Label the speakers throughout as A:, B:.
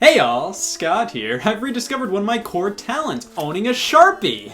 A: Hey y'all, Scott here. I've rediscovered one of my core talents, owning a Sharpie.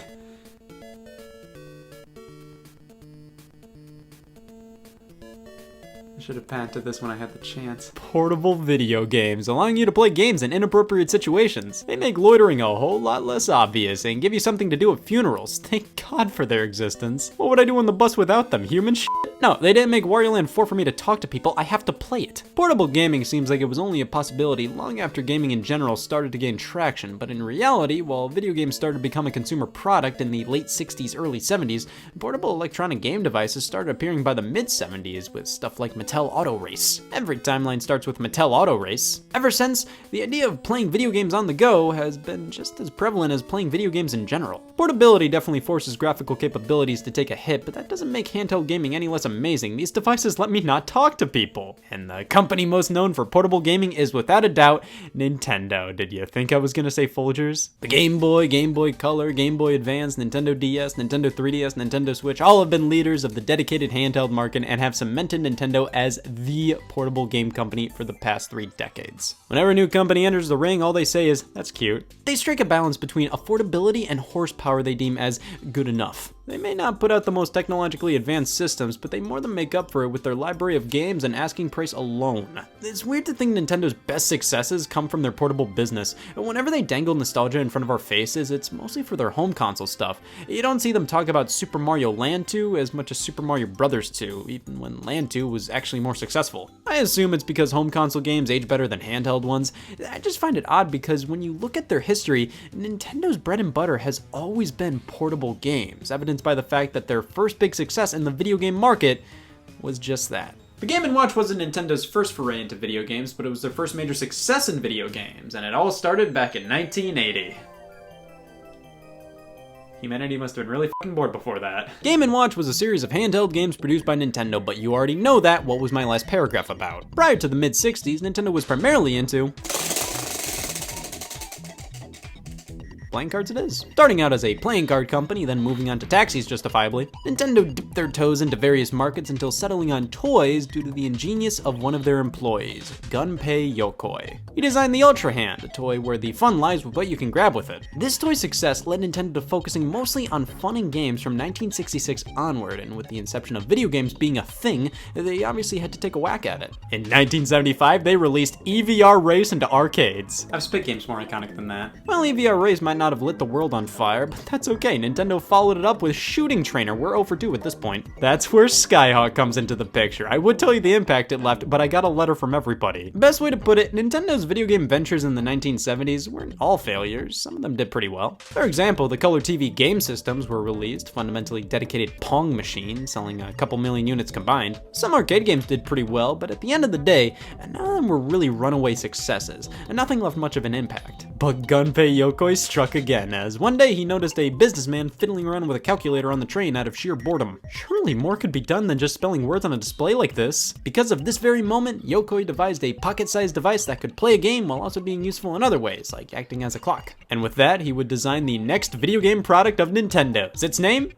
A: I should have patented this when I had the chance. Portable video games, allowing you to play games in inappropriate situations. They make loitering a whole lot less obvious and give you something to do at funerals. Thank God for their existence. What would I do on the bus without them? Human shit? No, they didn't make Wario Land 4 for me to talk to people, I have to play it. Portable gaming seems like it was only a possibility long after gaming in general started to gain traction, but in reality, while video games started to become a consumer product in the late 60s, early 70s, portable electronic game devices started appearing by the mid-70s with stuff like Mattel Auto Race. Every timeline starts with Mattel Auto Race. Ever since, the idea of playing video games on the go has been just as prevalent as playing video games in general. Portability definitely forces graphical capabilities to take a hit, but that doesn't make handheld gaming any less amazing. These devices let me not talk to people. And the company most known for portable gaming is without a doubt Nintendo. Did you think I was gonna say Folgers? The Game Boy, Game Boy Color, Game Boy Advance, Nintendo DS, Nintendo 3DS, Nintendo Switch all have been leaders of the dedicated handheld market and have cemented Nintendo as the portable game company for the past 3 decades. Whenever a new company enters the ring, all they say is, "That's cute." They strike a balance between affordability and horsepower they deem as good enough. They may not put out the most technologically advanced systems, but they more than make up for it with their library of games and asking price alone. It's weird to think Nintendo's best successes come from their portable business. Whenever they dangle nostalgia in front of our faces, it's mostly for their home console stuff. You don't see them talk about Super Mario Land 2 as much as Super Mario Bros. 2, even when Land 2 was actually more successful. I assume it's because home console games age better than handheld ones. I just find it odd because when you look at their history, Nintendo's bread and butter has always been portable games, evidenced by the fact that their first big success in the video game market was just that. The Game & Watch wasn't Nintendo's first foray into video games, but it was their first major success in video games, and it all started back in 1980. Humanity must have been really fucking bored before that. Game & Watch was a series of handheld games produced by Nintendo, but you already know that. What was my last paragraph about? Prior to the mid-60s, Nintendo was primarily into playing cards it is. Starting out as a playing card company, then moving on to taxis justifiably, Nintendo dipped their toes into various markets until settling on toys due to the ingenious of one of their employees, Gunpei Yokoi. He designed the Ultra Hand, a toy where the fun lies with what you can grab with it. This toy's success led Nintendo to focusing mostly on fun and games from 1966 onward, and with the inception of video games being a thing, they obviously had to take a whack at it. In 1975, they released EVR Race into arcades. I've spit games more iconic than that. Well, EVR Race might not have lit the world on fire, but that's okay. Nintendo followed it up with Shooting Trainer. We're overdue at this point. That's where Skyhawk comes into the picture. I would tell you the impact it left, but I got a letter from everybody. Best way to put it, Nintendo's video game ventures in the 1970s weren't all failures. Some of them did pretty well. For example, the Color TV game systems were released, fundamentally dedicated Pong machines, selling a couple million units combined. Some arcade games did pretty well, but at the end of the day, none of them were really runaway successes, and nothing left much of an impact. But Gunpei Yokoi struck again, as one day he noticed a businessman fiddling around with a calculator on the train out of sheer boredom. Surely more could be done than just spelling words on a display like this. Because of this very moment, Yokoi devised a pocket-sized device that could play a game while also being useful in other ways, like acting as a clock. And with that, he would design the next video game product of Nintendo's. Its name?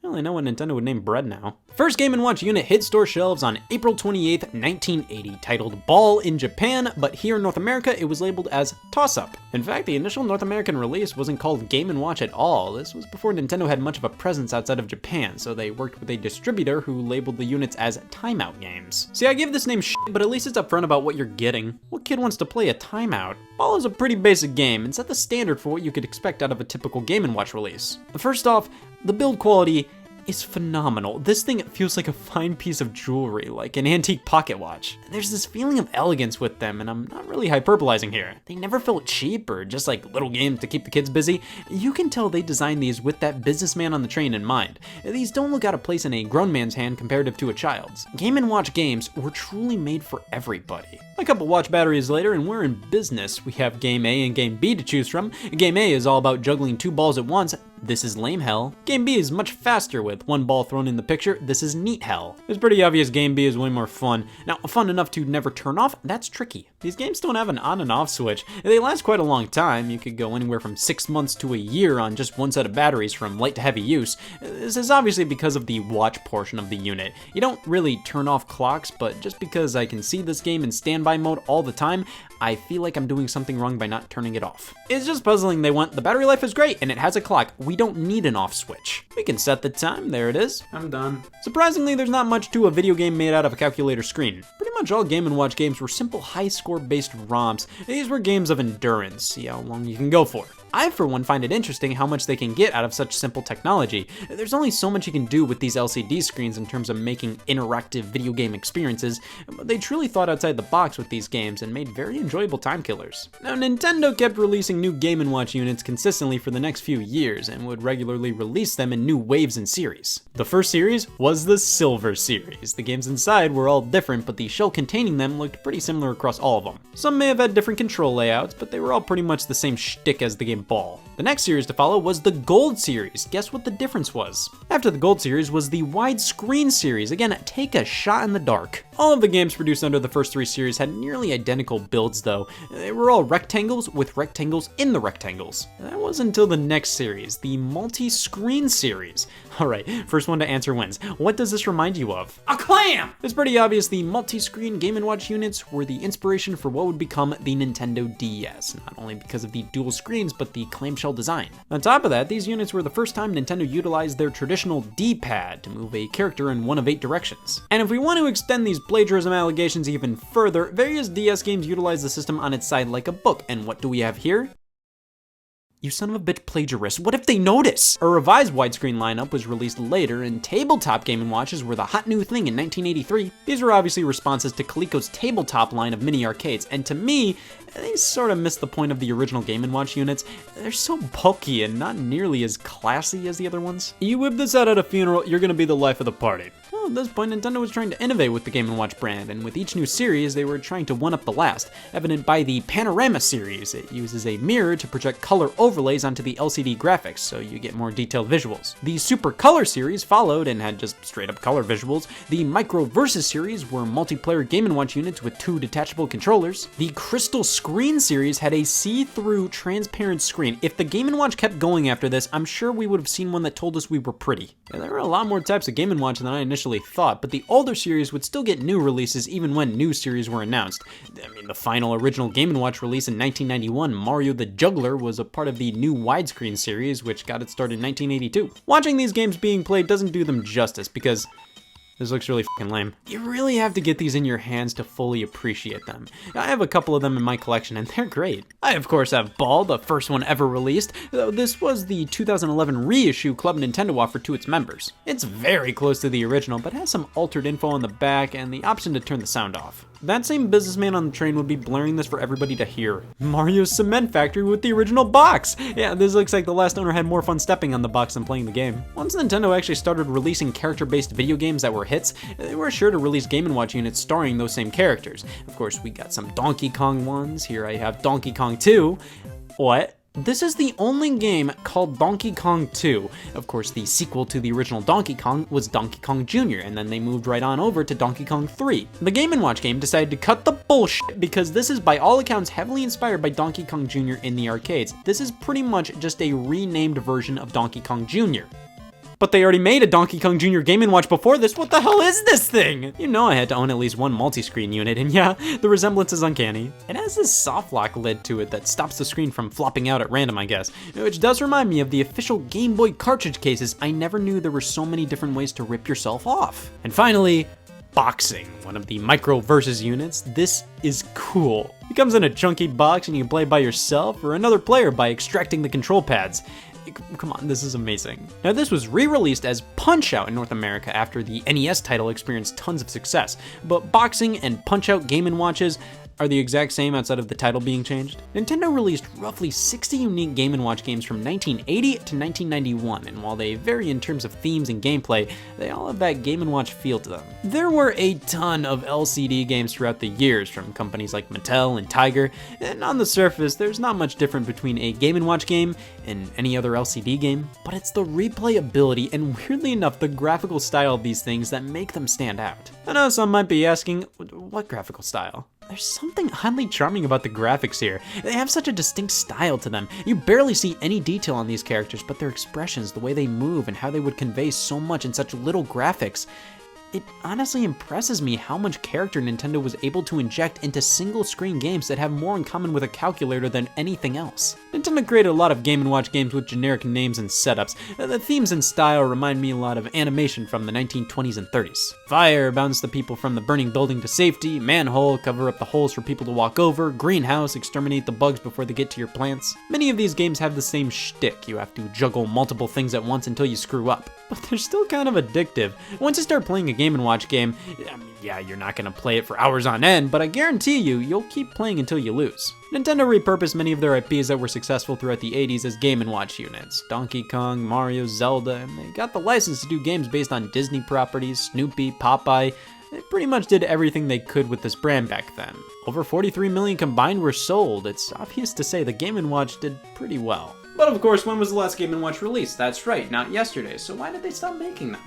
A: Well, I know what Nintendo would name bread now. First Game & Watch unit hit store shelves on April 28th, 1980, titled Ball in Japan, but here in North America it was labeled as Toss Up. In fact, the initial North American release wasn't called Game & Watch at all. This was before Nintendo had much of a presence outside of Japan, so they worked with a distributor who labeled the units as Timeout games. See, I give this name shit, but at least it's upfront about what you're getting. What kid wants to play a Timeout? Ball is a pretty basic game and set the standard for what you could expect out of a typical Game & Watch release. First off, the build quality is phenomenal. This thing feels like a fine piece of jewelry, like an antique pocket watch. There's this feeling of elegance with them, and I'm not really hyperbolizing here. They never felt cheap or just like little games to keep the kids busy. You can tell they designed these with that businessman on the train in mind. These don't look out of place in a grown man's hand comparative to a child's. Game & Watch games were truly made for everybody. A couple watch batteries later and we're in business. We have Game A and Game B to choose from. Game A is all about juggling 2 balls at once. This is lame hell. Game B is much faster with 1 ball thrown in the picture. This is neat hell. It's pretty obvious Game B is way more fun. Now, fun enough to never turn off, that's tricky. These games don't have an on and off switch. They last quite a long time. You could go anywhere from 6 months to a year on just one set of batteries from light to heavy use. This is obviously because of the watch portion of the unit. You don't really turn off clocks, but just because I can see this game in standby mode all the time, I feel like I'm doing something wrong by not turning it off. It's just puzzling. They want the battery life is great and it has a clock. We don't need an off switch. We can set the time. There it is. I'm done. Surprisingly, there's not much to a video game made out of a calculator screen. Pretty much all Game & Watch games were simple high score based ROMs. These were games of endurance. See how long you can go for. I, for one, find it interesting how much they can get out of such simple technology. There's only so much you can do with these LCD screens in terms of making interactive video game experiences, but they truly thought outside the box with these games and made very enjoyable time killers. Now, Nintendo kept releasing new Game & Watch units consistently for the next few years and would regularly release them in new waves and series. The first series was the Silver series. The games inside were all different, but the shell containing them looked pretty similar across all of them. Some may have had different control layouts, but they were all pretty much the same shtick as the Game Ball. The next series to follow was the Gold series. Guess what the difference was? After the Gold series was the widescreen series. Again, take a shot in the dark. All of the games produced under the first three series had nearly identical builds though. They were all rectangles with rectangles in the rectangles. That wasn't until the next series, the multi-screen series. Alright, first one to answer wins. What does this remind you of? A clam! It's pretty obvious the multi-screen Game & Watch units were the inspiration for what would become the Nintendo DS, not only because of the dual screens, but the clamshell design. On top of that, these units were the first time Nintendo utilized their traditional D-pad to move a character in one of 8 directions. And if we want to extend these plagiarism allegations even further, various DS games utilize the system on its side like a book, and what do we have here? You son of a bitch plagiarist, what if they notice? A revised widescreen lineup was released later, and tabletop Game & Watches were the hot new thing in 1983. These were obviously responses to Coleco's tabletop line of mini arcades, and to me, they sort of missed the point of the original Game & Watch units. They're so bulky and not nearly as classy as the other ones. You whip this out at a funeral, you're gonna be the life of the party. Well, at this point, Nintendo was trying to innovate with the Game & Watch brand, and with each new series, they were trying to one-up the last, evident by the Panorama series. It uses a mirror to project color overlays onto the LCD graphics, so you get more detailed visuals. The Super Color series followed and had just straight-up color visuals. The Micro Versus series were multiplayer Game & Watch units with 2 detachable controllers. The Crystal Screen series had a see-through transparent screen. If the Game & Watch kept going after this, I'm sure we would have seen one that told us we were pretty. Yeah, there were a lot more types of Game & Watch than I initially thought, but the older series would still get new releases even when new series were announced. I mean, the final original Game & Watch release in 1991, Mario the Juggler, was a part of the new widescreen series, which got its start in 1982. Watching these games being played doesn't do them justice, because this looks really fucking lame. You really have to get these in your hands to fully appreciate them. I have a couple of them in my collection and they're great. I of course have Ball, the first one ever released, though this was the 2011 reissue Club Nintendo offered to its members. It's very close to the original, but has some altered info on the back and the option to turn the sound off. That same businessman on the train would be blaring this for everybody to hear. Mario's Cement Factory with the original box! Yeah, this looks like the last owner had more fun stepping on the box than playing the game. Once Nintendo actually started releasing character-based video games that were hits, they were sure to release Game & Watch units starring those same characters. Of course, we got some Donkey Kong ones. Here I have Donkey Kong 2. What? This is the only game called Donkey Kong 2. Of course, the sequel to the original Donkey Kong was Donkey Kong Jr., and then they moved right on over to Donkey Kong 3. The Game & Watch game decided to cut the bullshit because this is by all accounts heavily inspired by Donkey Kong Jr. in the arcades. This is pretty much just a renamed version of Donkey Kong Jr. But they already made a Donkey Kong Jr. Game & Watch before this. What the hell is this thing? You know I had to own at least one multi-screen unit, and yeah, the resemblance is uncanny. It has this soft lock lid to it that stops the screen from flopping out at random, I guess, which does remind me of the official Game Boy cartridge cases. I never knew there were so many different ways to rip yourself off. And finally, boxing, one of the Micro Versus units. This is cool. It comes in a chunky box and you can play by yourself or another player by extracting the control pads. Come on, this is amazing. Now this was re-released as Punch-Out in North America after the NES title experienced tons of success, but Boxing and Punch-Out Game & Watches are the exact same outside of the title being changed. Nintendo released roughly 60 unique Game & Watch games from 1980 to 1991, and while they vary in terms of themes and gameplay, they all have that Game & Watch feel to them. There were a ton of LCD games throughout the years from companies like Mattel and Tiger, and on the surface, there's not much different between a Game & Watch game and any other LCD game, but it's the replayability and weirdly enough, the graphical style of these things that make them stand out. I know some might be asking, what graphical style? There's something oddly charming about the graphics here. They have such a distinct style to them. You barely see any detail on these characters, but their expressions, the way they move, and how they would convey so much in such little graphics. It honestly impresses me how much character Nintendo was able to inject into single-screen games that have more in common with a calculator than anything else. Nintendo created a lot of Game & Watch games with generic names and setups. The themes and style remind me a lot of animation from the 1920s and 30s. Fire, bounce the people from the burning building to safety. Manhole, cover up the holes for people to walk over. Greenhouse, exterminate the bugs before they get to your plants. Many of these games have the same shtick. You have to juggle multiple things at once until you screw up. But they're still kind of addictive. Once you start playing a Game & Watch game, I mean, yeah, you're not gonna play it for hours on end, but I guarantee you'll keep playing until you lose. Nintendo repurposed many of their IPs that were successful throughout the 80s as Game & Watch units. Donkey Kong, Mario, Zelda, and they got the license to do games based on Disney properties, Snoopy, Popeye. They pretty much did everything they could with this brand back then. Over 43 million combined were sold. It's obvious to say the Game & Watch did pretty well. But of course, when was the last Game & Watch released? That's right, not yesterday, so why did they stop making them?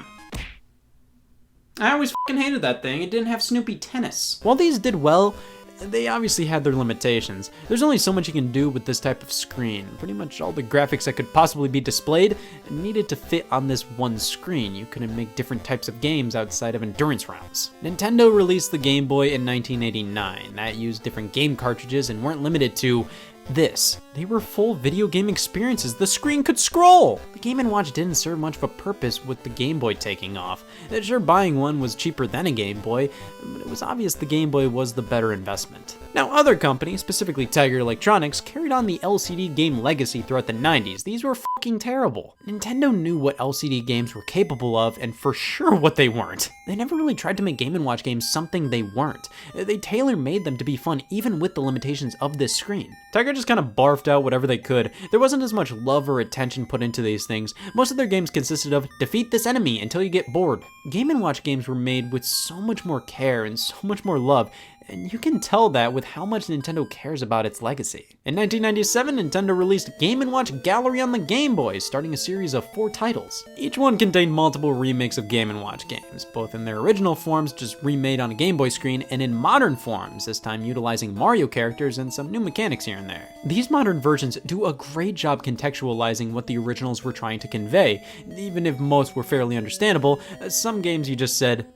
A: I always fucking hated that thing. It didn't have Snoopy Tennis. While these did well, they obviously had their limitations. There's only so much you can do with this type of screen. Pretty much all the graphics that could possibly be displayed needed to fit on this one screen. You couldn't make different types of games outside of endurance rounds. Nintendo released the Game Boy in 1989. That used different game cartridges and weren't limited to this. They were full video game experiences. The screen could scroll! The Game & Watch didn't serve much of a purpose with the Game Boy taking off. Sure, buying one was cheaper than a Game Boy, but it was obvious the Game Boy was the better investment. Now, other companies, specifically Tiger Electronics, carried on the LCD game legacy throughout the 90s. These were fucking terrible. Nintendo knew what LCD games were capable of, and for sure what they weren't. They never really tried to make Game & Watch games something they weren't. They tailor-made them to be fun, even with the limitations of this screen. Tiger just kind of barfed out whatever they could. There wasn't as much love or attention put into these things. Most of their games consisted of, defeat this enemy until you get bored. Game & Watch games were made with so much more care and so much more love, and you can tell that with how much Nintendo cares about its legacy. In 1997, Nintendo released Game & Watch Gallery on the Game Boy, starting a series of 4 titles. Each one contained multiple remakes of Game & Watch games, both in their original forms, just remade on a Game Boy screen, and in modern forms, this time utilizing Mario characters and some new mechanics here and there. These modern versions do a great job contextualizing what the originals were trying to convey. Even if most were fairly understandable, some games you just said,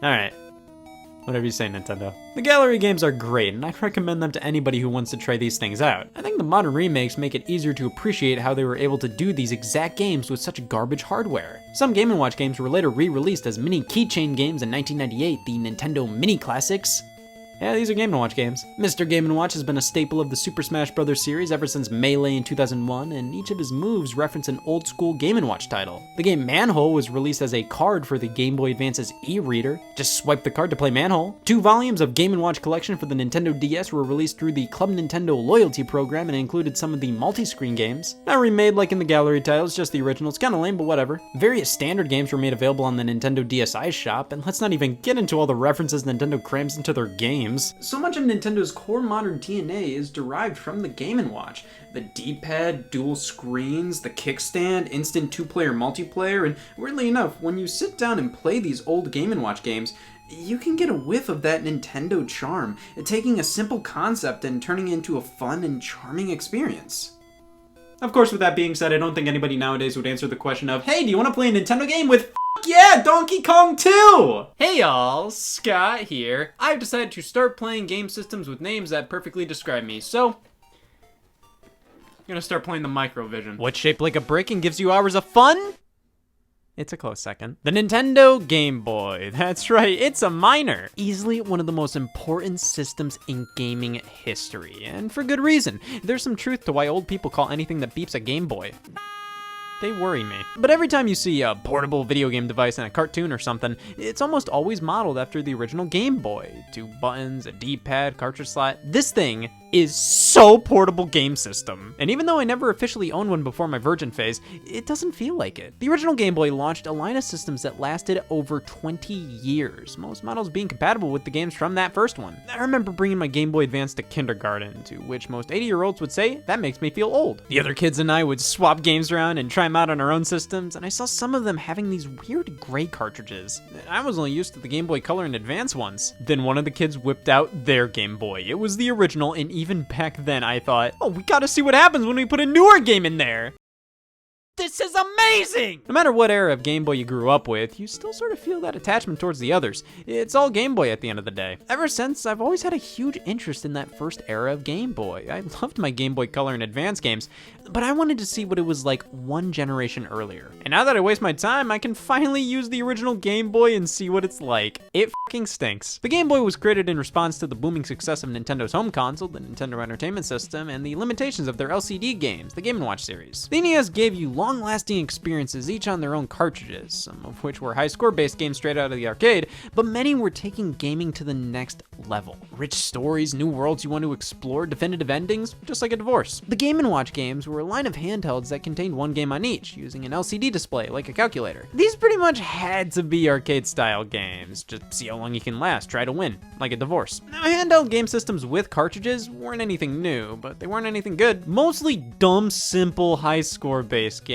A: alright. Whatever you say, Nintendo. The Gallery games are great, and I'd recommend them to anybody who wants to try these things out. I think the modern remakes make it easier to appreciate how they were able to do these exact games with such garbage hardware. Some Game & Watch games were later re-released as mini keychain games in 1998, the Nintendo Mini Classics. Yeah, these are Game & Watch games. Mr. Game & Watch has been a staple of the Super Smash Bros. Series ever since Melee in 2001, and each of his moves reference an old-school Game & Watch title. The game Manhole was released as a card for the Game Boy Advance's e-reader. Just swipe the card to play Manhole. 2 volumes of Game & Watch collection for the Nintendo DS were released through the Club Nintendo loyalty program and included some of the multi-screen games. Not remade like in the Gallery titles, just the originals. Kinda lame, but whatever. Various standard games were made available on the Nintendo DSi shop, and let's not even get into all the references Nintendo crams into their games. So much of Nintendo's core modern DNA is derived from the Game & Watch. The D-pad, dual screens, the kickstand, instant 2-player multiplayer, and weirdly enough, when you sit down and play these old Game & Watch games, you can get a whiff of that Nintendo charm, taking a simple concept and turning it into a fun and charming experience. Of course, with that being said, I don't think anybody nowadays would answer the question of, hey, do you want to play a Nintendo game with yeah, Donkey Kong 2! Hey y'all, Scott here. I've decided to start playing game systems with names that perfectly describe me, so I'm gonna start playing the Microvision. What's shaped like a brick and gives you hours of fun? It's a close second. The Nintendo Game Boy. That's right, it's a minor. Easily one of the most important systems in gaming history, and for good reason. There's some truth to why old people call anything that beeps a Game Boy. They worry me. But every time you see a portable video game device in a cartoon or something, it's almost always modeled after the original Game Boy. 2 buttons, a D-pad, cartridge slot. This thing is so portable game system. And even though I never officially owned one before my virgin phase, it doesn't feel like it. The original Game Boy launched a line of systems that lasted over 20 years, most models being compatible with the games from that first one. I remember bringing my Game Boy Advance to kindergarten, to which most 80-year-olds would say, that makes me feel old. The other kids and I would swap games around and try them them out on our own systems, and I saw some of them having these weird gray cartridges. I was only used to the Game Boy Color and Advance ones. Then one of the kids whipped out their Game Boy. It was the original, and even back then I thought, oh, we gotta see what happens when we put a newer game in there. This is amazing! No matter what era of Game Boy you grew up with, you still sort of feel that attachment towards the others. It's all Game Boy at the end of the day. Ever since, I've always had a huge interest in that first era of Game Boy. I loved my Game Boy Color and Advance games, but I wanted to see what it was like one generation earlier. And now that I waste my time, I can finally use the original Game Boy and see what it's like. It fucking stinks. The Game Boy was created in response to the booming success of Nintendo's home console, the Nintendo Entertainment System, and the limitations of their LCD games, the Game & Watch series. The NES gave you long-lasting experiences, each on their own cartridges, some of which were high-score-based games straight out of the arcade, but many were taking gaming to the next level. Rich stories, new worlds you want to explore, definitive endings, just like a divorce. The Game & Watch games were a line of handhelds that contained one game on each, using an LCD display like a calculator. These pretty much had to be arcade-style games, just see how long you can last, try to win, like a divorce. Now, handheld game systems with cartridges weren't anything new, but they weren't anything good. Mostly dumb, simple, high-score-based games.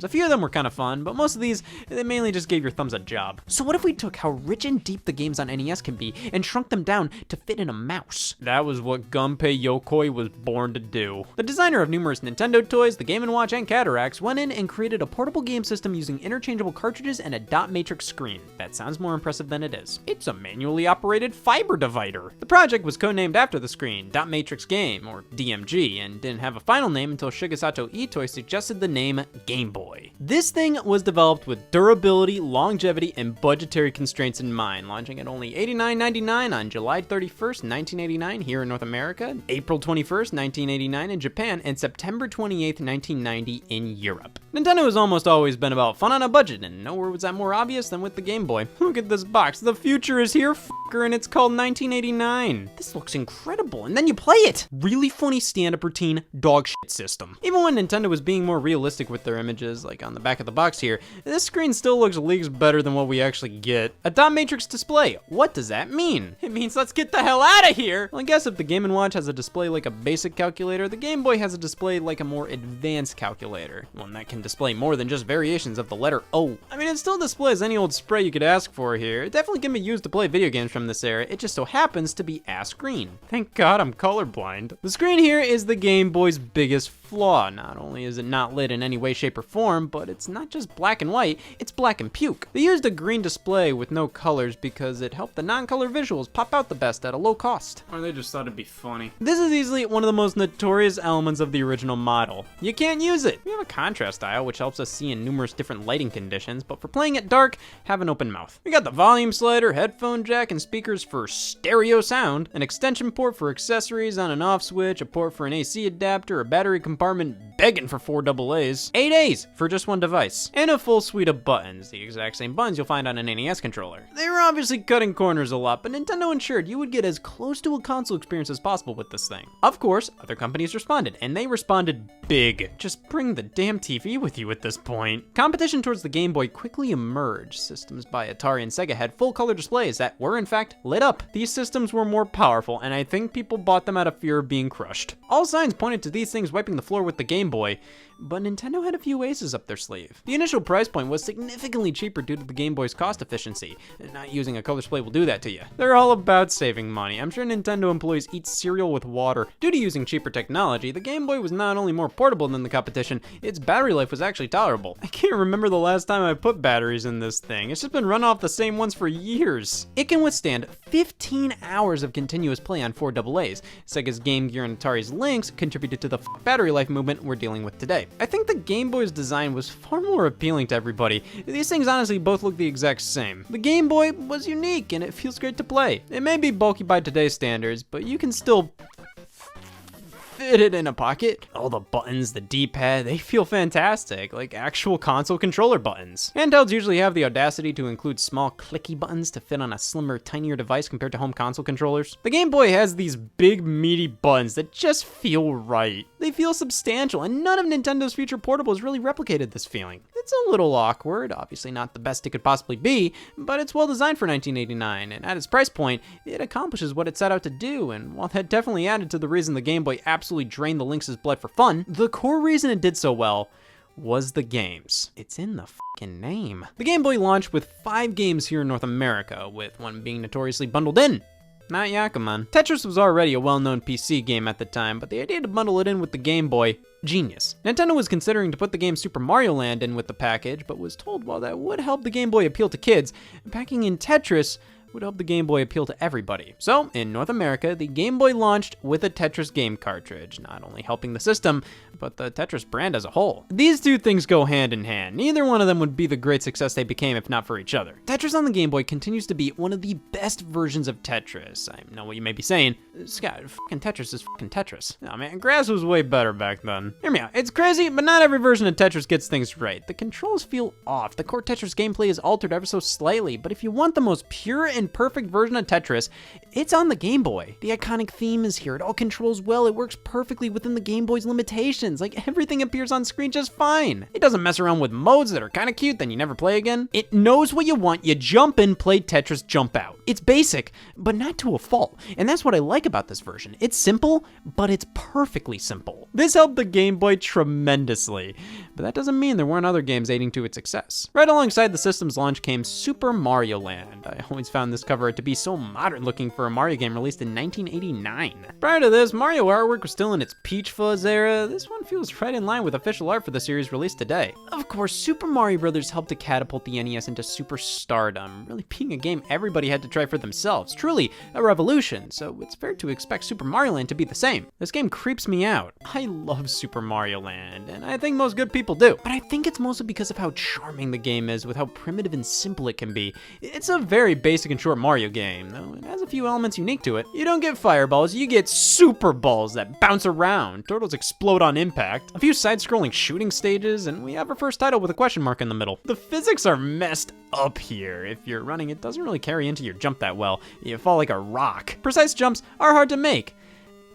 A: A few of them were kind of fun, but most of these, they mainly just gave your thumbs a job. So what if we took how rich and deep the games on NES can be and shrunk them down to fit in a mouse? That was what Gunpei Yokoi was born to do. The designer of numerous Nintendo toys, the Game & Watch, and Cataracts went in and created a portable game system using interchangeable cartridges and a dot matrix screen. That sounds more impressive than it is. It's a manually operated fiber divider. The project was codenamed after the screen, Dot Matrix Game, or DMG, and didn't have a final name until Shigesato Itoi suggested the name Game Boy. This thing was developed with durability, longevity, and budgetary constraints in mind, launching at only $89.99 on July 31st, 1989 here in North America, April 21st, 1989 in Japan, and September 28th, 1990 in Europe. Nintendo has almost always been about fun on a budget, and nowhere was that more obvious than with the Game Boy. Look at this box, the future is here, fucker, and it's called 1989. This looks incredible, and then you play it! Really funny stand-up routine, dog shit system. Even when Nintendo was being more realistic with their images, like on the back of the box here, this screen still looks leagues better than what we actually get. A dot matrix display, what does that mean? It means let's get the hell out of here! Well, I guess if the Game & Watch has a display like a basic calculator, the Game Boy has a display like a more advanced calculator, one that can display more than just variations of the letter O. I mean, it still displays any old spray you could ask for here. It definitely can be used to play video games from this era, it just so happens to be ass green. Thank God I'm colorblind. The screen here is the Game Boy's biggest flaw. Not only is it not lit in any way, shape, or form, but it's not just black and white, it's black and puke. They used a green display with no colors because it helped the non-color visuals pop out the best at a low cost. Or they just thought it'd be funny. This is easily one of the most notorious elements of the original model. You can't use it. We have a contrast dial, which helps us see in numerous different lighting conditions, but for playing it dark, have an open mouth. We got the volume slider, headphone jack, and speakers for stereo sound, an extension port for accessories, on and off switch, a port for an AC adapter, a battery compartment begging for 4 AA's, 8 A's for just one device, and a full suite of buttons, the exact same buttons you'll find on an NES controller. They were obviously cutting corners a lot, but Nintendo ensured you would get as close to a console experience as possible with this thing. Of course, other companies responded, and they responded big. Just bring the damn TV with you at this point. Competition towards the Game Boy quickly emerged. Systems by Atari and Sega had full color displays that were in fact lit up. These systems were more powerful, and I think people bought them out of fear of being crushed. All signs pointed to these things wiping the floor with the Game Boy, but Nintendo had a few aces up their sleeve. The initial price point was significantly cheaper due to the Game Boy's cost efficiency. Not using a color display will do that to you. They're all about saving money. I'm sure Nintendo employees eat cereal with water. Due to using cheaper technology, the Game Boy was not only more portable than the competition, its battery life was actually tolerable. I can't remember the last time I put batteries in this thing. It's just been run off the same ones for years. It can withstand 15 hours of continuous play on 4 AA's. Sega's Game Gear and Atari's Lynx contributed to the battery life movement we're dealing with today. I think the Game Boy's design was far more appealing to everybody. These things honestly both look the exact same. The Game Boy was unique and it feels great to play. It may be bulky by today's standards, but you can still fit it in a pocket. All the buttons, the D-pad, they feel fantastic, like actual console controller buttons. Handhelds usually have the audacity to include small clicky buttons to fit on a slimmer, tinier device compared to home console controllers. The Game Boy has these big, meaty buttons that just feel right. They feel substantial, and none of Nintendo's future portables really replicated this feeling. It's a little awkward, obviously not the best it could possibly be, but it's well designed for 1989, and at its price point, it accomplishes what it set out to do, and while that definitely added to the reason the Game Boy absolutely drained the Lynx's blood for fun, the core reason it did so well was the games. It's in the fucking name. The Game Boy launched with 5 games here in North America, with one being notoriously bundled in. Not Yakuman. Tetris was already a well-known PC game at the time, but the idea to bundle it in with the Game Boy, genius. Nintendo was considering to put the game Super Mario Land in with the package, but was told while that would help the Game Boy appeal to kids, packing in Tetris would help the Game Boy appeal to everybody. So, in North America, the Game Boy launched with a Tetris game cartridge, not only helping the system, but the Tetris brand as a whole. These two things go hand in hand. Neither one of them would be the great success they became if not for each other. Tetris on the Game Boy continues to be one of the best versions of Tetris. I know what you may be saying, Scott, fucking Tetris is fucking Tetris. No man, Grass was way better back then. Hear me out, it's crazy, but not every version of Tetris gets things right. The controls feel off, the core Tetris gameplay is altered ever so slightly, but if you want the most pure and perfect version of Tetris, it's on the Game Boy. The iconic theme is here, it all controls well, it works perfectly within the Game Boy's limitations, like everything appears on screen just fine. It doesn't mess around with modes that are kinda cute, then you never play again. It knows what you want, you jump in, play Tetris, jump out. It's basic, but not to a fault, and that's what I like about this version. It's simple, but it's perfectly simple. This helped the Game Boy tremendously, but that doesn't mean there weren't other games aiding to its success. Right alongside the system's launch came Super Mario Land. I always found this cover art to be so modern looking for a Mario game released in 1989. Prior to this, Mario artwork was still in its Peach Fuzz era. This one feels right in line with official art for the series released today. Of course, Super Mario Bros. Helped to catapult the NES into superstardom, really being a game everybody had to try for themselves. Truly a revolution, so it's fair to expect Super Mario Land to be the same. This game creeps me out. I love Super Mario Land, and I think most good people do. But I think it's mostly because of how charming the game is with how primitive and simple it can be. It's a very basic and short Mario game, though it has a few elements unique to it. You don't get fireballs, you get super balls that bounce around. Turtles explode on impact. A few side-scrolling shooting stages, and we have our first title with a question mark in the middle. The physics are messed up here. If you're running, it doesn't really carry into your jump that well. You fall like a rock. Precise jumps are hard to make.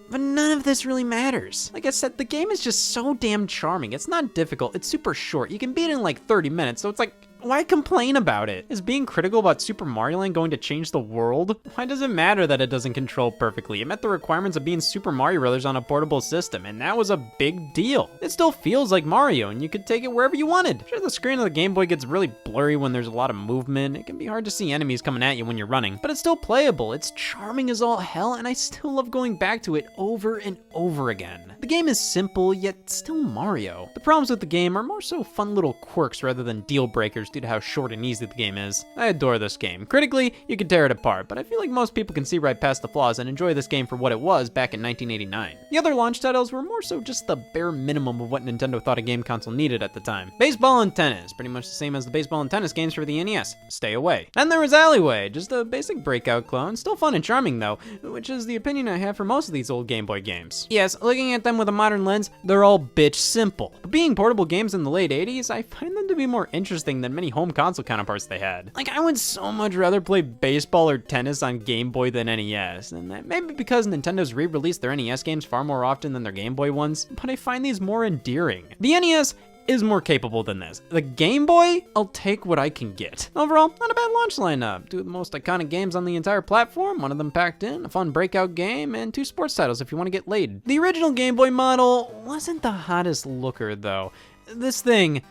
A: But none of this really matters. Like I said, the game is just so damn charming. It's not difficult, it's super short. You can beat it in like 30 minutes, so it's like, why complain about it? Is being critical about Super Mario Land going to change the world? Why does it matter that it doesn't control perfectly? It met the requirements of being Super Mario Bros. On a portable system, and that was a big deal. It still feels like Mario, and you could take it wherever you wanted. Sure, the screen of the Game Boy gets really blurry when there's a lot of movement. It can be hard to see enemies coming at you when you're running, but it's still playable. It's charming as all hell, and I still love going back to it over and over again. The game is simple, yet still Mario. The problems with the game are more so fun little quirks rather than deal breakers due to how short and easy the game is. I adore this game. Critically, you could tear it apart, but I feel like most people can see right past the flaws and enjoy this game for what it was back in 1989. The other launch titles were more so just the bare minimum of what Nintendo thought a game console needed at the time. Baseball and tennis, pretty much the same as the baseball and tennis games for the NES. Stay away. Then there was Alleyway, just a basic breakout clone, still fun and charming though, which is the opinion I have for most of these old Game Boy games. Yes, looking at them with a modern lens, they're all bitch simple. But being portable games in the late 80s, I find them to be more interesting than many home console counterparts they had. Like, I would so much rather play baseball or tennis on Game Boy than NES, and that may be because Nintendo's re-released their NES games far more often than their Game Boy ones, but I find these more endearing. The NES is more capable than this. The Game Boy, I'll take what I can get. Overall, not a bad launch lineup. 2 of the most iconic games on the entire platform, one of them packed in, a fun breakout game, and 2 sports titles if you want to get laid. The original Game Boy model wasn't the hottest looker though. This thing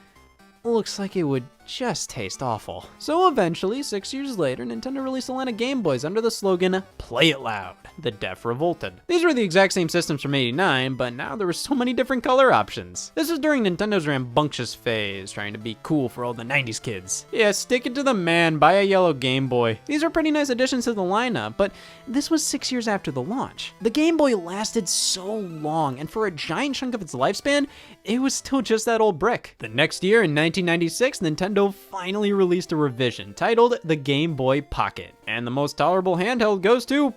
A: looks like it would just taste awful. So eventually, 6 years later, Nintendo released a line of Game Boys under the slogan, "Play it loud." The deaf revolted. These were the exact same systems from '89, but now there were so many different color options. This was during Nintendo's rambunctious phase, trying to be cool for all the 90s kids. Yeah, stick it to the man, buy a yellow Game Boy. These are pretty nice additions to the lineup, but this was 6 years after the launch. The Game Boy lasted so long, and for a giant chunk of its lifespan, it was still just that old brick. The next year, in 1996, Nintendo finally released a revision titled the Game Boy Pocket, and the most tolerable handheld goes to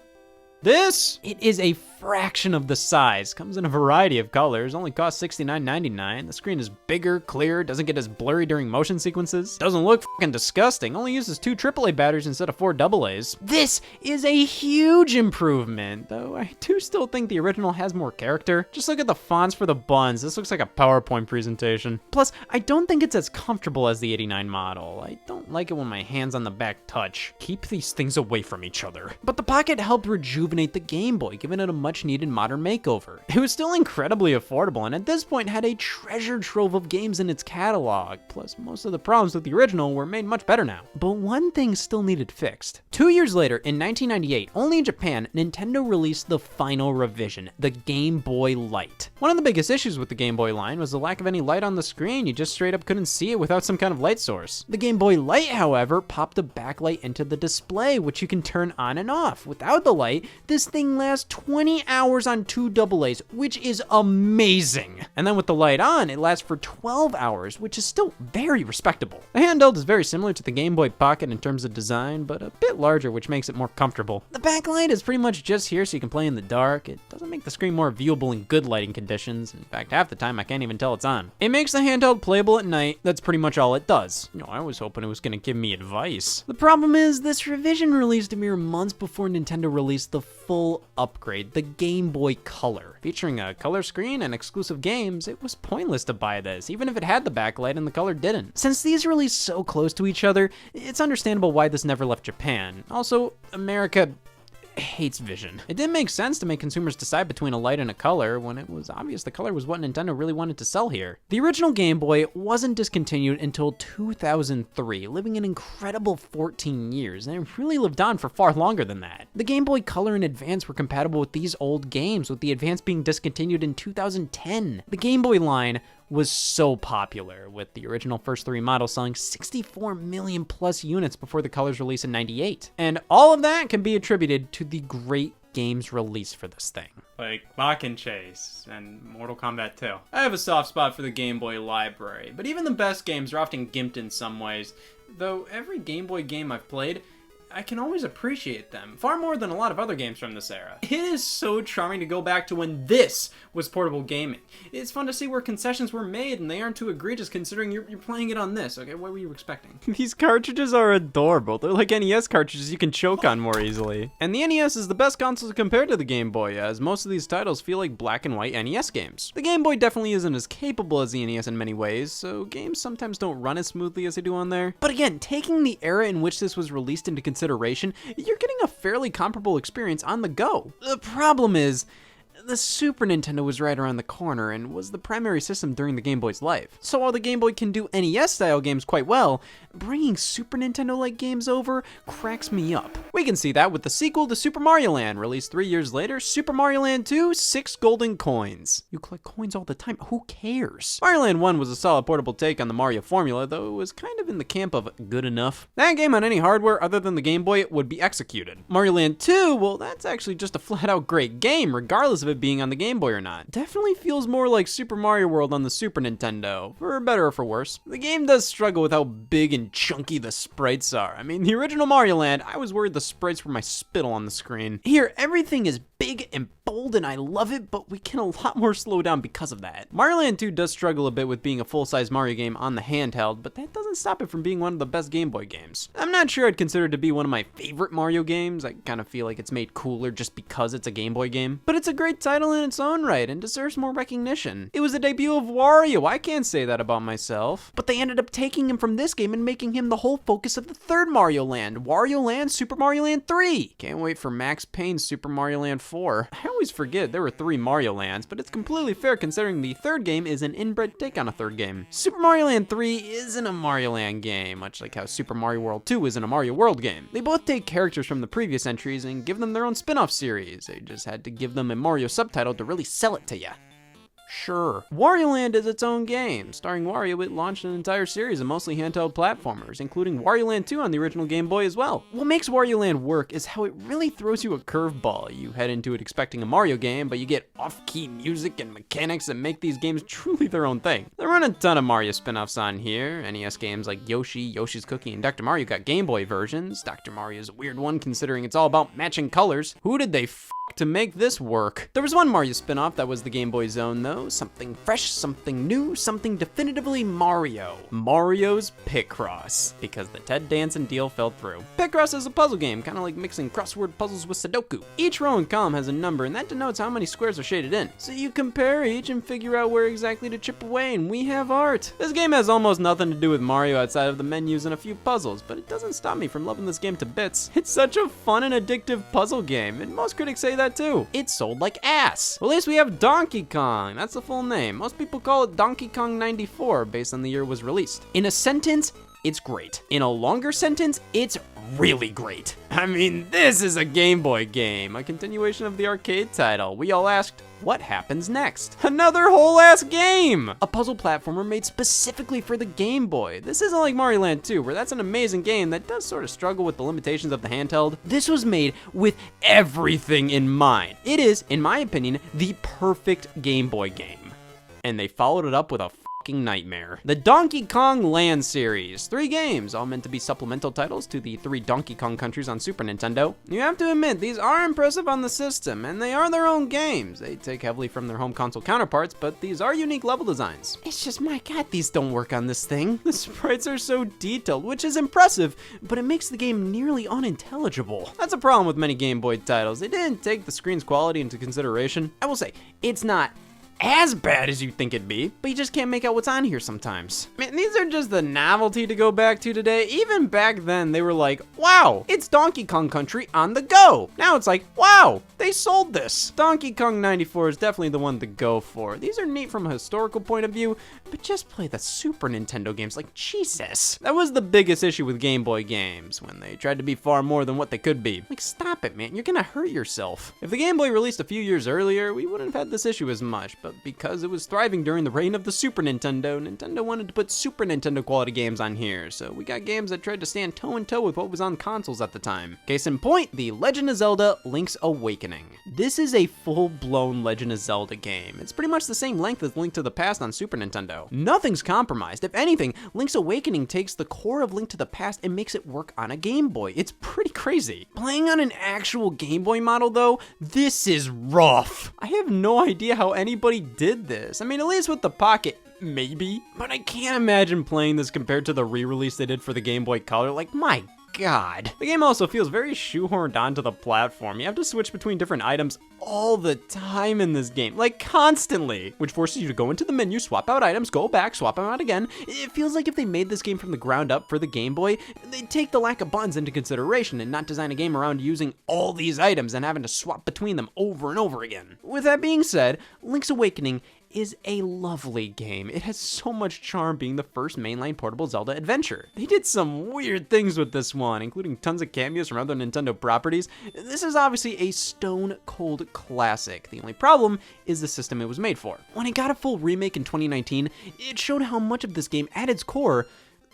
A: this. It is a fraction of the size, comes in a variety of colors, only costs $69.99. The screen is bigger, clearer, doesn't get as blurry during motion sequences, doesn't look fucking disgusting, only uses 2 AAA batteries instead of 4 AA's. This is a huge improvement, though I do still think the original has more character. Just look at the fonts for the buttons, this looks like a PowerPoint presentation. Plus, I don't think it's as comfortable as the '89 model. I don't like it when my hands on the back touch. Keep these things away from each other. But the Pocket helped rejuvenate the Game Boy, giving it a much needed modern makeover. It was still incredibly affordable, and at this point had a treasure trove of games in its catalog, plus most of the problems with the original were made much better now. But one thing still needed fixed. 2 years later, in 1998, only in Japan, Nintendo released the final revision, the Game Boy Light. One of the biggest issues with the Game Boy line was the lack of any light on the screen. You just straight up couldn't see it without some kind of light source. The Game Boy Light, however, popped a backlight into the display, which you can turn on and off. Without the light, this thing lasts 20 hours on 2 AA's, which is amazing. And then with the light on, it lasts for 12 hours, which is still very respectable. The handheld is very similar to the Game Boy Pocket in terms of design, but a bit larger, which makes it more comfortable. The backlight is pretty much just here so you can play in the dark. It doesn't make the screen more viewable in good lighting conditions. In fact, half the time I can't even tell it's on. It makes the handheld playable at night. That's pretty much all it does. I was hoping it was gonna give me advice. The problem is, this revision released a mere months before Nintendo released the full upgrade, the Game Boy Color. Featuring a color screen and exclusive games, it was pointless to buy this, even if it had the backlight and the color didn't. Since these released so close to each other, it's understandable why this never left Japan. Also, America hates vision. It didn't make sense to make consumers decide between a light and a color when it was obvious the color was what Nintendo really wanted to sell here. The original Game Boy wasn't discontinued until 2003, living an incredible 14 years, and it really lived on for far longer than that. The Game Boy Color and Advance were compatible with these old games, with the Advance being discontinued in 2010. The Game Boy line was so popular, with the original first 3 models selling 64 million plus units before the Color's release in '98. And all of that can be attributed to the great games released for this thing.
B: Like Lock and Chase and Mortal Kombat 2. I have a soft spot for the Game Boy library, but even the best games are often gimped in some ways. Though every Game Boy game I've played, I can always appreciate them, far more than a lot of other games from this era. It is so charming to go back to when this was portable gaming. It's fun to see where concessions were made and they aren't too egregious considering you're playing it on this. Okay, what were you expecting?
A: These cartridges are adorable. They're like NES cartridges you can choke on more easily. And the NES is the best console compared to the Game Boy, as most of these titles feel like black and white NES games. The Game Boy definitely isn't as capable as the NES in many ways, so games sometimes don't run as smoothly as they do on there. But again, taking the era in which this was released into consideration, you're getting a fairly comparable experience on the go. The problem is, the Super Nintendo was right around the corner and was the primary system during the Game Boy's life. So while the Game Boy can do NES-style games quite well, bringing Super Nintendo-like games over cracks me up. We can see that with the sequel to Super Mario Land, released 3 years later, Super Mario Land 2, 6 golden coins. You collect coins all the time, who cares? Mario Land 1 was a solid portable take on the Mario formula, though it was kind of in the camp of good enough. That game on any hardware other than the Game Boy would be executed. Mario Land 2, well, that's actually just a flat-out great game, regardless of it being on the Game Boy or not. Definitely feels more like Super Mario World on the Super Nintendo, for better or for worse. The game does struggle with how big and chunky the sprites are. I mean, the original Mario Land, I was worried the sprites were my spittle on the screen. Here, everything is big and bold and I love it, but we get a lot more slow down because of that. Mario Land 2 does struggle a bit with being a full-size Mario game on the handheld, but that doesn't stop it from being one of the best Game Boy games. I'm not sure I'd consider it to be one of my favorite Mario games. I kind of feel like it's made cooler just because it's a Game Boy game, but it's a great title in its own right and deserves more recognition. It was the debut of Wario, I can't say that about myself, but they ended up taking him from this game and making him the whole focus of the third Mario Land, Wario Land Super Mario Land 3. Can't wait for Max Payne's Super Mario Land 4. I always forget there were 3 Mario Lands, but it's completely fair considering the third game is an inbred take on a third game. Super Mario Land 3 isn't a Mario Land game, much like how Super Mario World 2 isn't a Mario World game. They both take characters from the previous entries and give them their own spin-off series. They just had to give them a Mario subtitle to really sell it to ya. Sure. Wario Land is its own game. Starring Wario, it launched an entire series of mostly handheld platformers, including Wario Land 2 on the original Game Boy as well. What makes Wario Land work is how it really throws you a curveball. You head into it expecting a Mario game, but you get off-key music and mechanics that make these games truly their own thing. There aren't a ton of Mario spin-offs on here. NES games like Yoshi, Yoshi's Cookie, and Dr. Mario got Game Boy versions. Dr. Mario's a weird one considering it's all about matching colors. Who did they to make this work? There was one Mario spin-off that was the Game Boy Zone though. Something fresh, something new, something definitively Mario. Mario's Picross, because the Ted Danson deal fell through. Picross is a puzzle game, kind of like mixing crossword puzzles with Sudoku. Each row and column has a number, and that denotes how many squares are shaded in. So you compare each and figure out where exactly to chip away, and we have art. This game has almost nothing to do with Mario outside of the menus and a few puzzles, but it doesn't stop me from loving this game to bits. It's such a fun and addictive puzzle game, and most critics say that that too. It sold like ass. Well, at least we have Donkey Kong. That's the full name. Most people call it Donkey Kong 94 based on the year it was released. In a sentence, it's great. In a longer sentence, it's really great. I mean, this is a Game Boy game, a continuation of the arcade title. We all asked, what happens next? Another whole ass game! A puzzle platformer made specifically for the Game Boy. This isn't like Mario Land 2, where that's an amazing game that does sort of struggle with the limitations of the handheld. This was made with everything in mind. It is, in my opinion, the perfect Game Boy game. And they followed it up with a nightmare. The Donkey Kong Land series. 3 games, all meant to be supplemental titles to the 3 Donkey Kong countries on Super Nintendo. You have to admit, these are impressive on the system, and they are their own games. They take heavily from their home console counterparts, but these are unique level designs. It's just, my god, these don't work on this thing. The sprites are so detailed, which is impressive, but it makes the game nearly unintelligible. That's a problem with many Game Boy titles. They didn't take the screen's quality into consideration. I will say, it's not as bad as you think it'd be, but you just can't make out what's on here sometimes. Man, these are just the novelty to go back to today. Even back then, they were like, wow, it's Donkey Kong Country on the go. Now it's like, wow, they sold this. Donkey Kong 94 is definitely the one to go for. These are neat from a historical point of view, but just play the Super Nintendo games, like Jesus. That was the biggest issue with Game Boy games, when they tried to be far more than what they could be. Like, stop it, man, you're gonna hurt yourself. If the Game Boy released a few years earlier, we wouldn't have had this issue as much, but because it was thriving during the reign of the Super Nintendo, Nintendo wanted to put Super Nintendo quality games on here, so we got games that tried to stand toe-in-toe with what was on consoles at the time. Case in point, The Legend of Zelda Link's Awakening. This is a full-blown Legend of Zelda game. It's pretty much the same length as Link to the Past on Super Nintendo. Nothing's compromised. If anything, Link's Awakening takes the core of Link to the Past and makes it work on a Game Boy. It's pretty crazy. Playing on an actual Game Boy model though, this is rough. I have no idea how anybody did this. I mean, at least with the Pocket, maybe. But I can't imagine playing this compared to the re-release they did for the Game Boy Color. Like, my god. The game also feels very shoehorned onto the platform. You have to switch between different items all the time in this game, like constantly, which forces you to go into the menu, swap out items, go back, swap them out again. It feels like if they made this game from the ground up for the Game Boy, they'd take the lack of buttons into consideration and not design a game around using all these items and having to swap between them over and over again. With that being said, Link's Awakening is a lovely game. It has so much charm being the first mainline portable Zelda adventure. They did some weird things with this one, including tons of cameos from other Nintendo properties. This is obviously a stone-cold classic. The only problem is the system it was made for. When it got a full remake in 2019, it showed how much of this game at its core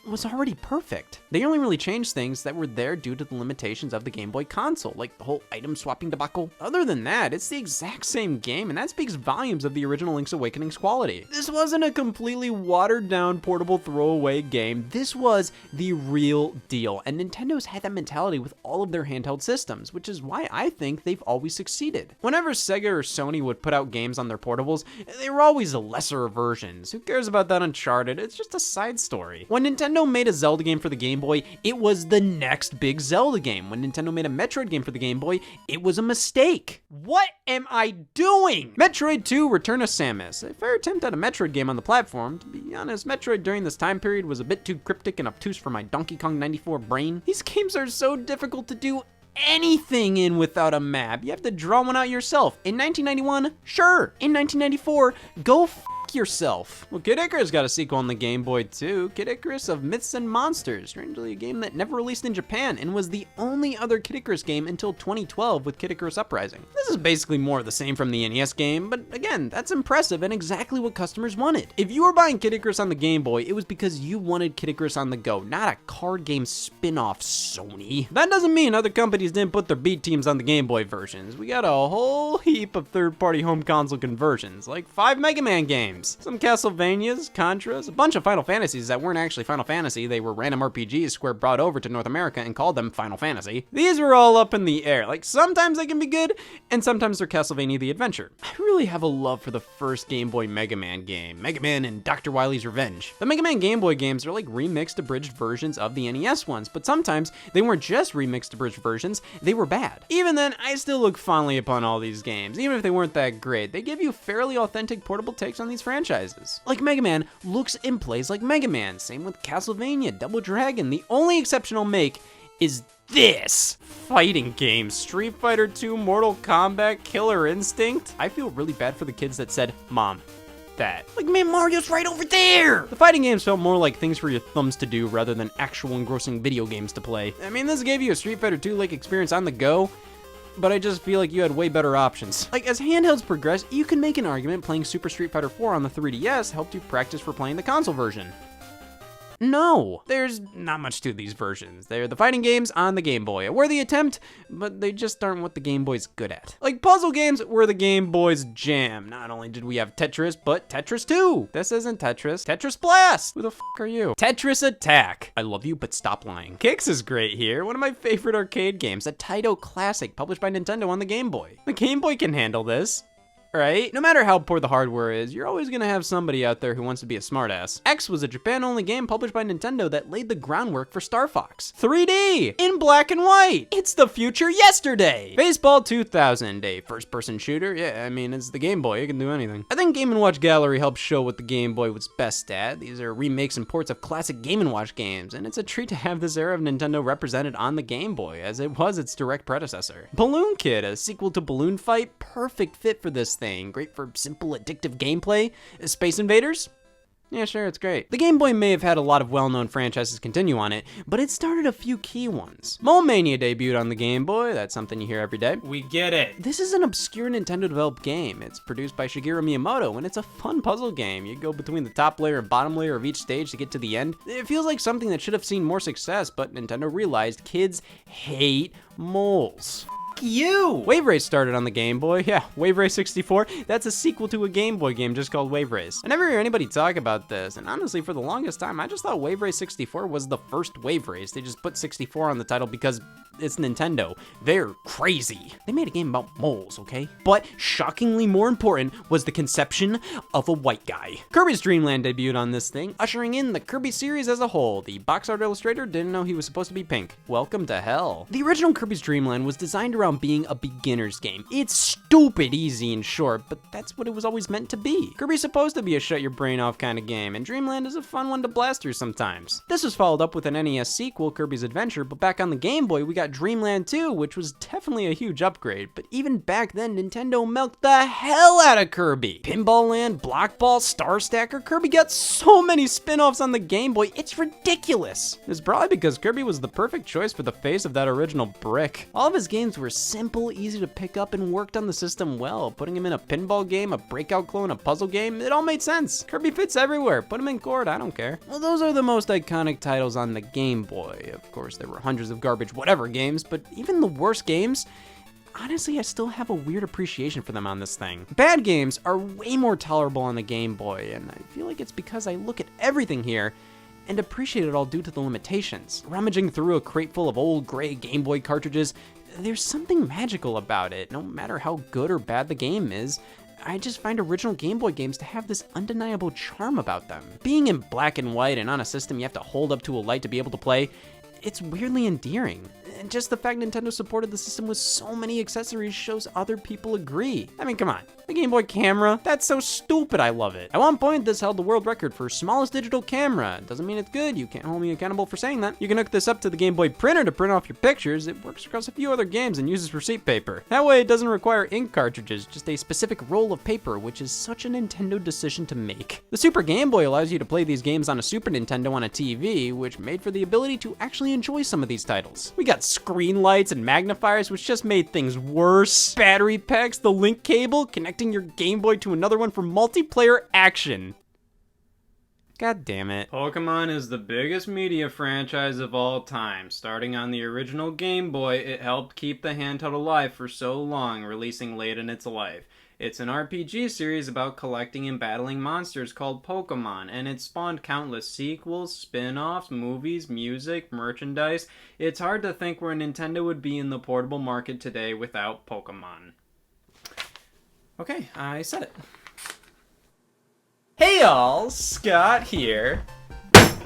A: was already perfect. They only really changed things that were there due to the limitations of the Game Boy console, like the whole item swapping debacle. Other than that, it's the exact same game, and that speaks volumes of the original Link's Awakening's quality. This wasn't a completely watered down portable throwaway game. This was the real deal, and Nintendo's had that mentality with all of their handheld systems, which is why I think they've always succeeded. Whenever Sega or Sony would put out games on their portables, they were always lesser versions. Who cares about that Uncharted? It's just a side story. When Nintendo made a Zelda game for the Game Boy, it was the next big Zelda game. When Nintendo made a Metroid game for the Game Boy, it was a mistake. What am I doing? Metroid 2 Return of Samus, a fair attempt at a Metroid game on the platform. To be honest, Metroid during this time period was a bit too cryptic and obtuse for my Donkey Kong 94 brain. These games are so difficult to do anything in without a map. You have to draw one out yourself. In 1991, sure. In 1994, go yourself. Well, Kid Icarus got a sequel on the Game Boy too. Kid Icarus of Myths and Monsters, strangely a game that never released in Japan and was the only other Kid Icarus game until 2012 with Kid Icarus Uprising. This is basically more of the same from the NES game, but again, that's impressive and exactly what customers wanted. If you were buying Kid Icarus on the Game Boy, it was because you wanted Kid Icarus on the go, not a card game spin-off, Sony. That doesn't mean other companies didn't put their B teams on the Game Boy versions. We got a whole heap of third-party home console conversions, like 5 Mega Man games, some Castlevanias, Contras, a bunch of Final Fantasies that weren't actually Final Fantasy, they were random RPGs Square brought over to North America and called them Final Fantasy. These were all up in the air, like sometimes they can be good, and sometimes they're Castlevania the Adventure. I really have a love for the first Game Boy Mega Man game, Mega Man and Dr. Wily's Revenge. The Mega Man Game Boy games are like remixed abridged versions of the NES ones, but sometimes they weren't just remixed abridged versions, they were bad. Even then, I still look fondly upon all these games, even if they weren't that great. They give you fairly authentic portable takes on these franchises. Like Mega Man looks and plays like Mega Man, same with Castlevania, Double Dragon. The only exception I'll make is this? Fighting games, Street Fighter 2, Mortal Kombat, Killer Instinct. I feel really bad for the kids that said, Mom, that. Like, man, Mario's right over there! The fighting games felt more like things for your thumbs to do rather than actual engrossing video games to play. I mean, this gave you a Street Fighter 2-like experience on the go, but I just feel like you had way better options. Like, as handhelds progress, you can make an argument playing Super Street Fighter 4 on the 3DS helped you practice for playing the console version. No, there's not much to these versions. They're the fighting games on the Game Boy. A worthy attempt, but they just aren't what the Game Boy's good at. Like, puzzle games were the Game Boy's jam. Not only did we have Tetris, but Tetris 2. This isn't Tetris. Tetris Blast! Who the f*** are you? Tetris Attack. I love you, but stop lying. Kicks is great here. One of my favorite arcade games. A Taito classic published by Nintendo on the Game Boy. The Game Boy can handle this. Right? No matter how poor the hardware is, you're always gonna have somebody out there who wants to be a smartass. X was a Japan-only game published by Nintendo that laid the groundwork for Star Fox. 3D! In black and white! It's the future yesterday! Baseball 2000, a first-person shooter. Yeah, I mean, it's the Game Boy, it can do anything. I think Game & Watch Gallery helped show what the Game Boy was best at. These are remakes and ports of classic Game & Watch games, and it's a treat to have this era of Nintendo represented on the Game Boy, as it was its direct predecessor. Balloon Kid, a sequel to Balloon Fight, perfect fit for this thing. Great for simple, addictive gameplay. Space Invaders? Yeah, sure, it's great. The Game Boy may have had a lot of well-known franchises continue on it, but it started a few key ones. Mole Mania debuted on the Game Boy. That's something you hear every day.
B: We get it.
A: This is an obscure Nintendo-developed game. It's produced by Shigeru Miyamoto, and it's a fun puzzle game. You go between the top layer and bottom layer of each stage to get to the end. It feels like something that should have seen more success, but Nintendo realized kids hate moles. You! Wave Race started on the Game Boy. Yeah, Wave Race 64. That's a sequel to a Game Boy game just called Wave Race. I never hear anybody talk about this, and honestly, for the longest time, I just thought Wave Race 64 was the first Wave Race. They just put 64 on the title because it's Nintendo. They're crazy. They made a game about moles, okay? But shockingly more important was the conception of a white guy. Kirby's Dream Land debuted on this thing, ushering in the Kirby series as a whole. The box art illustrator didn't know he was supposed to be pink. Welcome to hell. The original Kirby's Dream Land was designed around being a beginner's game. It's stupid easy and short, but that's what it was always meant to be. Kirby's supposed to be a shut your brain off kind of game, and Dreamland is a fun one to blast through sometimes. This was followed up with an NES sequel, Kirby's Adventure, but back on the Game Boy we got Dreamland 2, which was definitely a huge upgrade, but even back then Nintendo milked the hell out of Kirby. Pinball Land, Block Ball, Star Stacker, Kirby got so many spin-offs on the Game Boy, it's ridiculous. It's probably because Kirby was the perfect choice for the face of that original brick. All of his games were simple, easy to pick up, and worked on the system well. Putting him in a pinball game, a breakout clone, a puzzle game, it all made sense. Kirby fits everywhere. Put him in court, I don't care. Well, those are the most iconic titles on the Game Boy. Of course, there were hundreds of garbage whatever games, but even the worst games, honestly, I still have a weird appreciation for them on this thing. Bad games are way more tolerable on the Game Boy, and I feel like it's because I look at everything here and appreciate it all due to the limitations. Rummaging through a crate full of old gray Game Boy cartridges, there's something magical about it. No matter how good or bad the game is, I just find original Game Boy games to have this undeniable charm about them. Being in black and white and on a system you have to hold up to a light to be able to play, it's weirdly endearing. And just the fact Nintendo supported the system with so many accessories shows other people agree. I mean, come on. The Game Boy camera? That's so stupid, I love it. At one point, this held the world record for smallest digital camera. Doesn't mean it's good, you can't hold me accountable for saying that. You can hook this up to the Game Boy printer to print off your pictures. It works across a few other games and uses receipt paper. That way, it doesn't require ink cartridges, just a specific roll of paper, which is such a Nintendo decision to make. The Super Game Boy allows you to play these games on a Super Nintendo on a TV, which made for the ability to actually enjoy some of these titles. We got screen lights and magnifiers, which just made things worse. Battery packs, the link cable, connecting your Game Boy to another one for multiplayer action. God damn it.
B: Pokemon is the biggest media franchise of all time. Starting on the original Game Boy, it helped keep the handheld alive for so long, releasing late in its life. It's an RPG series about collecting and battling monsters called Pokemon, and it spawned countless sequels, spin-offs, movies, music, merchandise. It's hard to think where Nintendo would be in the portable market today without Pokemon. Okay, I said it.
C: Hey y'all, Scott here.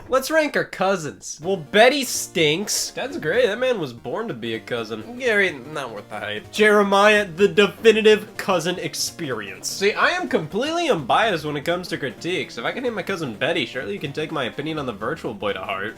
C: Let's rank our cousins. Well, Betty stinks. That's great, that man was born to be a cousin. Gary, not worth the hype. Jeremiah, the definitive cousin experience. See, I am completely unbiased when it comes to critiques. If I can hate my cousin Betty, surely you can take my opinion on the Virtual Boy to heart.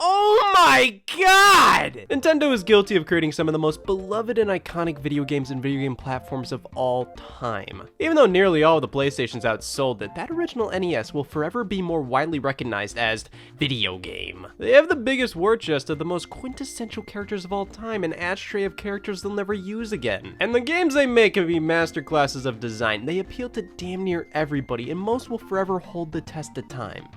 C: Oh my god! Nintendo is guilty of creating some of the most beloved and iconic video games and video game platforms of all time. Even though nearly all of the PlayStations outsold it, that original NES will forever be more widely recognized as video game. They have the biggest war chest of the most quintessential characters of all time, an ashtray of characters they'll never use again. And the games they make can be masterclasses of design. They appeal to damn near everybody, and most will forever hold the test of time.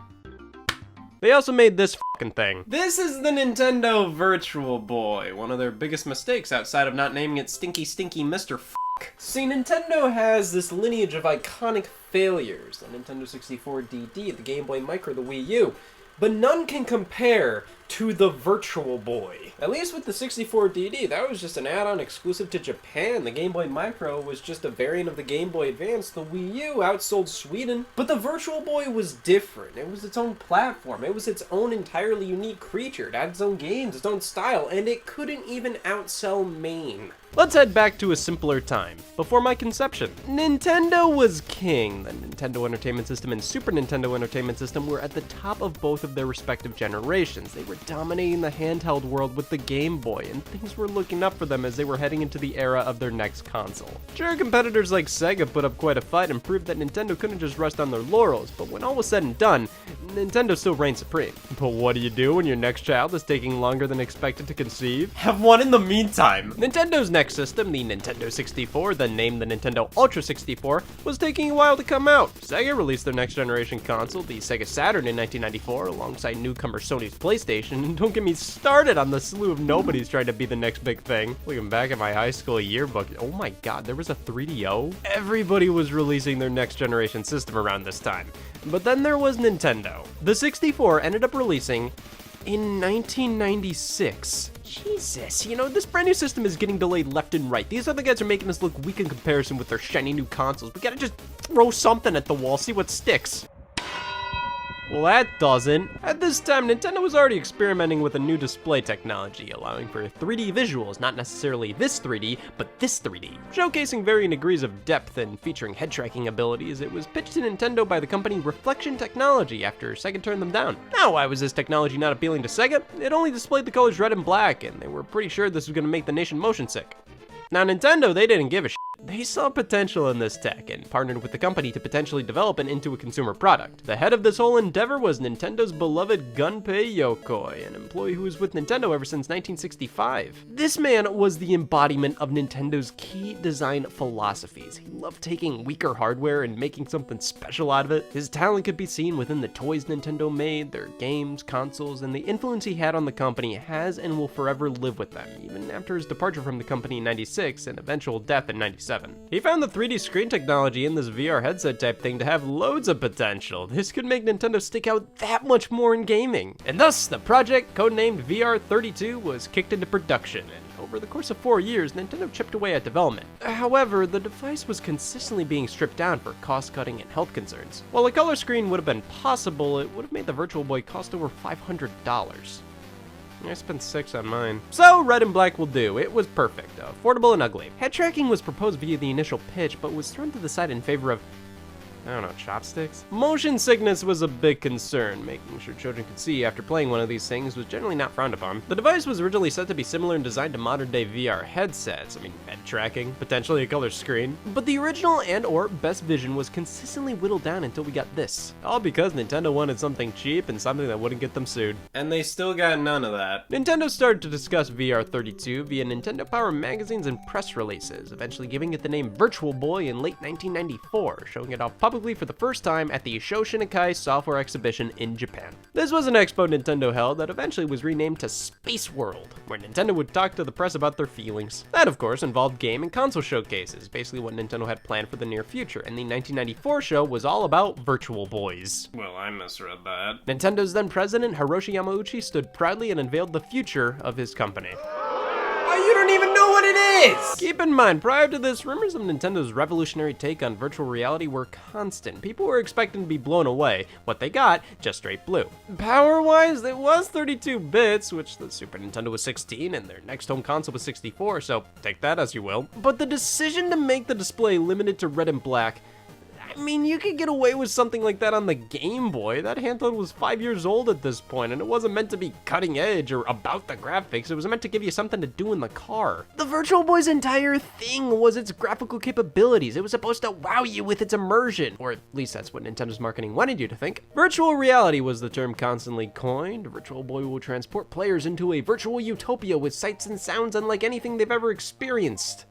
C: They also made this fucking thing. This is the Nintendo Virtual Boy, one of their biggest mistakes outside of not naming it Stinky Stinky Mr. F***. See, Nintendo has this lineage of iconic failures. The Nintendo 64 DD, the Game Boy Micro, the Wii U. But none can compare to the Virtual Boy. At least with the 64 DD, that was just an add-on exclusive to Japan. The Game Boy Micro was just a variant of the Game Boy Advance. The Wii U outsold Sweden. But the Virtual Boy was different. It was its own platform. It was its own entirely unique creature. It had its own games, its own style, and it couldn't even outsell Maine. Let's head back to a simpler time, before my conception. Nintendo was king. The Nintendo Entertainment System and Super Nintendo Entertainment System were at the top of both of their respective generations. They were dominating the handheld world with the Game Boy, and things were looking up for them as they were heading into the era of their next console. Sure, competitors like Sega put up quite a fight and proved that Nintendo couldn't just rest on their laurels, but when all was said and done, Nintendo still reigned supreme. But what do you do when your next child is taking longer than expected to conceive? Have one in the meantime! Nintendo's next system, the Nintendo 64, then named the Nintendo Ultra 64, was taking a while to come out. Sega released their next generation console, the Sega Saturn, in 1994, alongside newcomer Sony's PlayStation, and don't get me started on the slew of nobodies trying to be the next big thing. Looking back at my high school yearbook, oh my god, there was a 3DO? Everybody was releasing their next generation system around this time. But then there was Nintendo. The 64 ended up releasing in 1996. Jesus, you know, this brand new system is getting delayed left and right. These other guys are making us look weak in comparison with their shiny new consoles. We gotta just throw something at the wall, see what sticks. Well, that doesn't. At this time, Nintendo was already experimenting with a new display technology, allowing for 3D visuals, not necessarily this 3D, but this 3D. Showcasing varying degrees of depth and featuring head tracking abilities, it was pitched to Nintendo by the company Reflection Technology after Sega turned them down. Now, why was this technology not appealing to Sega? It only displayed the colors red and black, and they were pretty sure this was going to make the nation motion sick. Now, Nintendo, they didn't give a shit. They saw potential in this tech and partnered with the company to potentially develop it into a consumer product. The head of this whole endeavor was Nintendo's beloved Gunpei Yokoi, an employee who was with Nintendo ever since 1965. This man was the embodiment of Nintendo's key design philosophies. He loved taking weaker hardware and making something special out of it. His talent could be seen within the toys Nintendo made, their games, consoles, and the influence he had on the company has and will forever live with them, even after his departure from the company in 96 and eventual death in 97. He found the 3D screen technology in this VR headset type thing to have loads of potential. This could make Nintendo stick out that much more in gaming. And thus, the project, codenamed VR32, was kicked into production, and over the course of 4 years, Nintendo chipped away at development. However, the device was consistently being stripped down for cost-cutting and health concerns. While a color screen would have been possible, it would have made the Virtual Boy cost over $500. I spent $6 on mine. So, red and black will do. It was perfect, affordable and ugly. Head tracking was proposed via the initial pitch, but was thrown to the side in favor of, I don't know, chopsticks? Motion sickness was a big concern. Making sure children could see after playing one of these things was generally not frowned upon. The device was originally set to be similar in design to modern-day VR headsets. I mean, head tracking, potentially a color screen. But the original and/or best vision was consistently whittled down until we got this. All because Nintendo wanted something cheap and something that wouldn't get them sued. And they still got none of that. Nintendo started to discuss VR32 via Nintendo Power magazines and press releases, eventually giving it the name Virtual Boy in late 1994, showing it off publicly for the first time at the Shoshinkai Software Exhibition in Japan. This was an expo Nintendo held that eventually was renamed to Space World, where Nintendo would talk to the press about their feelings. That, of course, involved game and console showcases, basically what Nintendo had planned for the near future, and the 1994 show was all about Virtual Boys. Well, I misread that. Nintendo's then president, Hiroshi Yamauchi, stood proudly and unveiled the future of his company. You don't even know what it is! Keep in mind, prior to this, rumors of Nintendo's revolutionary take on virtual reality were constant. People were expecting to be blown away. What they got, just straight blue. Power-wise, it was 32 bits, which the Super Nintendo was 16, and their next home console was 64, so take that as you will. But the decision to make the display limited to red and black, I I mean, you could get away with something like that on the Game Boy. That handheld was 5 years old at this point, and it wasn't meant to be cutting edge or about the graphics. It was meant to give you something to do in the car. The Virtual Boy's entire thing was its graphical capabilities. It was supposed to wow you with its immersion, or at least that's what Nintendo's marketing wanted you to think. Virtual reality was the term constantly coined. Virtual Boy will transport players into a virtual utopia with sights and sounds unlike anything they've ever experienced.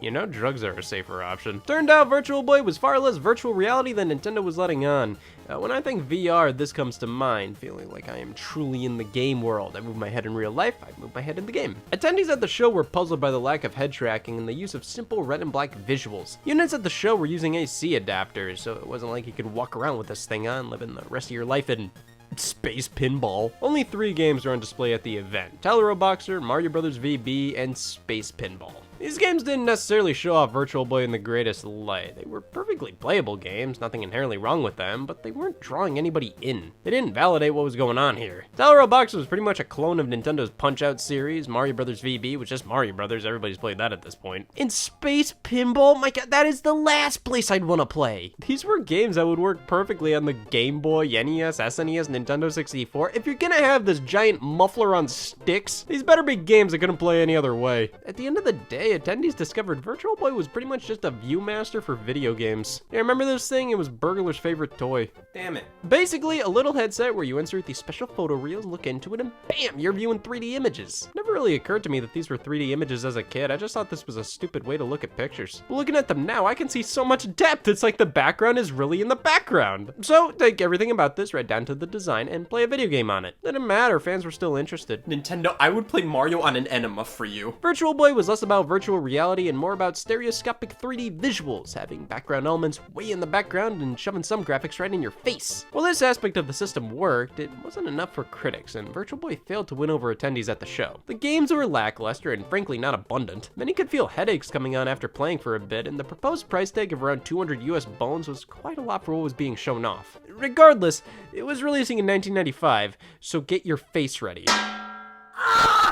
C: You know, drugs are a safer option. Turned out Virtual Boy was far less virtual reality than Nintendo was letting on. When I think VR, this comes to mind, feeling like I am truly in the game world. I move my head in real life, I move my head in the game. Attendees at the show were puzzled by the lack of head tracking and the use of simple red and black visuals. Units at the show were using AC adapters, so it wasn't like you could walk around with this thing on, living the rest of your life in Space Pinball. Only 3 games were on display at the event: Tyler Boxer, Mario Bros. VB, and Space Pinball. These games didn't necessarily show off Virtual Boy in the greatest light. They were perfectly playable games, nothing inherently wrong with them, but they weren't drawing anybody in. They didn't validate what was going on here. Tyler Boxer was pretty much a clone of Nintendo's Punch-Out series. Mario Bros. VB was just Mario Bros. Everybody's played that at this point. In Space Pinball, my god, that is the last place I'd want to play. These were games that would work perfectly on the Game Boy, NES, SNES, Nintendo 64. If you're gonna have this giant muffler on sticks, these better be games that couldn't play any other way. At the end of the day, attendees discovered Virtual Boy was pretty much just a Viewmaster for video games. Yeah, remember this thing? It was Burglar's favorite toy. Damn it. Basically, a little headset where you insert these special photo reels, look into it, and bam, you're viewing 3D images. Never really occurred to me that these were 3D images as a kid. I just thought this was a stupid way to look at pictures. But looking at them now, I can see so much depth. It's like the background is really in the background. So, take everything about this right down to the design and play a video game on it. Didn't matter, fans were still interested.
D: Nintendo, I would play Mario on an enema for you.
C: Virtual Boy was less about virtual reality and more about stereoscopic 3D visuals, having background elements way in the background and shoving some graphics right in your face. While this aspect of the system worked, it wasn't enough for critics, and Virtual Boy failed to win over attendees at the show. The games were lackluster and frankly not abundant. Many could feel headaches coming on after playing for a bit, and the proposed price tag of around 200 US bones was quite a lot for what was being shown off. Regardless, it was releasing in 1995, so get your face ready.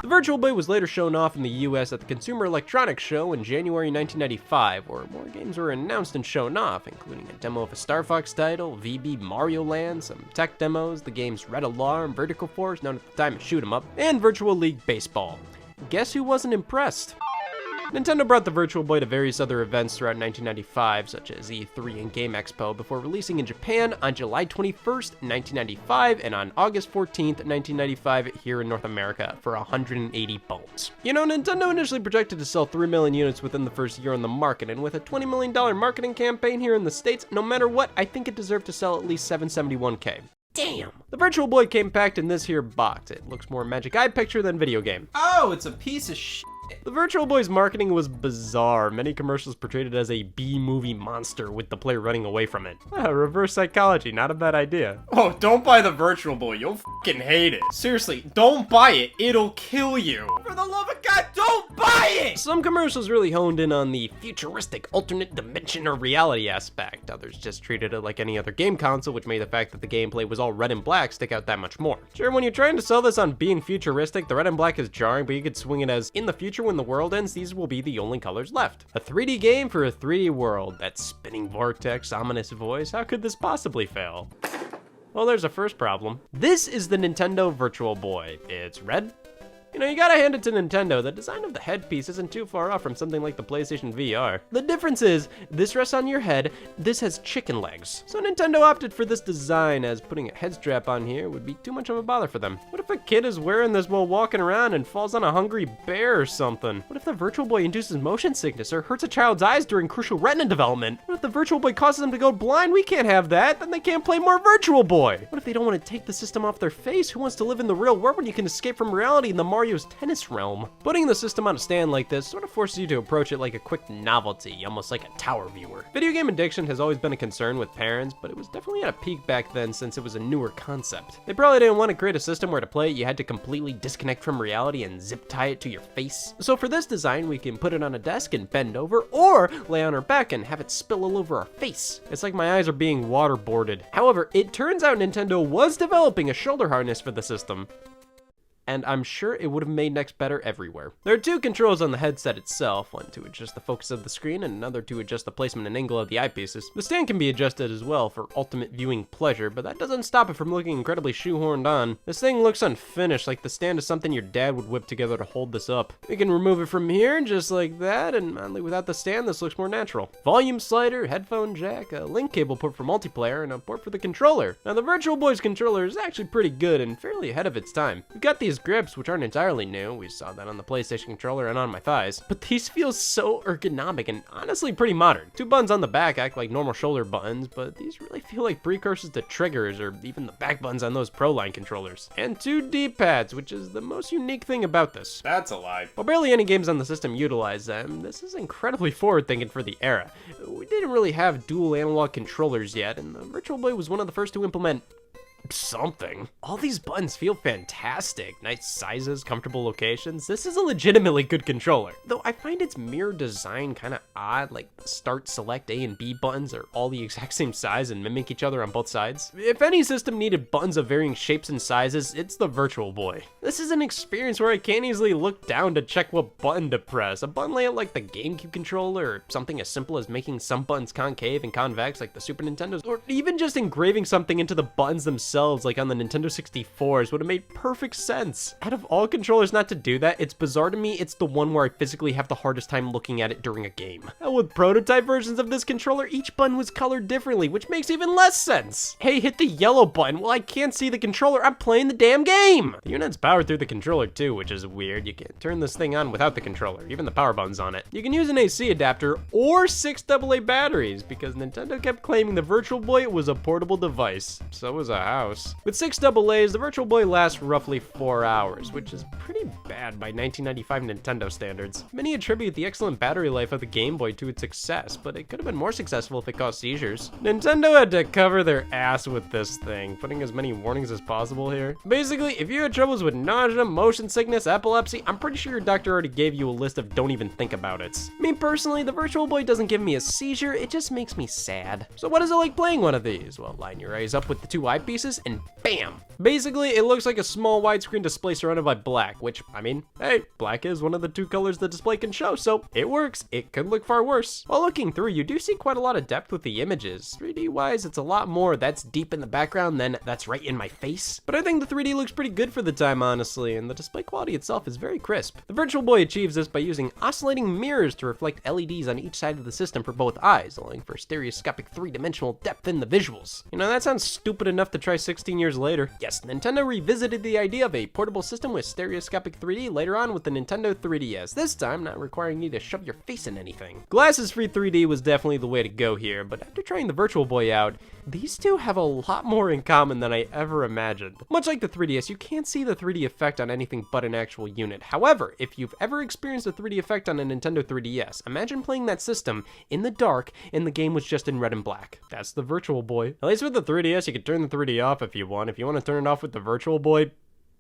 C: The Virtual Boy was later shown off in the US at the Consumer Electronics Show in January 1995, where more games were announced and shown off, including a demo of a Star Fox title, VB Mario Land, some tech demos, the game's Red Alarm, Vertical Force, known at the time as Shoot 'em Up, and Virtual League Baseball. Guess who wasn't impressed? Nintendo brought the Virtual Boy to various other events throughout 1995, such as E3 and Game Expo, before releasing in Japan on July 21st, 1995, and on August 14th, 1995, here in North America for 180 bones. You know, Nintendo initially projected to sell 3 million units within the first year on the market, and with a $20 million marketing campaign here in the States, no matter what, I think it deserved to sell at least 771K. Damn! The Virtual Boy came packed in this here box. It looks more Magic Eye Picture than video game.
D: Oh, it's a piece of shit.
C: The Virtual Boy's marketing was bizarre. Many commercials portrayed it as a B-movie monster with the player running away from it. Reverse psychology, not a bad idea.
D: Oh, don't buy the Virtual Boy. You'll fucking hate it. Seriously, don't buy it. It'll kill you. For the love of God, don't buy it!
C: Some commercials really honed in on the futuristic alternate dimension or reality aspect. Others just treated it like any other game console, which made the fact that the gameplay was all red and black stick out that much more. Sure, when you're trying to sell this on being futuristic, the red and black is jarring, but you could swing it as, in the future when the world ends, these will be the only colors left. A 3D game for a 3D world. That spinning vortex, ominous voice, how could this possibly fail? Well, there's a first problem. This is the Nintendo Virtual Boy. It's red. You know, you gotta hand it to Nintendo, the design of the headpiece isn't too far off from something like the PlayStation VR. The difference is, this rests on your head, this has chicken legs. So Nintendo opted for this design, as putting a head strap on here would be too much of a bother for them. What if a kid is wearing this while walking around and falls on a hungry bear or something? What if the Virtual Boy induces motion sickness or hurts a child's eyes during crucial retina development? What if the Virtual Boy causes them to go blind? We can't have that, then they can't play more Virtual Boy. What if they don't want to take the system off their face? Who wants to live in the real world when you can escape from reality in the Mario's Tennis realm? Putting the system on a stand like this sort of forces you to approach it like a quick novelty, almost like a tower viewer. Video game addiction has always been a concern with parents, but it was definitely at a peak back then since it was a newer concept. They probably didn't want to create a system where to play it you had to completely disconnect from reality and zip tie it to your face. So for this design, we can put it on a desk and bend over, or lay on our back and have it spill all over our face. It's like my eyes are being waterboarded. However, it turns out Nintendo was developing a shoulder harness for the system. and I'm sure it would have made next better everywhere. There are two controls on the headset itself, one to adjust the focus of the screen and another to adjust the placement and angle of the eyepieces. The stand can be adjusted as well for ultimate viewing pleasure, but that doesn't stop it from looking incredibly shoehorned on. This thing looks unfinished, like the stand is something your dad would whip together to hold this up. We can remove it from here just like that, and oddly without the stand this looks more natural. Volume slider, headphone jack, a link cable port for multiplayer, and a port for the controller. Now the Virtual Boy's controller is actually pretty good and fairly ahead of its time. We've got these grips, which aren't entirely new. We saw that on the PlayStation controller and on my thighs. But these feel so ergonomic and honestly pretty modern. Two buttons on the back act like normal shoulder buttons, but these really feel like precursors to triggers or even the back buttons on those Pro Line controllers. And two D-pads, which is the most unique thing about this.
D: That's a lie.
C: While barely any games on the system utilize them, this is incredibly forward-thinking for the era. We didn't really have dual analog controllers yet, and the Virtual Boy was one of the first to implement something. All these buttons feel fantastic. Nice sizes, comfortable locations. This is a legitimately good controller. Though I find its mirror design kind of odd, like the start, select, A and B buttons are all the exact same size and mimic each other on both sides. If any system needed buttons of varying shapes and sizes, it's the Virtual Boy. This is an experience where I can't easily look down to check what button to press. A button layout like the GameCube controller, or something as simple as making some buttons concave and convex like the Super Nintendo's, or even just engraving something into the buttons themselves like on the Nintendo 64s would have made perfect sense. Out of all controllers not to do that, it's bizarre to me it's the one where I physically have the hardest time looking at it during a game. And with prototype versions of this controller, each button was colored differently, which makes even less sense. Hey, hit the yellow button. Well, I can't see the controller. I'm playing the damn game. The unit's powered through the controller too, which is weird. You can't turn this thing on without the controller, even the power button's on it. You can use an AC adapter or 6 AA batteries because Nintendo kept claiming the Virtual Boy was a portable device. So was a house. With 6 AA's, the Virtual Boy lasts roughly 4 hours, which is pretty bad by 1995 Nintendo standards. Many attribute the excellent battery life of the Game Boy to its success, but it could have been more successful if it caused seizures. Nintendo had to cover their ass with this thing, putting as many warnings as possible here. Basically, if you had troubles with nausea, motion sickness, epilepsy, I'm pretty sure your doctor already gave you a list of don't even think about it. Me personally, the Virtual Boy doesn't give me a seizure, it just makes me sad. So what is it like playing one of these? Well, line your eyes up with the two eyepieces and bam! Basically, it looks like a small widescreen display surrounded by black, which, I mean, hey, black is one of the two colors the display can show, so it works. It could look far worse. While looking through, you do see quite a lot of depth with the images. 3D-wise, it's a lot more that's deep in the background than that's right in my face. But I think the 3D looks pretty good for the time, honestly, and the display quality itself is very crisp. The Virtual Boy achieves this by using oscillating mirrors to reflect LEDs on each side of the system for both eyes, allowing for stereoscopic three-dimensional depth in the visuals. You know, that sounds stupid enough to try 16 years later. Yes, Nintendo revisited the idea of a portable system with stereoscopic 3D later on with the Nintendo 3DS, this time not requiring you to shove your face in anything. Glasses-free 3D was definitely the way to go here, but after trying the Virtual Boy out, these two have a lot more in common than I ever imagined. Much like the 3DS, you can't see the 3D effect on anything but an actual unit. However, if you've ever experienced a 3D effect on a Nintendo 3DS, imagine playing that system in the dark and the game was just in red and black. That's the Virtual Boy. At least with the 3DS, you can turn the 3D off if you want. If you want to turn it off with the Virtual Boy,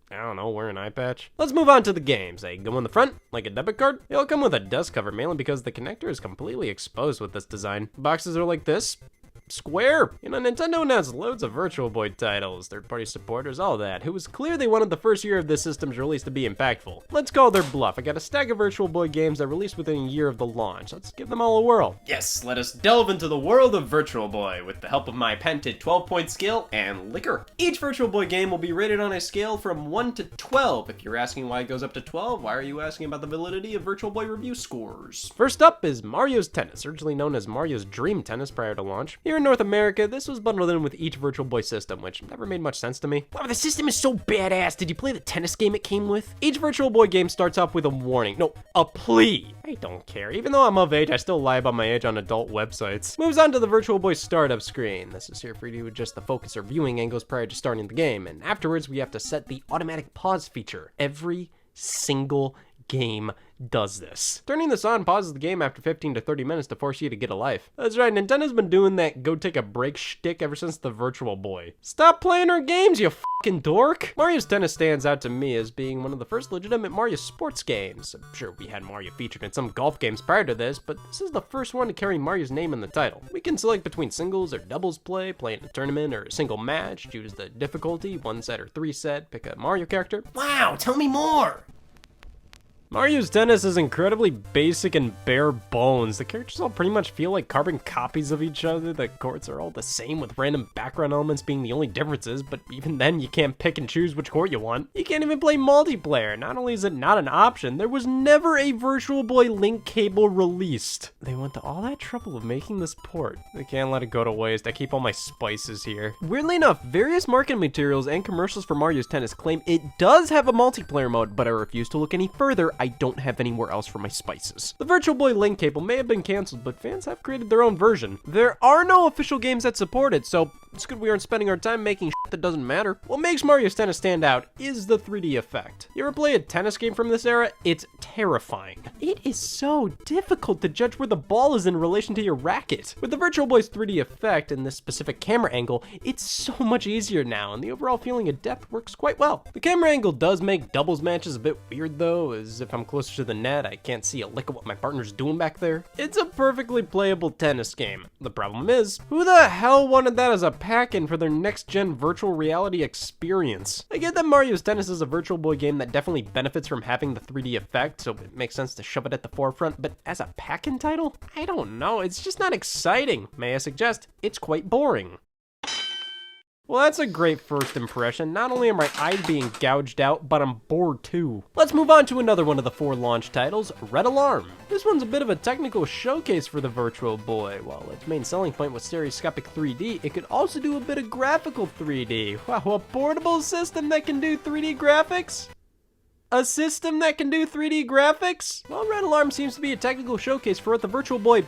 C: I don't know, wear an eye patch. Let's move on to the games. They go on the front, like a debit card. They'll come with a dust cover, mainly because the connector is completely exposed with this design. Boxes are like this. Square. You know, Nintendo announced loads of Virtual Boy titles, third-party supporters, all that. It was clear they wanted the first year of this system's release to be impactful. Let's call their bluff. I got a stack of Virtual Boy games that released within a year of the launch. Let's give them all a whirl.
D: Yes, let us delve into the world of Virtual Boy with the help of my patented 12-point scale and liquor. Each Virtual Boy game will be rated on a scale from 1 to 12. If you're asking why it goes up to 12, why are you asking about the validity of Virtual Boy review scores?
C: First up is Mario's Tennis, originally known as Mario's Dream Tennis prior to launch. Here in North America, this was bundled in with each Virtual Boy system, which never made much sense to me. Wow, the system is so badass. Did you play the tennis game it came with? Each Virtual Boy game starts off with a warning. No, a plea. I don't care. Even though I'm of age, I still lie about my age on adult websites. Moves on to the Virtual Boy startup screen. This is here for you to adjust the focus or viewing angles prior to starting the game, and afterwards we have to set the automatic pause feature every single game does this. Turning this on pauses the game after 15 to 30 minutes to force you to get a life. That's right, Nintendo's been doing that go take a break shtick ever since the Virtual Boy. Stop playing our games, you fucking dork! Mario's Tennis stands out to me as being one of the first legitimate Mario sports games. I'm sure we had Mario featured in some golf games prior to this, but this is the first one to carry Mario's name in the title. We can select between singles or doubles play, play in a tournament or a single match, choose the difficulty, 1 set or 3 set, pick a Mario character.
D: Wow, tell me more!
C: Mario's Tennis is incredibly basic and bare bones. The characters all pretty much feel like carbon copies of each other. The courts are all the same, with random background elements being the only differences, but even then you can't pick and choose which court you want. You can't even play multiplayer. Not only is it not an option, there was never a Virtual Boy link cable released. They went to all that trouble of making this port. They can't let it go to waste. I keep all my spices here. Weirdly enough, various marketing materials and commercials for Mario's Tennis claim it does have a multiplayer mode, but I refuse to look any further. I don't have anywhere else for my spices. The Virtual Boy link cable may have been canceled, but fans have created their own version. There are no official games that support it, so it's good we aren't spending our time making shit that doesn't matter. What makes Mario's Tennis stand out is the 3D effect. You ever play a tennis game from this era? It's terrifying. It is so difficult to judge where the ball is in relation to your racket. With the Virtual Boy's 3D effect and this specific camera angle, it's so much easier now, and the overall feeling of depth works quite well. The camera angle does make doubles matches a bit weird though, as if I'm closer to the net, I can't see a lick of what my partner's doing back there. It's a perfectly playable tennis game. The problem is, who the hell wanted that as a pack-in for their next-gen virtual reality experience? I get that Mario's Tennis is a Virtual Boy game that definitely benefits from having the 3D effect, so it makes sense to shove it at the forefront, but as a pack-in title? I don't know, it's just not exciting. May I suggest, it's quite boring. Well, that's a great first impression. Not only are my eyes being gouged out, but I'm bored too. Let's move on to another one of the 4 launch titles, Red Alarm. This one's a bit of a technical showcase for the Virtual Boy. While its main selling point was stereoscopic 3D, it could also do a bit of graphical 3D. Wow, a portable system that can do 3D graphics? A system that can do 3D graphics? Well, Red Alarm seems to be a technical showcase for what the Virtual Boy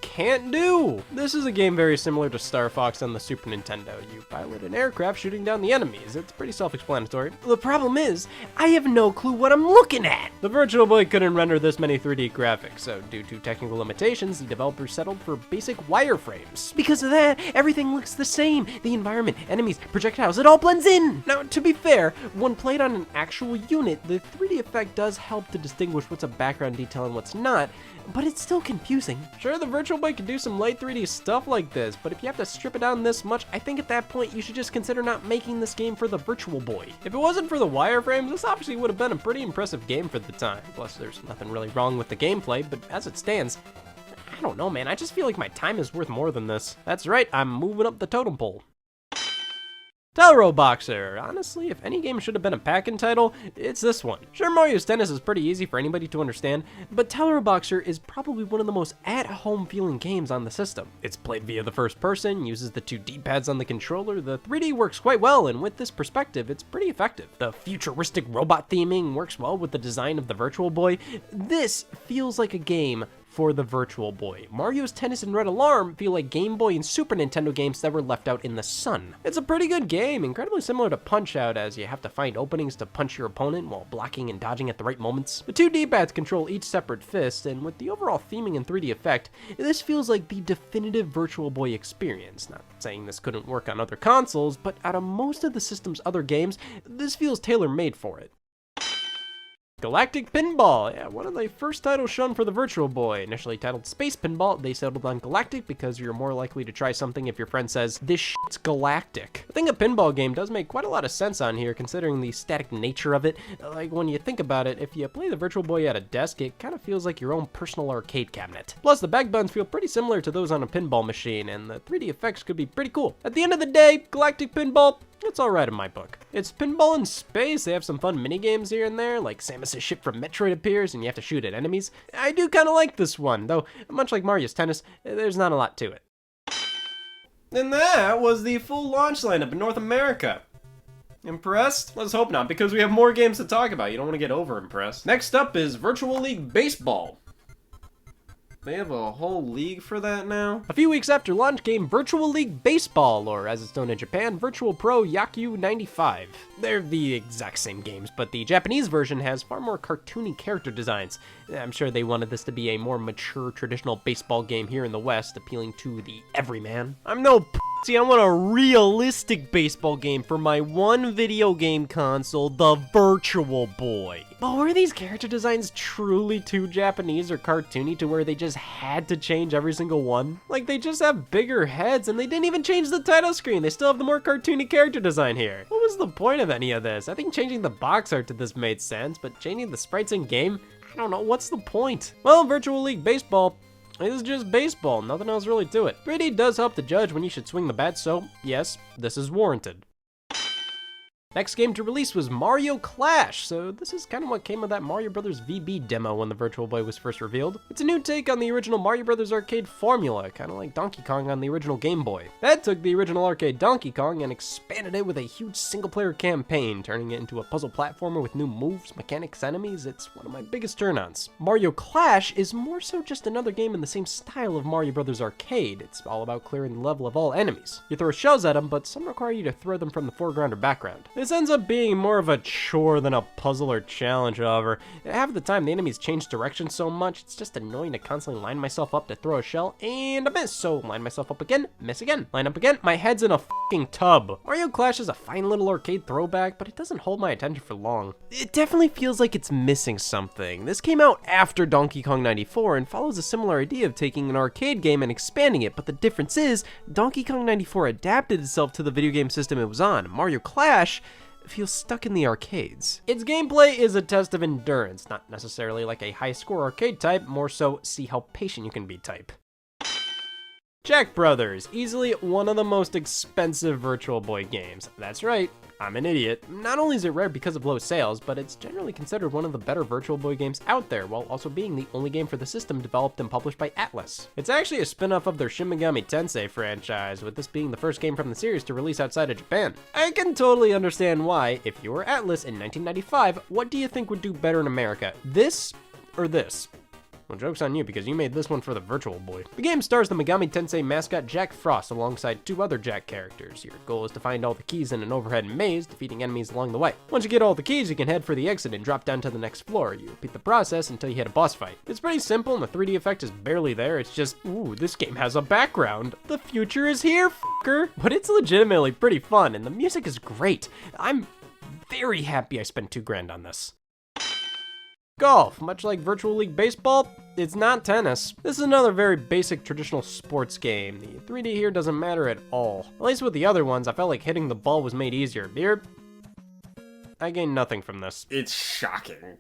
C: can't do. This is a game very similar to Star Fox on the Super Nintendo. You pilot an aircraft shooting down the enemies. It's pretty self-explanatory. The problem is, I have no clue what I'm looking at. The Virtual Boy couldn't render this many 3D graphics, so due to technical limitations, the developers settled for basic wireframes. Because of that, everything looks the same. The environment, enemies, projectiles, it all blends in. Now, to be fair, when played on an actual unit, the 3D effect does help to distinguish what's a background detail and what's not, but it's still confusing. Sure, the Virtual Boy can do some light 3D stuff like this, but if you have to strip it down this much, I think at that point you should just consider not making this game for the Virtual Boy. If it wasn't for the wireframes, this obviously would have been a pretty impressive game for the time. Plus, there's nothing really wrong with the gameplay, but as it stands, I don't know, man, I just feel like my time is worth more than this. That's right, I'm moving up the totem pole. Tellero Boxer. Honestly, if any game should have been a pack-in title, it's this one. Sure, Mario's Tennis is pretty easy for anybody to understand, but Tellero Boxer is probably one of the most at-home feeling games on the system. It's played via the first person, uses the 2 D-pads on the controller, the 3D works quite well, and with this perspective, it's pretty effective. The futuristic robot theming works well with the design of the Virtual Boy. This feels like a game for the Virtual Boy. Mario's Tennis and Red Alarm feel like Game Boy and Super Nintendo games that were left out in the sun. It's a pretty good game, incredibly similar to Punch-Out, as you have to find openings to punch your opponent while blocking and dodging at the right moments. The 2 D-pads control each separate fist, and with the overall theming and 3D effect, this feels like the definitive Virtual Boy experience. Not saying this couldn't work on other consoles, but out of most of the system's other games, this feels tailor-made for it. Galactic Pinball, yeah, one of the first titles shown for the Virtual Boy. Initially titled Space Pinball, they settled on Galactic because you're more likely to try something if your friend says, this shit's galactic. I think a pinball game does make quite a lot of sense on here considering the static nature of it. Like when you think about it, if you play the Virtual Boy at a desk, it kind of feels like your own personal arcade cabinet. Plus the back buttons feel pretty similar to those on a pinball machine, and the 3D effects could be pretty cool. At the end of the day, Galactic Pinball, it's alright in my book. It's pinball in space. They have some fun mini-games here and there, like Samus's ship from Metroid appears and you have to shoot at enemies. I do kind of like this one, though much like Mario's Tennis, there's not a lot to it.
D: And that was the full launch lineup in North America. Impressed? Let's hope not, because we have more games to talk about. You don't want to get over-impressed. Next up is Virtual League Baseball.
C: They have a whole league for that now?
D: A few weeks after launch came Virtual League Baseball, or as it's known in Japan, Virtual Pro Yaku 95. They're the exact same games, but the Japanese version has far more cartoony character designs. I'm sure they wanted this to be a more mature, traditional baseball game here in the West, appealing to the everyman. I'm no pussy, I want a realistic baseball game for my one video game console, the Virtual Boy. But were these character designs truly too Japanese or cartoony to where they just had to change every single one? Like, they just have bigger heads and they didn't even change the title screen. They still have the more cartoony character design here. What was the point of any of this? I think changing the box art to this made sense, but changing the sprites in game? I don't know, what's the point? Well, Virtual League Baseball is just baseball, nothing else really to it. 3D does help the judge when you should swing the bat, so yes, this is warranted. Next game to release was Mario Clash, so this is kind of what came of that Mario Bros. VB demo when the Virtual Boy was first revealed. It's a new take on the original Mario Bros. Arcade formula, kind of like Donkey Kong on the original Game Boy. That took the original arcade Donkey Kong and expanded it with a huge single-player campaign, turning it into a puzzle platformer with new moves, mechanics, enemies. It's one of my biggest turn-ons. Mario Clash is more so just another game in the same style of Mario Bros. Arcade. It's all about clearing the level of all enemies. You throw shells at them, but some require you to throw them from the foreground or background. This ends up being more of a chore than a puzzle or challenge, however. Half the time the enemies change direction so much, it's just annoying to constantly line myself up to throw a shell, and I miss, so line myself up again, miss again, line up again, my head's in a fucking tub. Mario Clash is a fine little arcade throwback, but it doesn't hold my attention for long. It definitely feels like it's missing something. This came out after Donkey Kong 94 and follows a similar idea of taking an arcade game and expanding it, but the difference is, Donkey Kong 94 adapted itself to the video game system it was on. Mario Clash feels stuck in the arcades. Its gameplay is a test of endurance, not necessarily like a high score arcade type, more so see how patient you can be type. Jack Brothers, easily one of the most expensive Virtual Boy games. That's right, I'm an idiot. Not only is it rare because of low sales, but it's generally considered one of the better Virtual Boy games out there, while also being the only game for the system developed and published by Atlus. It's actually a spin-off of their Shin Megami Tensei franchise, with this being the first game from the series to release outside of Japan. I can totally understand why. If you were Atlus in 1995, what do you think would do better in America? This or this? Well, joke's on you, because you made this one for the Virtual Boy. The game stars the Megami Tensei mascot Jack Frost alongside two other Jack characters. Your goal is to find all the keys in an overhead maze, defeating enemies along the way. Once you get all the keys, you can head for the exit and drop down to the next floor. You repeat the process until you hit a boss fight. It's pretty simple, and the 3D effect is barely there. It's just, ooh, this game has a background. The future is here, fucker! But it's legitimately pretty fun, and the music is great. I'm very happy I spent $2,000 on this. Golf, much like Virtual League Baseball, it's not tennis. This is another very basic traditional sports game. The 3D here doesn't matter at all. At least with the other ones, I felt like hitting the ball was made easier. Here, I gained nothing from this.
C: It's shocking.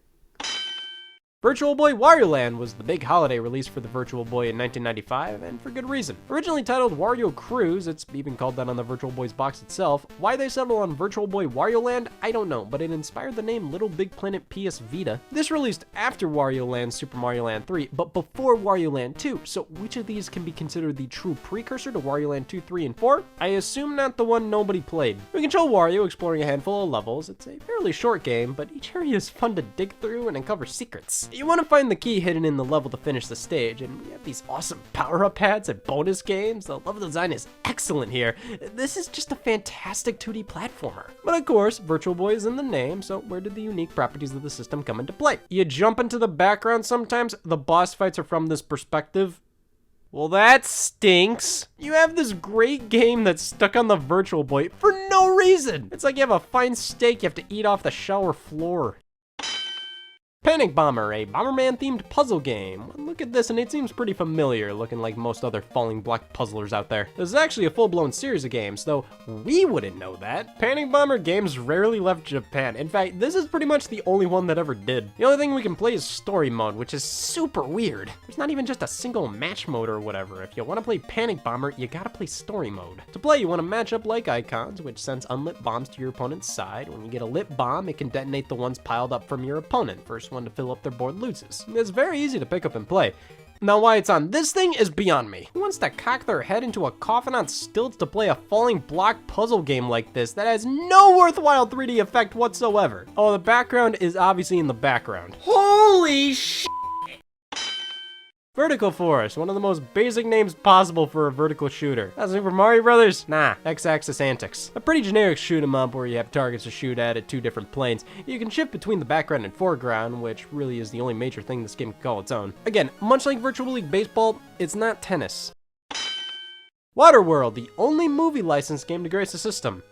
D: Virtual Boy Wario Land was the big holiday release for the Virtual Boy in 1995, and for good reason. Originally titled Wario Cruise, it's even called that on the Virtual Boy's box itself. Why they settled on Virtual Boy Wario Land, I don't know, but it inspired the name Little Big Planet PS Vita. This released after Wario Land Super Mario Land 3, but before Wario Land 2, so which of these can be considered the true precursor to Wario Land 2, 3, and 4? I assume not the one nobody played. We control Wario exploring a handful of levels. It's a fairly short game, but each area is fun to dig through and uncover secrets. You want to find the key hidden in the level to finish the stage, and we have these awesome power-up pads and bonus games. The level design is excellent here. This is just a fantastic 2D platformer. But of course, Virtual Boy is in the name, so where did the unique properties of the system come into play? You jump into the background sometimes, the boss fights are from this perspective. Well, that stinks. You have this great game that's stuck on the Virtual Boy for no reason. It's like you have a fine steak you have to eat off the shower floor. Panic Bomber, a Bomberman-themed puzzle game. Look at this, and it seems pretty familiar, looking like most other falling block puzzlers out there. This is actually a full-blown series of games, though we wouldn't know that. Panic Bomber games rarely left Japan. In fact, this is pretty much the only one that ever did. The only thing we can play is story mode, which is super weird. There's not even just a single match mode or whatever. If you want to play Panic Bomber, you gotta play story mode. To play, you want to match up like icons, which sends unlit bombs to your opponent's side. When you get a lit bomb, it can detonate the ones piled up from your opponent. First one to fill up their board loses. It's very easy to pick up and play. Now why it's on this thing is beyond me. Who wants to cock their head into a coffin on stilts to play a falling block puzzle game like this that has no worthwhile 3D effect whatsoever? Oh, the background is obviously in the background. Holy shit!
C: Vertical Force, one of the most basic names possible for a vertical shooter. That's Super Mario Brothers? Nah, X-axis antics. A pretty generic shoot 'em up where you have targets to shoot at 2 different planes. You can shift between the background and foreground, which really is the only major thing this game can call its own. Again, much like Virtual League Baseball, it's not tennis. Waterworld, the only movie licensed game to grace the system.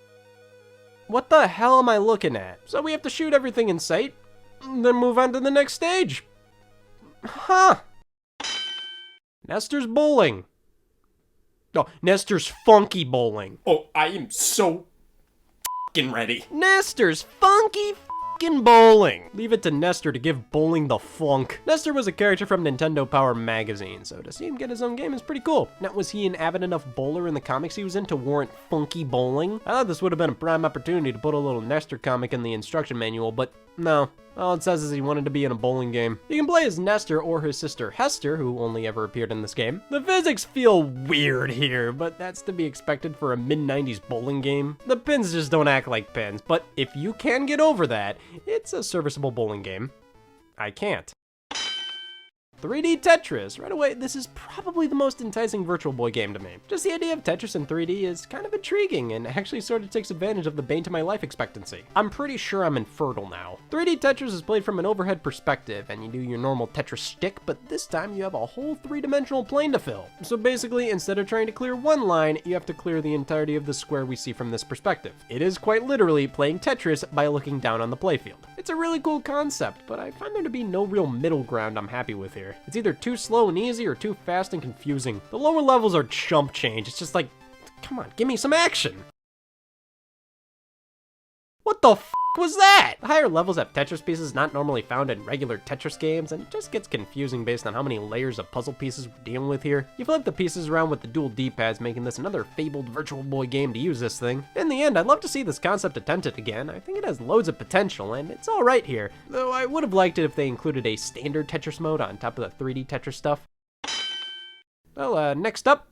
C: What the hell am I looking at? So we have to shoot everything in sight, then move on to the next stage. Huh. Nestor's Bowling. Oh, Nestor's Funky Bowling.
D: Oh, I am so f***ing ready.
C: Nestor's Funky f***ing Bowling. Leave it to Nestor to give bowling the funk. Nestor was a character from Nintendo Power magazine, so to see him get his own game is pretty cool. Now, was he an avid enough bowler in the comics he was in to warrant funky bowling? I thought this would have been a prime opportunity to put a little Nestor comic in the instruction manual, but no. All it says is he wanted to be in a bowling game. You can play as Nestor or his sister Hester, who only ever appeared in this game. The physics feel weird here, but that's to be expected for a mid-90s bowling game. The pins just don't act like pins, but if you can get over that, it's a serviceable bowling game. I can't. 3D Tetris. Right away, this is probably the most enticing Virtual Boy game to me. Just the idea of Tetris in 3D is kind of intriguing and actually sort of takes advantage of the bane to my life expectancy. I'm pretty sure I'm infertile now. 3D Tetris is played from an overhead perspective, and you do your normal Tetris shtick, but this time you have a whole 3-dimensional plane to fill. So basically, instead of trying to clear one line, you have to clear the entirety of the square we see from this perspective. It is quite literally playing Tetris by looking down on the playfield. It's a really cool concept, but I find there to be no real middle ground I'm happy with here. It's either too slow and easy or too fast and confusing. The lower levels are chump change. It's just like, come on, give me some action. What the f was that? The higher levels have Tetris pieces not normally found in regular Tetris games, and it just gets confusing based on how many layers of puzzle pieces we're dealing with here. You flip the pieces around with the dual D-pads, making this another fabled Virtual Boy game to use this thing. In the end, I'd love to see this concept attempted again. I think it has loads of potential, and it's alright here, though I would have liked it if they included a standard Tetris mode on top of the 3D Tetris stuff. Well, next up.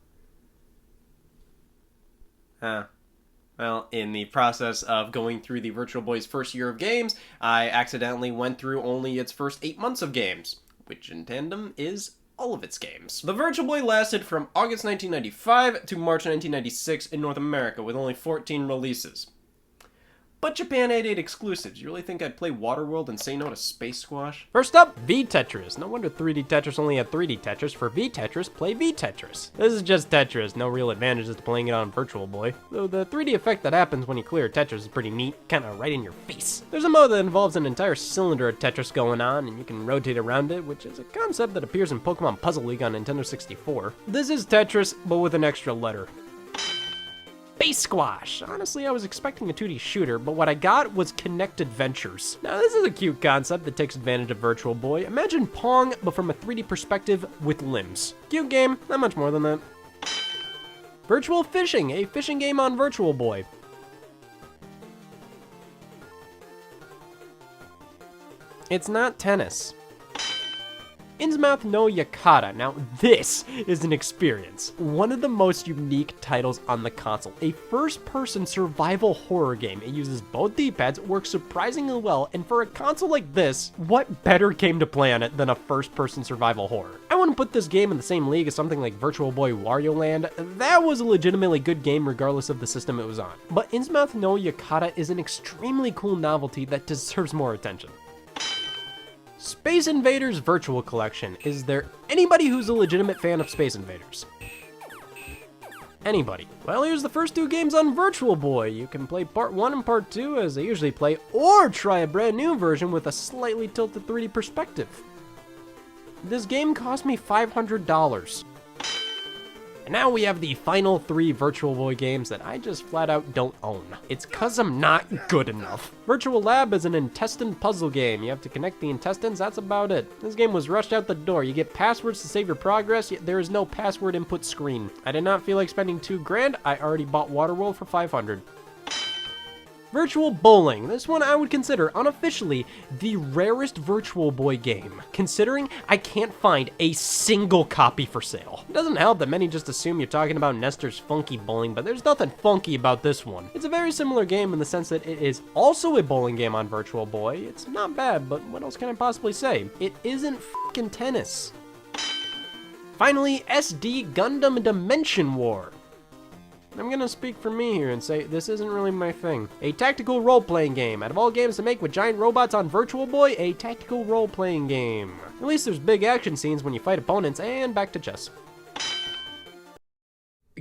D: Well, in the process of going through the Virtual Boy's first year of games, I accidentally went through only its first 8 months of games, which in tandem is all of its games. The Virtual Boy lasted from August 1995 to March 1996 in North America with only 14 releases. But Japan had 8 exclusives. You really think I'd play Waterworld and say no to Space Squash?
C: First up, V-Tetris. No wonder 3D Tetris only had 3D Tetris. For V-Tetris, play V-Tetris. This is just Tetris, no real advantages to playing it on Virtual Boy. Though the 3D effect that happens when you clear Tetris is pretty neat, kinda right in your face. There's a mode that involves an entire cylinder of Tetris going on, and you can rotate around it, which is a concept that appears in Pokemon Puzzle League on Nintendo 64. This is Tetris, but with an extra letter. Space Squash! Honestly, I was expecting a 2D shooter, but what I got was Kinect Adventures. Now, this is a cute concept that takes advantage of Virtual Boy. Imagine Pong, but from a 3D perspective with limbs. Cute game, not much more than that. Virtual Fishing, a fishing game on Virtual Boy. It's not tennis. Innsmouth no Yakata. Now, this is an experience. One of the most unique titles on the console. A first-person survival horror game. It uses both D-pads, works surprisingly well, and for a console like this, what better game to play on it than a first-person survival horror? I wouldn't put this game in the same league as something like Virtual Boy Wario Land. That was a legitimately good game regardless of the system it was on. But Innsmouth no Yakata is an extremely cool novelty that deserves more attention. Space Invaders Virtual Collection. Is there anybody who's a legitimate fan of Space Invaders? Anybody? Well, here's the first 2 games on Virtual Boy. You can play part 1 and part 2 as they usually play, or try a brand new version with a slightly tilted 3D perspective. This game cost me $500. And now we have the final 3 Virtual Boy games that I just flat out don't own. It's cause I'm not good enough. Virtual Lab is an intestine puzzle game. You have to connect the intestines, that's about it. This game was rushed out the door. You get passwords to save your progress, yet there is no password input screen. I did not feel like spending $2 grand. I already bought Waterworld for $500. Virtual Bowling. This one I would consider unofficially the rarest Virtual Boy game, considering I can't find a single copy for sale. It doesn't help that many just assume you're talking about Nestor's Funky Bowling, but there's nothing funky about this one. It's a very similar game in the sense that it is also a bowling game on Virtual Boy. It's not bad, but what else can I possibly say? It isn't f***ing tennis. Finally, SD Gundam Dimension War. I'm gonna speak for me here and say this isn't really my thing. A tactical role-playing game. Out of all games to make with giant robots on Virtual Boy, a tactical role-playing game. At least there's big action scenes when you fight opponents, and back to chess.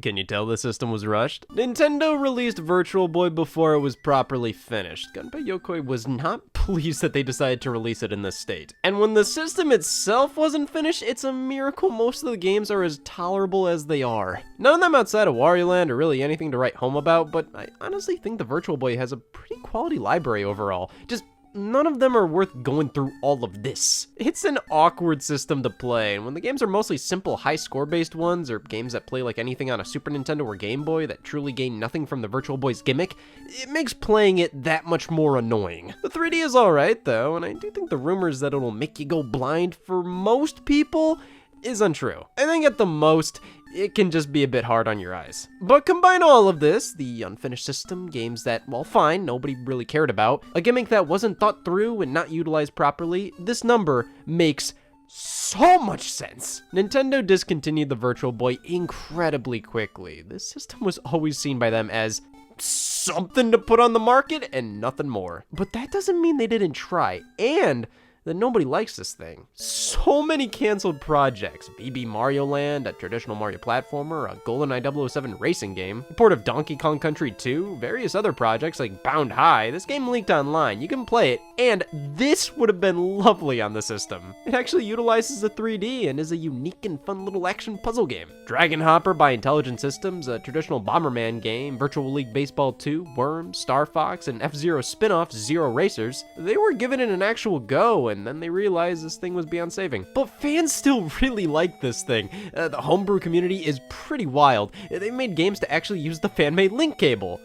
C: Can you tell the system was rushed? Nintendo released Virtual Boy before it was properly finished. Gunpei Yokoi was not pleased that they decided to release it in this state. And when the system itself wasn't finished, it's a miracle most of the games are as tolerable as they are. None of them outside of Wario Land are really anything to write home about, but I honestly think the Virtual Boy has a pretty quality library overall. Just none of them are worth going through all of this. It's an awkward system to play, and when the games are mostly simple, high score-based ones, or games that play like anything on a Super Nintendo or Game Boy that truly gain nothing from the Virtual Boy's gimmick, it makes playing it that much more annoying. The 3D is alright though, and I do think the rumors that it'll make you go blind for most people is untrue. I think at the most, it can just be a bit hard on your eyes. But combine all of this, the unfinished system, games that, well, fine, nobody really cared about, a gimmick that wasn't thought through and not utilized properly, this number makes so much sense. Nintendo discontinued the Virtual Boy incredibly quickly. This system was always seen by them as something to put on the market and nothing more. But that doesn't mean they didn't try, and that nobody likes this thing. So many canceled projects. BB Mario Land, a traditional Mario platformer, a GoldenEye 007 racing game, a port of Donkey Kong Country 2, various other projects like Bound High. This game leaked online. You can play it, and this would have been lovely on the system. It actually utilizes the 3D and is a unique and fun little action puzzle game. Dragon Hopper by Intelligent Systems, a traditional Bomberman game, Virtual League Baseball 2, Worms, Star Fox, and F-Zero spin-off Zero Racers. They were given it an actual go, and then they realized this thing was beyond saving. But fans still really like this thing. The homebrew community is pretty wild. They made games to actually use the fan-made link cable.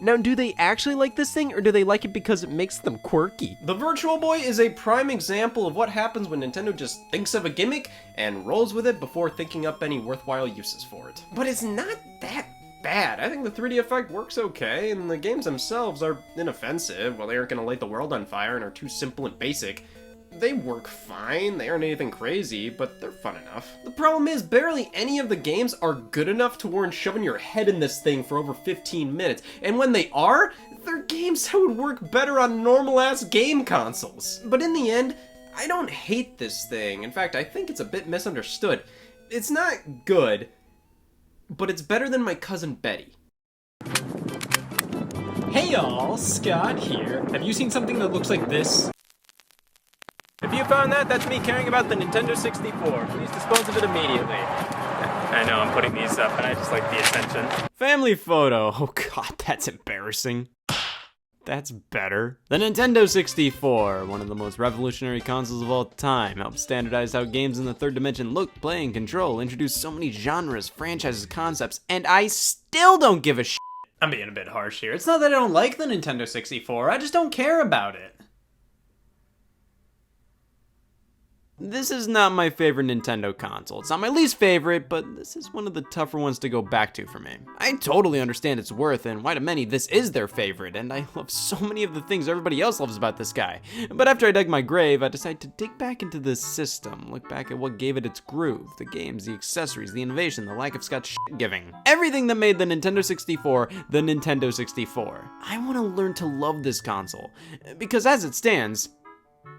C: Now, do they actually like this thing, or do they like it because it makes them quirky?
D: The Virtual Boy is a prime example of what happens when Nintendo just thinks of a gimmick and rolls with it before thinking up any worthwhile uses for it. But it's not that bad. I think the 3D effect works okay, and the games themselves are inoffensive. While they aren't going to light the world on fire and are too simple and basic, they work fine. They aren't anything crazy, but they're fun enough. The problem is, barely any of the games are good enough to warrant shoving your head in this thing for over 15 minutes. And when they are, they're games that would work better on normal-ass game consoles. But in the end, I don't hate this thing. In fact, I think it's a bit misunderstood. It's not good, but it's better than my cousin Betty.
E: Hey y'all, Scott here. Have you seen something that looks like this?
C: If you found that, that's me caring about the Nintendo 64. Please dispose of it immediately.
E: I know, I'm putting these up and I just like the attention.
A: Family photo. Oh god, that's embarrassing. That's better. The Nintendo 64, one of the most revolutionary consoles of all time, helped standardize how games in the third dimension look, play, and control, introduced so many genres, franchises, concepts, and I still don't give a shit.
B: I'm being a bit harsh here. It's not that I don't like the Nintendo 64, I just don't care about it.
A: This is not my favorite Nintendo console. It's not my least favorite, but this is one of the tougher ones to go back to for me. I totally understand its worth, and why to many this is their favorite, and I love so many of the things everybody else loves about this guy. But after I dug my grave, I decided to dig back into this system, look back at what gave it its groove, the games, the accessories, the innovation, the lack of Scott's shit-giving. Everything that made the Nintendo 64 the Nintendo 64. I want to learn to love this console, because as it stands,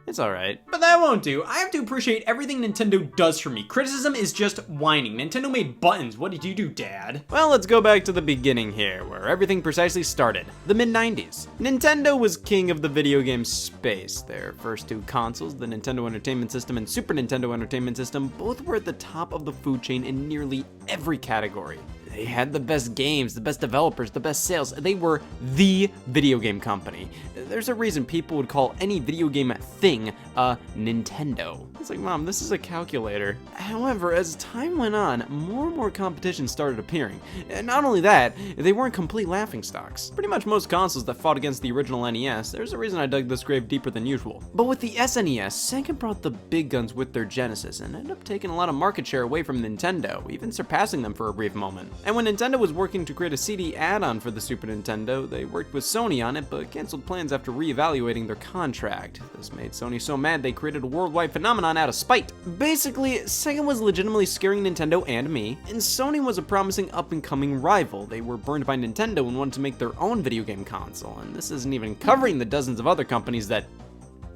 A: it's alright.
B: But that won't do. I have to appreciate everything Nintendo does for me. Criticism is just whining. Nintendo made buttons. What did you do, Dad?
A: Well, let's go back to the beginning here, where everything precisely started. The mid-90s. Nintendo was king of the video game space. Their first two consoles, the Nintendo Entertainment System and Super Nintendo Entertainment System, both were at the top of the food chain in nearly every category. They had the best games, the best developers, the best sales. They were the video game company. There's a reason people would call any video game thing a Nintendo. It's like, Mom, this is a calculator. However, as time went on, more and more competition started appearing. And not only that, they weren't complete laughingstocks. Pretty much most consoles that fought against the original NES, there's a reason I dug this grave deeper than usual. But with the SNES, Sega brought the big guns with their Genesis and ended up taking a lot of market share away from Nintendo, even surpassing them for a brief moment. And when Nintendo was working to create a CD add-on for the Super Nintendo, they worked with Sony on it, but canceled plans after re-evaluating their contract. This made Sony so mad they created a worldwide phenomenon out of spite. Basically, Sega was legitimately scaring Nintendo and me, and Sony was a promising up-and-coming rival. They were burned by Nintendo and wanted to make their own video game console, and this isn't even covering the dozens of other companies that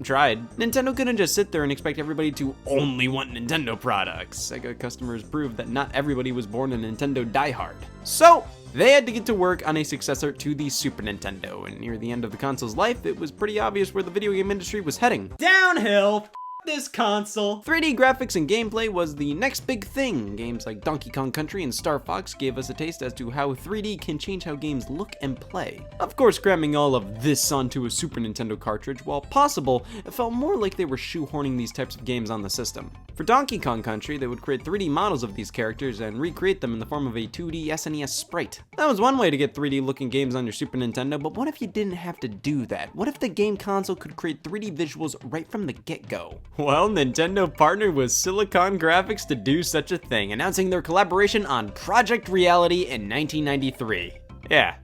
A: tried. Nintendo couldn't just sit there and expect everybody to only want Nintendo products. Sega customers proved that not everybody was born a Nintendo diehard. So, they had to get to work on a successor to the Super Nintendo, and near the end of the console's life, it was pretty obvious where the video game industry was heading.
E: Downhill! This console.
A: 3D graphics and gameplay was the next big thing. Games like Donkey Kong Country and Star Fox gave us a taste as to how 3D can change how games look and play. Of course, cramming all of this onto a Super Nintendo cartridge, while possible, it felt more like they were shoehorning these types of games on the system. For Donkey Kong Country, they would create 3D models of these characters and recreate them in the form of a 2D SNES sprite. That was one way to get 3D looking games on your Super Nintendo, but what if you didn't have to do that? What if the game console could create 3D visuals right from the get-go? Well, Nintendo partnered with Silicon Graphics to do such a thing, announcing their collaboration on Project Reality in 1993. Yeah,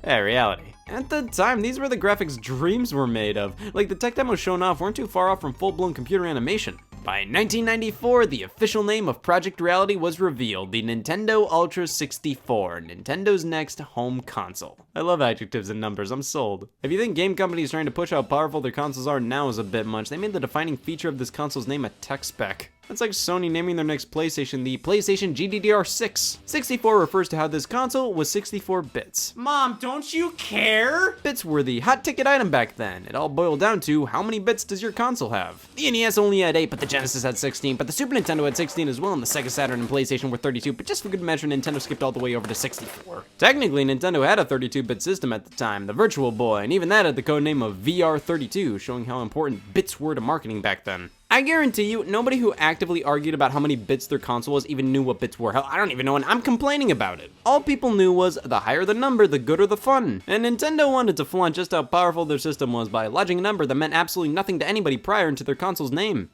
A: Reality. At the time, these were the graphics dreams were made of. Like, the tech demos shown off weren't too far off from full-blown computer animation. By 1994, the official name of Project Reality was revealed, the Nintendo Ultra 64, Nintendo's next home console. I love adjectives and numbers, I'm sold. If you think game companies trying to push how powerful their consoles are now is a bit much, they made the defining feature of this console's name a tech spec. That's like Sony naming their next PlayStation the PlayStation GDDR6. 64 refers to how this console was 64 bits.
E: Mom, don't you care?
A: Bits were the hot ticket item back then. It all boiled down to how many bits does your console have? The NES only had 8, but the Genesis had 16, but the Super Nintendo had 16 as well, and the Sega Saturn and PlayStation were 32, but just for good measure, Nintendo skipped all the way over to 64. Technically, Nintendo had a 32-bit system at the time, the Virtual Boy, and even that had the codename of VR32, showing how important bits were to marketing back then. I guarantee you, nobody who actively argued about how many bits their console was even knew what bits were. Hell, I don't even know, and I'm complaining about it. All people knew was the higher the number, the gooder the fun. And Nintendo wanted to flaunt just how powerful their system was by lodging a number that meant absolutely nothing to anybody prior into their console's name.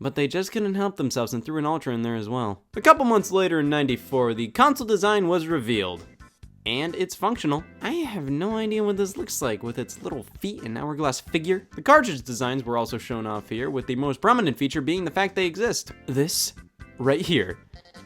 A: But they just couldn't help themselves and threw an Ultra in there as well. A couple months later in '94, the console design was revealed. And it's functional. I have no idea what this looks like with its little feet and hourglass figure. The cartridge designs were also shown off here, with the most prominent feature being the fact they exist. This, right here,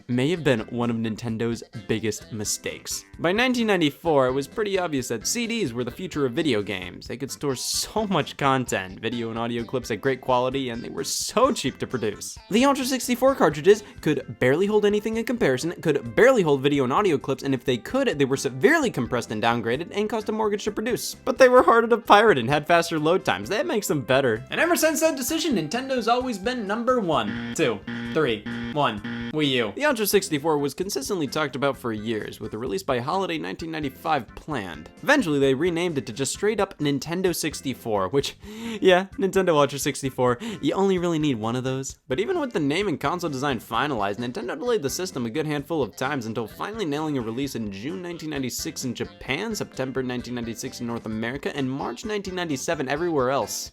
A: may have been one of Nintendo's biggest mistakes. By 1994, it was pretty obvious that CDs were the future of video games. They could store so much content, video and audio clips at great quality, and they were so cheap to produce. The Ultra 64 cartridges could barely hold anything in comparison, could barely hold video and audio clips, and if they could, they were severely compressed and downgraded and cost a mortgage to produce. But they were harder to pirate and had faster load times. That makes them better.
E: And ever since that decision, Nintendo's always been number 1, 2, 3, 1, Wii U.
A: The Ultra 64 was consistently talked about for years, with a release by holiday 1995 planned. Eventually, they renamed it to just straight up Nintendo 64, which, yeah, Nintendo Ultra 64, you only really need one of those. But even with the name and console design finalized, Nintendo delayed the system a good handful of times until finally nailing a release in June 1996 in Japan, September 1996 in North America, and March 1997 everywhere else.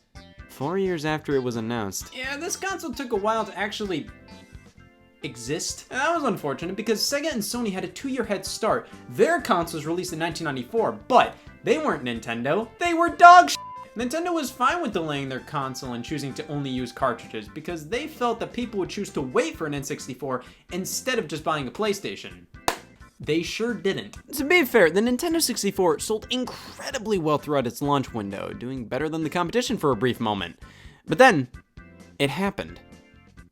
A: 4 years after it was announced.
E: Yeah, this console took a while to actually exist. And that was unfortunate because Sega and Sony had a 2-year head start. Their consoles released in 1994, but they weren't Nintendo. They were dog shit. Nintendo was fine with delaying their console and choosing to only use cartridges because they felt that people would choose to wait for an N64 instead of just buying a PlayStation. They sure didn't.
A: To be fair, the Nintendo 64 sold incredibly well throughout its launch window, doing better than the competition for a brief moment. But then, it happened.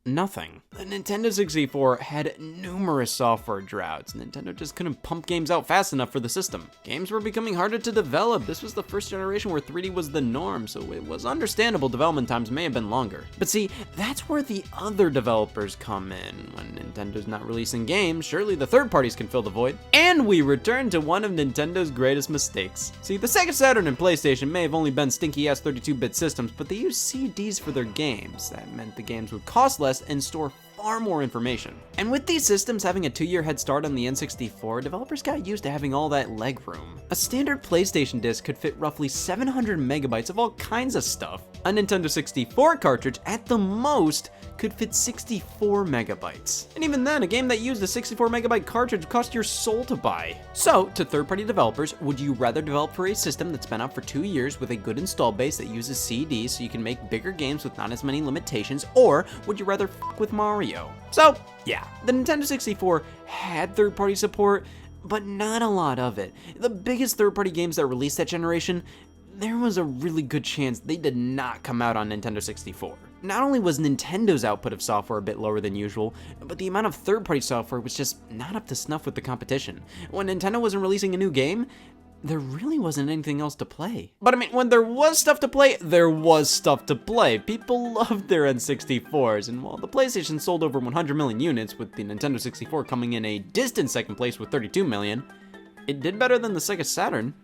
A: Nothing. The Nintendo 64 had numerous software droughts. Nintendo just couldn't pump games out fast enough for the system. Games were becoming harder to develop. This was the first generation where 3D was the norm, so it was understandable development times may have been longer. But see, that's where the other developers come in. When Nintendo's not releasing games, surely the third parties can fill the void. And we return to one of Nintendo's greatest mistakes. See, the Sega Saturn and PlayStation may have only been stinky-ass 32-bit systems, but they used CDs for their games. That meant the games would cost less and store far more information. And with these systems having a 2-year head start on the N64, developers got used to having all that leg room. A standard PlayStation disc could fit roughly 700 megabytes of all kinds of stuff. A Nintendo 64 cartridge, at the most, could fit 64 megabytes. And even then, a game that used a 64 megabyte cartridge cost your soul to buy. So, to third-party developers, would you rather develop for a system that's been out for 2 years with a good install base that uses CDs so you can make bigger games with not as many limitations, or would you rather f with Mario? So, yeah, the Nintendo 64 had third-party support, but not a lot of it. The biggest third-party games that released that generation, there was a really good chance they did not come out on Nintendo 64. Not only was Nintendo's output of software a bit lower than usual, but the amount of third-party software was just not up to snuff with the competition. When Nintendo wasn't releasing a new game, there really wasn't anything else to play. But I mean, when there was stuff to play, there was stuff to play. People loved their N64s, and while the PlayStation sold over 100 million units, with the Nintendo 64 coming in a distant second place with 32 million, it did better than the Sega Saturn.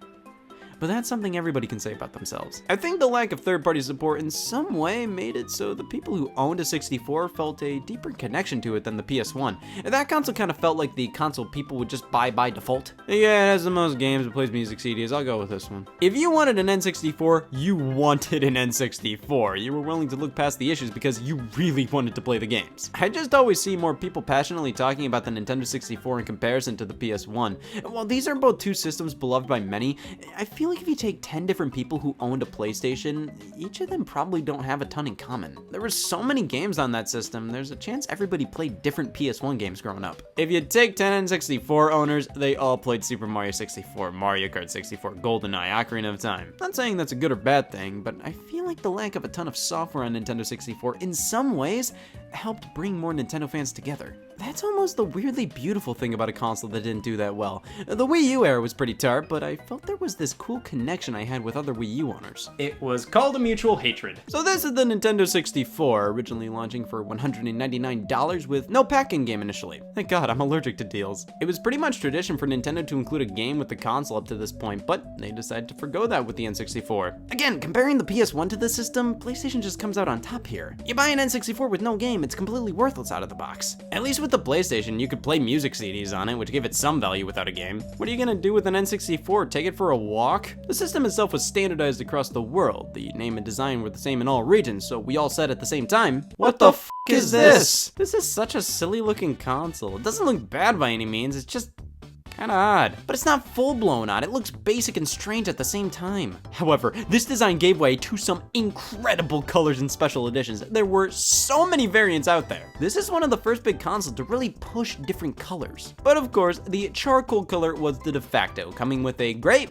A: But that's something everybody can say about themselves. I think the lack of third-party support in some way made it so the people who owned a 64 felt a deeper connection to it than the PS1. That console kind of felt like the console people would just buy by default. Yeah, it has the most games, it plays music CDs, I'll go with this one. If you wanted an N64, you wanted an N64. You were willing to look past the issues because you really wanted to play the games. I just always see more people passionately talking about the Nintendo 64 in comparison to the PS1. While these are both two systems beloved by many, I feel like if you take 10 different people who owned a PlayStation, each of them probably don't have a ton in common. There were so many games on that system, there's a chance everybody played different PS1 games growing up. If you take 10 N64 owners, they all played Super Mario 64, Mario Kart 64, GoldenEye, Ocarina of Time. Not saying that's a good or bad thing, but I feel like the lack of a ton of software on Nintendo 64 in some ways helped bring more Nintendo fans together. That's almost the weirdly beautiful thing about a console that didn't do that well. The Wii U era was pretty tart, but I felt there was this cool connection I had with other Wii U owners.
B: It was called a mutual hatred.
A: So this is the Nintendo 64, originally launching for $199 with no pack-in game initially. Thank God, I'm allergic to deals. It was pretty much tradition for Nintendo to include a game with the console up to this point, but they decided to forgo that with the N64. Again, comparing the PS1 to the system, PlayStation just comes out on top here. You buy an N64 with no game, it's completely worthless out of the box. At least with the PlayStation, you could play music CDs on it, which gave it some value without a game. What are you gonna do with an N64? Take it for a walk? The system itself was standardized across the world. The name and design were the same in all regions, so we all said at the same time, what the f is this? This is such a silly looking console. It doesn't look bad by any means, it's just kinda odd. But it's not full-blown odd, it looks basic and strange at the same time. However, this design gave way to some incredible colors and special editions. There were so many variants out there. This is one of the first big consoles to really push different colors. But of course, the charcoal color was the de facto, coming with a great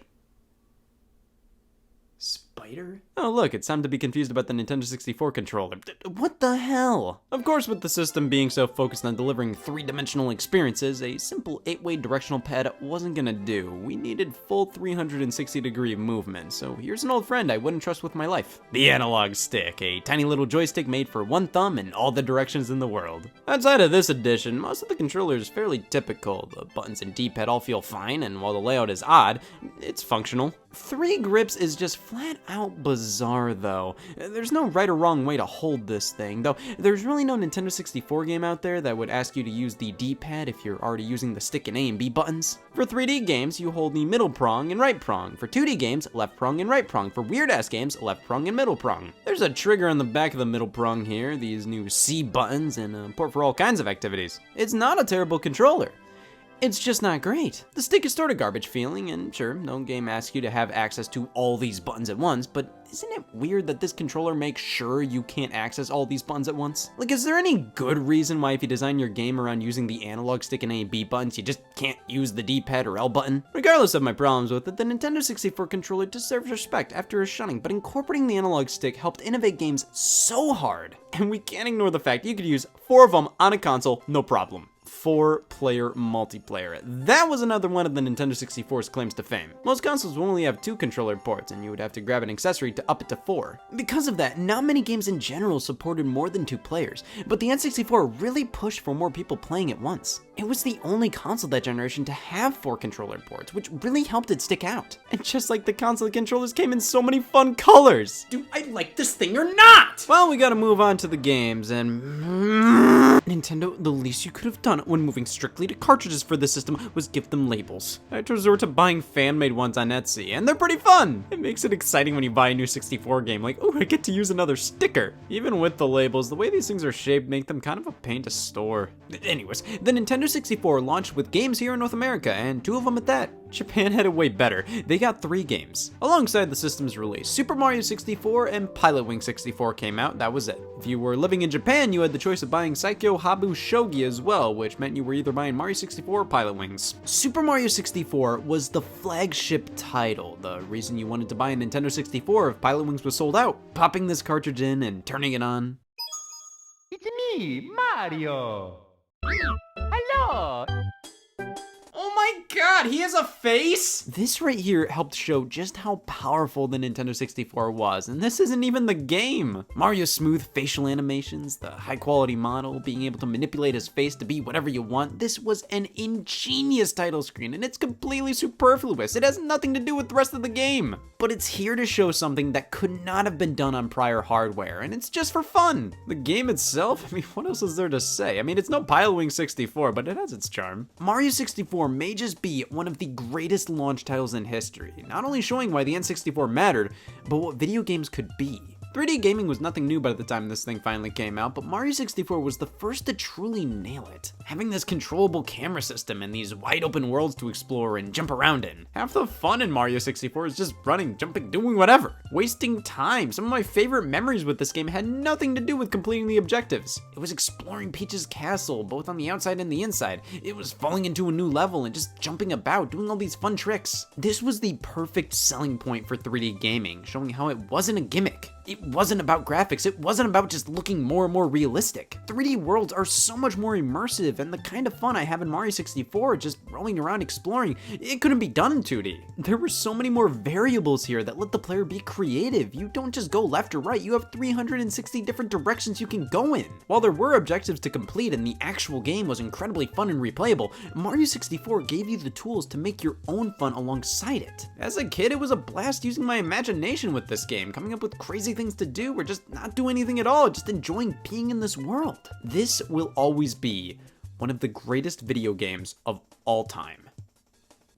B: Spider?
A: oh look, it's time to be confused about the Nintendo 64 controller. What the hell? Of course, with the system being so focused on delivering three-dimensional experiences, a simple 8-way directional pad wasn't gonna do. We needed full 360-degree movement, so here's an old friend I wouldn't trust with my life. The analog stick, a tiny little joystick made for one thumb in all the directions in the world. Outside of this edition, most of the controller is fairly typical. The buttons and D-pad all feel fine, and while the layout is odd, it's functional. 3 grips is just flat out bizarre though. There's no right or wrong way to hold this thing, though there's really no Nintendo 64 game out there that would ask you to use the D-pad if you're already using the stick and A and B buttons. For 3D games, you hold the middle prong and right prong. For 2D games, left prong and right prong. For weird-ass games, left prong and middle prong. There's a trigger on the back of the middle prong here, these new C buttons, and a port for all kinds of activities. It's not a terrible controller. It's just not great. The stick is sort of garbage feeling, and sure, no game asks you to have access to all these buttons at once, but isn't it weird that this controller makes sure you can't access all these buttons at once? Like, is there any good reason why if you design your game around using the analog stick and A and B buttons, you just can't use the D-pad or L button? Regardless of my problems with it, the Nintendo 64 controller deserves respect after a shunning, but incorporating the analog stick helped innovate games so hard. And we can't ignore the fact you could use 4 of them on a console, no problem. 4-player multiplayer. That was another one of the Nintendo 64's claims to fame. Most consoles will only have 2 controller ports, and you would have to grab an accessory to up it to 4. Because of that, not many games in general supported more than 2 players, but the N64 really pushed for more people playing at once. It was the only console that generation to have 4 controller ports, which really helped it stick out. And just like the console, controllers came in so many fun colors.
B: Do I like this thing or not?
A: Well, we gotta move on to the games, and Nintendo, the least you could have done when moving strictly to cartridges for the system was give them labels. I had to resort to buying fan-made ones on Etsy, and they're pretty fun! It makes it exciting when you buy a new 64 game, like, oh, I get to use another sticker! Even with the labels, the way these things are shaped make them kind of a pain to store. Anyways, the Nintendo 64 launched with games here in North America, and 2 of them at that. Japan had it way better. They got 3 games. Alongside the system's release, Super Mario 64 and Pilot Wing 64 came out, that was it. If you were living in Japan, you had the choice of buying Saikyo Habu Shogi as well, which meant you were either buying Mario 64 or Pilot Wings. Super Mario 64 was the flagship title, the reason you wanted to buy a Nintendo 64 if Pilot Wings was sold out. Popping this cartridge in and turning it on.
F: It's me, Mario. Hello.
E: Oh my god, he has a face?
A: This right here helped show just how powerful the Nintendo 64 was, and this isn't even the game. Mario's smooth facial animations, the high quality model, being able to manipulate his face to be whatever you want, this was an ingenious title screen, and it's completely superfluous. It has nothing to do with the rest of the game. But it's here to show something that could not have been done on prior hardware, and it's just for fun. The game itself, I mean, what else is there to say? I mean, it's no Pilot Wing 64, but it has its charm. Mario 64 may just be one of the greatest launch titles in history, not only showing why the N64 mattered, but what video games could be. 3D gaming was nothing new by the time this thing finally came out, but Mario 64 was the first to truly nail it. Having this controllable camera system and these wide open worlds to explore and jump around in. Half the fun in Mario 64 is just running, jumping, doing whatever. Wasting time. Some of my favorite memories with this game had nothing to do with completing the objectives. It was exploring Peach's castle, both on the outside and the inside. It was falling into a new level and just jumping about, doing all these fun tricks. This was the perfect selling point for 3D gaming, showing how it wasn't a gimmick. It wasn't about graphics, it wasn't about just looking more and more realistic. 3D worlds are so much more immersive, and the kind of fun I have in Mario 64, just rolling around exploring, it couldn't be done in 2D. There were so many more variables here that let the player be creative. You don't just go left or right, you have 360 different directions you can go in. While there were objectives to complete and the actual game was incredibly fun and replayable, Mario 64 gave you the tools to make your own fun alongside it. As a kid, it was a blast using my imagination with this game, coming up with crazy things to do or just not do anything at all, just enjoying being in this world. This will always be one of the greatest video games of all time.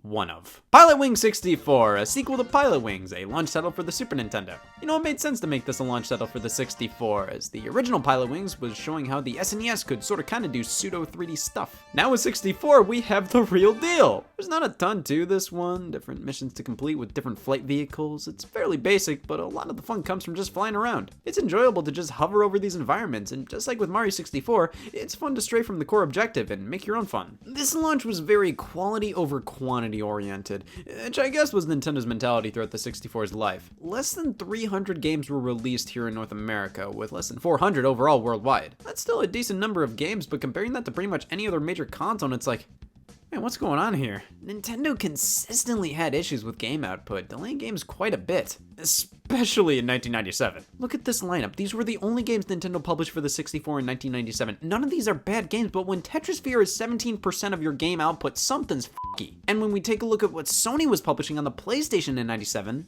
A: One of. Pilot Wing 64, a sequel to Pilot Wings, a launch title for the Super Nintendo. You know, it made sense to make this a launch title for the 64, as the original Pilot Wings was showing how the SNES could sort of kind of do pseudo 3D stuff. Now with 64, we have the real deal. There's not a ton to this one, different missions to complete with different flight vehicles. It's fairly basic, but a lot of the fun comes from just flying around. It's enjoyable to just hover over these environments, and just like with Mario 64, it's fun to stray from the core objective and make your own fun. This launch was very quality over quantity oriented, which I guess was Nintendo's mentality throughout the 64's life. Less than 300 games were released here in North America, with less than 400 overall worldwide. That's still a decent number of games, but comparing that to pretty much any other major console, it's like, man, what's going on here? Nintendo consistently had issues with game output, delaying games quite a bit, especially in 1997. Look at this lineup. These were the only games Nintendo published for the 64 in 1997. None of these are bad games, but when Tetrisphere is 17% of your game output, something's f***y. And when we take a look at what Sony was publishing on the PlayStation in 97,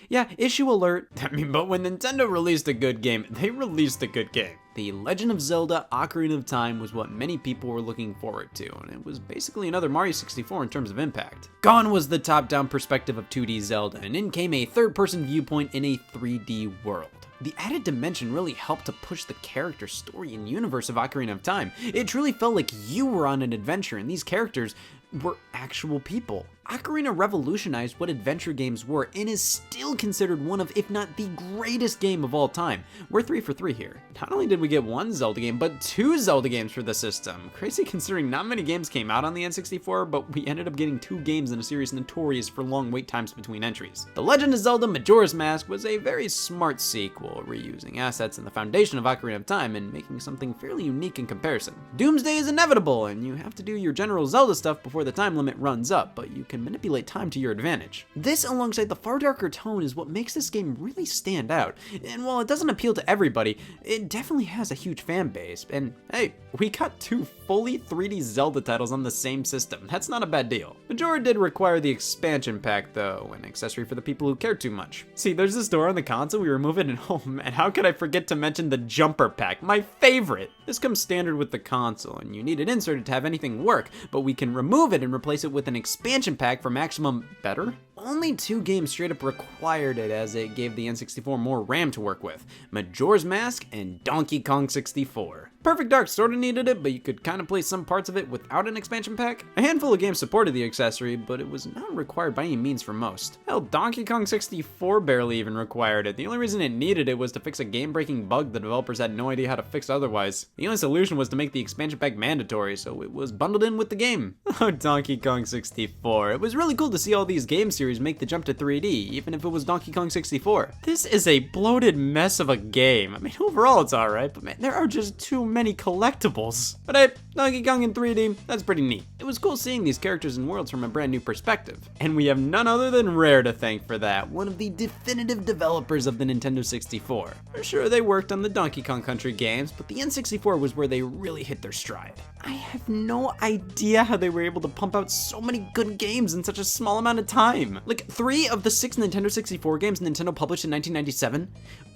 A: yeah, issue alert. I mean, but when Nintendo released a good game, they released a good game. The Legend of Zelda Ocarina of Time was what many people were looking forward to, and it was basically another Mario 64 in terms of impact. Gone was the top-down perspective of 2D Zelda, and in came a third-person viewpoint in a 3D world. The added dimension really helped to push the character, story, and universe of Ocarina of Time. It truly felt like you were on an adventure, and these characters were actual people. Ocarina revolutionized what adventure games were and is still considered one of, if not the greatest game of all time. We're 3 for 3 here. Not only did we get one Zelda game, but 2 Zelda games for the system. Crazy considering not many games came out on the N64, but we ended up getting 2 games in a series notorious for long wait times between entries. The Legend of Zelda Majora's Mask was a very smart sequel, reusing assets in the foundation of Ocarina of Time and making something fairly unique in comparison. Doomsday is inevitable, and you have to do your general Zelda stuff before the time limit runs up, but you can and manipulate time to your advantage. This, alongside the far darker tone, is what makes this game really stand out, and while it doesn't appeal to everybody, it definitely has a huge fan base, and hey, we got 2 fully 3D Zelda titles on the same system. That's not a bad deal. Majora did require the expansion pack though, an accessory for the people who care too much. See, there's this door on the console, we remove it, and oh man, how could I forget to mention the jumper pack, my favorite! This comes standard with the console, and you need it inserted to have anything work, but we can remove it and replace it with an expansion pack for maximum better? Only 2 games straight up required it, as it gave the N64 more RAM to work with, Majora's Mask and Donkey Kong 64. Perfect Dark sorta needed it, but you could kinda play some parts of it without an expansion pack. A handful of games supported the accessory, but it was not required by any means for most. Hell, Donkey Kong 64 barely even required it. The only reason it needed it was to fix a game-breaking bug the developers had no idea how to fix otherwise. The only solution was to make the expansion pack mandatory, so it was bundled in with the game. Oh, Donkey Kong 64. It was really cool to see all these game series make the jump to 3D, even if it was Donkey Kong 64. This is a bloated mess of a game. I mean, overall it's alright, but man, there are just too many collectibles. But hey, Donkey Kong in 3D, that's pretty neat. It was cool seeing these characters and worlds from a brand new perspective. And we have none other than Rare to thank for that, one of the definitive developers of the Nintendo 64. Sure, they worked on the Donkey Kong Country games, but the N64 was where they really hit their stride. I have no idea how they were able to pump out so many good games in such a small amount of time. Like, 3 of the 6 Nintendo 64 games Nintendo published in 1997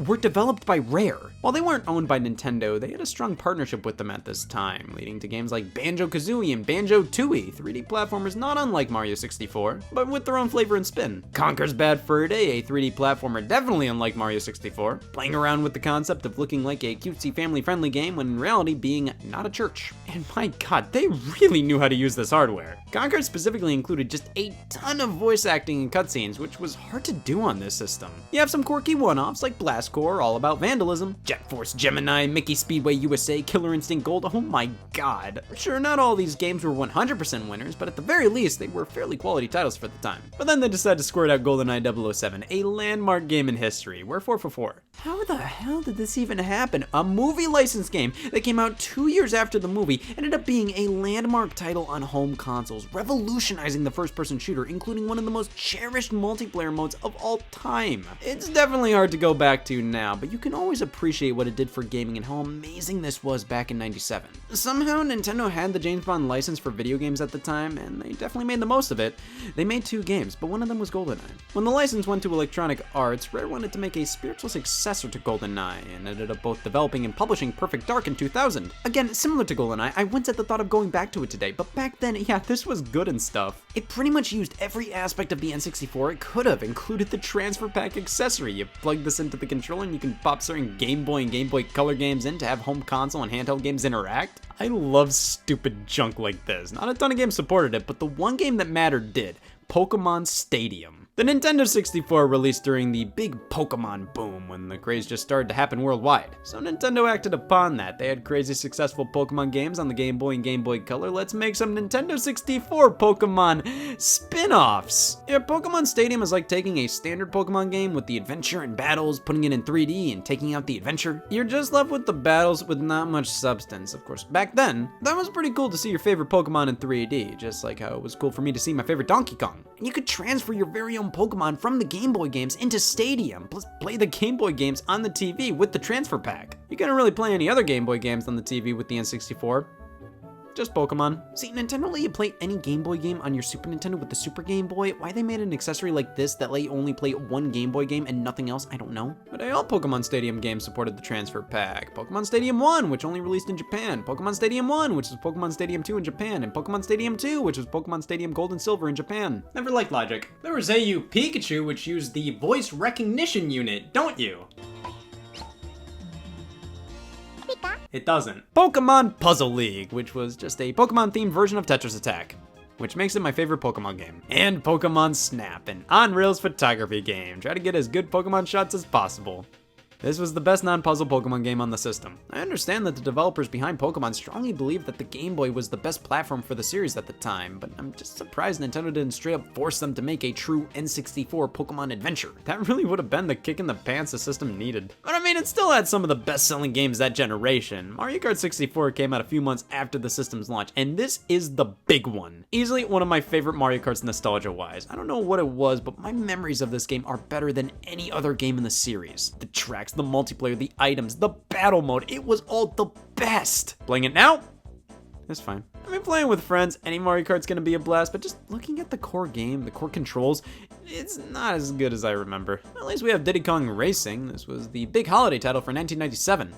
A: were developed by Rare. While they weren't owned by Nintendo, they had a strong partnership with them at this time, leading to games like Banjo-Kazooie and Banjo-Tooie, 3D platformers not unlike Mario 64, but with their own flavor and spin. Conker's Bad Fur Day, a 3D platformer definitely unlike Mario 64, playing around with the concept of looking like a cutesy family-friendly game when in reality being not a church. And my god, they really knew how to use this hardware. Conker specifically included just a ton of voice acting and cutscenes, which was hard to do on this system. You have some quirky one-offs like Blast Corps, all about vandalism, Jet Force Gemini, Mickey Speedway USA, Killer Instinct Gold, oh my god. Sure, not all these games were 100% winners, but at the very least, they were fairly quality titles for the time. But then they decided to squirt out GoldenEye 007, a landmark game in history, wherefore for 4. How the hell did this even happen? A movie license game that came out 2 years after the movie ended up being a landmark title on home consoles, revolutionizing the first-person shooter, including one of the most cherished multiplayer modes of all time. It's definitely hard to go back to now, but you can always appreciate what it did for gaming and how amazing this was back in '97. Somehow, Nintendo had the James Bond license for video games at the time, and they definitely made the most of it. They made 2 games, but one of them was GoldenEye. When the license went to Electronic Arts, Rare wanted to make a spiritual successor to GoldenEye, and ended up both developing and publishing Perfect Dark in 2000. Again, similar to GoldenEye, I winced at the thought of going back to it today, but back then, yeah, this was good and stuff. It pretty much used every aspect of the N64 it could have, included the transfer pack accessory. You plug this into the controller and you can pop certain Game Boy and Game Boy Color games in to have home console and handheld games interact. I love stupid junk like this. Not a ton of games supported it, but the one game that mattered did. Pokemon Stadium. The Nintendo 64 released during the big Pokemon boom when the craze just started to happen worldwide. So Nintendo acted upon that. They had crazy successful Pokemon games on the Game Boy and Game Boy Color. Let's make some Nintendo 64 Pokemon spin-offs. Yeah, Pokemon Stadium is like taking a standard Pokemon game with the adventure and battles, putting it in 3D and taking out the adventure. You're just left with the battles with not much substance. Of course, back then, that was pretty cool to see your favorite Pokemon in 3D, just like how it was cool for me to see my favorite Donkey Kong. And you could transfer your very own Pokemon from the Game Boy games into Stadium, plus play the Game Boy games on the TV with the transfer pack. You couldn't really play any other Game Boy games on the TV with the N64. Just Pokemon. See, Nintendo let you play any Game Boy game on your Super Nintendo with the Super Game Boy. Why they made an accessory like this that let you only play one Game Boy game and nothing else, I don't know. But all Pokemon Stadium games supported the transfer pack. Pokemon Stadium 1, which only released in Japan. Pokemon Stadium 1, which is Pokemon Stadium 2 in Japan. And Pokemon Stadium 2, which was Pokemon Stadium Gold and Silver in Japan.
E: Never liked Logic. There was AU Pikachu, which used the voice recognition unit, don't you? It doesn't.
A: Pokemon Puzzle League, which was just a Pokemon-themed version of Tetris Attack, which makes it my favorite Pokemon game. And Pokemon Snap, an on-rails photography game. Try to get as good Pokemon shots as possible. This was the best non-puzzle Pokemon game on the system. I understand that the developers behind Pokemon strongly believed that the Game Boy was the best platform for the series at the time, but I'm just surprised Nintendo didn't straight up force them to make a true N64 Pokemon adventure. That really would have been the kick in the pants the system needed. But I mean, it still had some of the best-selling games that generation. Mario Kart 64 came out a few months after the system's launch, and this is the big one. Easily one of my favorite Mario Karts nostalgia-wise. I don't know what it was, but my memories of this game are better than any other game in the series. The tracks, the multiplayer, the items, the battle mode, it was all the best. Playing it now? It's fine. I mean, playing with friends, any Mario Kart's gonna be a blast, but just looking at the core game, the core controls, it's not as good as I remember. At least we have Diddy Kong Racing. This was the big holiday title for 1997.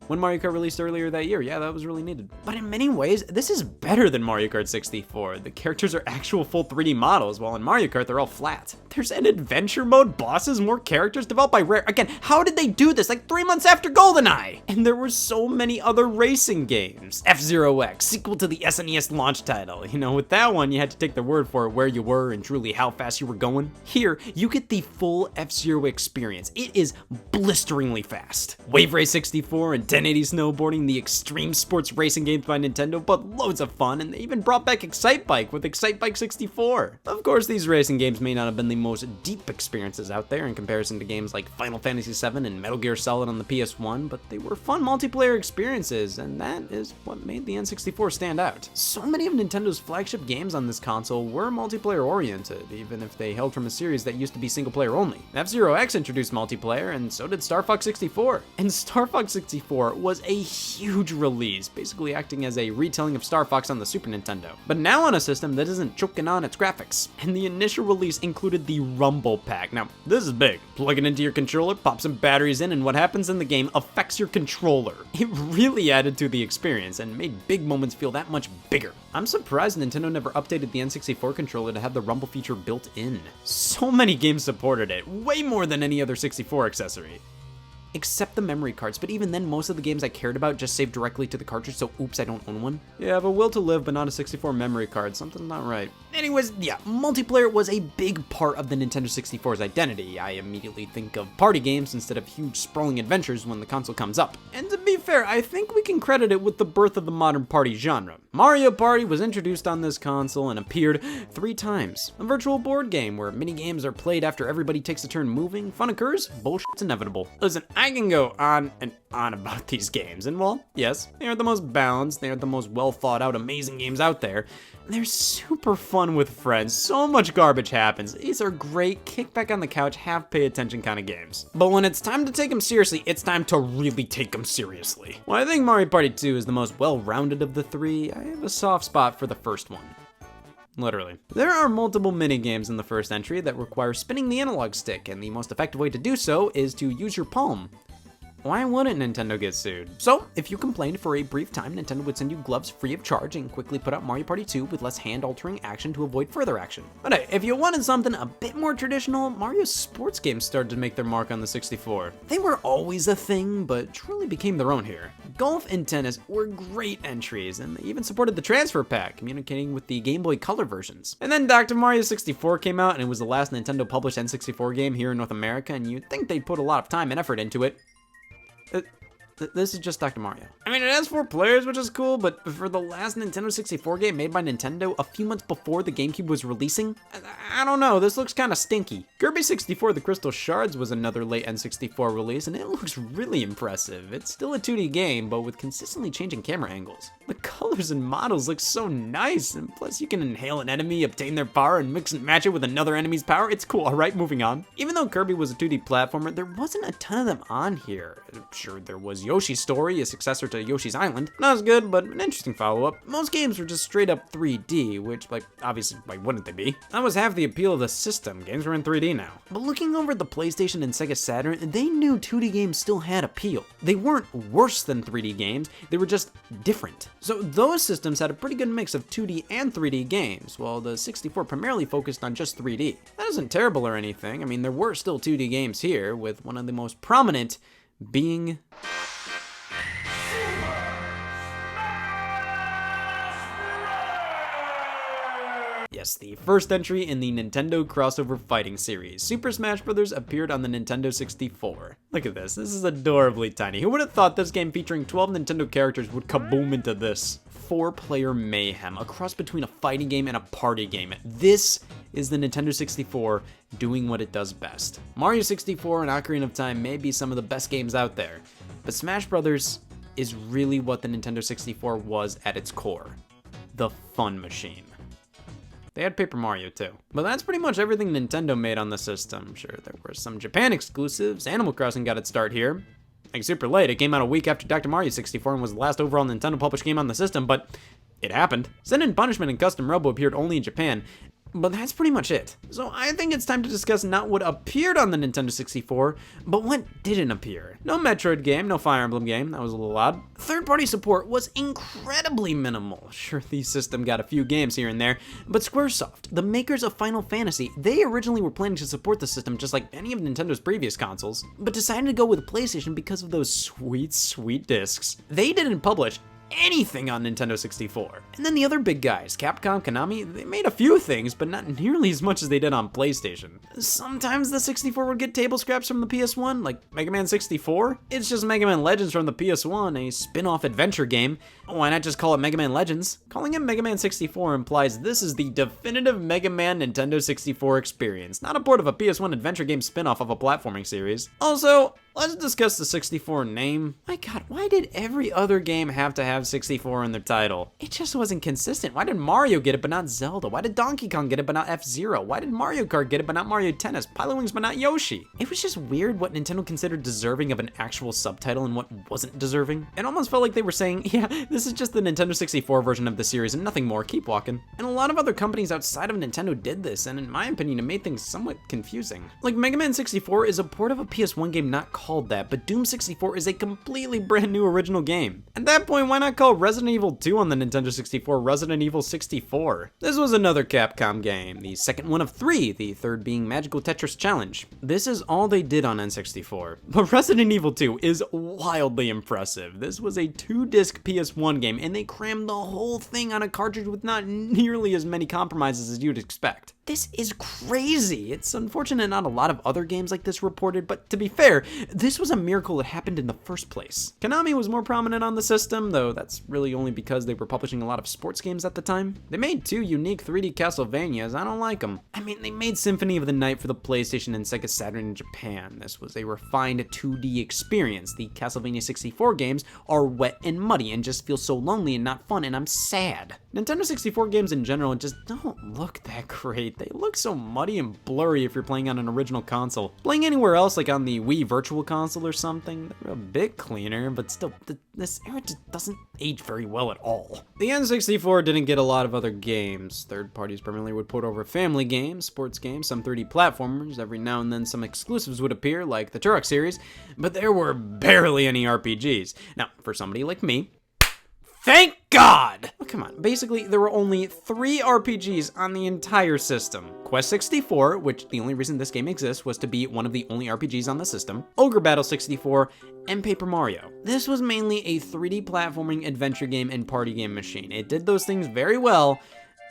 A: When Mario Kart released earlier that year, yeah, that was really needed. But in many ways, this is better than Mario Kart 64. The characters are actual full 3D models, while in Mario Kart, they're all flat. There's an adventure mode, bosses, more characters developed by Rare. Again, how did they do this? Like 3 months after GoldenEye! And there were so many other racing games. F-Zero X, sequel to the SNES launch title. You know, with that one, you had to take their word for it, where you were and truly how fast you were going. Here, you get the full F-Zero experience. It is blisteringly fast. Wave Race 64 and 1080 snowboarding, the extreme sports racing games by Nintendo, but loads of fun, and they even brought back Excite Bike with Excite Bike 64. Of course, these racing games may not have been the most deep experiences out there in comparison to games like Final Fantasy VII and Metal Gear Solid on the PS1, but they were fun multiplayer experiences, and that is what made the N64 stand out. So many of Nintendo's flagship games on this console were multiplayer oriented, even if they hailed from a series that used to be single player only. F-Zero X introduced multiplayer, and so did Star Fox 64. And Star Fox 64 was a huge release, basically acting as a retelling of Star Fox on the Super Nintendo, but now on a system that isn't choking on its graphics. And the initial release included the Rumble Pack. Now, this is big. Plug it into your controller, pop some batteries in, and what happens in the game affects your controller. It really added to the experience and made big moments feel that much bigger. I'm surprised Nintendo never updated the N64 controller to have the Rumble feature built in. So many games supported it, way more than any other 64 accessory. Except the memory cards, but even then most of the games I cared about just saved directly to the cartridge, so oops, I don't own one. Yeah, I have a will to live, but not a 64 memory card. Something's not right. Anyways, yeah, multiplayer was a big part of the Nintendo 64's identity. I immediately think of party games instead of huge sprawling adventures when the console comes up. And to be fair, I think we can credit it with the birth of the modern party genre. Mario Party was introduced on this console and appeared 3 times. A virtual board game where mini games are played after everybody takes a turn moving. Fun occurs, bullshit's inevitable. Listen, I can go on and on about these games, and well, yes, they are the most balanced, they are the most well thought out, amazing games out there. They're super fun with friends, so much garbage happens. These are great, kick back on the couch, have pay attention kind of games. But when it's time to take them seriously, it's time to really take them seriously. While I think Mario Party 2 is the most well-rounded of the 3, I have a soft spot for the first one. Literally. There are multiple mini-games in the first entry that require spinning the analog stick, and the most effective way to do so is to use your palm. Why wouldn't Nintendo get sued? So, if you complained for a brief time, Nintendo would send you gloves free of charge and quickly put out Mario Party 2 with less hand-altering action to avoid further action. But hey, if you wanted something a bit more traditional, Mario sports games started to make their mark on the 64. They were always a thing, but truly became their own here. Golf and tennis were great entries, and they even supported the transfer pack, communicating with the Game Boy Color versions. And then Dr. Mario 64 came out, and it was the last Nintendo published N64 game here in North America, and you'd think they'd put a lot of time and effort into it. This is just Dr. Mario. I mean, it has 4 players, which is cool, but for the last Nintendo 64 game made by Nintendo a few months before the GameCube was releasing, I don't know, this looks kind of stinky. Kirby 64 The Crystal Shards was another late N64 release, and it looks really impressive. It's still a 2D game, but with consistently changing camera angles. The colors and models look so nice, and plus you can inhale an enemy, obtain their power, and mix and match it with another enemy's power. It's cool, alright, moving on. Even though Kirby was a 2D platformer, there wasn't a ton of them on here. Sure, there was Yoshi's Story, a successor to Yoshi's Island. Not as good, but an interesting follow-up. Most games were just straight up 3D, which, like, obviously, why wouldn't they be? That was half the appeal of the system. Games were in 3D now. But looking over at the PlayStation and Sega Saturn, they knew 2D games still had appeal. They weren't worse than 3D games, they were just different. So those systems had a pretty good mix of 2D and 3D games, while the 64 primarily focused on just 3D. That isn't terrible or anything. I mean, there were still 2D games here, with one of the most prominent being... Yes, the first entry in the Nintendo crossover fighting series. Super Smash Bros. Appeared on the Nintendo 64. Look at this. This is adorably tiny. Who would have thought this game featuring 12 Nintendo characters would kaboom into this? 4-player mayhem, a cross between a fighting game and a party game. This is the Nintendo 64 doing what it does best. Mario 64 and Ocarina of Time may be some of the best games out there, but Smash Bros. Is really what the Nintendo 64 was at its core. The fun machine. They had Paper Mario too. But that's pretty much everything Nintendo made on the system. Sure, there were some Japan exclusives. Animal Crossing got its start here. Like super late, it came out a week after Dr. Mario 64 and was the last overall Nintendo published game on the system, but it happened. Sin and Punishment and Custom Robo appeared only in Japan, but that's pretty much it. So I think it's time to discuss not what appeared on the Nintendo 64, but what didn't appear. No Metroid game, no Fire Emblem game, that was a little odd. Third-party support was incredibly minimal. Sure, the system got a few games here and there, but Squaresoft, the makers of Final Fantasy, they originally were planning to support the system just like any of Nintendo's previous consoles, but decided to go with PlayStation because of those sweet, sweet discs. They didn't publish anything on Nintendo 64. And then the other big guys, Capcom, Konami, they made a few things, but not nearly as much as they did on PlayStation. Sometimes the 64 would get table scraps from the PS1, like Mega Man 64. It's just Mega Man Legends from the PS1, a spin-off adventure game. Why not just call it Mega Man Legends? Calling it Mega Man 64 implies this is the definitive Mega Man Nintendo 64 experience, not a port of a PS1 adventure game spin-off of a platforming series. Also, let's discuss the 64 name. My god, why did every other game have to have 64 in their title? It just wasn't consistent. Why did Mario get it but not Zelda? Why did Donkey Kong get it but not F-Zero? Why did Mario Kart get it but not Mario Tennis? Pilot Wings but not Yoshi? It was just weird what Nintendo considered deserving of an actual subtitle and what wasn't deserving. It almost felt like they were saying, yeah, this is just the Nintendo 64 version of the series and nothing more, keep walking. And a lot of other companies outside of Nintendo did this, and in my opinion, it made things somewhat confusing. Like Mega Man 64 is a port of a PS1 game not called that, but Doom 64 is a completely brand new original game. At that point, why not call Resident Evil 2 on the Nintendo 64 Resident Evil 64? This was another Capcom game, the second one of 3, the third being Magical Tetris Challenge. This is all they did on N64. But Resident Evil 2 is wildly impressive. This was a 2-disc PS1 game, and they crammed the whole thing on a cartridge with not nearly as many compromises as you'd expect. This is crazy. It's unfortunate not a lot of other games like this reported, but to be fair, this was a miracle it happened in the first place. Konami was more prominent on the system, though that's really only because they were publishing a lot of sports games at the time. They made 2 unique 3D Castlevanias, I don't like them. I mean, they made Symphony of the Night for the PlayStation and Sega Saturn in Japan. This was a refined 2D experience. The Castlevania 64 games are wet and muddy and just feel so lonely and not fun, and I'm sad. Nintendo 64 games in general just don't look that great. They look so muddy and blurry if you're playing on an original console. Playing anywhere else, like on the Wii Virtual Console or something, they're a bit cleaner, but still, this era just doesn't age very well at all. The N64 didn't get a lot of other games. Third parties primarily would port over family games, sports games, some 3D platformers. Every now and then some exclusives would appear, like the Turok series, but there were barely any RPGs. Now, for somebody like me, thank God! Oh, come on. Basically, there were only 3 RPGs on the entire system. Quest 64, which the only reason this game exists was to be one of the only RPGs on the system, Ogre Battle 64, and Paper Mario. This was mainly a 3D platforming adventure game and party game machine. It did those things very well,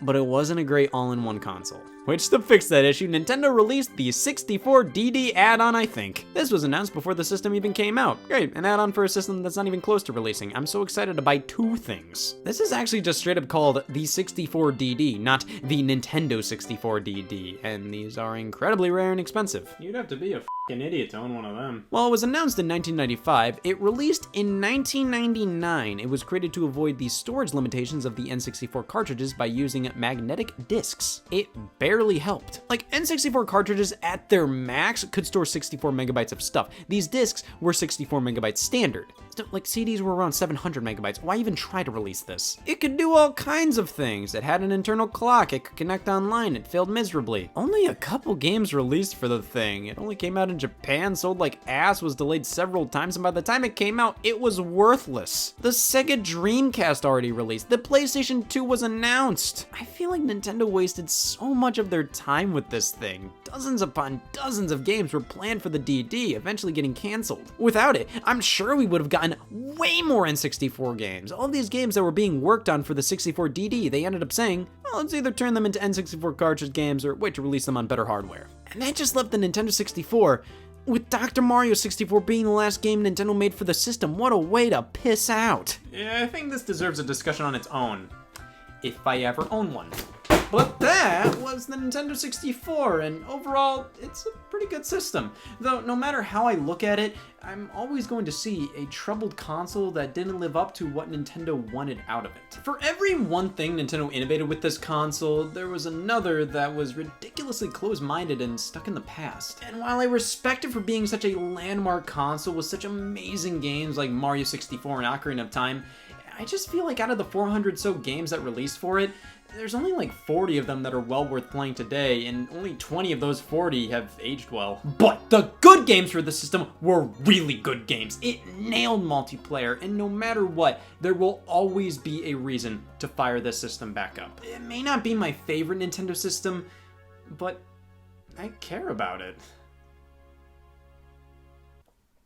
A: but it wasn't a great all-in-one console. Which, to fix that issue, Nintendo released the 64DD add-on, I think. This was announced before the system even came out. Great, an add-on for a system that's not even close to releasing. I'm so excited to buy 2 things. This is actually just straight up called the 64DD, not the Nintendo 64DD, and these are incredibly rare and expensive.
B: You'd have to be a f***ing idiot to own one of them.
A: While it was announced in 1995, it released in 1999. It was created to avoid the storage limitations of the N64 cartridges by using magnetic discs. It barely helped. Like, N64 cartridges at their max could store 64 megabytes of stuff. These discs were 64 megabytes standard. Like, CDs were around 700 megabytes. Why even try to release this? It could do all kinds of things. It had an internal clock. It could connect online. It failed miserably. Only a couple games released for the thing. It only came out in Japan, sold like ass, was delayed several times, and by the time it came out, it was worthless. The Sega Dreamcast already released. The PlayStation 2 was announced. I feel like Nintendo wasted so much of their time with this thing. dozens upon dozens of games were planned for the DD, eventually getting canceled. Without it, I'm sure we would have gotten way more N64 games. All of these games that were being worked on for the 64 DD, they ended up saying, well, let's either turn them into N64 cartridge games or wait to release them on better hardware. And that just left the Nintendo 64 with Dr. Mario 64 being the last game Nintendo made for the system. What a way to piss out.
E: Yeah, I think this deserves a discussion on its own. If I ever own one. But that was the Nintendo 64, and overall, it's a pretty good system. Though, no matter how I look at it, I'm always going to see a troubled console that didn't live up to what Nintendo wanted out of it. For every one thing Nintendo innovated with this console, there was another that was ridiculously close-minded and stuck in the past. And while I respect it for being such a landmark console with such amazing games like Mario 64 and Ocarina of Time, I just feel like out of the 400 so games that released for it, there's only like 40 of them that are well worth playing today, and only 20 of those 40 have aged well. But the good games for the system were really good games. It nailed multiplayer, and no matter what, there will always be a reason to fire this system back up. It may not be my favorite Nintendo system, but I care about it.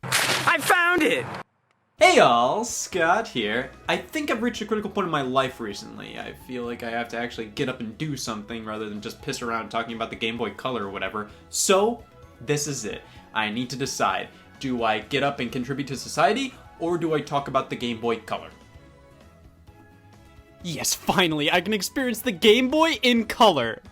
A: I found it!
E: Hey y'all, Scott here. I think I've reached a critical point in my life recently. I feel like I have to actually get up and do something rather than just piss around talking about the Game Boy Color or whatever. So, this is it. I need to decide. Do I get up and contribute to society, or do I talk about the Game Boy Color?
A: Yes, finally, I can experience the Game Boy in color!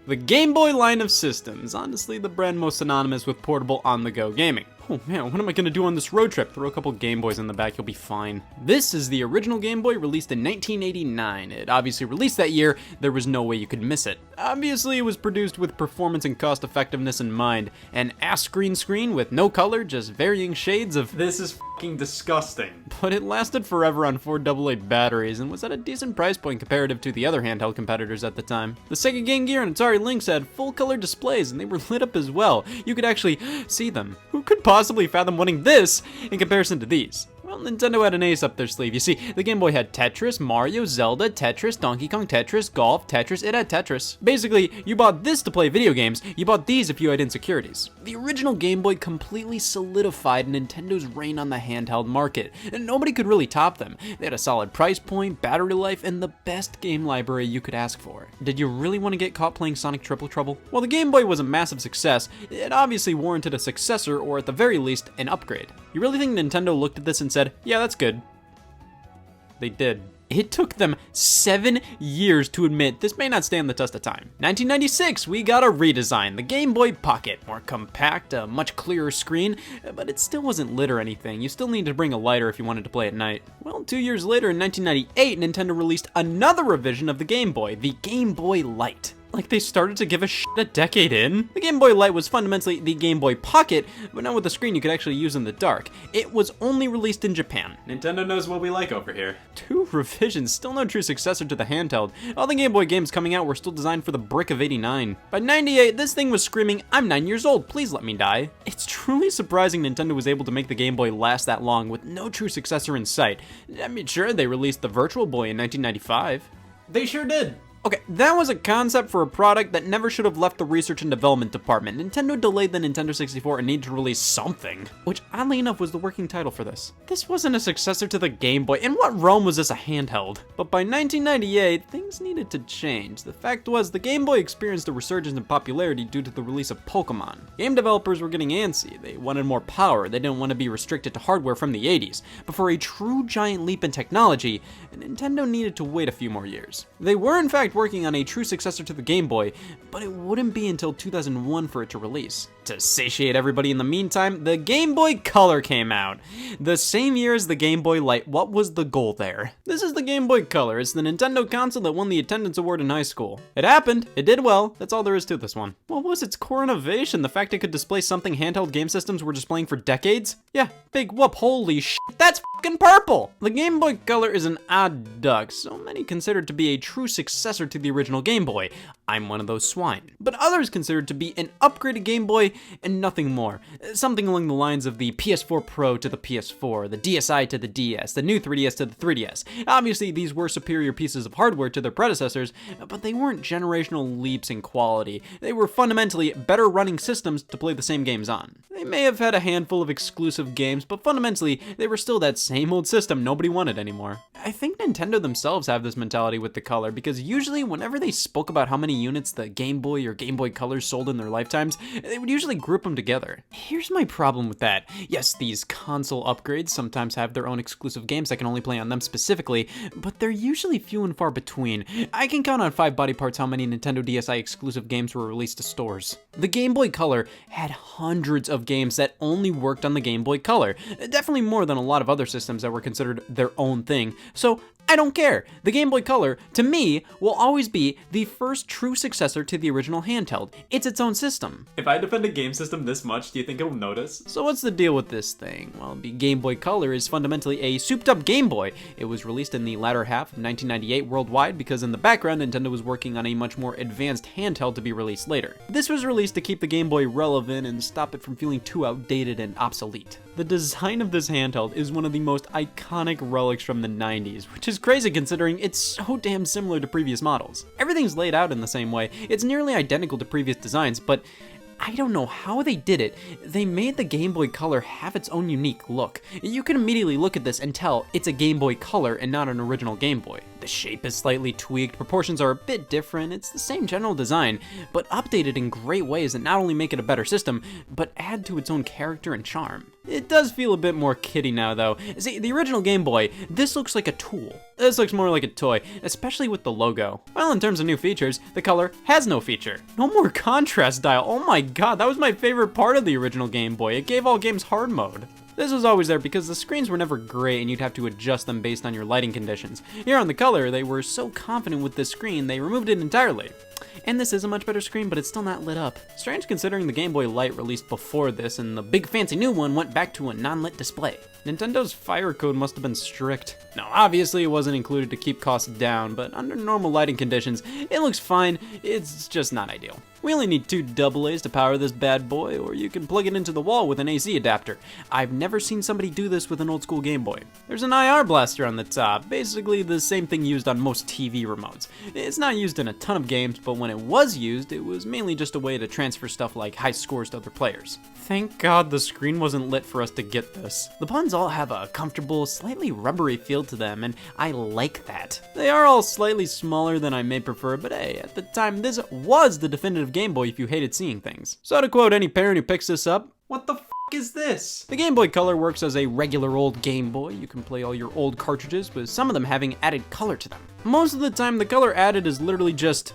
A: The Game Boy line of systems, honestly the brand most synonymous with portable on-the-go gaming. Oh man, what am I gonna do on this road trip? Throw a couple Game Boys in the back, you'll be fine. This is the original Game Boy released in 1989. It obviously released that year, there was no way you could miss it. Obviously it was produced with performance and cost effectiveness in mind. An ass green screen with no color, just varying shades of...
E: This is fucking disgusting.
A: But it lasted forever on 4 AA batteries and was at a decent price point comparative to the other handheld competitors at the time. The Sega Game Gear and Atari Lynx had full color displays and they were lit up as well. You could actually see them. Who could possibly fathom wanting this in comparison to these? Well, Nintendo had an ace up their sleeve. You see, the Game Boy had Tetris, Mario, Zelda, Tetris, Donkey Kong Tetris, Golf, Tetris, it had Tetris. Basically, you bought this to play video games, you bought these if you had insecurities. The original Game Boy completely solidified Nintendo's reign on the handheld market, and nobody could really top them. They had a solid price point, battery life, and the best game library you could ask for. Did you really want to get caught playing Sonic Triple Trouble? While the Game Boy was a massive success, it obviously warranted a successor, or at the very least, an upgrade. You really think Nintendo looked at this and said, yeah, that's good? They did. It took them 7 years to admit this may not stand the test of time. 1996, we got a redesign, the Game Boy Pocket. More compact, a much clearer screen, but it still wasn't lit or anything. You still needed to bring a lighter if you wanted to play at night. Well, 2 years later, in 1998, Nintendo released another revision of the Game Boy, the Game Boy Light. Like they started to give a shit a decade in? The Game Boy Light was fundamentally the Game Boy Pocket, but not with a screen you could actually use in the dark. It was only released in Japan.
E: Nintendo knows what we like over here.
A: 2 revisions, still no true successor to the handheld. All the Game Boy games coming out were still designed for the brick of '89. By '98, this thing was screaming, I'm 9 years old, please let me die. It's truly surprising Nintendo was able to make the Game Boy last that long with no true successor in sight. I mean, sure, they released the Virtual Boy in 1995.
E: They sure did.
A: Okay, that was a concept for a product that never should have left the research and development department. Nintendo delayed the Nintendo 64 and needed to release something, which oddly enough was the working title for this. This wasn't a successor to the Game Boy. In what realm was this a handheld? But by 1998, things needed to change. The fact was, the Game Boy experienced a resurgence in popularity due to the release of Pokemon. Game developers were getting antsy. They wanted more power. They didn't want to be restricted to hardware from the 80s. But for a true giant leap in technology, Nintendo needed to wait a few more years. They were in fact working on a true successor to the Game Boy, but it wouldn't be until 2001 for it to release. To satiate everybody in the meantime, the Game Boy Color came out. The same year as the Game Boy Light. What was the goal there? This is the Game Boy Color. It's the Nintendo console that won the attendance award in high school. It happened. It did well. That's all there is to this one. What was its core innovation? The fact it could display something handheld game systems were displaying for decades? Yeah, big whoop. Holy shit, that's fucking purple! The Game Boy Color is an odd duck. So many consider it to be a true successor to the original Game Boy. I'm one of those swine. But others consider it to be an upgraded Game Boy and nothing more. Something along the lines of the PS4 Pro to the PS4, the DSi to the DS, the new 3DS to the 3DS. Obviously, these were superior pieces of hardware to their predecessors, but they weren't generational leaps in quality. They were fundamentally better running systems to play the same games on. They may have had a handful of exclusive games, but fundamentally, they were still that same old system nobody wanted anymore. I think Nintendo themselves have this mentality with the Color, because usually whenever they spoke about how many units the Game Boy or Game Boy Color sold in their lifetimes, they would usually group them together. Here's my problem with that. Yes, these console upgrades sometimes have their own exclusive games that can only play on them specifically, but they're usually few and far between. I can count on 5 body parts how many Nintendo DSi exclusive games were released to stores. The Game Boy Color had hundreds of games that only worked on the Game Boy Color, definitely more than a lot of other systems that were considered their own thing. So I don't care. The Game Boy Color, to me, will always be the first true successor to the original handheld. It's its own system.
E: If I defend a game system this much, do you think it'll notice?
A: So what's the deal with this thing? Well, the Game Boy Color is fundamentally a souped-up Game Boy. It was released in the latter half of 1998 worldwide because in the background, Nintendo was working on a much more advanced handheld to be released later. This was released to keep the Game Boy relevant and stop it from feeling too outdated and obsolete. The design of this handheld is one of the most iconic relics from the 90s, which is crazy considering it's so damn similar to previous models. Everything's laid out in the same way, it's nearly identical to previous designs, but I don't know how they did it. They made the Game Boy Color have its own unique look. You can immediately look at this and tell it's a Game Boy Color and not an original Game Boy. The shape is slightly tweaked, proportions are a bit different, it's the same general design, but updated in great ways that not only make it a better system, but add to its own character and charm. It does feel a bit more kiddie now though. See, the original Game Boy, this looks like a tool. This looks more like a toy, especially with the logo. Well, in terms of new features, the Color has no feature. No more contrast dial. Oh my god, that was my favorite part of the original Game Boy. It gave all games hard mode. This was always there because the screens were never great and you'd have to adjust them based on your lighting conditions. Here on the Color, they were so confident with this screen, they removed it entirely. And this is a much better screen, but it's still not lit up. Strange considering the Game Boy Light released before this and the big fancy new one went back to a non-lit display. Nintendo's fire code must have been strict. Now, obviously it wasn't included to keep costs down, but under normal lighting conditions, it looks fine, it's just not ideal. We only need 2 AA's to power this bad boy, or you can plug it into the wall with an AC adapter. I've never seen somebody do this with an old school Game Boy. There's an IR blaster on the top, basically the same thing used on most TV remotes. It's not used in a ton of games, but when it was used, it was mainly just a way to transfer stuff like high scores to other players. Thank God the screen wasn't lit for us to get this. The buttons all have a comfortable, slightly rubbery feel to them, and I like that. They are all slightly smaller than I may prefer, but hey, at the time, this was the definitive Game Boy if you hated seeing things. So to quote any parent who picks this up,
E: What the f is this?
A: the Game Boy Color works as a regular old Game Boy. You can play all your old cartridges, with some of them having added color to them. Most of the time, the color added is literally just...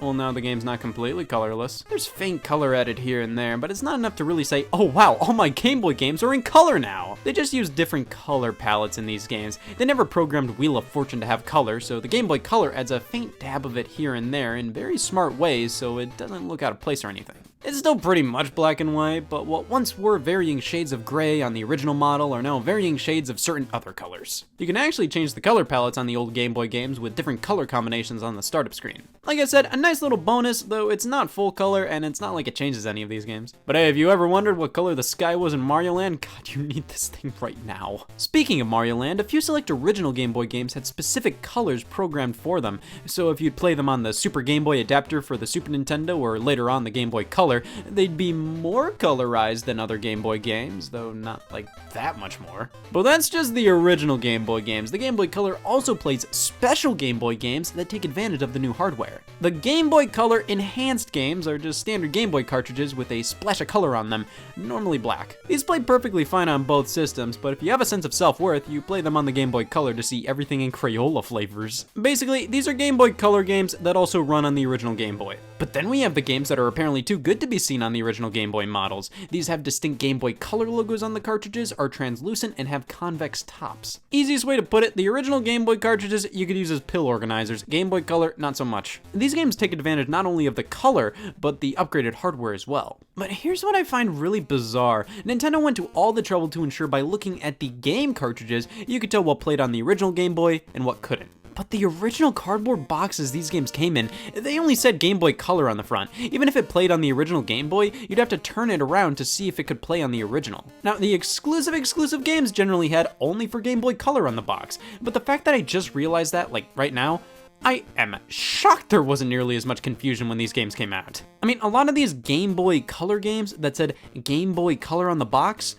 A: Well, now the game's not completely colorless. There's faint color added here and there, but it's not enough to really say, oh wow, all my Game Boy games are in color now. They just use different color palettes in these games. They never programmed Wheel of Fortune to have color, so the Game Boy Color adds a faint dab of it here and there in very smart ways, so it doesn't look out of place or anything. It's still pretty much black and white, but what once were varying shades of gray on the original model are now varying shades of certain other colors. You can actually change the color palettes on the old Game Boy games with different color combinations on the startup screen. Like I said, a nice little bonus, though it's not full color and it's not like it changes any of these games. But hey, have you ever wondered what color the sky was in Mario Land? God, you need this thing right now. Speaking of Mario Land, a few select original Game Boy games had specific colors programmed for them, so if you'd play them on the Super Game Boy adapter for the Super Nintendo or later on the Game Boy Color, they'd be more colorized than other Game Boy games, though not like that much more. But that's just the original Game Boy games. The Game Boy Color also plays special Game Boy games that take advantage of the new hardware. The Game Boy Color enhanced games are just standard Game Boy cartridges with a splash of color on them, normally black. These play perfectly fine on both systems, but if you have a sense of self-worth, you play them on the Game Boy Color to see everything in Crayola flavors. Basically, these are Game Boy Color games that also run on the original Game Boy. But then we have the games that are apparently too good to be seen on the original Game Boy models. These have distinct Game Boy Color logos on the cartridges, are translucent, and have convex tops. Easiest way to put it, the original Game Boy cartridges you could use as pill organizers. Game Boy Color, not so much. These games take advantage not only of the color, but the upgraded hardware as well. But here's what I find really bizarre. Nintendo went to all the trouble to ensure by looking at the game cartridges, you could tell what played on the original Game Boy and what couldn't. But the original cardboard boxes these games came in, they only said Game Boy Color on the front. Even if it played on the original Game Boy, you'd have to turn it around to see if it could play on the original. Now, the exclusive games generally had only for Game Boy Color on the box, but the fact that I just realized that, like, right now, I am shocked there wasn't nearly as much confusion when these games came out. I mean, a lot of these Game Boy Color games that said Game Boy Color on the box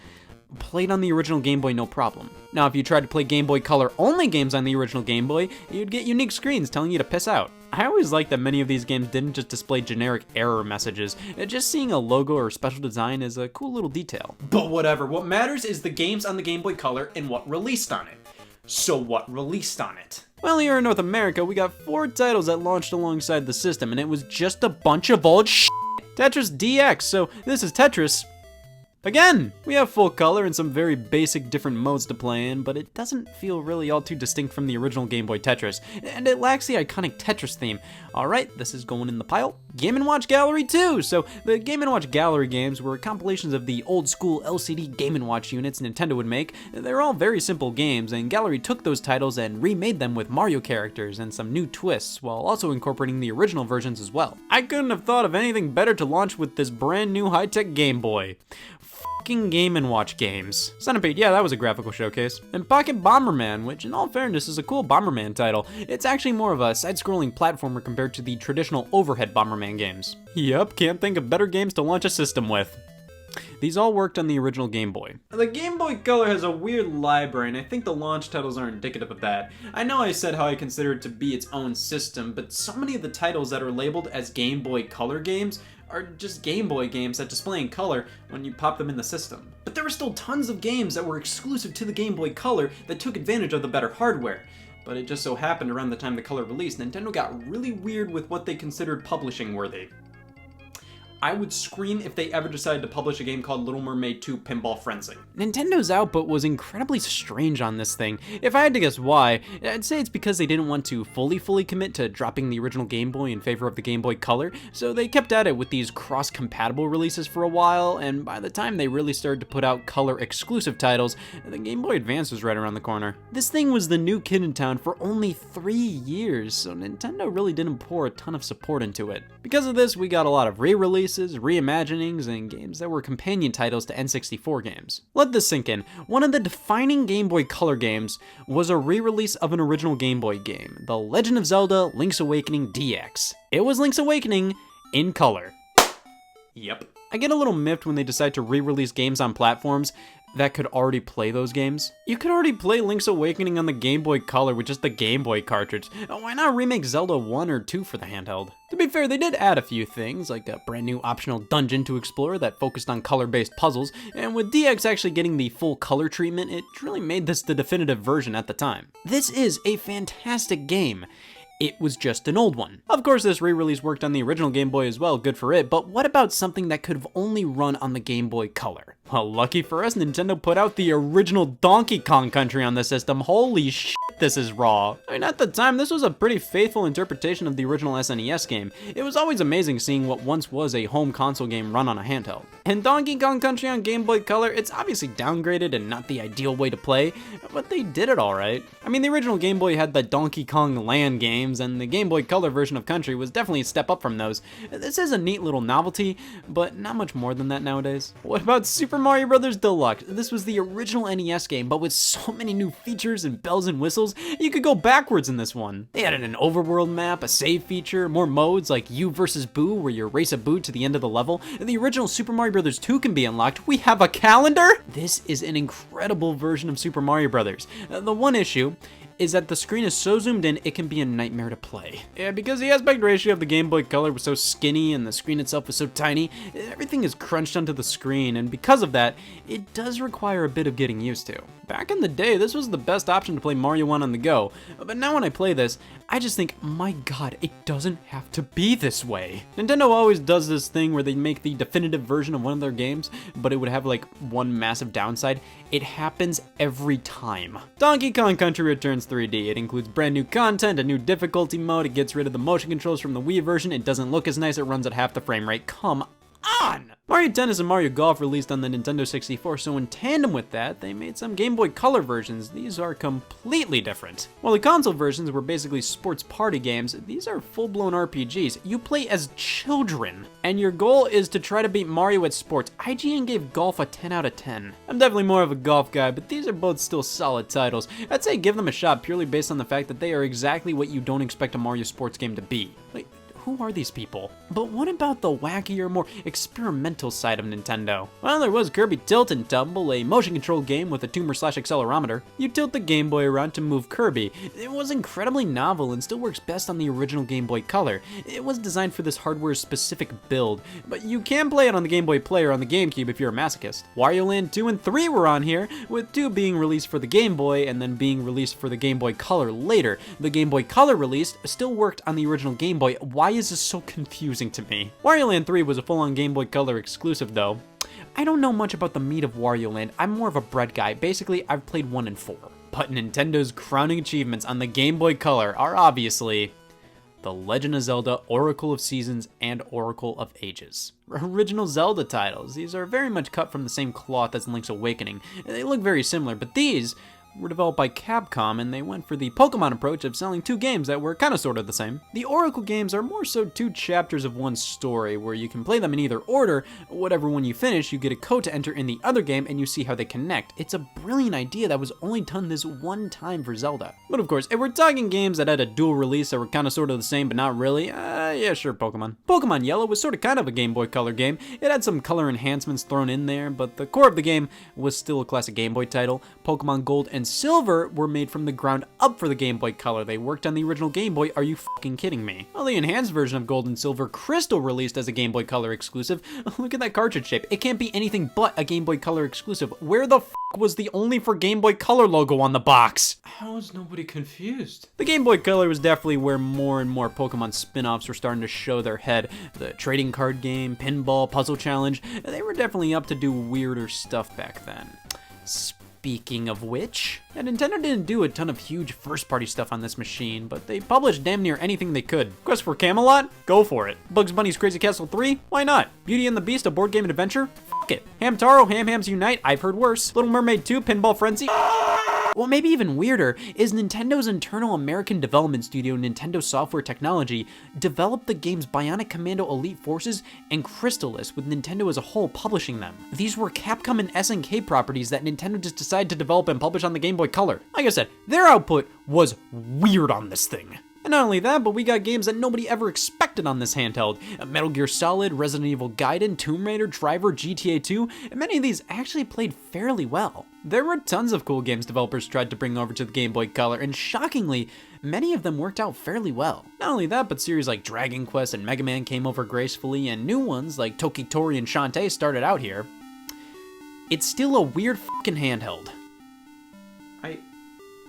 A: played on the original Game Boy no problem. Now, if you tried to play Game Boy Color only games on the original Game Boy, you'd get unique screens telling you to piss out. I always liked that many of these games didn't just display generic error messages. Just seeing a logo or special design is a cool little detail.
E: But whatever, what matters is the games on the Game Boy Color and what released on it. So what released on it?
A: Well, here in North America, we got 4 titles that launched alongside the system, and it was just a bunch of old shit. Tetris DX, so this is Tetris again. We have full color and some very basic different modes to play in, but it doesn't feel really all too distinct from the original Game Boy Tetris, and it lacks the iconic Tetris theme. Alright, this is going in the pile. Game & Watch Gallery 2! So, the Game & Watch Gallery games were compilations of the old school LCD Game & Watch units Nintendo would make. They're all very simple games, and Gallery took those titles and remade them with Mario characters and some new twists, while also incorporating the original versions as well. I couldn't have thought of anything better to launch with this brand new high-tech Game Boy. Game & Watch games. Centipede, yeah, that was a graphical showcase. And Pocket Bomberman, which in all fairness is a cool Bomberman title. It's actually more of a side-scrolling platformer compared to the traditional overhead Bomberman games. Yep, can't think of better games to launch a system with. These all worked on the original Game Boy.
E: The Game Boy Color has a weird library, and I think the launch titles are indicative of that. I know I said how I consider it to be its own system, but so many of the titles that are labeled as Game Boy Color games are just Game Boy games that display in color when you pop them in the system. But there were still tons of games that were exclusive to the Game Boy Color that took advantage of the better hardware. But it just so happened around the time the Color released, Nintendo got really weird with what they considered publishing worthy. I would scream if they ever decided to publish a game called Little Mermaid 2 Pinball Frenzy.
A: Nintendo's output was incredibly strange on this thing. If I had to guess why, I'd say it's because they didn't want to fully commit to dropping the original Game Boy in favor of the Game Boy Color, so they kept at it with these cross-compatible releases for a while, and by the time they really started to put out color-exclusive titles, the Game Boy Advance was right around the corner. This thing was the new kid in town for only 3 years, so Nintendo really didn't pour a ton of support into it. Because of this, we got a lot of re-releases, reimaginings, and games that were companion titles to N64 games. Let this sink in. One of the defining Game Boy Color games was a re-release of an original Game Boy game, The Legend of Zelda Link's Awakening DX. It was Link's Awakening in color.
E: Yep.
A: I get a little miffed when they decide to re-release games on platforms that could already play those games. You could already play Link's Awakening on the Game Boy Color with just the Game Boy cartridge. Why not remake Zelda 1 or 2 for the handheld? To be fair, they did add a few things, like a brand new optional dungeon to explore that focused on color-based puzzles, and with DX actually getting the full color treatment, it really made this the definitive version at the time. This is a fantastic game. It was just an old one. Of course, this re-release worked on the original Game Boy as well, good for it, but what about something that could have only run on the Game Boy Color? Well, lucky for us, Nintendo put out the original Donkey Kong Country on the system. Holy shit, this is raw. I mean, at the time, this was a pretty faithful interpretation of the original SNES game. It was always amazing seeing what once was a home console game run on a handheld. And Donkey Kong Country on Game Boy Color, it's obviously downgraded and not the ideal way to play, but they did it alright. I mean, the original Game Boy had the Donkey Kong Land games, and the Game Boy Color version of Country was definitely a step up from those. This is a neat little novelty, but not much more than that nowadays. What about Super Mario Bros. Deluxe? This was the original NES game, but with so many new features and bells and whistles, you could go backwards in this one. They added an overworld map, a save feature, more modes like You vs. Boo, where you race a Boo to the end of the level. The original Super Mario Bros. 2 can be unlocked. We have a calendar? This is an incredible version of Super Mario Bros. The one issue is that the screen is so zoomed in, it can be a nightmare to play. Yeah, because the aspect ratio of the Game Boy Color was so skinny and the screen itself was so tiny, everything is crunched onto the screen, and because of that, it does require a bit of getting used to. Back in the day, this was the best option to play Mario 1 on the go, but now when I play this, I just think, my god, it doesn't have to be this way. Nintendo always does this thing where they make the definitive version of one of their games, but it would have like one massive downside. It happens every time. Donkey Kong Country returns 3D. It includes brand new content, a new difficulty mode, it gets rid of the motion controls from the Wii version, it doesn't look as nice, it runs at half the frame rate. Come on! Mario Tennis and Mario Golf released on the Nintendo 64, so in tandem with that, they made some Game Boy Color versions. These are completely different. While the console versions were basically sports party games, these are full-blown RPGs. You play as children, and your goal is to try to beat Mario at sports. IGN gave Golf a 10 out of 10. I'm definitely more of a golf guy, but these are both still solid titles. I'd say give them a shot purely based on the fact that they are exactly what you don't expect a Mario sports game to be. Wait, who are these people? But what about the wackier, more experimental side of Nintendo? Well, there was Kirby Tilt and Tumble, a motion control game with a tuner/accelerometer. You tilt the Game Boy around to move Kirby. It was incredibly novel and still works best on the original Game Boy Color. It was designed for this hardware's specific build, but you can play it on the Game Boy Player on the GameCube if you're a masochist. Wario Land 2 and 3 were on here, with 2 being released for the Game Boy and then being released for the Game Boy Color later. The Game Boy Color release still worked on the original Game Boy. Why is this so confusing to me? Wario Land 3 was a full-on Game Boy Color exclusive though. I don't know much about the meat of Wario Land. I'm more of a bread guy. Basically, I've played 1 and 4. But Nintendo's crowning achievements on the Game Boy Color are obviously The Legend of Zelda, Oracle of Seasons, and Oracle of Ages. Original Zelda titles. These are very much cut from the same cloth as Link's Awakening. They look very similar, but these were developed by Capcom, and they went for the Pokemon approach of selling 2 games that were kind of sort of the same. The Oracle games are more so 2 chapters of one story, where you can play them in either order. Whatever one you finish, you get a code to enter in the other game, and you see how they connect. It's a brilliant idea that was only done this one time for Zelda. But of course, if we're talking games that had a dual release that were kind of sort of the same, but not really, yeah, sure, Pokemon. Pokemon Yellow was sort of kind of a Game Boy Color game. It had some color enhancements thrown in there, but the core of the game was still a classic Game Boy title. Pokemon Gold and Silver were made from the ground up for the Game Boy Color. They worked on the original Game Boy. Are you fucking kidding me? Well, the enhanced version of Gold and Silver, Crystal, released as a Game Boy Color exclusive. Look at that cartridge shape. It can't be anything but a Game Boy Color exclusive. Where the was the only for Game Boy Color logo on the box?
B: How is nobody confused?
A: The Game Boy Color was definitely where more and more Pokemon spin-offs were starting to show their head. The trading card game, pinball, puzzle challenge, they were definitely up to do weirder stuff back then. Speaking of which, Nintendo didn't do a ton of huge first-party stuff on this machine, but they published damn near anything they could. Quest for Camelot? Go for it. Bugs Bunny's Crazy Castle 3? Why not? Beauty and the Beast, a board game adventure? Fuck it. Hamtaro, Ham Hams Unite? I've heard worse. Little Mermaid 2, Pinball Frenzy? What may be even weirder is Nintendo's internal American development studio, Nintendo Software Technology, developed the games Bionic Commando Elite Forces and Crystalis, with Nintendo as a whole publishing them. These were Capcom and SNK properties that Nintendo just decided to develop and publish on the Game Boy Color. Like I said, their output was weird on this thing. And not only that, but we got games that nobody ever expected on this handheld. Metal Gear Solid, Resident Evil Gaiden, Tomb Raider, Driver, GTA 2, and many of these actually played fairly well. There were tons of cool games developers tried to bring over to the Game Boy Color, and shockingly, many of them worked out fairly well. Not only that, but series like Dragon Quest and Mega Man came over gracefully, and new ones like Tokitori and Shantae started out here. It's still a weird fucking handheld.
B: I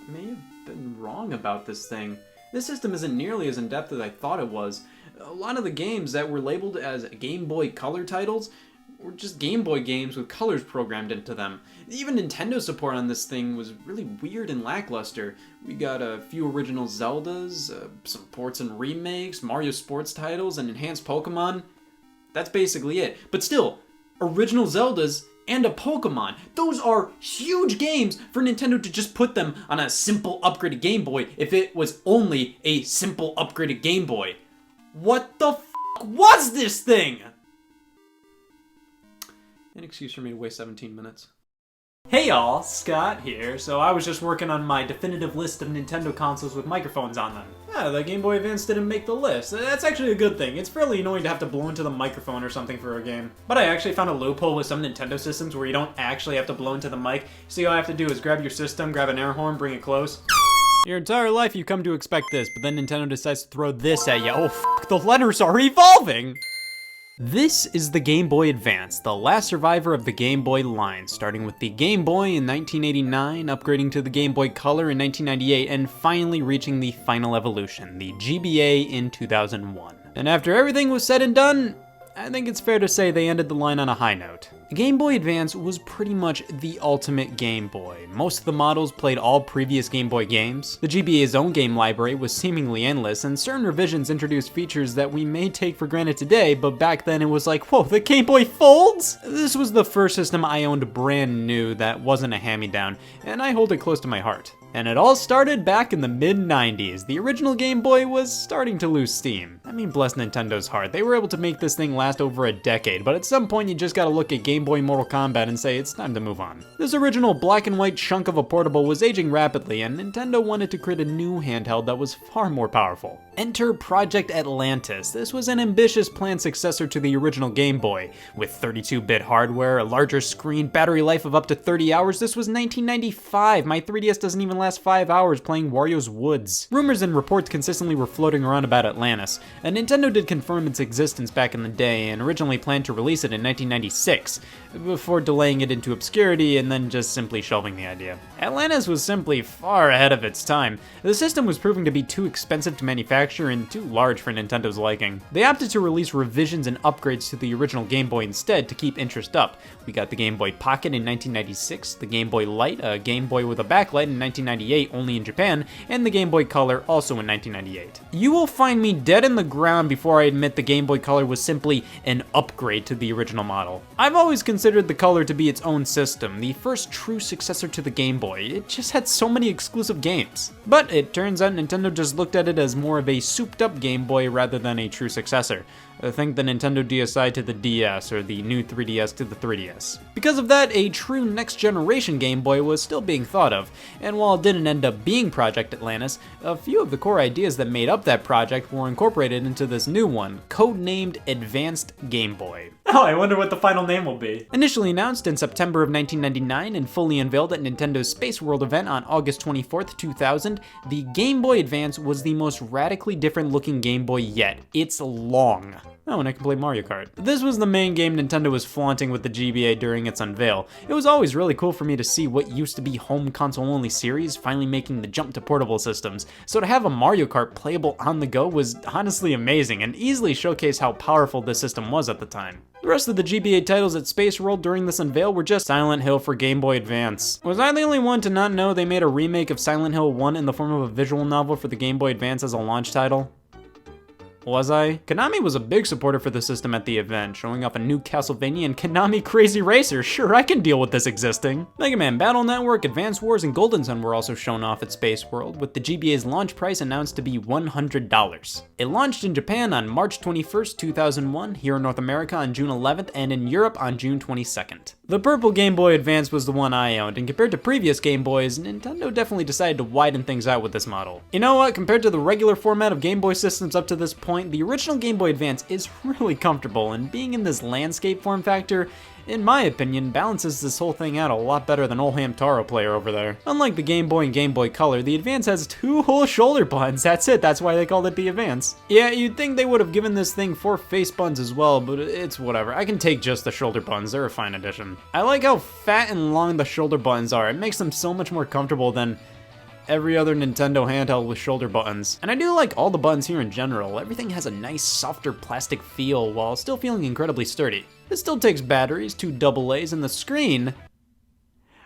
B: may have been wrong about this thing. This system isn't nearly as in-depth as I thought it was. A lot of the games that were labeled as Game Boy Color titles were just Game Boy games with colors programmed into them. Even Nintendo support on this thing was really weird and lackluster. We got a few original Zeldas, some ports and remakes, Mario sports titles, and enhanced Pokemon. That's basically it. But still, original Zeldas and a Pokemon. Those are huge games for Nintendo to just put them on a simple upgraded Game Boy if it was only a simple upgraded Game Boy. What the f*** was this thing? An excuse for me to waste 17 minutes.
E: Hey y'all, Scott here. So I was just working on my definitive list of Nintendo consoles with microphones on them.
B: Yeah, the Game Boy Advance didn't make the list. That's actually a good thing. It's fairly annoying to have to blow into the microphone or something for a game. But I actually found a loophole with some Nintendo systems where you don't actually have to blow into the mic. So all you have to do is grab your system, grab an air horn, bring it close.
A: Your entire life you come to expect this, but then Nintendo decides to throw this at you. Oh f***, the letters are evolving! This is the Game Boy Advance, the last survivor of the Game Boy line, starting with the Game Boy in 1989, upgrading to the Game Boy Color in 1998, and finally reaching the final evolution, the GBA in 2001. And after everything was said and done, I think it's fair to say they ended the line on a high note. The Game Boy Advance was pretty much the ultimate Game Boy. Most of the models played all previous Game Boy games. The GBA's own game library was seemingly endless, and certain revisions introduced features that we may take for granted today, but back then it was like, whoa, the Game Boy folds? This was the first system I owned brand new that wasn't a hand-me-down, and I hold it close to my heart. And it all started back in the mid-90s. The original Game Boy was starting to lose steam. I mean, bless Nintendo's heart. They were able to make this thing last over a decade, but at some point you just gotta look at Game Boy Mortal Kombat and say it's time to move on. This original black and white chunk of a portable was aging rapidly, and Nintendo wanted to create a new handheld that was far more powerful. Enter Project Atlantis. This was an ambitious planned successor to the original Game Boy. With 32-bit hardware, a larger screen, battery life of up to 30 hours, this was 1995. My 3DS doesn't even last 5 hours playing Wario's Woods. Rumors and reports consistently were floating around about Atlantis, and Nintendo did confirm its existence back in the day and originally planned to release it in 1996, before delaying it into obscurity and then just simply shelving the idea. Atlantis was simply far ahead of its time. The system was proving to be too expensive to manufacture and too large for Nintendo's liking. They opted to release revisions and upgrades to the original Game Boy instead to keep interest up. We got the Game Boy Pocket in 1996, the Game Boy Light, a Game Boy with a backlight in 1998 only in Japan, and the Game Boy Color also in 1998. You will find me dead in the ground before I admit the Game Boy Color was simply an upgrade to the original model. I've always considered the Color to be its own system, the first true successor to the Game Boy. It just had so many exclusive games. But it turns out Nintendo just looked at it as more of a souped up Game Boy rather than a true successor. Think the Nintendo DSi to the DS, or the new 3DS to the 3DS. Because of that, a true next generation Game Boy was still being thought of, and while it didn't end up being Project Atlantis, a few of the core ideas that made up that project were incorporated into this new one, codenamed Advanced Game Boy.
E: Oh, I wonder what the final name will be.
A: Initially announced in September of 1999 and fully unveiled at Nintendo's Space World event on August 24th, 2000, the Game Boy Advance was the most radically different looking Game Boy yet. It's long. Oh, and I can play Mario Kart. This was the main game Nintendo was flaunting with the GBA during its unveil. It was always really cool for me to see what used to be home console-only series finally making the jump to portable systems. So to have a Mario Kart playable on the go was honestly amazing and easily showcased how powerful this system was at the time. The rest of the GBA titles at Space World during this unveil were just Silent Hill for Game Boy Advance. Was I the only one to not know they made a remake of Silent Hill 1 in the form of a visual novel for the Game Boy Advance as a launch title? Was I? Konami was a big supporter for the system at the event, showing off a new Castlevania and Konami Crazy Racer. Sure, I can deal with this existing. Mega Man Battle Network, Advance Wars, and Golden Sun were also shown off at Space World, with the GBA's launch price announced to be $100. It launched in Japan on March 21st, 2001, here in North America on June 11th, and in Europe on June 22nd. The purple Game Boy Advance was the one I owned, and compared to previous Game Boys, Nintendo definitely decided to widen things out with this model. You know what, compared to the regular format of Game Boy systems up to this point, the original Game Boy Advance is really comfortable, and being in this landscape form factor, in my opinion, balances this whole thing out a lot better than old Hamtaro player over there. Unlike the Game Boy and Game Boy Color, the Advance has 2 whole shoulder buttons, that's it, that's why they called it the Advance. Yeah, you'd think they would have given this thing 4 face buttons as well, but it's whatever. I can take just the shoulder buttons, they're a fine addition. I like how fat and long the shoulder buttons are, it makes them so much more comfortable than every other Nintendo handheld with shoulder buttons. And I do like all the buttons here in general. Everything has a nice softer plastic feel while still feeling incredibly sturdy. It still takes batteries, 2 AA's, and the screen.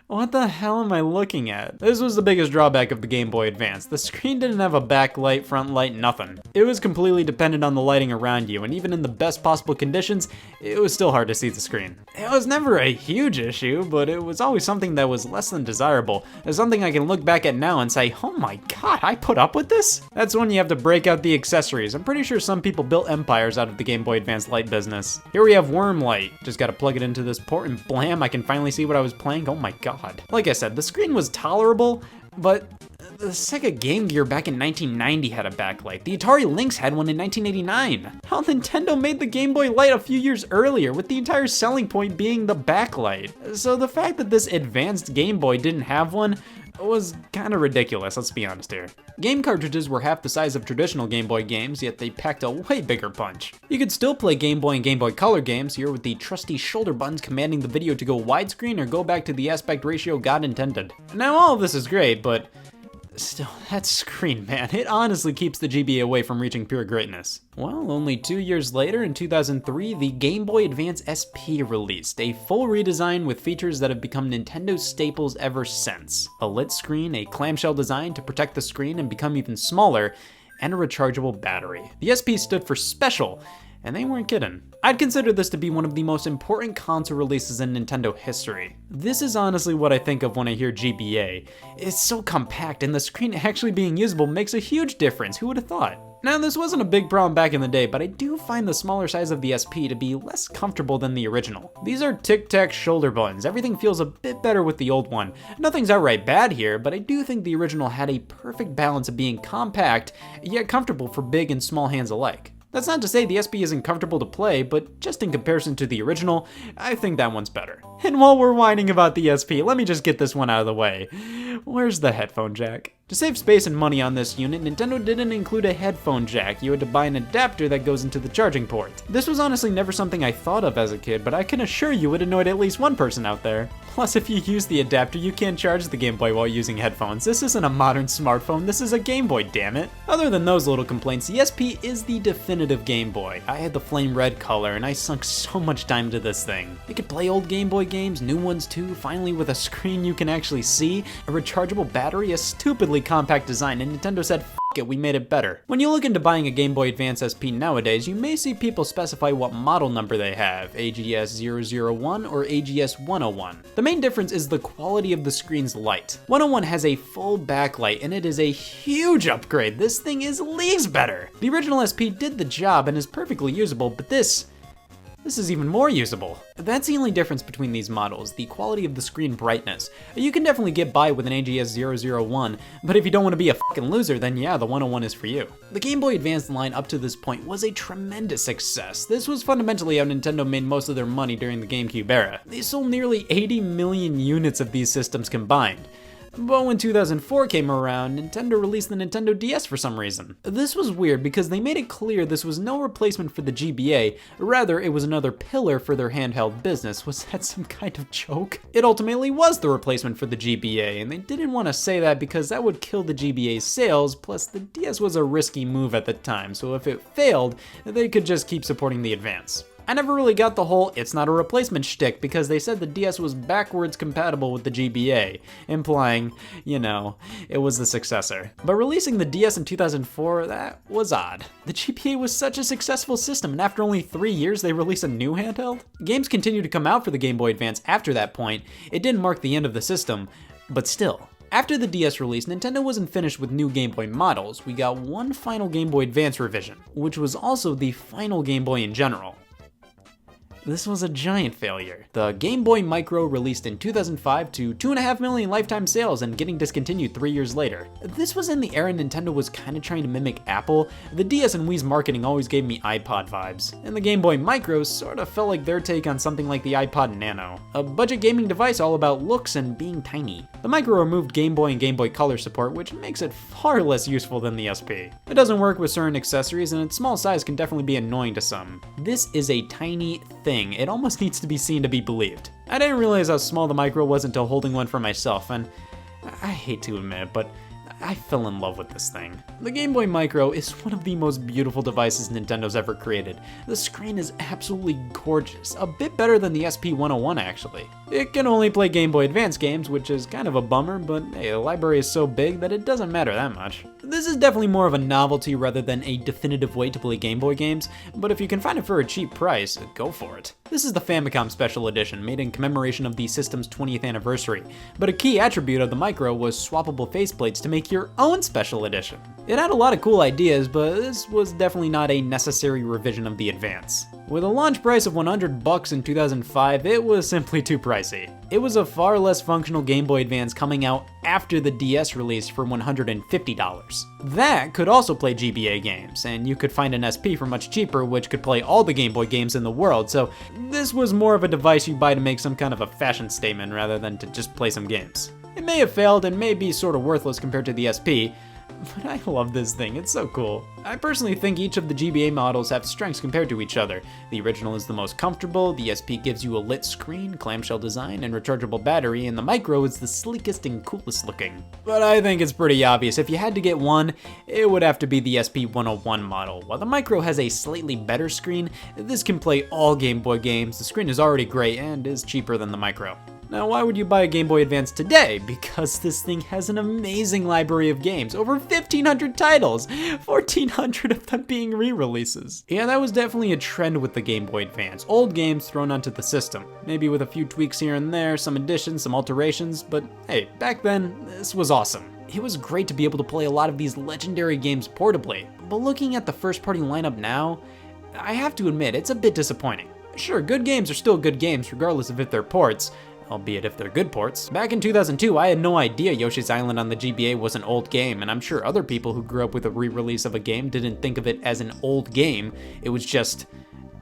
A: What the hell am I looking at? This was the biggest drawback of the Game Boy Advance. The screen didn't have a backlight, front light, nothing. It was completely dependent on the lighting around you, and even in the best possible conditions, it was still hard to see the screen. It was never a huge issue, but it was always something that was less than desirable. It's something I can look back at now and say, oh my god, I put up with this? That's when you have to break out the accessories. I'm pretty sure some people built empires out of the Game Boy Advance light business. Here we have Worm Light. Just gotta plug it into this port and blam, I can finally see what I was playing. Oh my god. Like I said, the screen was tolerable, but the Sega Game Gear back in 1990 had a backlight. The Atari Lynx had one in 1989. How Nintendo made the Game Boy Light a few years earlier, with the entire selling point being the backlight. So the fact that this advanced Game Boy didn't have one was kind of ridiculous, let's be honest here. Game cartridges were half the size of traditional Game Boy games, yet they packed a way bigger punch. You could still play Game Boy and Game Boy Color games here with the trusty shoulder buttons commanding the video to go widescreen or go back to the aspect ratio God intended. Now all of this is great, but Still, that screen, man, it honestly keeps the GBA away from reaching pure greatness. Well, only 2 years later, in 2003, the Game Boy Advance SP released, a full redesign with features that have become Nintendo staples ever since. A lit screen, a clamshell design to protect the screen and become even smaller, and a rechargeable battery. The SP stood for special, and they weren't kidding. I'd consider this to be one of the most important console releases in Nintendo history. This is honestly what I think of when I hear GBA. It's so compact, and the screen actually being usable makes a huge difference. Who would have thought? Now, this wasn't a big problem back in the day, but I do find the smaller size of the SP to be less comfortable than the original. These are tic-tac shoulder buttons. Everything feels a bit better with the old one. Nothing's outright bad here, but I do think the original had a perfect balance of being compact, yet comfortable for big and small hands alike. That's not to say the SP isn't comfortable to play, but just in comparison to the original, I think that one's better. And while we're whining about the SP, let me just get this one out of the way. Where's the headphone jack? To save space and money on this unit, Nintendo didn't include a headphone jack. You had to buy an adapter that goes into the charging port. This was honestly never something I thought of as a kid, but I can assure you it annoyed at least one person out there. Plus, if you use the adapter, you can't charge the Game Boy while using headphones. This isn't a modern smartphone, this is a Game Boy, damn it. Other than those little complaints, the SP is the definitive Game Boy. I had the flame red color, and I sunk so much time into this thing. It could play old Game Boy games, new ones too, finally with a screen you can actually see, a rechargeable battery, a stupidly compact design, and Nintendo said, "F it, we made it better." When you look into buying a Game Boy Advance SP nowadays, you may see people specify what model number they have, AGS-001 or AGS-101. The main difference is the quality of the screen's light. 101 has a full backlight, and it is a huge upgrade. This thing is leagues better. The original SP did the job and is perfectly usable, but this is even more usable. That's the only difference between these models, the quality of the screen brightness. You can definitely get by with an AGS-001, but if you don't want to be a fucking loser, then yeah, the 101 is for you. The Game Boy Advance line up to this point was a tremendous success. This was fundamentally how Nintendo made most of their money during the GameCube era. They sold nearly 80 million units of these systems combined. But when 2004 came around, Nintendo released the Nintendo DS for some reason. This was weird because they made it clear this was no replacement for the GBA, rather it was another pillar for their handheld business. Was that some kind of joke? It ultimately was the replacement for the GBA, and they didn't want to say that because that would kill the GBA's sales, plus the DS was a risky move at the time, so if it failed, they could just keep supporting the Advance. I never really got the whole "it's not a replacement" shtick because they said the DS was backwards compatible with the GBA, implying, you know, it was the successor. But releasing the DS in 2004, that was odd. The GBA was such a successful system, and after only 3 years they released a new handheld? Games continued to come out for the Game Boy Advance after that point. It didn't mark the end of the system, but still. After the DS release, Nintendo wasn't finished with new Game Boy models. We got one final Game Boy Advance revision, which was also the final Game Boy in general. This was a giant failure. The Game Boy Micro released in 2005 to 2.5 million lifetime sales and getting discontinued 3 years later. This was in the era Nintendo was kinda trying to mimic Apple. The DS and Wii's marketing always gave me iPod vibes, and the Game Boy Micro sorta felt like their take on something like the iPod Nano. A budget gaming device all about looks and being tiny. The Micro removed Game Boy and Game Boy Color support, which makes it far less useful than the SP. It doesn't work with certain accessories, and its small size can definitely be annoying to some. This is a tiny thing. It almost needs to be seen to be believed. I didn't realize how small the Micro was until holding one for myself, and I hate to admit it, but I fell in love with this thing. The Game Boy Micro is one of the most beautiful devices Nintendo's ever created. The screen is absolutely gorgeous, a bit better than the SP-101 actually. It can only play Game Boy Advance games, which is kind of a bummer, but hey, the library is so big that it doesn't matter that much. This is definitely more of a novelty rather than a definitive way to play Game Boy games, but if you can find it for a cheap price, go for it. This is the Famicom Special Edition, made in commemoration of the system's 20th anniversary, but a key attribute of the Micro was swappable faceplates to make your own special edition. It had a lot of cool ideas, but this was definitely not a necessary revision of the Advance. With a launch price of $100 in 2005, it was simply too pricey. It was a far less functional Game Boy Advance coming out after the DS release for $150. That could also play GBA games, and you could find an SP for much cheaper which could play all the Game Boy games in the world, so this was more of a device you buy to make some kind of a fashion statement rather than to just play some games. It may have failed and may be sort of worthless compared to the SP, but I love this thing, it's so cool. I personally think each of the GBA models have strengths compared to each other. The original is the most comfortable, the SP gives you a lit screen, clamshell design, and rechargeable battery, and the Micro is the sleekest and coolest looking. But I think it's pretty obvious, if you had to get one, it would have to be the SP101 model. While the Micro has a slightly better screen, this can play all Game Boy games, the screen is already great and is cheaper than the Micro. Now, why would you buy a Game Boy Advance today? Because this thing has an amazing library of games, over 1,500 titles, 1,400 of them being re-releases. Yeah, that was definitely a trend with the Game Boy Advance, old games thrown onto the system, maybe with a few tweaks here and there, some additions, some alterations, but hey, back then, this was awesome. It was great to be able to play a lot of these legendary games portably, but looking at the first-party lineup now, I have to admit, it's a bit disappointing. Sure, good games are still good games regardless of if they're ports, albeit if they're good ports. Back in 2002, I had no idea Yoshi's Island on the GBA was an old game, and I'm sure other people who grew up with a re-release of a game didn't think of it as an old game, it was just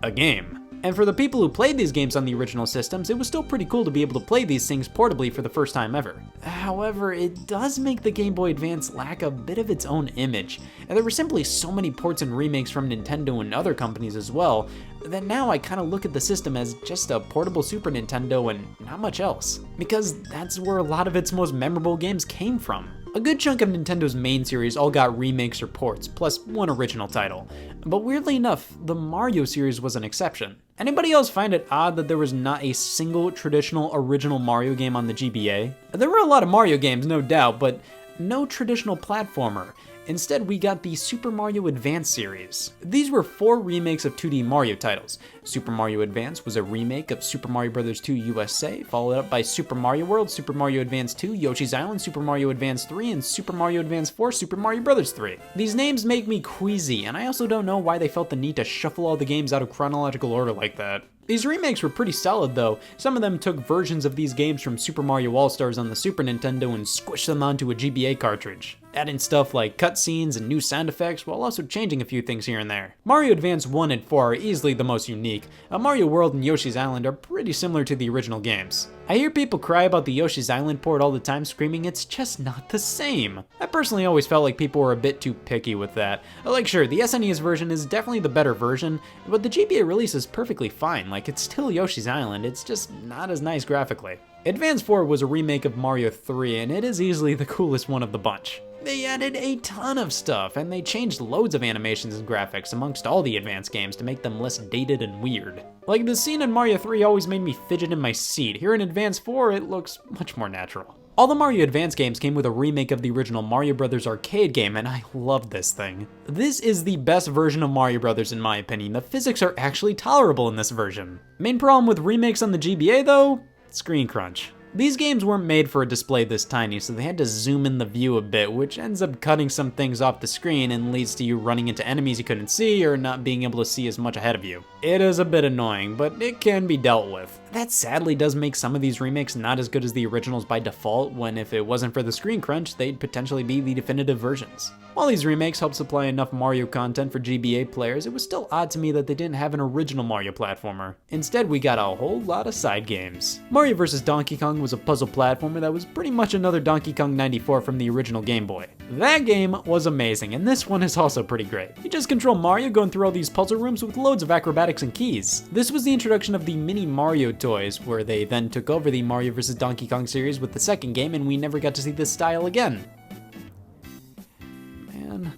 A: a game. And for the people who played these games on the original systems, it was still pretty cool to be able to play these things portably for the first time ever. However, it does make the Game Boy Advance lack a bit of its own image, and there were simply so many ports and remakes from Nintendo and other companies as well, that now I kind of look at the system as just a portable Super Nintendo and not much else, because that's where a lot of its most memorable games came from. A good chunk of Nintendo's main series all got remakes or ports, plus one original title. But weirdly enough, the Mario series was an exception. Anybody else find it odd that there was not a single traditional original Mario game on the GBA? There were a lot of Mario games, no doubt, but no traditional platformer. Instead, we got the Super Mario Advance series. These were 4 remakes of 2D Mario titles. Super Mario Advance was a remake of Super Mario Bros. 2 USA, followed up by Super Mario World, Super Mario Advance 2, Yoshi's Island, Super Mario Advance 3, and Super Mario Advance 4, Super Mario Bros. 3. These names make me queasy, and I also don't know why they felt the need to shuffle all the games out of chronological order like that. These remakes were pretty solid though. Some of them took versions of these games from Super Mario All-Stars on the Super Nintendo and squished them onto a GBA cartridge, adding stuff like cutscenes and new sound effects while also changing a few things here and there. Mario Advance 1 and 4 are easily the most unique. Mario World and Yoshi's Island are pretty similar to the original games. I hear people cry about the Yoshi's Island port all the time, screaming it's just not the same. I personally always felt like people were a bit too picky with that. Like sure, the SNES version is definitely the better version, but the GBA release is perfectly fine. Like it's still Yoshi's Island, it's just not as nice graphically. Advance 4 was a remake of Mario 3, and it is easily the coolest one of the bunch. They added a ton of stuff, and they changed loads of animations and graphics amongst all the Advance games to make them less dated and weird. Like the scene in Mario 3 always made me fidget in my seat. Here in Advance 4, it looks much more natural. All the Mario Advance games came with a remake of the original Mario Bros. Arcade game, and I love this thing. This is the best version of Mario Bros. In my opinion. The physics are actually tolerable in this version. Main problem with remakes on the GBA though? Screen crunch. These games weren't made for a display this tiny, so they had to zoom in the view a bit, which ends up cutting some things off the screen and leads to you running into enemies you couldn't see or not being able to see as much ahead of you. It is a bit annoying, but it can be dealt with. That sadly does make some of these remakes not as good as the originals by default, when if it wasn't for the screen crunch, they'd potentially be the definitive versions. While these remakes helped supply enough Mario content for GBA players, it was still odd to me that they didn't have an original Mario platformer. Instead, we got a whole lot of side games. Mario vs. Donkey Kong was a puzzle platformer that was pretty much another Donkey Kong 94 from the original Game Boy. That game was amazing, and this one is also pretty great. You just control Mario going through all these puzzle rooms with loads of acrobatics and keys. This was the introduction of the Mini Mario toys, where they then took over the Mario vs. Donkey Kong series with the second game, and we never got to see this style again.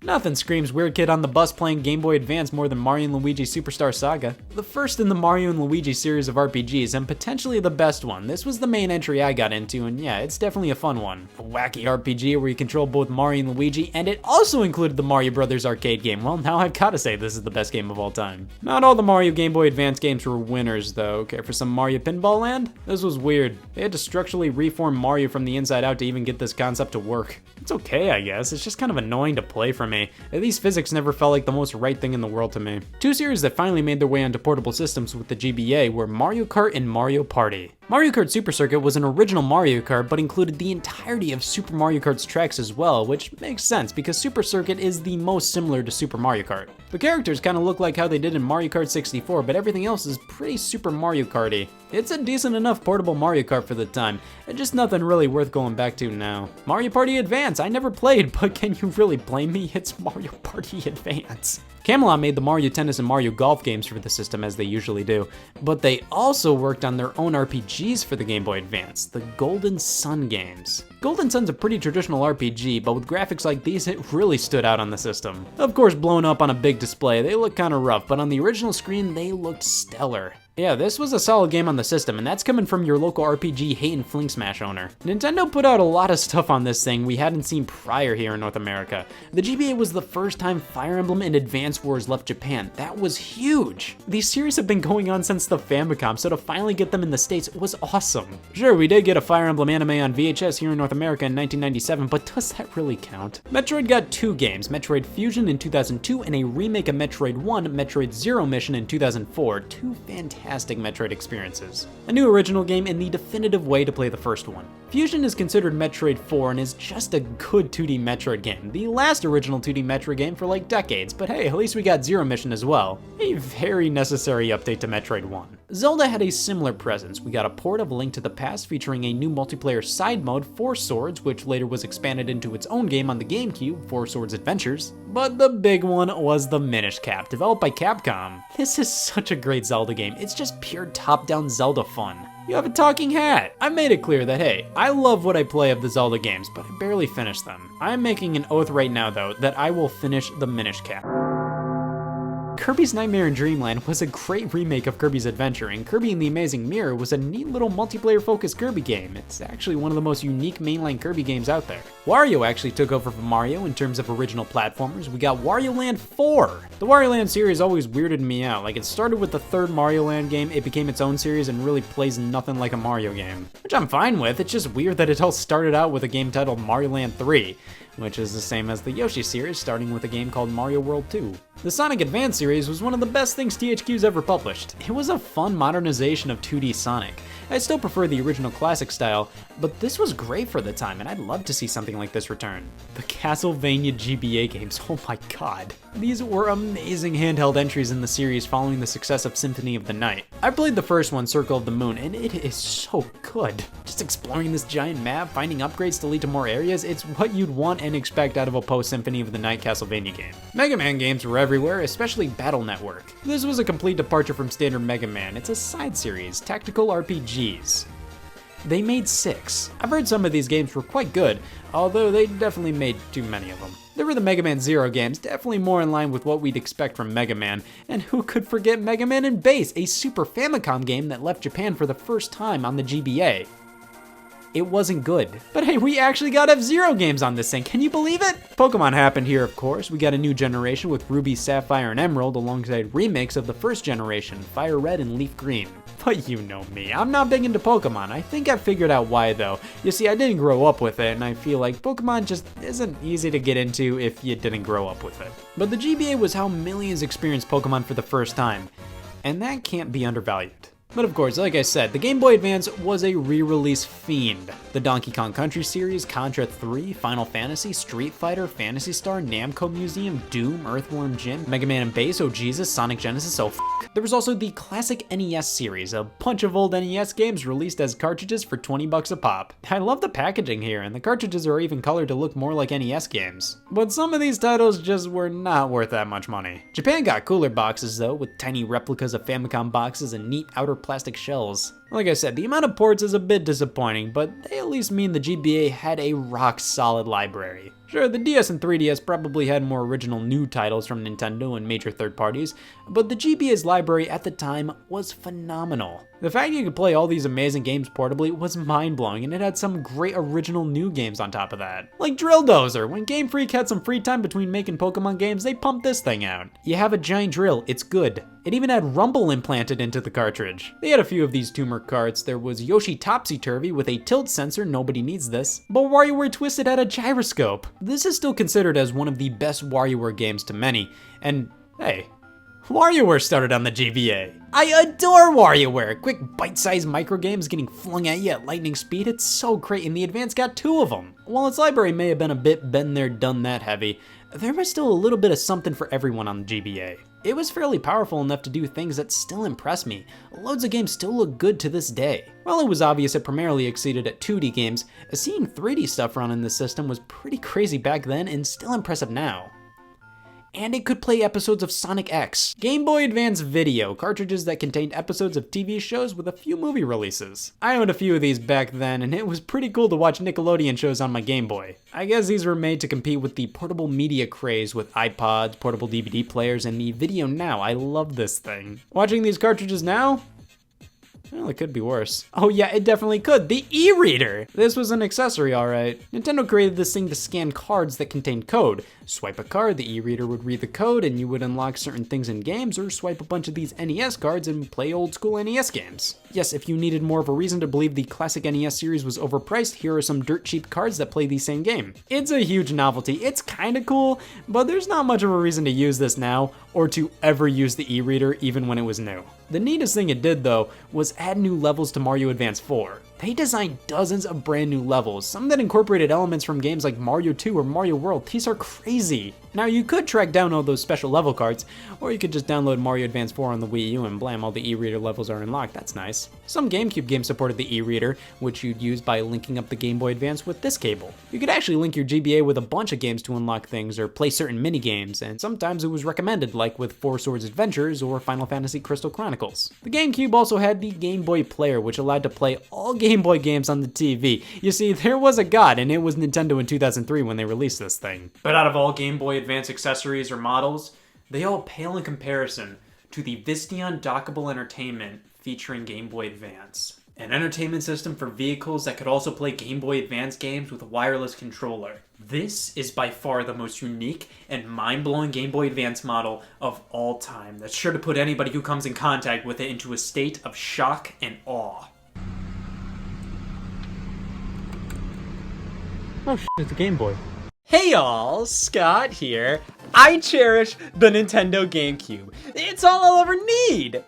A: Nothing screams Weird Kid on the Bus playing Game Boy Advance more than Mario & Luigi Superstar Saga. The first in the Mario & Luigi series of RPGs, and potentially the best one. This was the main entry I got into, and yeah, it's definitely a fun one. A wacky RPG where you control both Mario and Luigi, and it also included the Mario Brothers arcade game. Well, now I've gotta say this is the best game of all time. Not all the Mario Game Boy Advance games were winners, though. Care for some Mario Pinball Land? This was weird. They had to structurally reform Mario from the inside out to even get this concept to work. It's okay, I guess. It's just kind of annoying to play for me. me. These physics never felt like the most right thing in the world to me. Two series that finally made their way onto portable systems with the GBA were Mario Kart and Mario Party. Mario Kart Super Circuit was an original Mario Kart, but included the entirety of Super Mario Kart's tracks as well, which makes sense because Super Circuit is the most similar to Super Mario Kart. The characters kind of look like how they did in Mario Kart 64, but everything else is pretty Super Mario Kart-y. It's a decent enough portable Mario Kart for the time, and just nothing really worth going back to now. Mario Party Advance, I never played, but can you really blame me? It's Mario Party Advance. Camelot made the Mario Tennis and Mario Golf games for the system, as they usually do, but they also worked on their own RPGs for the Game Boy Advance, the Golden Sun games. Golden Sun's a pretty traditional RPG, but with graphics like these, it really stood out on the system. Of course, blown up on a big display, they look kinda rough, but on the original screen, they looked stellar. Yeah, this was a solid game on the system, and that's coming from your local RPG hate and fling smash owner. Nintendo put out a lot of stuff on this thing we hadn't seen prior here in North America. The GBA was the first time Fire Emblem and Advance Wars left Japan. That was huge! These series have been going on since the Famicom, so to finally get them in the States was awesome. Sure, we did get a Fire Emblem anime on VHS here in North America in 1997, but does that really count? Metroid got two games, Metroid Fusion in 2002 and a remake of Metroid 1, Metroid Zero Mission in 2004, two fantastic Metroid experiences. A new original game and the definitive way to play the first one. Fusion is considered Metroid 4 and is just a good 2D Metroid game, the last original 2D Metroid game for like decades, but hey, at least we got Zero Mission as well. A very necessary update to Metroid 1. Zelda had a similar presence. We got a port of Link to the Past featuring a new multiplayer side mode, Four Swords, which later was expanded into its own game on the GameCube, Four Swords Adventures. But the big one was the Minish Cap, developed by Capcom. This is such a great Zelda game, it's just pure top-down Zelda fun. You have a talking hat. I made it clear that, hey, I love what I play of the Zelda games, but I barely finish them. I am making an oath right now, though, that I will finish the Minish Cap. Kirby's Nightmare in Dreamland was a great remake of Kirby's Adventure, and Kirby and the Amazing Mirror was a neat little multiplayer-focused Kirby game. It's actually one of the most unique mainline Kirby games out there. Wario actually took over from Mario in terms of original platformers. We got Wario Land 4! The Wario Land series always weirded me out. Like, it started with the third Mario Land game, it became its own series, and really plays nothing like a Mario game. Which I'm fine with, it's just weird that it all started out with a game titled Mario Land 3. Which is the same as the Yoshi series, starting with a game called Mario World 2. The Sonic Advance series was one of the best things THQ's ever published. It was a fun modernization of 2D Sonic. I still prefer the original classic style, but this was great for the time, and I'd love to see something like this return. The Castlevania GBA games, oh my god. These were amazing handheld entries in the series following the success of Symphony of the Night. I played the first one, Circle of the Moon, and it is so good. Just exploring this giant map, finding upgrades to lead to more areas, it's what you'd want and expect out of a post-Symphony of the Night Castlevania game. Mega Man games were everywhere, especially Battle Network. This was a complete departure from standard Mega Man. It's a side series, tactical RPGs. They made 6. I've heard some of these games were quite good, although they definitely made too many of them. There were the Mega Man Zero games, definitely more in line with what we'd expect from Mega Man, and who could forget Mega Man in Base, a Super Famicom game that left Japan for the first time on the GBA. It wasn't good. But hey, we actually got F-Zero games on this thing, can you believe it? Pokemon happened here, of course. We got a new generation with Ruby, Sapphire, and Emerald alongside remakes of the first generation, Fire Red and Leaf Green. But you know me, I'm not big into Pokemon. I think I figured out why though. You see, I didn't grow up with it, and I feel like Pokemon just isn't easy to get into if you didn't grow up with it. But the GBA was how millions experienced Pokemon for the first time, and that can't be undervalued. But of course, like I said, the Game Boy Advance was a re-release fiend. The Donkey Kong Country series, Contra 3, Final Fantasy, Street Fighter, Phantasy Star, Namco Museum, Doom, Earthworm Jim, Mega Man and Base, oh Jesus, Sonic Genesis, oh f***. There was also the classic NES series, a bunch of old NES games released as cartridges for 20 bucks a pop. I love the packaging here, and the cartridges are even colored to look more like NES games. But some of these titles just were not worth that much money. Japan got cooler boxes though, with tiny replicas of Famicom boxes and neat outer plastic shells. Like I said, the amount of ports is a bit disappointing, but they at least mean the GBA had a rock-solid library. Sure, the DS and 3DS probably had more original new titles from Nintendo and major third parties, but the GBA's library at the time was phenomenal. The fact you could play all these amazing games portably was mind-blowing, and it had some great original new games on top of that. Like Drill Dozer, when Game Freak had some free time between making Pokemon games, they pumped this thing out. You have a giant drill, it's good. It even had Rumble implanted into the cartridge. They had a few of these Tumor platformer carts. There was Yoshi Topsy-Turvy with a tilt sensor, nobody needs this. But WarioWare Twisted had a gyroscope. This is still considered as one of the best WarioWare games to many, and hey, WarioWare started on the GBA. I adore WarioWare! Quick bite-sized micro games getting flung at you at lightning speed, it's so great, and the Advance got 2 of them. While its library may have been a bit been there, done that heavy, there was still a little bit of something for everyone on the GBA. It was fairly powerful enough to do things that still impress me. Loads of games still look good to this day. While it was obvious it primarily exceeded at 2D games, seeing 3D stuff run in the system was pretty crazy back then and still impressive now. And it could play episodes of Sonic X. Game Boy Advance Video, cartridges that contained episodes of TV shows with a few movie releases. I owned a few of these back then, and it was pretty cool to watch Nickelodeon shows on my Game Boy. I guess these were made to compete with the portable media craze with iPods, portable DVD players, and the Video Now. I love this thing. Watching these cartridges now? Well, it could be worse. Oh yeah, it definitely could. The e-reader! This was an accessory, alright. Nintendo created this thing to scan cards that contained code. Swipe a card, the e-reader would read the code, and you would unlock certain things in games, or swipe a bunch of these NES cards and play old school NES games. Yes, if you needed more of a reason to believe the classic NES series was overpriced, here are some dirt cheap cards that play the same game. It's a huge novelty, it's kinda cool, but there's not much of a reason to use this now, or to ever use the e-reader even when it was new. The neatest thing it did though, was add new levels to Mario Advance 4. They designed dozens of brand new levels, some that incorporated elements from games like Mario 2 or Mario World. These are crazy. Now you could track down all those special level cards, or you could just download Mario Advance 4 on the Wii U and blam, all the e-reader levels are unlocked, that's nice. Some GameCube games supported the e-reader, which you'd use by linking up the Game Boy Advance with this cable. You could actually link your GBA with a bunch of games to unlock things or play certain mini-games, and sometimes it was recommended, like with Four Swords Adventures or Final Fantasy Crystal Chronicles. The GameCube also had the Game Boy Player, which allowed to play all Game Boy games on the TV. You see, there was a god, and it was Nintendo in 2003 when they released this thing. But out of all Game Boy Advance accessories or models, they all pale in comparison to the Vistion Dockable Entertainment featuring Game Boy Advance. An entertainment system for vehicles that could also play Game Boy Advance games with a wireless controller. This is by far the most unique and mind-blowing Game Boy Advance model of all time that's sure to put anybody who comes in contact with it into a state of shock and awe. Oh shit, it's a Game Boy.
C: Hey y'all, Scott here. I cherish the Nintendo GameCube. It's all I'll ever need.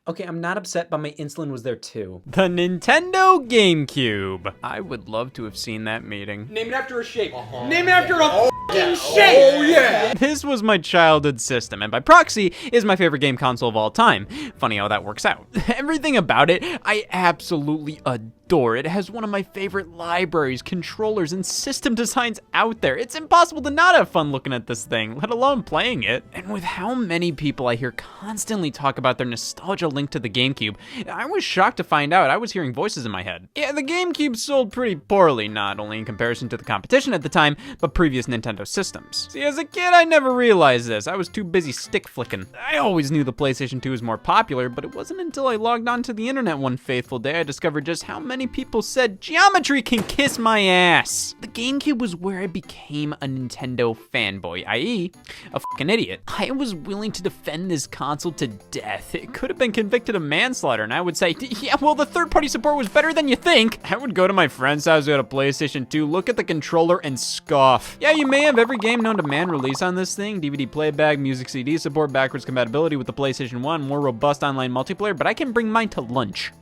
A: Okay, I'm not upset, but my insulin was there too.
B: The Nintendo GameCube. I would love to have seen that meeting.
C: Name it after a shape. Name it after a f***ing shape. Oh yeah.
B: This was my childhood system, and by proxy, is my favorite game console of all time. Funny how that works out. Everything about it, I absolutely adore. It has one of my favorite libraries, controllers, and system designs out there. It's impossible to not have fun looking at this thing, let alone playing it. And with how many people I hear constantly talk about their nostalgia link to the GameCube, I was shocked to find out I was hearing voices in my head. Yeah, the GameCube sold pretty poorly, not only in comparison to the competition at the time, but previous Nintendo systems. See, as a kid, I never realized this. I was too busy stick flicking. I always knew the PlayStation 2 was more popular, but it wasn't until I logged onto the internet one faithful day I discovered just how many people said geometry can kiss my ass. The GameCube was where I became a Nintendo fanboy, i.e., a fucking idiot. I was willing to defend this console to death. It could have been convicted of manslaughter, and I would say, yeah, well, the third-party support was better than you think. I would go to my friend's house who had a PlayStation 2, look at the controller, and scoff. Yeah, you may have every game known to man release on this thing, DVD playback, music CD support, backwards compatibility with the PlayStation 1, more robust online multiplayer, but I can bring mine to lunch.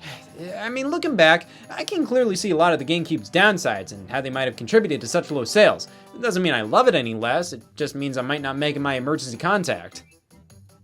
A: I mean, looking back, I can clearly see a lot of the GameCube's downsides and how they might have contributed to such low sales. It doesn't mean I love it any less, it just means I might not make my emergency contact.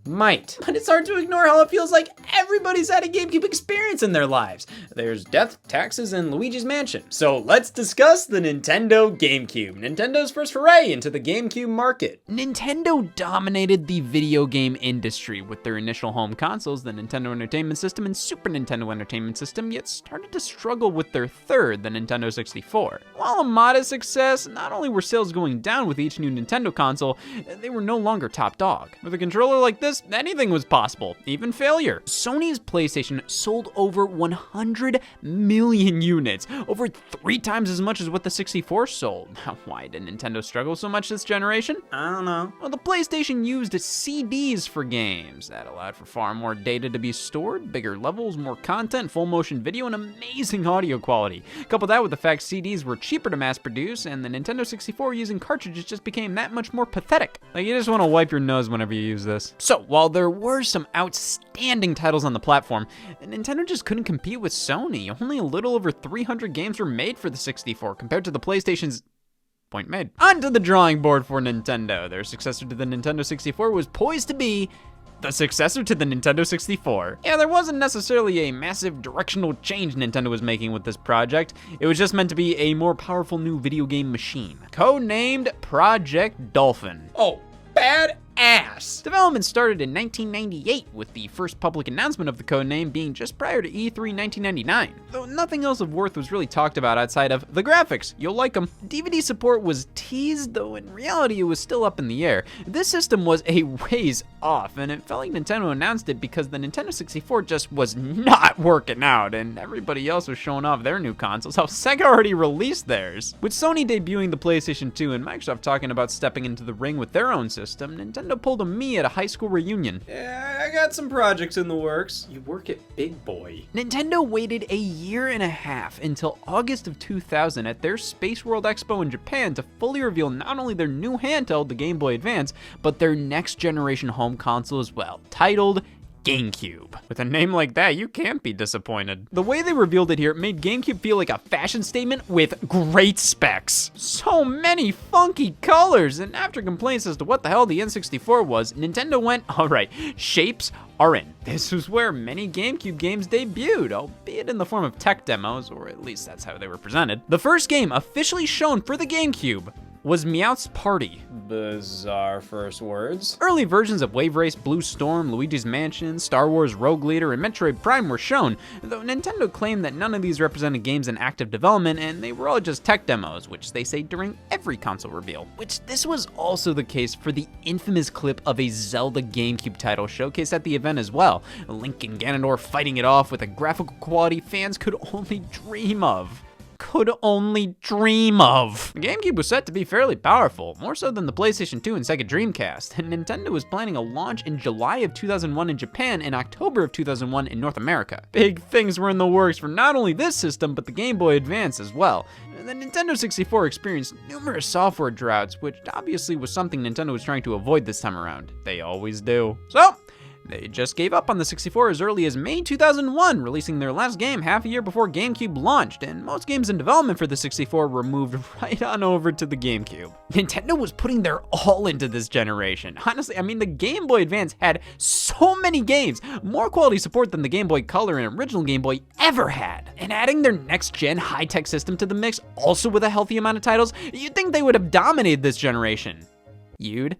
A: Might. But it's hard to ignore how it feels like everybody's had a GameCube experience in their lives. There's death, taxes, and Luigi's Mansion. So let's discuss the Nintendo GameCube, Nintendo's first foray into the GameCube market.
B: Nintendo dominated the video game industry with their initial home consoles, the Nintendo Entertainment System and Super Nintendo Entertainment System, yet started to struggle with their third, the Nintendo 64. While a modest success, not only were sales going down with each new Nintendo console, they were no longer top dog. With a controller like this, anything was possible, even failure. Sony
A: Sony's PlayStation sold over 100 million units, over 3 times as much as what the 64 sold. Now, why did Nintendo struggle so much this generation?
E: I don't know.
A: Well, the PlayStation used CDs for games. That allowed for far more data to be stored, bigger levels, more content, full motion video, and amazing audio quality. Couple that with the fact CDs were cheaper to mass produce, and the Nintendo 64 using cartridges just became that much more pathetic. Like, you just want to wipe your nose whenever you use this. So, while there were some outstanding titles on the platform, Nintendo just couldn't compete with Sony. Only a little over 300 games were made for the 64 compared to the PlayStation's. Point made. Onto the drawing board for Nintendo. Their successor to the Nintendo 64 was poised to be the successor to the Nintendo 64. Yeah, there wasn't necessarily a massive directional change Nintendo was making with this project. It was just meant to be a more powerful new video game machine. Codenamed Project Dolphin.
C: Oh, badass!
A: Development started in 1998, with the first public announcement of the codename being just prior to E3 1999. Though nothing else of worth was really talked about outside of the graphics. You'll like them. DVD support was teased, though in reality it was still up in the air. This system was a ways off, and it felt like Nintendo announced it because the Nintendo 64 just was not working out, and everybody else was showing off their new consoles. How Sega already released theirs. With Sony debuting the PlayStation 2 and Microsoft talking about stepping into the ring with their own system, Nintendo pulled a me at a high school reunion.
C: Yeah, I got some projects in the works.
E: You work at Big Boy.
A: Nintendo waited a year and a half until August of 2000 at their Space World Expo in Japan to fully reveal not only their new handheld, the Game Boy Advance, but their next generation home console as well, titled GameCube. With a name like that, you can't be disappointed. The way they revealed it here made GameCube feel like a fashion statement with great specs. So many funky colors, and after complaints as to what the hell the N64 was, Nintendo went, alright, shapes are in. This was where many GameCube games debuted, albeit in the form of tech demos, or at least that's how they were presented. The first game officially shown for the GameCube was Meowth's Party.
C: Bizarre first words.
A: Early versions of Wave Race, Blue Storm, Luigi's Mansion, Star Wars Rogue Leader, and Metroid Prime were shown, though Nintendo claimed that none of these represented games in active development and they were all just tech demos, which they say during every console reveal. Which this was also the case for the infamous clip of a Zelda GameCube title showcased at the event as well. Link and Ganondorf fighting it off with a graphical quality fans could only dream of. The GameCube was set to be fairly powerful, more so than the PlayStation 2 and Sega Dreamcast, and Nintendo was planning a launch in July of 2001 in Japan and October of 2001 in North America. Big things were in the works for not only this system, but the Game Boy Advance as well. The Nintendo 64 experienced numerous software droughts, which obviously was something Nintendo was trying to avoid this time around. They always do. So, they just gave up on the 64 as early as May 2001, releasing their last game half a year before GameCube launched, and most games in development for the 64 were moved right on over to the GameCube. Nintendo was putting their all into this generation. Honestly, I mean, the Game Boy Advance had so many games, more quality support than the Game Boy Color and original Game Boy ever had. And adding their next-gen high-tech system to the mix, also with a healthy amount of titles, you'd think they would have dominated this generation. You'd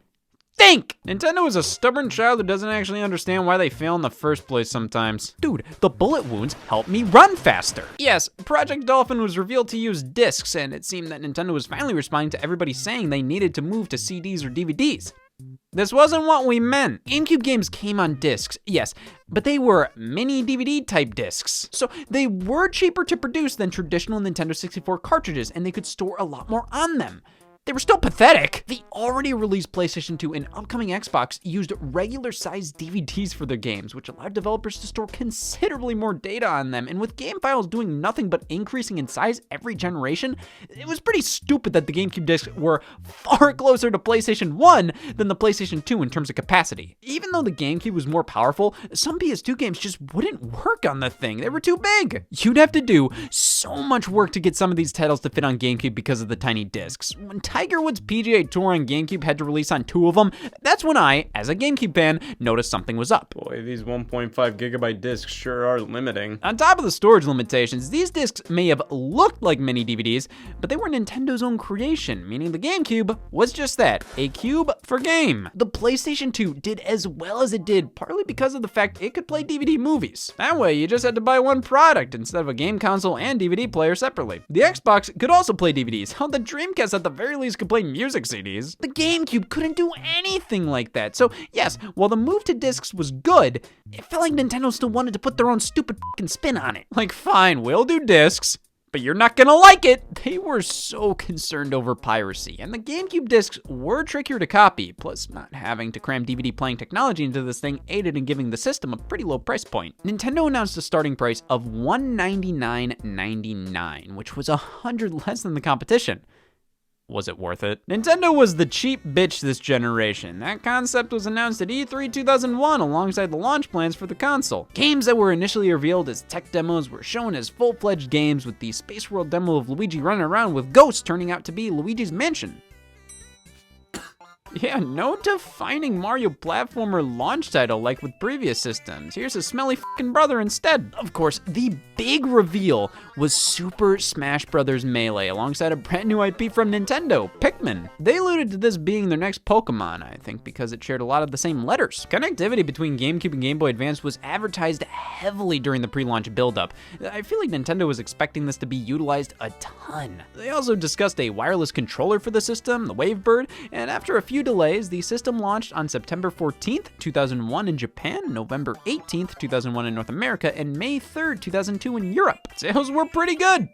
A: think! Nintendo is a stubborn child who doesn't actually understand why they fail in the first place sometimes. Dude, the bullet wounds help me run faster. Yes, Project Dolphin was revealed to use discs, and it seemed that Nintendo was finally responding to everybody saying they needed to move to CDs or DVDs. This wasn't what we meant. GameCube games came on discs, yes, but they were mini DVD type discs. So they were cheaper to produce than traditional Nintendo 64 cartridges, and they could store a lot more on them. They were still pathetic. The already released PlayStation 2 and upcoming Xbox used regular sized DVDs for their games, which allowed developers to store considerably more data on them. And with game files doing nothing but increasing in size every generation, it was pretty stupid that the GameCube discs were far closer to PlayStation 1 than the PlayStation 2 in terms of capacity. Even though the GameCube was more powerful, some PS2 games just wouldn't work on the thing. They were too big. You'd have to do so much work to get some of these titles to fit on GameCube because of the tiny discs. When Tiger Woods' PGA Tour on GameCube had to release on 2 of them, that's when I, as a GameCube fan, noticed something was up.
C: Boy, these 1.5 gigabyte discs sure are limiting.
A: On top of the storage limitations, these discs may have looked like mini DVDs, but they were Nintendo's own creation, meaning the GameCube was just that, a cube for game. The PlayStation 2 did as well as it did, partly because of the fact it could play DVD movies. That way, you just had to buy one product instead of a game console and DVD player separately. The Xbox could also play DVDs, while the Dreamcast at the very least least could play music CDs. The GameCube couldn't do anything like that. So yes, while the move to discs was good, it felt like Nintendo still wanted to put their own stupid fucking spin on it. Like, fine, we'll do discs, but you're not gonna like it. They were so concerned over piracy, and the GameCube discs were trickier to copy, plus not having to cram DVD playing technology into this thing aided in giving the system a pretty low price point. Nintendo announced a starting price of $199.99, which was $100 less than the competition. Was it worth it? Nintendo was the cheap bitch this generation. That concept was announced at E3 2001 alongside the launch plans for the console. Games that were initially revealed as tech demos were shown as full-fledged games, with the Space World demo of Luigi running around with ghosts turning out to be Luigi's Mansion. Yeah, no defining Mario platformer launch title like with previous systems. Here's a smelly fucking brother instead. Of course, the big reveal was Super Smash Bros. Melee alongside a brand new IP from Nintendo, Pikmin. They alluded to this being their next Pokemon, I think because it shared a lot of the same letters. Connectivity between GameCube and Game Boy Advance was advertised heavily during the pre-launch build-up. I feel like Nintendo was expecting this to be utilized a ton. They also discussed a wireless controller for the system, the Wavebird, and after a few delays, the system launched on September 14th, 2001 in Japan, November 18th, 2001 in North America, and May 3rd, 2002 in Europe. Sales were pretty good.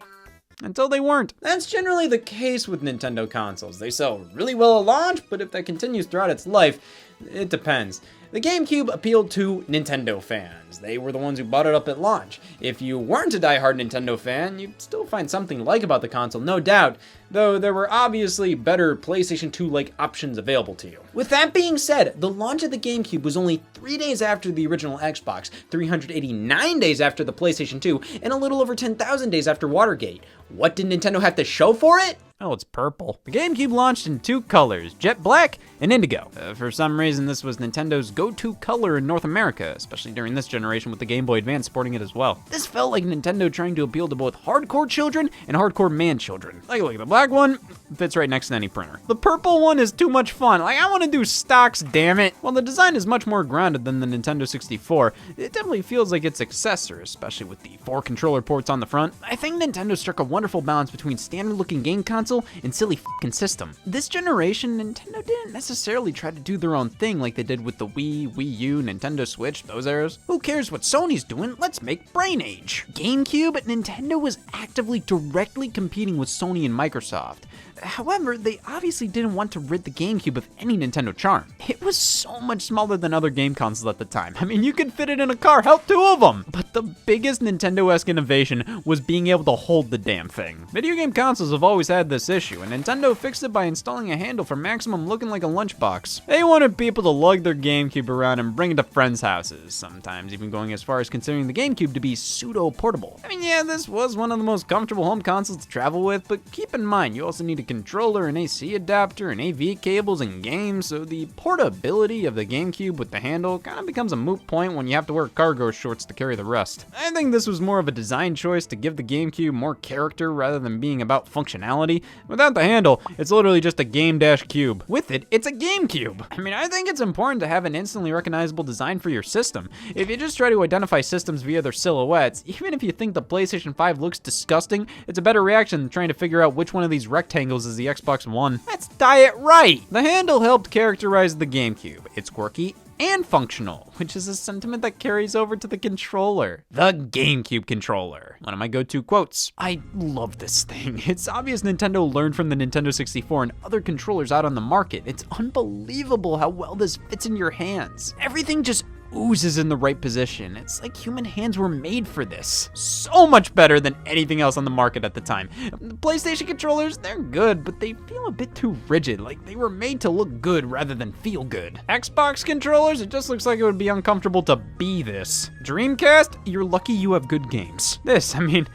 A: Until they weren't. That's generally the case with Nintendo consoles. They sell really well at launch, but if that continues throughout its life, it depends. The GameCube appealed to Nintendo fans. They were the ones who bought it up at launch. If you weren't a die-hard Nintendo fan, you'd still find something to like about the console, no doubt, though there were obviously better PlayStation 2-like options available to you. With that being said, the launch of the GameCube was only 3 days after the original Xbox, 389 days after the PlayStation 2, and a little over 10,000 days after Watergate. What did Nintendo have to show for it? Oh, it's purple. The GameCube launched in 2 colors, jet black and indigo. For some reason, this was Nintendo's go-to color in North America, especially during this generation with the Game Boy Advance sporting it as well. This felt like Nintendo trying to appeal to both hardcore children and hardcore man children. Like, look, the black one fits right next to any printer. The purple one is too much fun. Like, I want to do stocks, damn it. While the design is much more grounded than the Nintendo 64, it definitely feels like its successor, especially with the 4 controller ports on the front. I think Nintendo struck a wonderful balance between standard-looking game console and silly fucking system. This generation, Nintendo didn't necessarily try to do their own thing like they did with the Wii, Wii U, Nintendo Switch, those eras. Who cares what Sony's doing? Let's make Brain Age. GameCube, Nintendo was actively directly competing with Sony and Microsoft. However, they obviously didn't want to rid the GameCube of any Nintendo charm. It was so much smaller than other game consoles at the time. I mean, you could fit it in a car, hell, 2 of them! But the biggest Nintendo-esque innovation was being able to hold the damn thing. Video game consoles have always had this issue, and Nintendo fixed it by installing a handle for maximum looking like a lunchbox. They wanted people to lug their GameCube around and bring it to friends' houses, sometimes even going as far as considering the GameCube to be pseudo-portable. I mean, yeah, this was one of the most comfortable home consoles to travel with, but keep in mind, you also need a controller, an AC adapter, and AV cables and games, so the portability of the GameCube with the handle kind of becomes a moot point when you have to wear cargo shorts to carry the rest. I think this was more of a design choice to give the GameCube more character rather than being about functionality. Without the handle, it's literally just a game-cube. With it, it's a GameCube. I mean, I think it's important to have an instantly recognizable design for your system. If you just try to identify systems via their silhouettes, even if you think the PlayStation 5 looks disgusting, it's a better reaction than trying to figure out which one of these rectangles is the Xbox One. Let's die it right! The handle helped characterize the GameCube. It's quirky and functional, which is a sentiment that carries over to the controller. The GameCube controller. One of my go-to quotes. I love this thing. It's obvious Nintendo learned from the Nintendo 64 and other controllers out on the market. It's unbelievable how well this fits in your hands. Everything just oozes in the right position. It's like human hands were made for this. So much better than anything else on the market at the time. The PlayStation controllers, they're good, but they feel a bit too rigid, like they were made to look good rather than feel good. Xbox controllers, it just looks like it would be uncomfortable to be this. Dreamcast, you're lucky you have good games. This, I mean,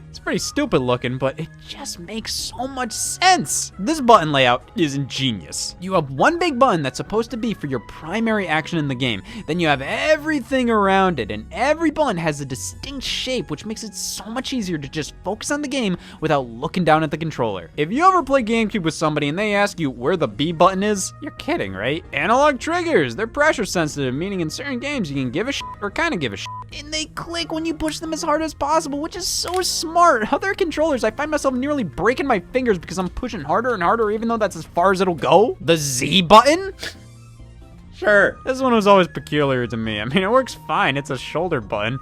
A: it's pretty stupid looking, but it just makes so much sense. This button layout is ingenious. You have one big button that's supposed to be for your primary action in the game. Then you have everything around it, and every button has a distinct shape, which makes it so much easier to just focus on the game without looking down at the controller. If you ever play GameCube with somebody and they ask you where the B button is, you're kidding, right? Analog triggers, they're pressure sensitive, meaning in certain games you can give a shit or kind of give a shit. And they click when you push them as hard as possible, which is so smart. smart. Other controllers, I find myself nearly breaking my fingers because I'm pushing harder and harder, even though that's as far as it'll go. The Z button?
C: Sure.
A: This one was always peculiar to me. I mean, it works fine. It's a shoulder button.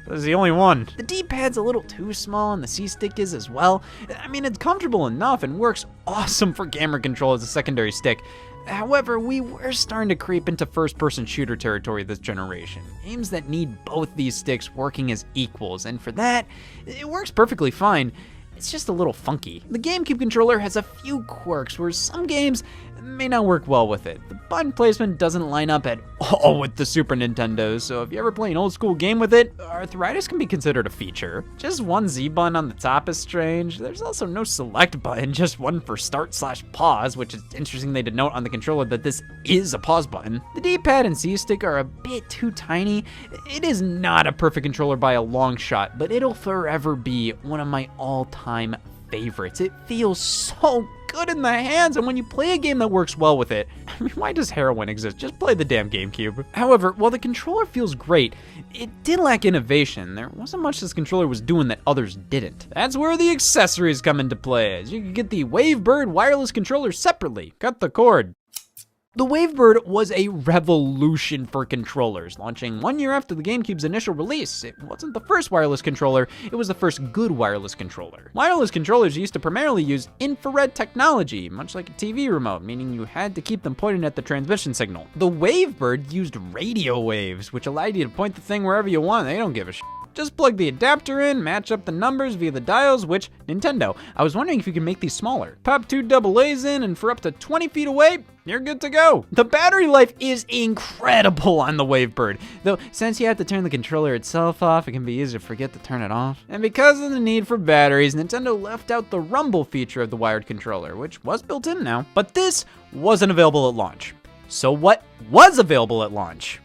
A: It's the only one. The D-pad's a little too small, and the C-stick is as well. I mean, it's comfortable enough and works awesome for camera control as a secondary stick. However, we were starting to creep into first-person shooter territory this generation. Games that need both these sticks working as equals, and for that, it works perfectly fine. It's just a little funky. The GameCube controller has a few quirks where some games may not work well with it. The button placement doesn't line up at all with the Super Nintendo, so if you ever play an old school game with it, arthritis can be considered a feature. Just one Z button on the top is strange. There's also no select button, just one for start/pause, which is interesting they denote on the controller that this is a pause button. The D-pad and C-stick are a bit too tiny. It is not a perfect controller by a long shot, but it'll forever be one of my all-time favorites. It feels so good in the hands, and when you play a game that works well with it, I mean, why does heroin exist? Just play the damn GameCube. However, while the controller feels great, it did lack innovation. There wasn't much this controller was doing that others didn't. That's where the accessories come into play, as you can get the Wavebird wireless controller separately. Cut the cord. The Wavebird was a revolution for controllers, launching 1 year after the GameCube's initial release. It wasn't the first wireless controller, it was the first good wireless controller. Wireless controllers used to primarily use infrared technology, much like a TV remote, meaning you had to keep them pointing at the transmission signal. The Wavebird used radio waves, which allowed you to point the thing wherever you want. They don't give a shit. Just plug the adapter in, match up the numbers via the dials, which, Nintendo, I was wondering if you could make these smaller. Pop 2 AA's in, and for up to 20 feet away, you're good to go. The battery life is incredible on the Wavebird, though since you have to turn the controller itself off, it can be easy to forget to turn it off. And because of the need for batteries, Nintendo left out the rumble feature of the wired controller, which was built in now. But this wasn't available at launch. So what was available at launch?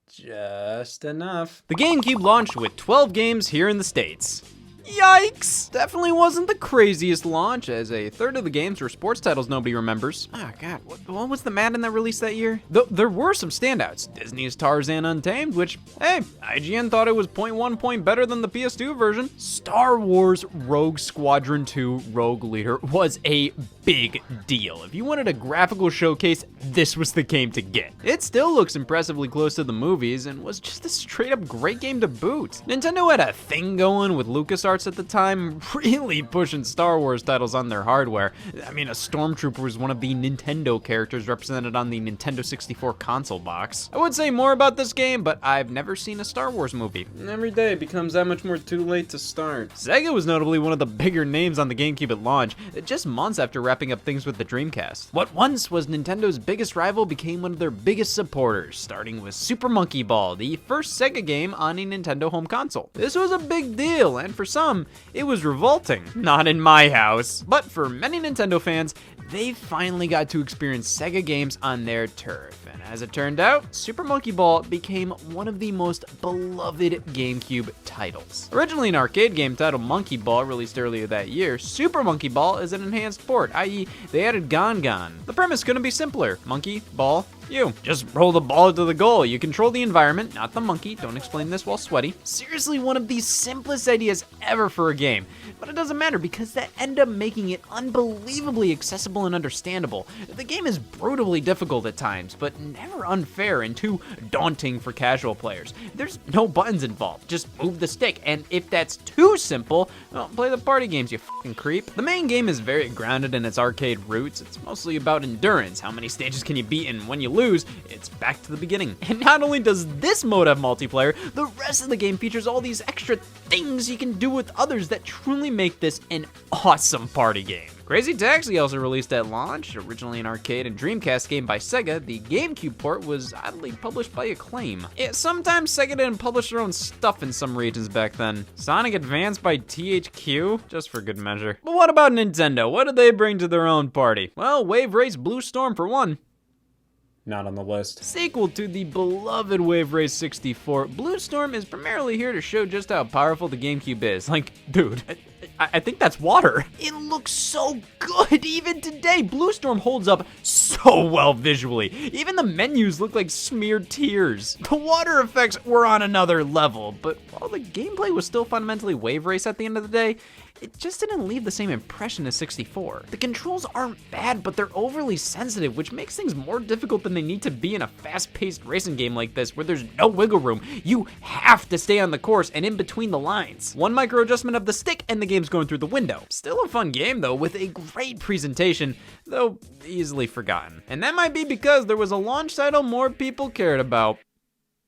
E: Just enough.
A: The GameCube launched with 12 games here in the States. Yikes! Definitely wasn't the craziest launch, as a third of the games were sports titles nobody remembers. Oh god, what was the Madden that released that year? Though there were some standouts. Disney's Tarzan Untamed, which, hey, IGN thought it was 0.1 point better than the PS2 version. Star Wars Rogue Squadron 2 Rogue Leader was a big deal. If you wanted a graphical showcase, this was the game to get. It still looks impressively close to the movies, and was just a straight up great game to boot. Nintendo had a thing going with LucasArts at the time, really pushing Star Wars titles on their hardware. I mean, a Stormtrooper was one of the Nintendo characters represented on the Nintendo 64 console box. I would say more about this game, but I've never seen a Star Wars movie.
E: Every day becomes that much more too late to start.
A: Sega was notably one of the bigger names on the GameCube at launch, just months after wrapping up things with the Dreamcast. What once was Nintendo's biggest rival became one of their biggest supporters, starting with Super Monkey Ball, the first Sega game on a Nintendo home console. This was a big deal, and for some, it was revolting. Not in my house. But for many Nintendo fans, they finally got to experience Sega games on their turf. And as it turned out, Super Monkey Ball became one of the most beloved GameCube titles. Originally an arcade game titled Monkey Ball, released earlier that year, Super Monkey Ball is an enhanced port, i.e. they added Gon Gon. The premise couldn't be simpler. Monkey, ball, you. Just roll the ball to the goal. You control the environment, not the monkey. Don't explain this while sweaty. Seriously, one of the simplest ideas ever for a game. But it doesn't matter because that ended up making it unbelievably accessible and understandable. The game is brutally difficult at times, but never unfair and too daunting for casual players. There's no buttons involved. Just move the stick, and if that's too simple, well, play the party games, you fucking creep. The main game is very grounded in its arcade roots. It's mostly about endurance. How many stages can you beat, and when you lose, it's back to the beginning. And not only does this mode have multiplayer, the rest of the game features all these extra things you can do with others that truly make this an awesome party game. Crazy Taxi also released at launch. Originally an arcade and Dreamcast game by Sega, the GameCube port was oddly published by Acclaim. Sometimes Sega didn't publish their own stuff in some regions back then. Sonic Advance by THQ? Just for good measure. But what about Nintendo? What did they bring to their own party? Well, Wave Race Blue Storm for one.
E: Not on the list.
A: Sequel to the beloved Wave Race 64, Blue Storm is primarily here to show just how powerful the GameCube is. Like, dude, I think that's water. It looks so good even today. Blue Storm holds up so well visually. Even the menus look like smeared tears. The water effects were on another level, but while the gameplay was still fundamentally Wave Race at the end of the day, it just didn't leave the same impression as 64. The controls aren't bad, but they're overly sensitive, which makes things more difficult than they need to be in a fast-paced racing game like this, where there's no wiggle room. You have to stay on the course and in between the lines. One micro adjustment of the stick and the game's going through the window. Still a fun game though, with a great presentation, though easily forgotten. And that might be because there was a launch title more people cared about.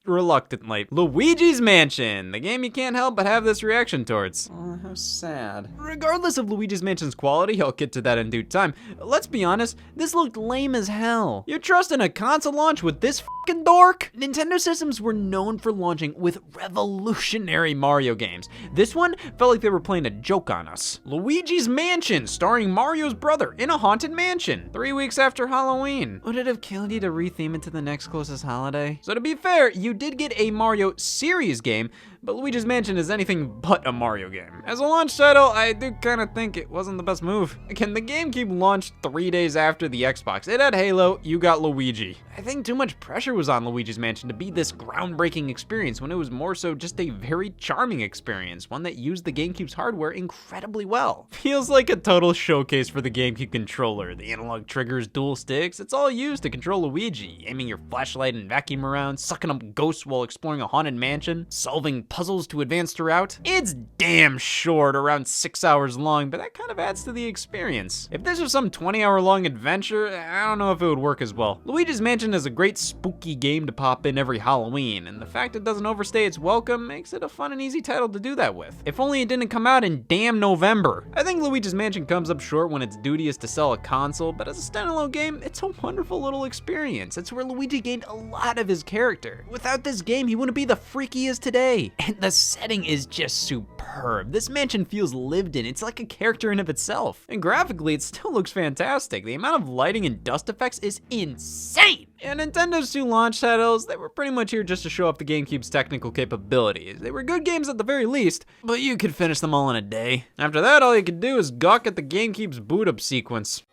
A: Reluctantly. Luigi's Mansion, the game you can't help but have this reaction towards.
E: Oh, how sad.
A: Regardless of Luigi's Mansion's quality, I'll get to that in due time. Let's be honest, this looked lame as hell. You're trusting a console launch with this fucking dork? Nintendo systems were known for launching with revolutionary Mario games. This one felt like they were playing a joke on us. Luigi's Mansion, starring Mario's brother in a haunted mansion, 3 weeks after Halloween. Would it have killed you to retheme it to the next closest holiday? So to be fair, you did get a Mario series game, but Luigi's Mansion is anything but a Mario game. As a launch title, I do kind of think it wasn't the best move. Again, the GameCube launched 3 days after the Xbox. It had Halo, you got Luigi. I think too much pressure was on Luigi's Mansion to be this groundbreaking experience when it was more so just a very charming experience, one that used the GameCube's hardware incredibly well. Feels like a total showcase for the GameCube controller. The analog triggers, dual sticks, it's all used to control Luigi, aiming your flashlight and vacuum around, sucking up ghosts while exploring a haunted mansion, solving puzzles to advance throughout. It's damn short, around 6 hours long, but that kind of adds to the experience. If this was some 20-hour long adventure, I don't know if it would work as well. Luigi's Mansion is a great spooky game to pop in every Halloween, and the fact it doesn't overstay its welcome makes it a fun and easy title to do that with. If only it didn't come out in damn November. I think Luigi's Mansion comes up short when its duty is to sell a console, but as a standalone game, it's a wonderful little experience. It's where Luigi gained a lot of his character. Without this game, he wouldn't be the freak he is today. And the setting is just superb. This mansion feels lived in. It's like a character in of itself. And graphically, it still looks fantastic. The amount of lighting and dust effects is insane. And Nintendo's 2 launch titles, they were pretty much here just to show off the GameCube's technical capabilities. They were good games at the very least, but you could finish them all in a day. After that, all you could do is gawk at the GameCube's boot up sequence.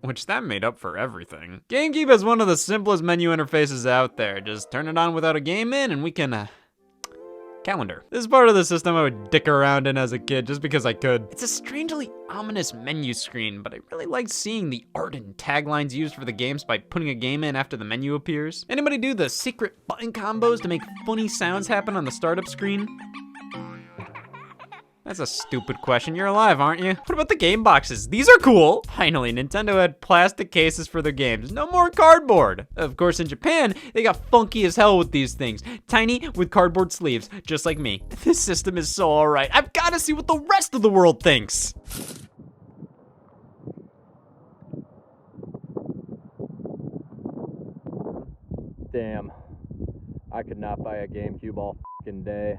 A: Which that made up for everything. GameCube has one of the simplest menu interfaces out there. Just turn it on without a game in and we can, calendar. This is part of the system I would dick around in as a kid just because I could. It's a strangely ominous menu screen, but I really liked seeing the art and taglines used for the games by putting a game in after the menu appears. Anybody do the secret button combos to make funny sounds happen on the startup screen? That's a stupid question. You're alive, aren't you? What about the game boxes? These are cool. Finally, Nintendo had plastic cases for their games. No more cardboard. Of course, in Japan, they got funky as hell with these things. Tiny with cardboard sleeves, just like me. This system is so alright. I've got to see what the rest of the world thinks.
G: Damn. I could not buy a GameCube all f***ing day.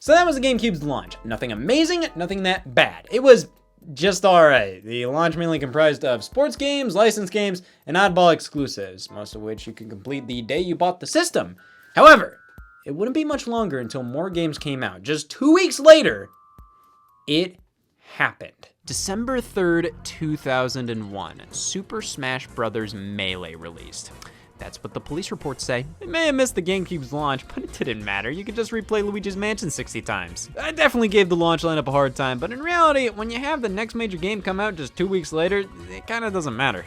E: So that was the GameCube's launch. Nothing amazing, nothing that bad. It was just alright. The launch mainly comprised of sports games, licensed games, and oddball exclusives, most of which you can complete the day you bought the system. However, it wouldn't be much longer until more games came out. Just 2 weeks later, it happened.
A: December 3rd, 2001, Super Smash Bros. Melee released. That's what the police reports say. It may have missed the GameCube's launch, but it didn't matter. You could just replay Luigi's Mansion 60 times. I definitely gave the launch lineup a hard time, but in reality, when you have the next major game come out just 2 weeks later, it kinda doesn't matter.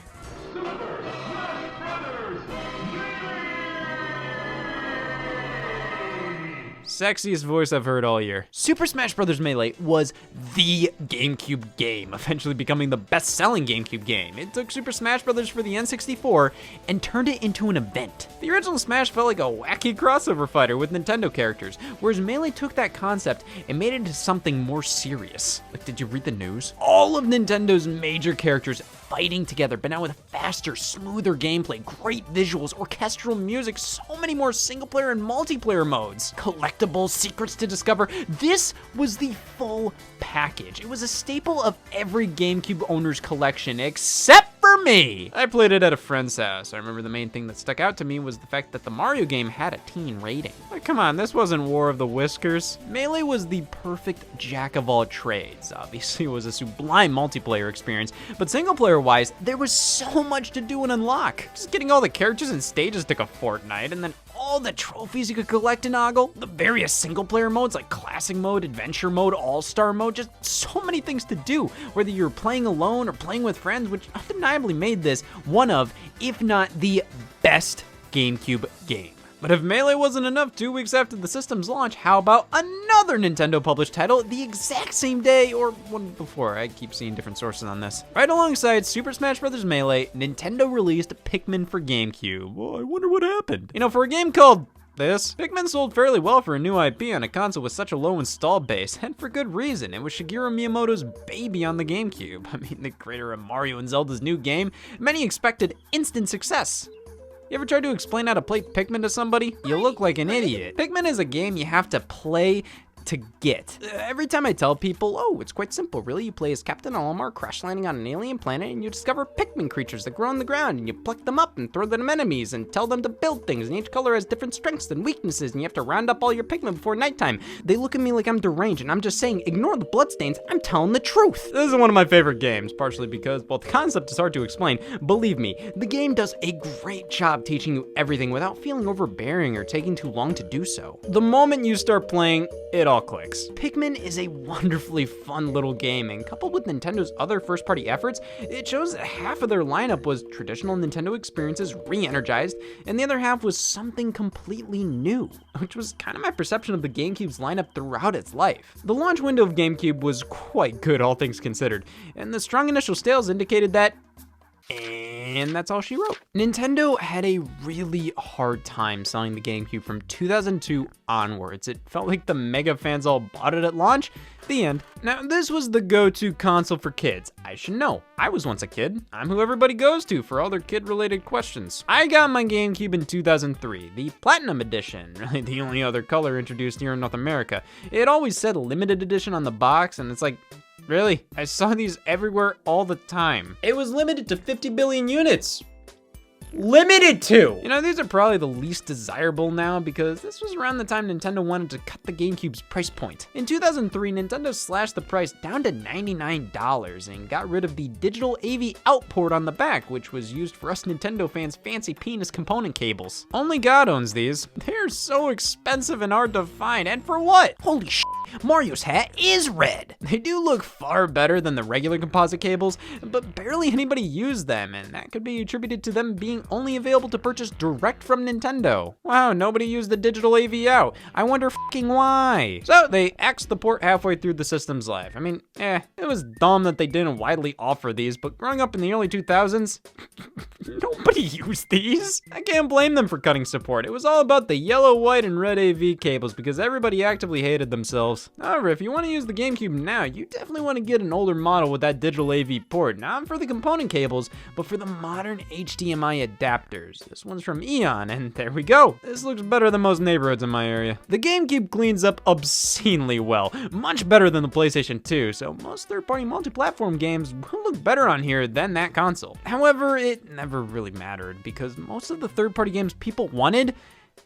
A: Sexiest voice I've heard all year. Super Smash Bros. Melee was the GameCube game, eventually becoming the best-selling GameCube game. It took Super Smash Bros. For the N64 and turned it into an event. The original Smash felt like a wacky crossover fighter with Nintendo characters, whereas Melee took that concept and made it into something more serious. Like, did you read the news? All of Nintendo's major characters fighting together, but now with faster, smoother gameplay, great visuals, orchestral music, so many more single-player and multiplayer modes, collectibles, secrets to discover. This was the full package. It was a staple of every GameCube owner's collection, except for me. I played it at a friend's house. I remember the main thing that stuck out to me was the fact that the Mario game had a teen rating. Like, come on, this wasn't War of the Whiskers. Melee was the perfect jack of all trades. Obviously, it was a sublime multiplayer experience, but single-player wise, there was so much to do and unlock. Just getting all the characters and stages took a fortnight, and then all the trophies you could collect and ogle, the various single-player modes like Classic Mode, Adventure Mode, All-Star Mode, just so many things to do, whether you're playing alone or playing with friends, which undeniably made this one of, if not the best GameCube game. But if Melee wasn't enough 2 weeks after the system's launch, how about another Nintendo-published title the exact same day, or one before? I keep seeing different sources on this. Right alongside Super Smash Bros. Melee, Nintendo released Pikmin for GameCube. Well, I wonder what happened. You know, for a game called this, Pikmin sold fairly well for a new IP on a console with such a low install base, and for good reason. It was Shigeru Miyamoto's baby on the GameCube. I mean, the creator of Mario and Zelda's new game, many expected instant success. You ever tried to explain how to play Pikmin to somebody? You look like an idiot. Pikmin is a game you have to play to get. Every time I tell people, oh, it's quite simple, really. You play as Captain Olimar, crash landing on an alien planet, and you discover Pikmin creatures that grow on the ground, and you pluck them up and throw them enemies and tell them to build things, and each color has different strengths and weaknesses, and you have to round up all your Pikmin before nighttime. They look at me like I'm deranged, and I'm just saying, ignore the bloodstains, I'm telling the truth. This is one of my favorite games, partially because, while the concept is hard to explain, believe me, the game does a great job teaching you everything without feeling overbearing or taking too long to do so. The moment you start playing, it all clicks. Pikmin is a wonderfully fun little game, and coupled with Nintendo's other first-party efforts, it shows that half of their lineup was traditional Nintendo experiences re-energized, and the other half was something completely new, which was kind of my perception of the GameCube's lineup throughout its life. The launch window of GameCube was quite good, all things considered, and the strong initial sales indicated that, and that's all she wrote. Nintendo had a really hard time selling the GameCube from 2002 onwards. It felt like the mega fans all bought it at launch. The end. Now, this was the go-to console for kids. I should know. I was once a kid. I'm who everybody goes to for all their kid-related questions. I got my GameCube in 2003, the Platinum Edition, really the only other color introduced here in North America. It always said limited edition on the box, and it's like, really? I saw these everywhere all the time. It was limited to 50 billion units. Limited to! You know, these are probably the least desirable now because this was around the time Nintendo wanted to cut the GameCube's price point. In 2003, Nintendo slashed the price down to $99 and got rid of the digital AV out port on the back, which was used for us Nintendo fans' fancy penis component cables. Only God owns these. They're so expensive and hard to find, and for what? Holy shit, Mario's hat is red! They do look far better than the regular composite cables, but barely anybody used them, and that could be attributed to them being only available to purchase direct from Nintendo. Wow, nobody used the digital AV out. I wonder f***ing why. So they axed the port halfway through the system's life. I mean, it was dumb that they didn't widely offer these, but growing up in the early 2000s, nobody used these. I can't blame them for cutting support. It was all about the yellow, white, and red AV cables because everybody actively hated themselves. However, if you want to use the GameCube now, you definitely want to get an older model with that digital AV port, not for the component cables, but for the modern HDMI adapters. This one's from Eon, and there we go. This looks better than most neighborhoods in my area. The GameCube cleans up obscenely well, much better than the PlayStation 2, so most third-party multi-platform games will look better on here than that console. However, it never really mattered because most of the third-party games people wanted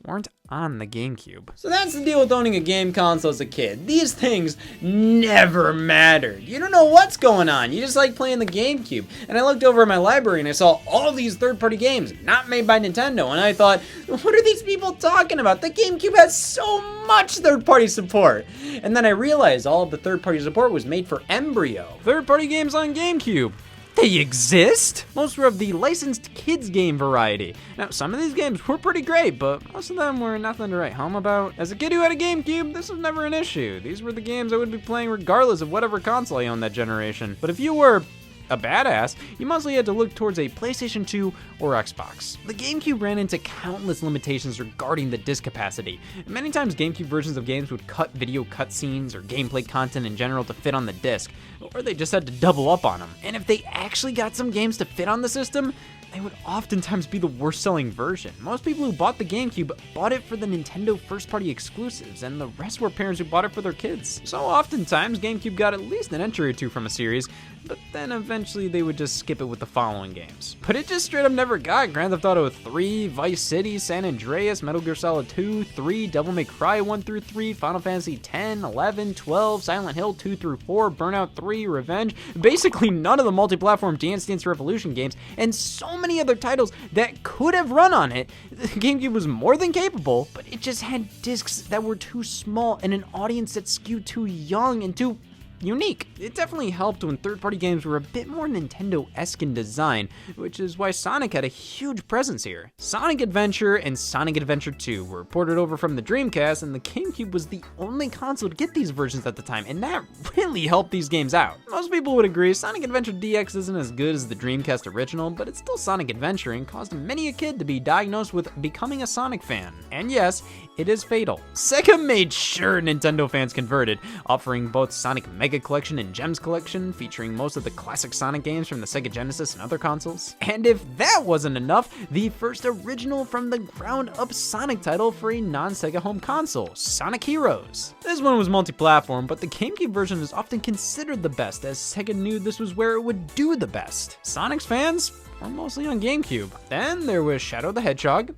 A: weren't on the GameCube. So that's the deal with owning a game console as a kid. These things never mattered. You don't know what's going on. You just like playing the GameCube. And I looked over at my library and I saw all these third-party games not made by Nintendo. And I thought, what are these people talking about? The GameCube has so much third-party support. And then I realized all of the third-party support was made for Embryo. Third-party games on GameCube. They exist? Most were of the licensed kids game variety. Now, some of these games were pretty great, but most of them were nothing to write home about. As a kid who had a GameCube, this was never an issue. These were the games I would be playing regardless of whatever console I owned that generation. But if you were a badass, you mostly had to look towards a PlayStation 2 or Xbox. The GameCube ran into countless limitations regarding the disc capacity. Many times GameCube versions of games would cut video cutscenes or gameplay content in general to fit on the disc, or they just had to double up on them. And if they actually got some games to fit on the system, they would oftentimes be the worst selling version. Most people who bought the GameCube bought it for the Nintendo first party exclusives, and the rest were parents who bought it for their kids. So oftentimes GameCube got at least an entry or two from a series, but then eventually they would just skip it with the following games. But it just straight up never got Grand Theft Auto 3, Vice City, San Andreas, Metal Gear Solid 2, 3, Devil May Cry 1 through 3, Final Fantasy 10, 11, 12, Silent Hill 2 through 4, Burnout 3, Revenge, basically none of the multi-platform Dance Dance Revolution games, and so many other titles that could have run on it. The GameCube was more than capable, but it just had discs that were too small and an audience that skewed too young and too unique. It definitely helped when third-party games were a bit more Nintendo-esque in design, which is why Sonic had a huge presence here. Sonic Adventure and Sonic Adventure 2 were ported over from the Dreamcast, and the GameCube was the only console to get these versions at the time, and that really helped these games out. Most people would agree Sonic Adventure DX isn't as good as the Dreamcast original, but it's still Sonic Adventure and caused many a kid to be diagnosed with becoming a Sonic fan. And yes, it is fatal. Sega made sure Nintendo fans converted, offering both Sonic Mega Collection and Gems Collection, featuring most of the classic Sonic games from the Sega Genesis and other consoles. And if that wasn't enough, the first original from the ground up Sonic title for a non-Sega home console, Sonic Heroes. This one was multi-platform, but the GameCube version is often considered the best, as Sega knew this was where it would do the best. Sonic's fans were mostly on GameCube. Then there was Shadow the Hedgehog.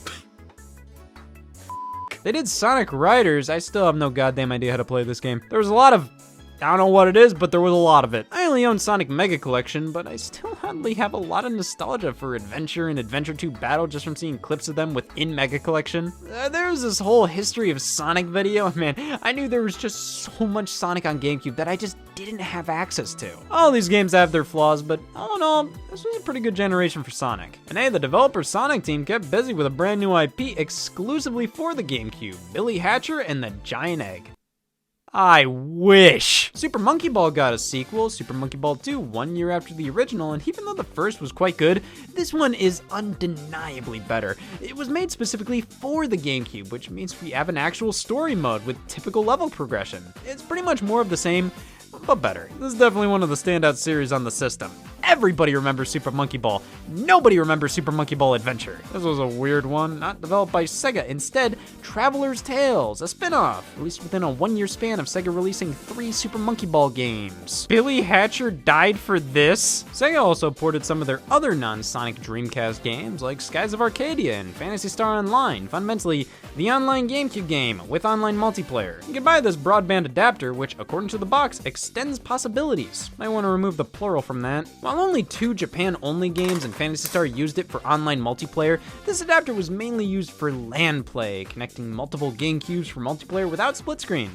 A: They did Sonic Riders. I still have no goddamn idea how to play this game. There was a lot of, I don't know what it is, but there was a lot of it. I only own Sonic Mega Collection, but I still hardly have a lot of nostalgia for Adventure and Adventure 2 Battle just from seeing clips of them within Mega Collection. There's this whole history of Sonic video, and man, I knew there was just so much Sonic on GameCube that I just didn't have access to. All these games have their flaws, but all in all, this was a pretty good generation for Sonic. And hey, the developer Sonic team kept busy with a brand new IP exclusively for the GameCube, Billy Hatcher and the Giant Egg. I wish! Super Monkey Ball got a sequel, Super Monkey Ball 2, 1 year after the original, and even though the first was quite good, this one is undeniably better. It was made specifically for the GameCube, which means we have an actual story mode with typical level progression. It's pretty much more of the same, but better. This is definitely one of the standout series on the system. Everybody remembers Super Monkey Ball. Nobody remembers Super Monkey Ball Adventure. This was a weird one, not developed by Sega. Instead, Traveler's Tales, a spin-off, released within a 1 year span of Sega releasing 3 Super Monkey Ball games. Billy Hatcher died for this? Sega also ported some of their other non-Sonic Dreamcast games, like Skies of Arcadia and Phantasy Star Online, fundamentally the online GameCube game with online multiplayer. You can buy this broadband adapter, which, according to the box, extends possibilities. Might want to remove the plural from that. While only 2 Japan-only games and Phantasy Star used it for online multiplayer, this adapter was mainly used for LAN play, connecting multiple GameCubes for multiplayer without split screen.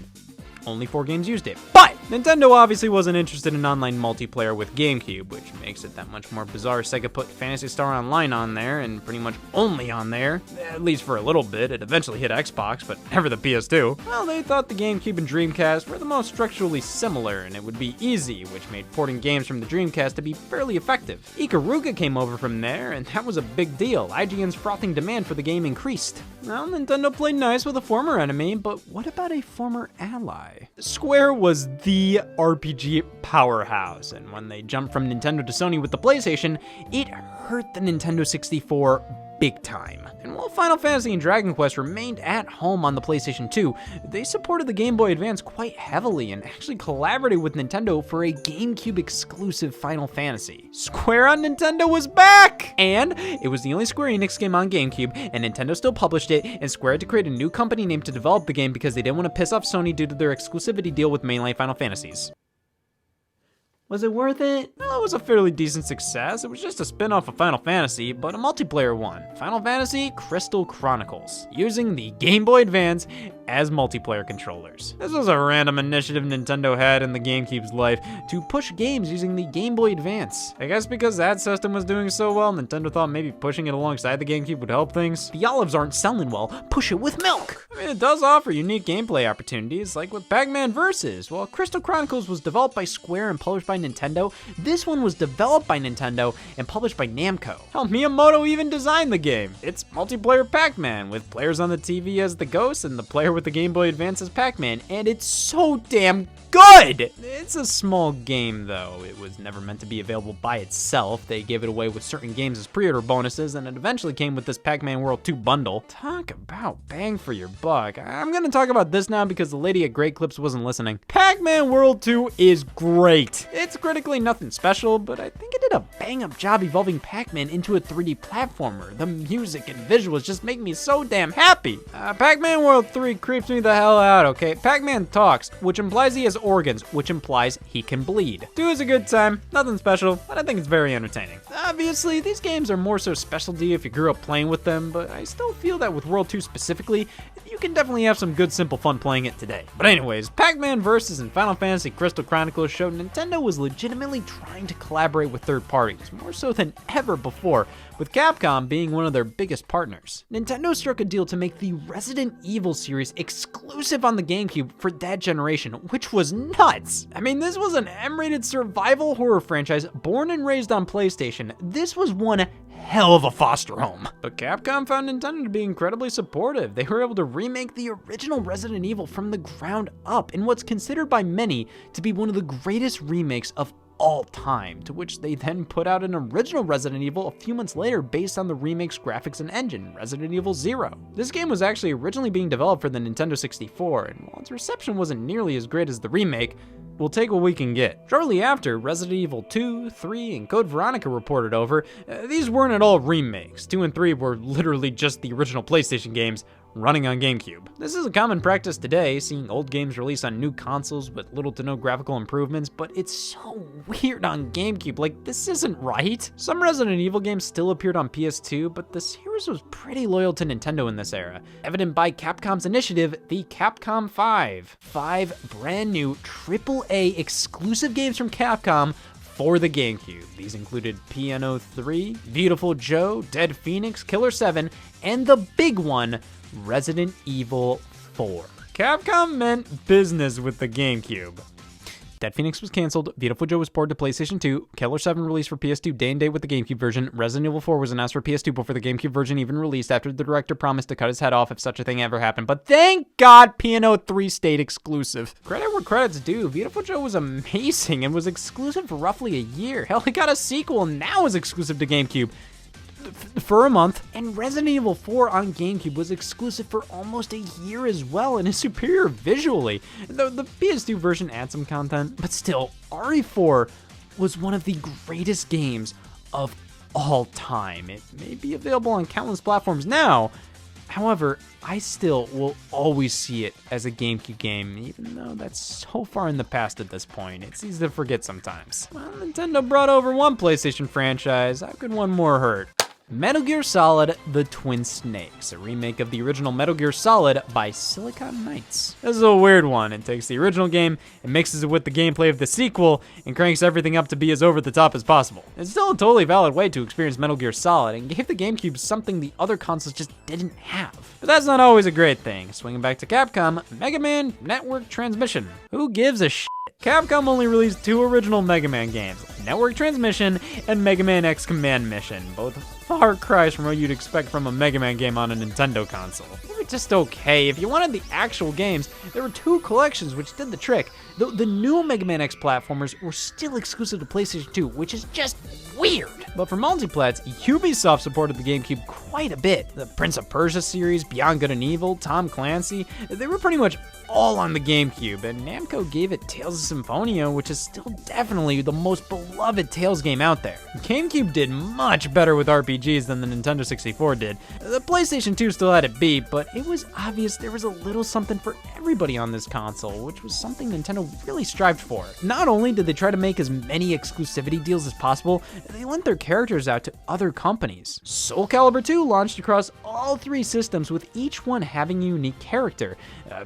A: Only 4 games used it. But Nintendo obviously wasn't interested in online multiplayer with GameCube, which makes it that much more bizarre Sega put Phantasy Star Online on there, and pretty much only on there, at least for a little bit. It eventually hit Xbox, but never the PS2. Well, they thought the GameCube and Dreamcast were the most structurally similar, and it would be easy, which made porting games from the Dreamcast to be fairly effective. Ikaruga came over from there, and that was a big deal. IGN's frothing demand for the game increased. Well, Nintendo played nice with a former enemy, but what about a former ally? Square was the RPG powerhouse, and when they jumped from Nintendo to Sony with the PlayStation, it hurt the Nintendo 64 big time. And while Final Fantasy and Dragon Quest remained at home on the PlayStation 2, they supported the Game Boy Advance quite heavily and actually collaborated with Nintendo for a GameCube exclusive Final Fantasy. Square on Nintendo was back! And it was the only Square Enix game on GameCube, and Nintendo still published it, and Square had to create a new company name to develop the game because they didn't want to piss off Sony due to their exclusivity deal with mainline Final Fantasies. Was it worth it? Well, it was a fairly decent success. It was just a spin-off of Final Fantasy, but a multiplayer one. Final Fantasy Crystal Chronicles. Using the Game Boy Advance
E: as multiplayer controllers. This was a random initiative Nintendo had in the GameCube's life to push games using the Game Boy Advance. I guess because that system was doing so well, Nintendo thought maybe pushing it alongside the GameCube would help things. The olives aren't selling well, push it with milk! I mean, it does offer unique gameplay opportunities, like with Pac-Man Vs. While Crystal Chronicles was developed by Square and published by Nintendo, this one was developed by Nintendo and published by Namco. Hell, Miyamoto even designed the game. It's multiplayer Pac-Man, with players on the TV as the ghosts and the player with the Game Boy Advance as Pac-Man, and it's so damn good! It's a small game, though. It was never meant to be available by itself. They gave it away with certain games as pre-order bonuses, and it eventually came with this Pac-Man World 2 bundle. Talk about bang for your buck. I'm gonna talk about this now because the lady at Great Clips wasn't listening. Pac-Man World 2 is great. It's critically nothing special, but I think it did a bang-up job evolving Pac-Man into a 3D platformer. The music and visuals just make me so damn happy. Pac-Man World 3 creeps me the hell out, okay? Pac-Man talks, which implies he has organs, which implies he can bleed. 2 is a good time, nothing special, but I think it's very entertaining. Obviously, these games are more so specialty if you grew up playing with them, but I still feel that with World 2 specifically, you can definitely have some good simple fun playing it today. But anyways, Pac-Man Vs. and Final Fantasy Crystal Chronicles showed Nintendo was legitimately trying to collaborate with third parties, more so than ever before, with Capcom being one of their biggest partners. Nintendo struck a deal to make the Resident Evil series exclusive on the GameCube for that generation, which was nuts. I mean, this was an M-rated survival horror franchise born and raised on PlayStation. This was one hell of a foster home. But Capcom found Nintendo to be incredibly supportive. They were able to remake the original Resident Evil from the ground up in what's considered by many to be one of the greatest remakes of all time, to which they then put out an original Resident Evil a few months later based on the remake's graphics and engine, Resident Evil 0. This game was actually originally being developed for the Nintendo 64, and while its reception wasn't nearly as great as the remake, we'll take what we can get. Shortly after, Resident Evil 2, 3, and Code Veronica reported over. These weren't at all remakes. 2 and 3 were literally just the original PlayStation games running on GameCube. This is a common practice today, seeing old games released on new consoles with little to no graphical improvements, but it's so weird on GameCube, like this isn't right. Some Resident Evil games still appeared on PS2, but the series was pretty loyal to Nintendo in this era, evident by Capcom's initiative, the Capcom 5. 5 brand new AAA exclusive games from Capcom for the GameCube. These included Piano 3, Beautiful Joe, Dead Phoenix, Killer 7, and the big one, Resident Evil 4. Capcom meant business with the GameCube. Dead Phoenix was canceled, Beautiful Joe was ported to PlayStation 2, Killer 7 released for PS2 day and date with the GameCube version, Resident Evil 4 was announced for PS2 before the GameCube version even released after the director promised to cut his head off if such a thing ever happened, but thank God Piano 3 stayed exclusive. Credit where credit's due, Beautiful Joe was amazing and was exclusive for roughly a year. Hell, it got a sequel and now is exclusive to GameCube for a month, and Resident Evil 4 on GameCube was exclusive for almost a year as well and is superior visually. The PS2 version adds some content, but still, RE4 was one of the greatest games of all time. It may be available on countless platforms now, however, I still will always see it as a GameCube game, even though that's so far in the past at this point. It's easy to forget sometimes. Well, Nintendo brought over one PlayStation franchise, how could one more hurt? Metal Gear Solid: The Twin Snakes, a remake of the original Metal Gear Solid by Silicon Knights. This is a weird one. It takes the original game and mixes it with the gameplay of the sequel and cranks everything up to be as over the top as possible. It's still a totally valid way to experience Metal Gear Solid and gave the GameCube something the other consoles just didn't have. But that's not always a great thing. Swinging back to Capcom, Mega Man Network Transmission. Who gives a shit? Capcom only released 2 original Mega Man games, Network Transmission and Mega Man X Command Mission, both far cries from what you'd expect from a Mega Man game on a Nintendo console. They were just okay. If you wanted the actual games, there were 2 collections which did the trick. The new Mega Man X platformers were still exclusive to PlayStation 2, which is just weird. But for multiplats, Ubisoft supported the GameCube quite a bit. The Prince of Persia series, Beyond Good and Evil, Tom Clancy, they were pretty much all on the GameCube, and Namco gave it Tales of Symphonia, which is still definitely the most beloved Tales game out there. GameCube did much better with RPGs than the Nintendo 64 did. The PlayStation 2 still had it beat, but it was obvious there was a little something for everybody on this console, which was something Nintendo really strived for. Not only did they try to make as many exclusivity deals as possible, they lent their characters out to other companies. Soul Calibur 2 launched across all 3 systems, with each one having a unique character.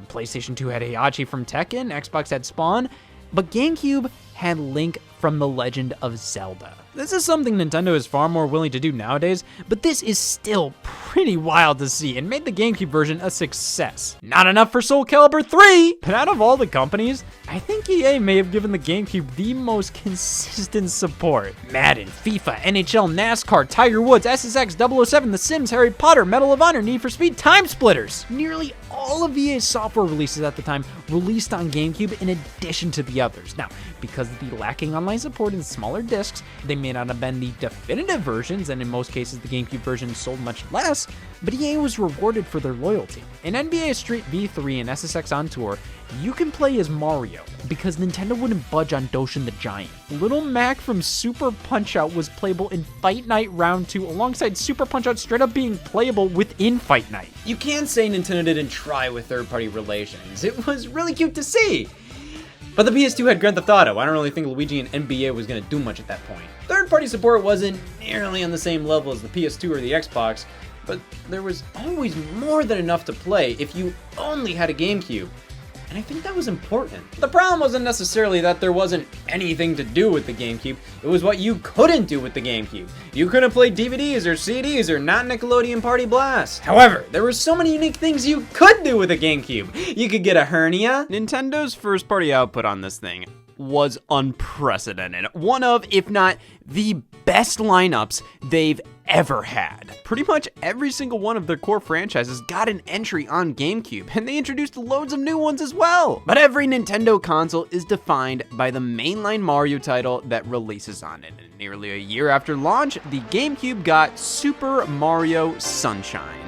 E: PlayStation 2 had Heihachi from Tekken, Xbox had Spawn, but GameCube had Link from The Legend of Zelda. This is something Nintendo is far more willing to do nowadays, but this is still pretty wild to see and made the GameCube version a success. Not enough for Soul Calibur 3, but out of all the companies, I think EA may have given the GameCube the most consistent support. Madden, FIFA, NHL, NASCAR, Tiger Woods, SSX, 007, The Sims, Harry Potter, Medal of Honor, Need for Speed, Time Splitters. Nearly all of EA's software releases at the time released on GameCube in addition to the others. Now, because of the lacking online support and smaller discs, they may not have been the definitive versions, and in most cases the GameCube version sold much less, but EA was rewarded for their loyalty. In NBA Street V3 and SSX On Tour, you can play as Mario, because Nintendo wouldn't budge on Doshin the Giant. Little Mac from Super Punch-Out was playable in Fight Night Round 2, alongside Super Punch-Out straight up being playable within Fight Night.
A: You can't say Nintendo didn't try with third-party relations. It was really cute to see. But the PS2 had Grand Theft Auto. I don't really think Luigi and NBA was going to do much at that point. Third-party support wasn't nearly on the same level as the PS2 or the Xbox, but there was always more than enough to play if you only had a GameCube. And I think that was important. The problem wasn't necessarily that there wasn't anything to do with the GameCube, it was what you couldn't do with the GameCube. You couldn't play DVDs or CDs or not Nickelodeon Party Blast. However, there were so many unique things you could do with a GameCube. You could get a hernia. Nintendo's first-party output on this thing was unprecedented. One of, if not the best lineups they've ever had. Pretty much every single one of their core franchises got an entry on GameCube, and they introduced loads of new ones as well. But every Nintendo console is defined by the mainline Mario title that releases on it. And nearly a year after launch, the GameCube got Super Mario Sunshine.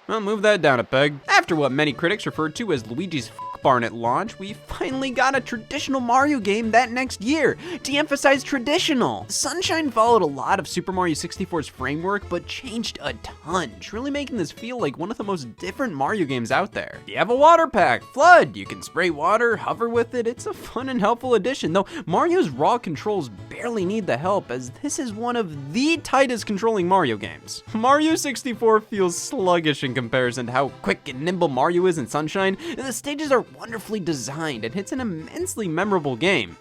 A: Well, move that down a peg. After what many critics referred to as Luigi's barn at launch, we finally got a traditional Mario game that next year. To emphasize traditional, Sunshine followed a lot of Super Mario 64's framework, but changed a ton, truly making this feel like one of the most different Mario games out there. You have a water pack, Flood. You can spray water, hover with it. It's a fun and helpful addition, though Mario's raw controls barely need the help, as this is one of the tightest controlling Mario games. Mario 64 feels sluggish in comparison to how quick and nimble Mario is in Sunshine. The stages are wonderfully designed, and it's an immensely memorable game.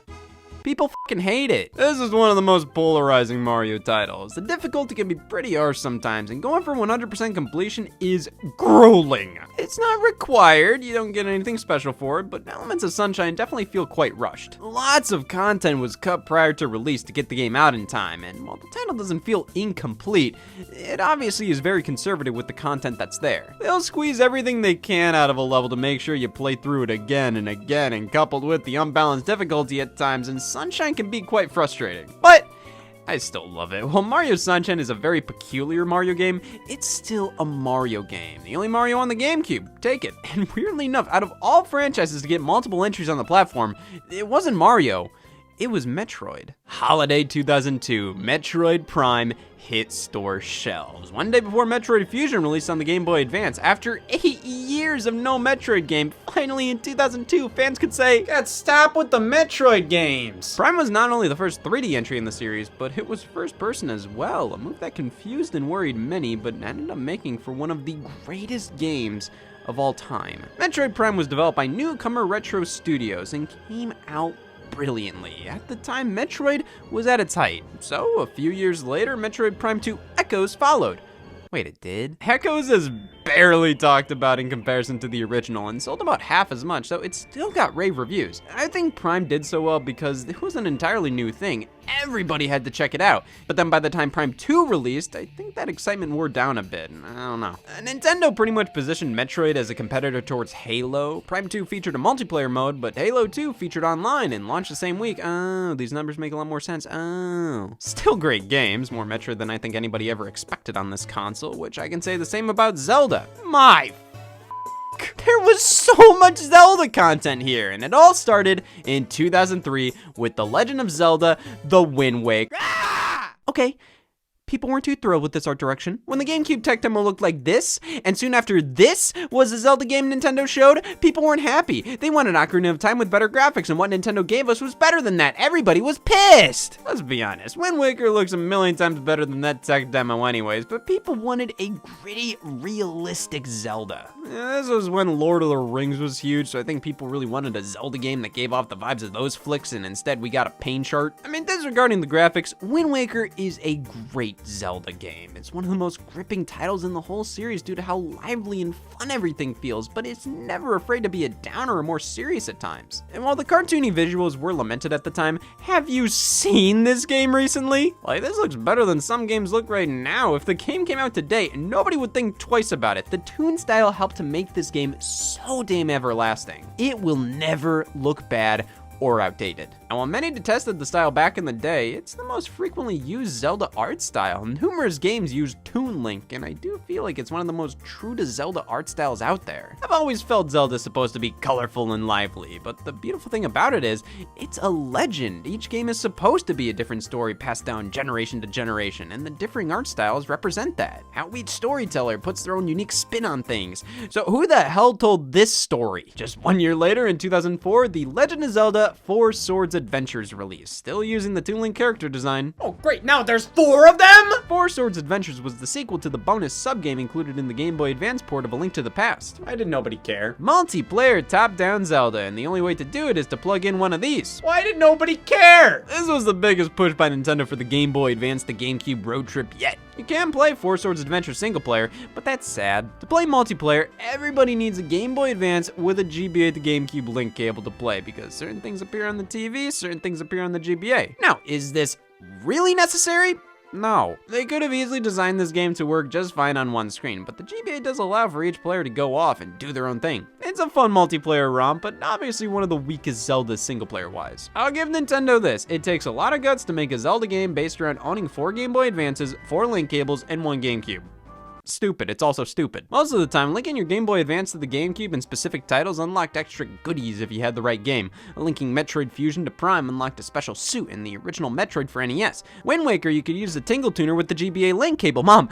A: People fucking hate it. This is one of the most polarizing Mario titles. The difficulty can be pretty harsh sometimes, and going for 100% completion is grueling. It's not required, you don't get anything special for it, but elements of Sunshine definitely feel quite rushed. Lots of content was cut prior to release to get the game out in time, and while the title doesn't feel incomplete, it obviously is very conservative with the content that's there. They'll squeeze everything they can out of a level to make sure you play through it again and again, and coupled with the unbalanced difficulty at times, and Sunshine can be quite frustrating, but I still love it. While Mario Sunshine is a very peculiar Mario game, it's still a Mario game. The only Mario on the GameCube, take it. And weirdly enough, out of all franchises to get multiple entries on the platform, it wasn't Mario, it was Metroid. Holiday 2002, Metroid Prime hit store shelves. One day before Metroid Fusion released on the Game Boy Advance, after 8 years of no Metroid game, finally in 2002, fans could say, "God, stop with the Metroid games!" Prime was not only the first 3D entry in the series, but it was first person as well, a move that confused and worried many, but ended up making for one of the greatest games of all time. Metroid Prime was developed by newcomer Retro Studios and came out brilliantly. At the time, Metroid was at its height. So, a few years later, Metroid Prime 2 Echoes followed. Wait, it did? Echoes is barely talked about in comparison to the original and sold about half as much, so it still got rave reviews. I think Prime did so well because it was an entirely new thing. Everybody had to check it out. But then by the time Prime 2 released, I think that excitement wore down a bit. I don't know. Nintendo pretty much positioned Metroid as a competitor towards Halo. Prime 2 featured a multiplayer mode, but Halo 2 featured online and launched the same week. Oh, these numbers make a lot more sense. Oh. Still great games, more Metroid than I think anybody ever expected on this console, which I can say the same about Zelda. My there was so much Zelda content here, and it all started in 2003 with The Legend of Zelda: The Wind Waker. Okay, people weren't too thrilled with this art direction. When the GameCube tech demo looked like this, and soon after this was the Zelda game Nintendo showed, people weren't happy. They wanted Ocarina of Time with better graphics, and what Nintendo gave us was better than that. Everybody was pissed! Let's be honest, Wind Waker looks a million times better than that tech demo anyways, but people wanted a gritty, realistic Zelda. This was when Lord of the Rings was huge, so I think people really wanted a Zelda game that gave off the vibes of those flicks, and instead we got a pain chart. I mean, disregarding the graphics, Wind Waker is a great Zelda game. It's one of the most gripping titles in the whole series due to how lively and fun everything feels, but it's never afraid to be a downer or more serious at times. And while the cartoony visuals were lamented at the time, have you seen this game recently? Like, this looks better than some games look right now. If the game came out today, nobody would think twice about it. The toon style helped to make this game so damn everlasting. It will never look bad or outdated. And while many detested the style back in the day, it's the most frequently used Zelda art style. Numerous games use Toon Link, and I do feel like it's one of the most true to Zelda art styles out there. I've always felt Zelda's supposed to be colorful and lively, but the beautiful thing about it is, it's a legend. Each game is supposed to be a different story passed down generation to generation, and the differing art styles represent that. How each storyteller puts their own unique spin on things. So who the hell told this story? Just 1 year later, in 2004, The Legend of Zelda 4 Swords Adventures released, still using the Toon Link character design.
B: Oh great, now there's 4 of them?!
A: 4 Swords Adventures was the sequel to the bonus sub-game included in the Game Boy Advance port of A Link to the Past.
B: Why did nobody care?
A: Multiplayer top-down Zelda, and the only way to do it is to plug in one of these.
B: Why did nobody care?
A: This was the biggest push by Nintendo for the Game Boy Advance to GameCube road trip yet. You can play 4 Swords Adventure single player, but that's sad. To play multiplayer, everybody needs a Game Boy Advance with a GBA to GameCube link cable to play, because certain things appear on the TV, certain things appear on the GBA. Now, is this really necessary? No. They could have easily designed this game to work just fine on one screen, but the GBA does allow for each player to go off and do their own thing. It's a fun multiplayer romp, but obviously one of the weakest Zeldas single player wise. I'll give Nintendo this, it takes a lot of guts to make a Zelda game based around owning 4 Game Boy Advances, 4 link cables, and 1 GameCube. Stupid, it's also stupid. Most of the time, linking your Game Boy Advance to the GameCube and specific titles unlocked extra goodies if you had the right game. Linking Metroid Fusion to Prime unlocked a special suit in the original Metroid for NES. Wind Waker, you could use the Tingle Tuner with the GBA link cable. Mom,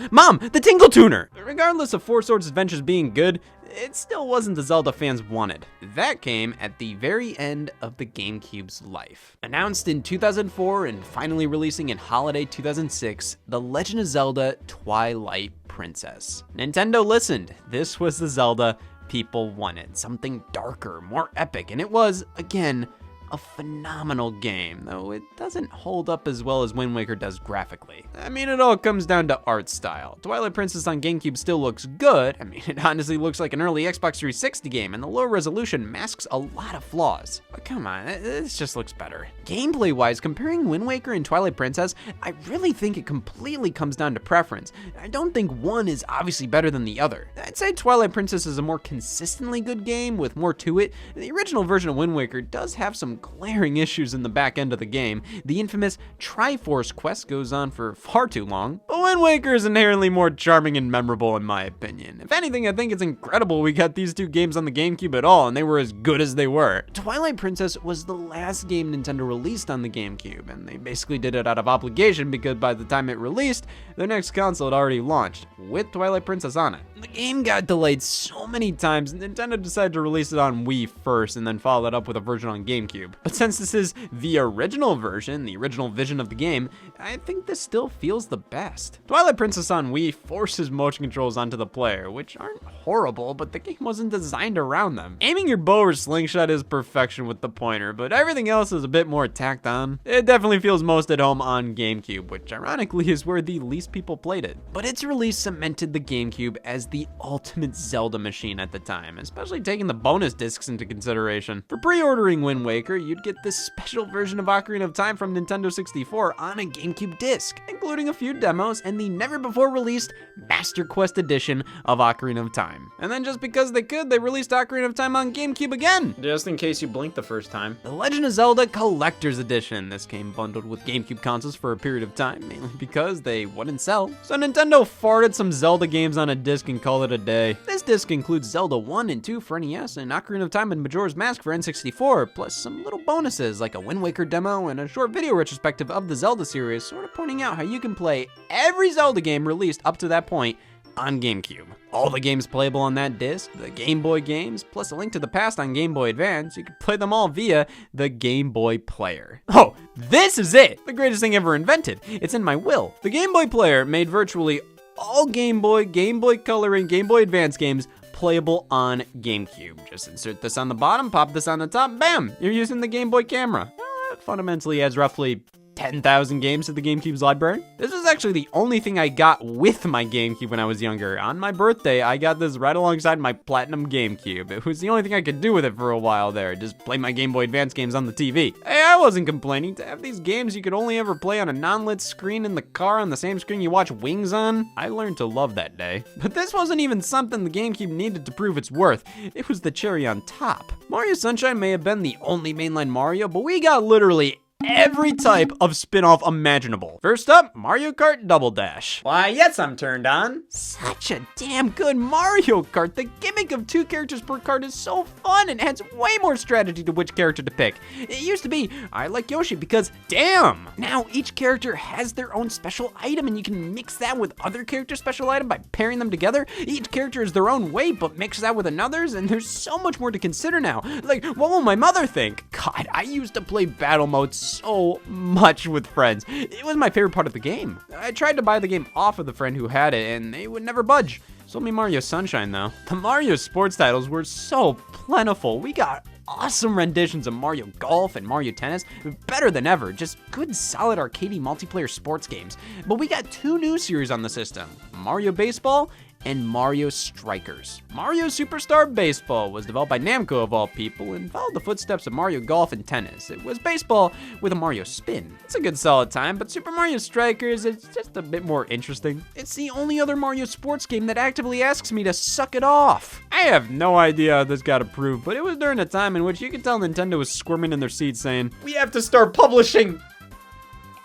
A: the Tingle Tuner! Regardless of 4 Swords Adventures being good, it still wasn't the Zelda fans wanted. That came at the very end of the GameCube's life. Announced in 2004 and finally releasing in holiday 2006, The Legend of Zelda Twilight Princess. Nintendo listened. This was the Zelda people wanted. Something darker, more epic, and it was, again, a phenomenal game, though it doesn't hold up as well as Wind Waker does graphically. I mean, it all comes down to art style. Twilight Princess on GameCube still looks good. I mean, it honestly looks like an early Xbox 360 game, and the low resolution masks a lot of flaws. But come on, this just looks better. Gameplay-wise, comparing Wind Waker and Twilight Princess, I really think it completely comes down to preference. I don't think one is obviously better than the other. I'd say Twilight Princess is a more consistently good game with more to it. The original version of Wind Waker does have some glaring issues in the back end of the game. The infamous Triforce quest goes on for far too long, but Wind Waker is inherently more charming and memorable in my opinion. If anything, I think it's incredible we got these two games on the GameCube at all, and they were as good as they were. Twilight Princess was the last game Nintendo released on the GameCube, and they basically did it out of obligation because by the time it released, their next console had already launched, with Twilight Princess on it. The game got delayed so many times, Nintendo decided to release it on Wii first, and then follow it up with a version on GameCube. But since this is the original version, the original vision of the game, I think this still feels the best. Twilight Princess on Wii forces motion controls onto the player, which aren't horrible, but the game wasn't designed around them. Aiming your bow or slingshot is perfection with the pointer, but everything else is a bit more tacked on. It definitely feels most at home on GameCube, which ironically is where the least people played it. But its release cemented the GameCube as the ultimate Zelda machine at the time, especially taking the bonus discs into consideration. For pre-ordering Wind Waker, you'd get this special version of Ocarina of Time from Nintendo 64 on a GameCube disc, including a few demos and the never-before-released Master Quest edition of Ocarina of Time. And then just because they could, they released Ocarina of Time on GameCube again!
B: Just in case you blinked the first time.
A: The Legend of Zelda Collector's Edition. This came bundled with GameCube consoles for a period of time, mainly because they wouldn't sell. So Nintendo farted some Zelda games on a disc and called it a day. This disc includes Zelda 1 and 2 for NES and Ocarina of Time and Majora's Mask for N64, plus some some little bonuses like a Wind Waker demo and a short video retrospective of the Zelda series, sort of pointing out how you can play every Zelda game released up to that point on GameCube. All the games playable on that disc, the Game Boy games, plus a link to the past on Game Boy Advance, you can play them all via the Game Boy Player. Oh, this is it! The greatest thing ever invented. It's in my will. The Game Boy Player made virtually all Game Boy Color, and Game Boy Advance games playable on GameCube. Just insert this on the bottom, pop this on the top, bam! You're using the Game Boy camera. It fundamentally adds roughly 10,000 games to the GameCube's library. This was actually the only thing I got with my GameCube when I was younger. On my birthday, I got this right alongside my Platinum GameCube. It was the only thing I could do with it for a while there, just play my Game Boy Advance games on the TV. Hey, I wasn't complaining. To have these games you could only ever play on a non-lit screen in the car on the same screen you watch Wings on, I learned to love that day. But this wasn't even something the GameCube needed to prove its worth. It was the cherry on top. Mario Sunshine may have been the only mainline Mario, but we got literally every type of spin-off imaginable. First up, Mario Kart Double Dash.
E: Why, yes, I'm turned on.
A: Such a damn good Mario Kart. The gimmick of 2 characters per kart is so fun and adds way more strategy to which character to pick. It used to be, I like Yoshi because, damn! Now each character has their own special item and you can mix that with other characters' special item by pairing them together. Each character is their own weight, but mix that with another's, and there's so much more to consider now. Like, what will my mother think? God, I used to play battle mode so much with friends. It was my favorite part of the game. I tried to buy the game off of the friend who had it, and they would never budge. Sold me Mario Sunshine, though. The Mario sports titles were so plentiful. We got awesome renditions of Mario Golf and Mario Tennis, better than ever. Just good, solid, arcadey multiplayer sports games. But we got 2 new series on the system, Mario Baseball and Mario Strikers. Mario Superstar Baseball was developed by Namco of all people and followed the footsteps of Mario Golf and Tennis. It was baseball with a Mario spin. It's a good solid time, but Super Mario Strikers is just a bit more interesting. It's the only other Mario sports game that actively asks me to suck it off. I have no idea how this got approved, but it was during a time in which you could tell Nintendo was squirming in their seats saying, "We have to start publishing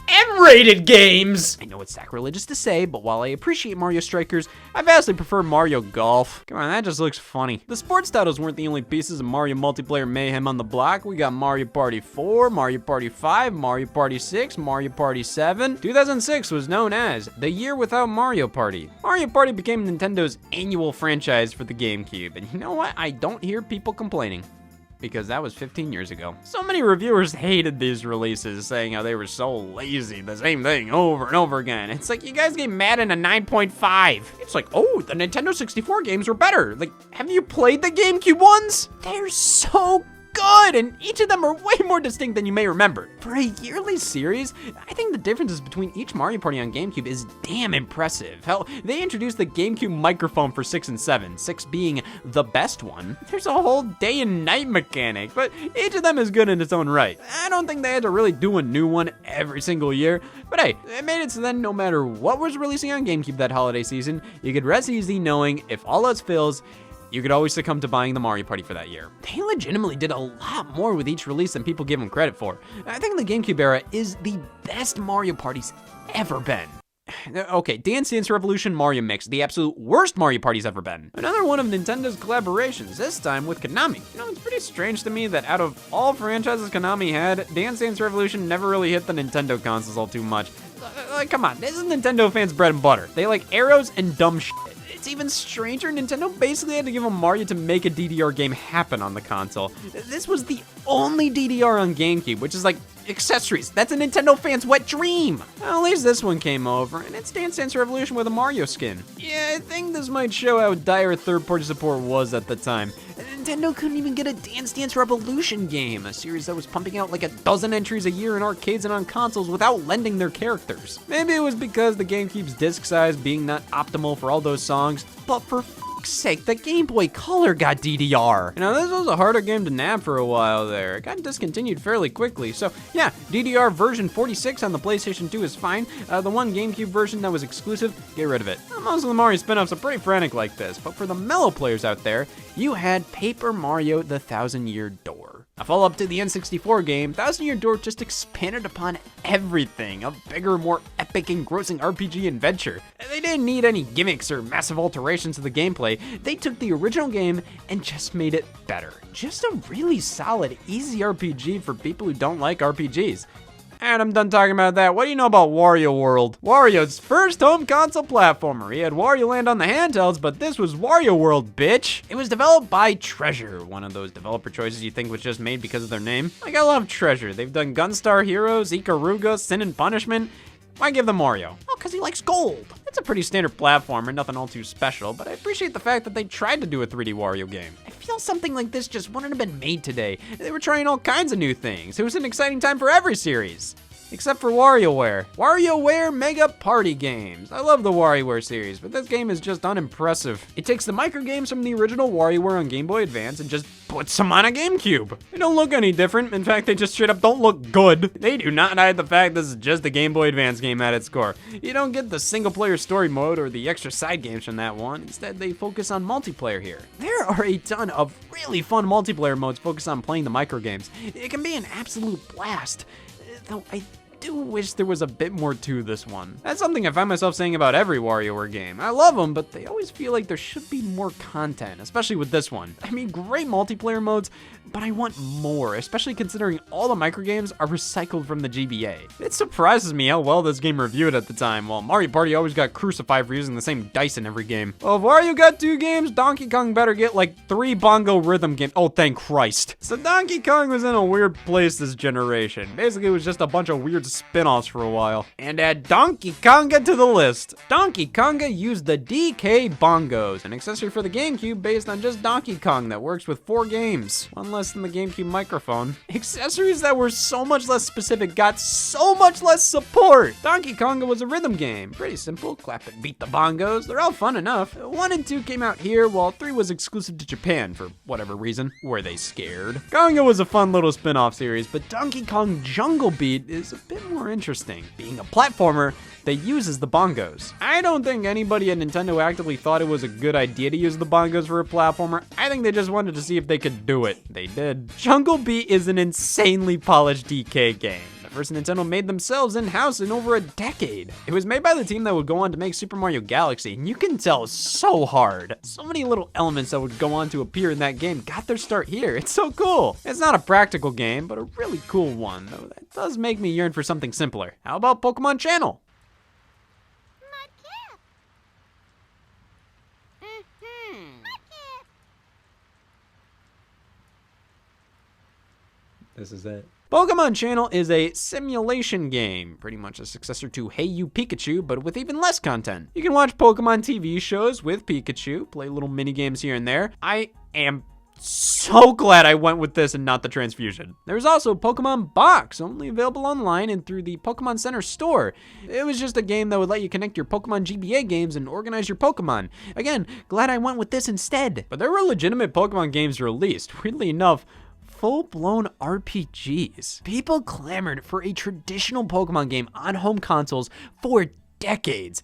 A: M-rated games!" I know it's sacrilegious to say, but while I appreciate Mario Strikers, I vastly prefer Mario Golf. Come on, that just looks funny. The sports titles weren't the only pieces of Mario multiplayer mayhem on the block. We got Mario Party 4, Mario Party 5, Mario Party 6, Mario Party 7. 2006 was known as the year without Mario Party. Mario Party became Nintendo's annual franchise for the GameCube, and you know what? I don't hear people complaining, because that was 15 years ago. So many reviewers hated these releases, saying how they were so lazy, the same thing over and over again. It's like, you guys gave Madden a 9.5. It's like, oh, the Nintendo 64 games were better. Like, have you played the GameCube ones? They're so good, and each of them are way more distinct than you may remember. For a yearly series, I think the differences between each Mario Party on GameCube is damn impressive. Hell, they introduced the GameCube microphone for 6 and 7, 6 being the best one. There's a whole day and night mechanic, but each of them is good in its own right. I don't think they had to really do a new one every single year, but hey, it made it so then no matter what was releasing on GameCube that holiday season, you could rest easy knowing if all else fails, you could always succumb to buying the Mario Party for that year. They legitimately did a lot more with each release than people give them credit for. I think the GameCube era is the best Mario Party's ever been. Okay, Dance Dance Revolution Mario Mix, the absolute worst Mario Party's ever been. Another one of Nintendo's collaborations, this time with Konami. You know, it's pretty strange to me that out of all franchises Konami had, Dance Dance Revolution never really hit the Nintendo consoles all too much. Like, come on, this is Nintendo fans' bread and butter. They like arrows and dumb shit. It's even stranger, Nintendo basically had to give them Mario to make a DDR game happen on the console. This was the only DDR on GameCube, which is like accessories. That's a Nintendo fan's wet dream. Well, at least this one came over, and it's Dance Dance Revolution with a Mario skin. Yeah, I think this might show how dire third-party support was at the time. Nintendo couldn't even get a Dance Dance Revolution game, a series that was pumping out like a dozen entries a year in arcades and on consoles without lending their characters. Maybe it was because the GameCube's disc size being not optimal for all those songs, but for fuck's sake, the Game Boy Color got DDR. You know, this was a harder game to nab for a while there. It got discontinued fairly quickly, so yeah, DDR version 46 on the PlayStation 2 is fine. The one GameCube version that was exclusive, get rid of it. Most of the Mario spin-offs are pretty frantic like this, but for the mellow players out there, you had Paper Mario: The Thousand-Year Door. A follow-up to the N64 game, Thousand Year Door just expanded upon everything. A bigger, more epic epic engrossing RPG adventure. They didn't need any gimmicks or massive alterations to the gameplay. They took the original game and just made it better. Just a really solid, easy RPG for people who don't like RPGs. And I'm done talking about that. What do you know about Wario World? Wario's first home console platformer. He had Wario Land on the handhelds, but this was Wario World, bitch. It was developed by Treasure, one of those developer choices you think was just made because of their name. Like, I love Treasure. They've done Gunstar Heroes, Ikaruga, Sin and Punishment. Why give them Mario? Oh, because he likes gold. It's a pretty standard platformer, nothing all too special, but I appreciate the fact that they tried to do a 3D Wario game. I feel something like this just wouldn't have been made today. They were trying all kinds of new things. It was an exciting time for every series. Except for WarioWare. WarioWare Mega Party Games. I love the WarioWare series, but this game is just unimpressive. It takes the micro games from the original WarioWare on Game Boy Advance and just puts them on a GameCube. They don't look any different. In fact, they just straight up don't look good. They do not hide the fact this is just a Game Boy Advance game at its core. You don't get the single player story mode or the extra side games from that one. Instead, they focus on multiplayer here. There are a ton of really fun multiplayer modes focused on playing the micro games. It can be an absolute blast. Though I do wish there was a bit more to this one. That's something I find myself saying about every WarioWare game. I love them, but they always feel like there should be more content, especially with this one. I mean, great multiplayer modes, but I want more, especially considering all the microgames are recycled from the GBA. It surprises me how well this game reviewed at the time, while Mario Party always got crucified for using the same dice in every game. Well, if Wario got 2 games, Donkey Kong better get like 3 bongo rhythm games. Oh, thank Christ. So Donkey Kong was in a weird place this generation. Basically, it was just a bunch of weird spin-offs for a while. And add Donkey Konga to the list. Donkey Konga used the DK Bongos, an accessory for the GameCube based on just Donkey Kong that works with 4 games. One less than the GameCube microphone. Accessories that were so much less specific got so much less support. Donkey Konga was a rhythm game. Pretty simple, clap and beat the bongos. They're all fun enough. 1 and 2 came out here, while 3 was exclusive to Japan for whatever reason. Were they scared? Konga was a fun little spin-off series, but Donkey Kong Jungle Beat is a bit more interesting, being a platformer that uses the bongos. I don't think anybody at Nintendo actively thought it was a good idea to use the bongos for a platformer. I think they just wanted to see if they could do it. They did. Jungle Beat is an insanely polished DK game. The first Nintendo made themselves in-house in over a decade. It was made by the team that would go on to make Super Mario Galaxy, and you can tell so hard. So many little elements that would go on to appear in that game got their start here. It's so cool. It's not a practical game, but a really cool one, though that does make me yearn for something simpler. How about Pokemon Channel?
E: This is it.
A: Pokemon Channel is a simulation game, pretty much a successor to Hey You Pikachu, but with even less content. You can watch Pokemon TV shows with Pikachu, play little mini games here and there. I am so glad I went with this and not the transfusion. There's also Pokemon Box, only available online and through the Pokemon Center store. It was just a game that would let you connect your Pokemon GBA games and organize your Pokemon. Again, glad I went with this instead. But there were legitimate Pokemon games released. Weirdly enough, full-blown RPGs. People clamored for a traditional Pokemon game on home consoles for decades,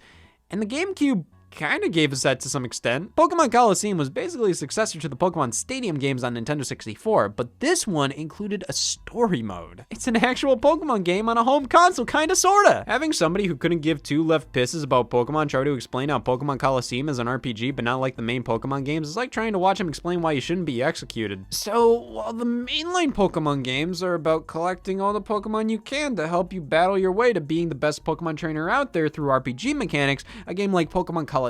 A: and the GameCube kind of gave us that to some extent. Pokemon Coliseum was basically a successor to the Pokemon Stadium games on Nintendo 64, but this one included a story mode. It's an actual Pokemon game on a home console, kinda sorta. Having somebody who couldn't give 2 left pisses about Pokemon try to explain how Pokemon Coliseum is an RPG but not like the main Pokemon games is like trying to watch him explain why you shouldn't be executed. So, while the mainline Pokemon games are about collecting all the Pokemon you can to help you battle your way to being the best Pokemon trainer out there through RPG mechanics, a game like Pokemon Coliseum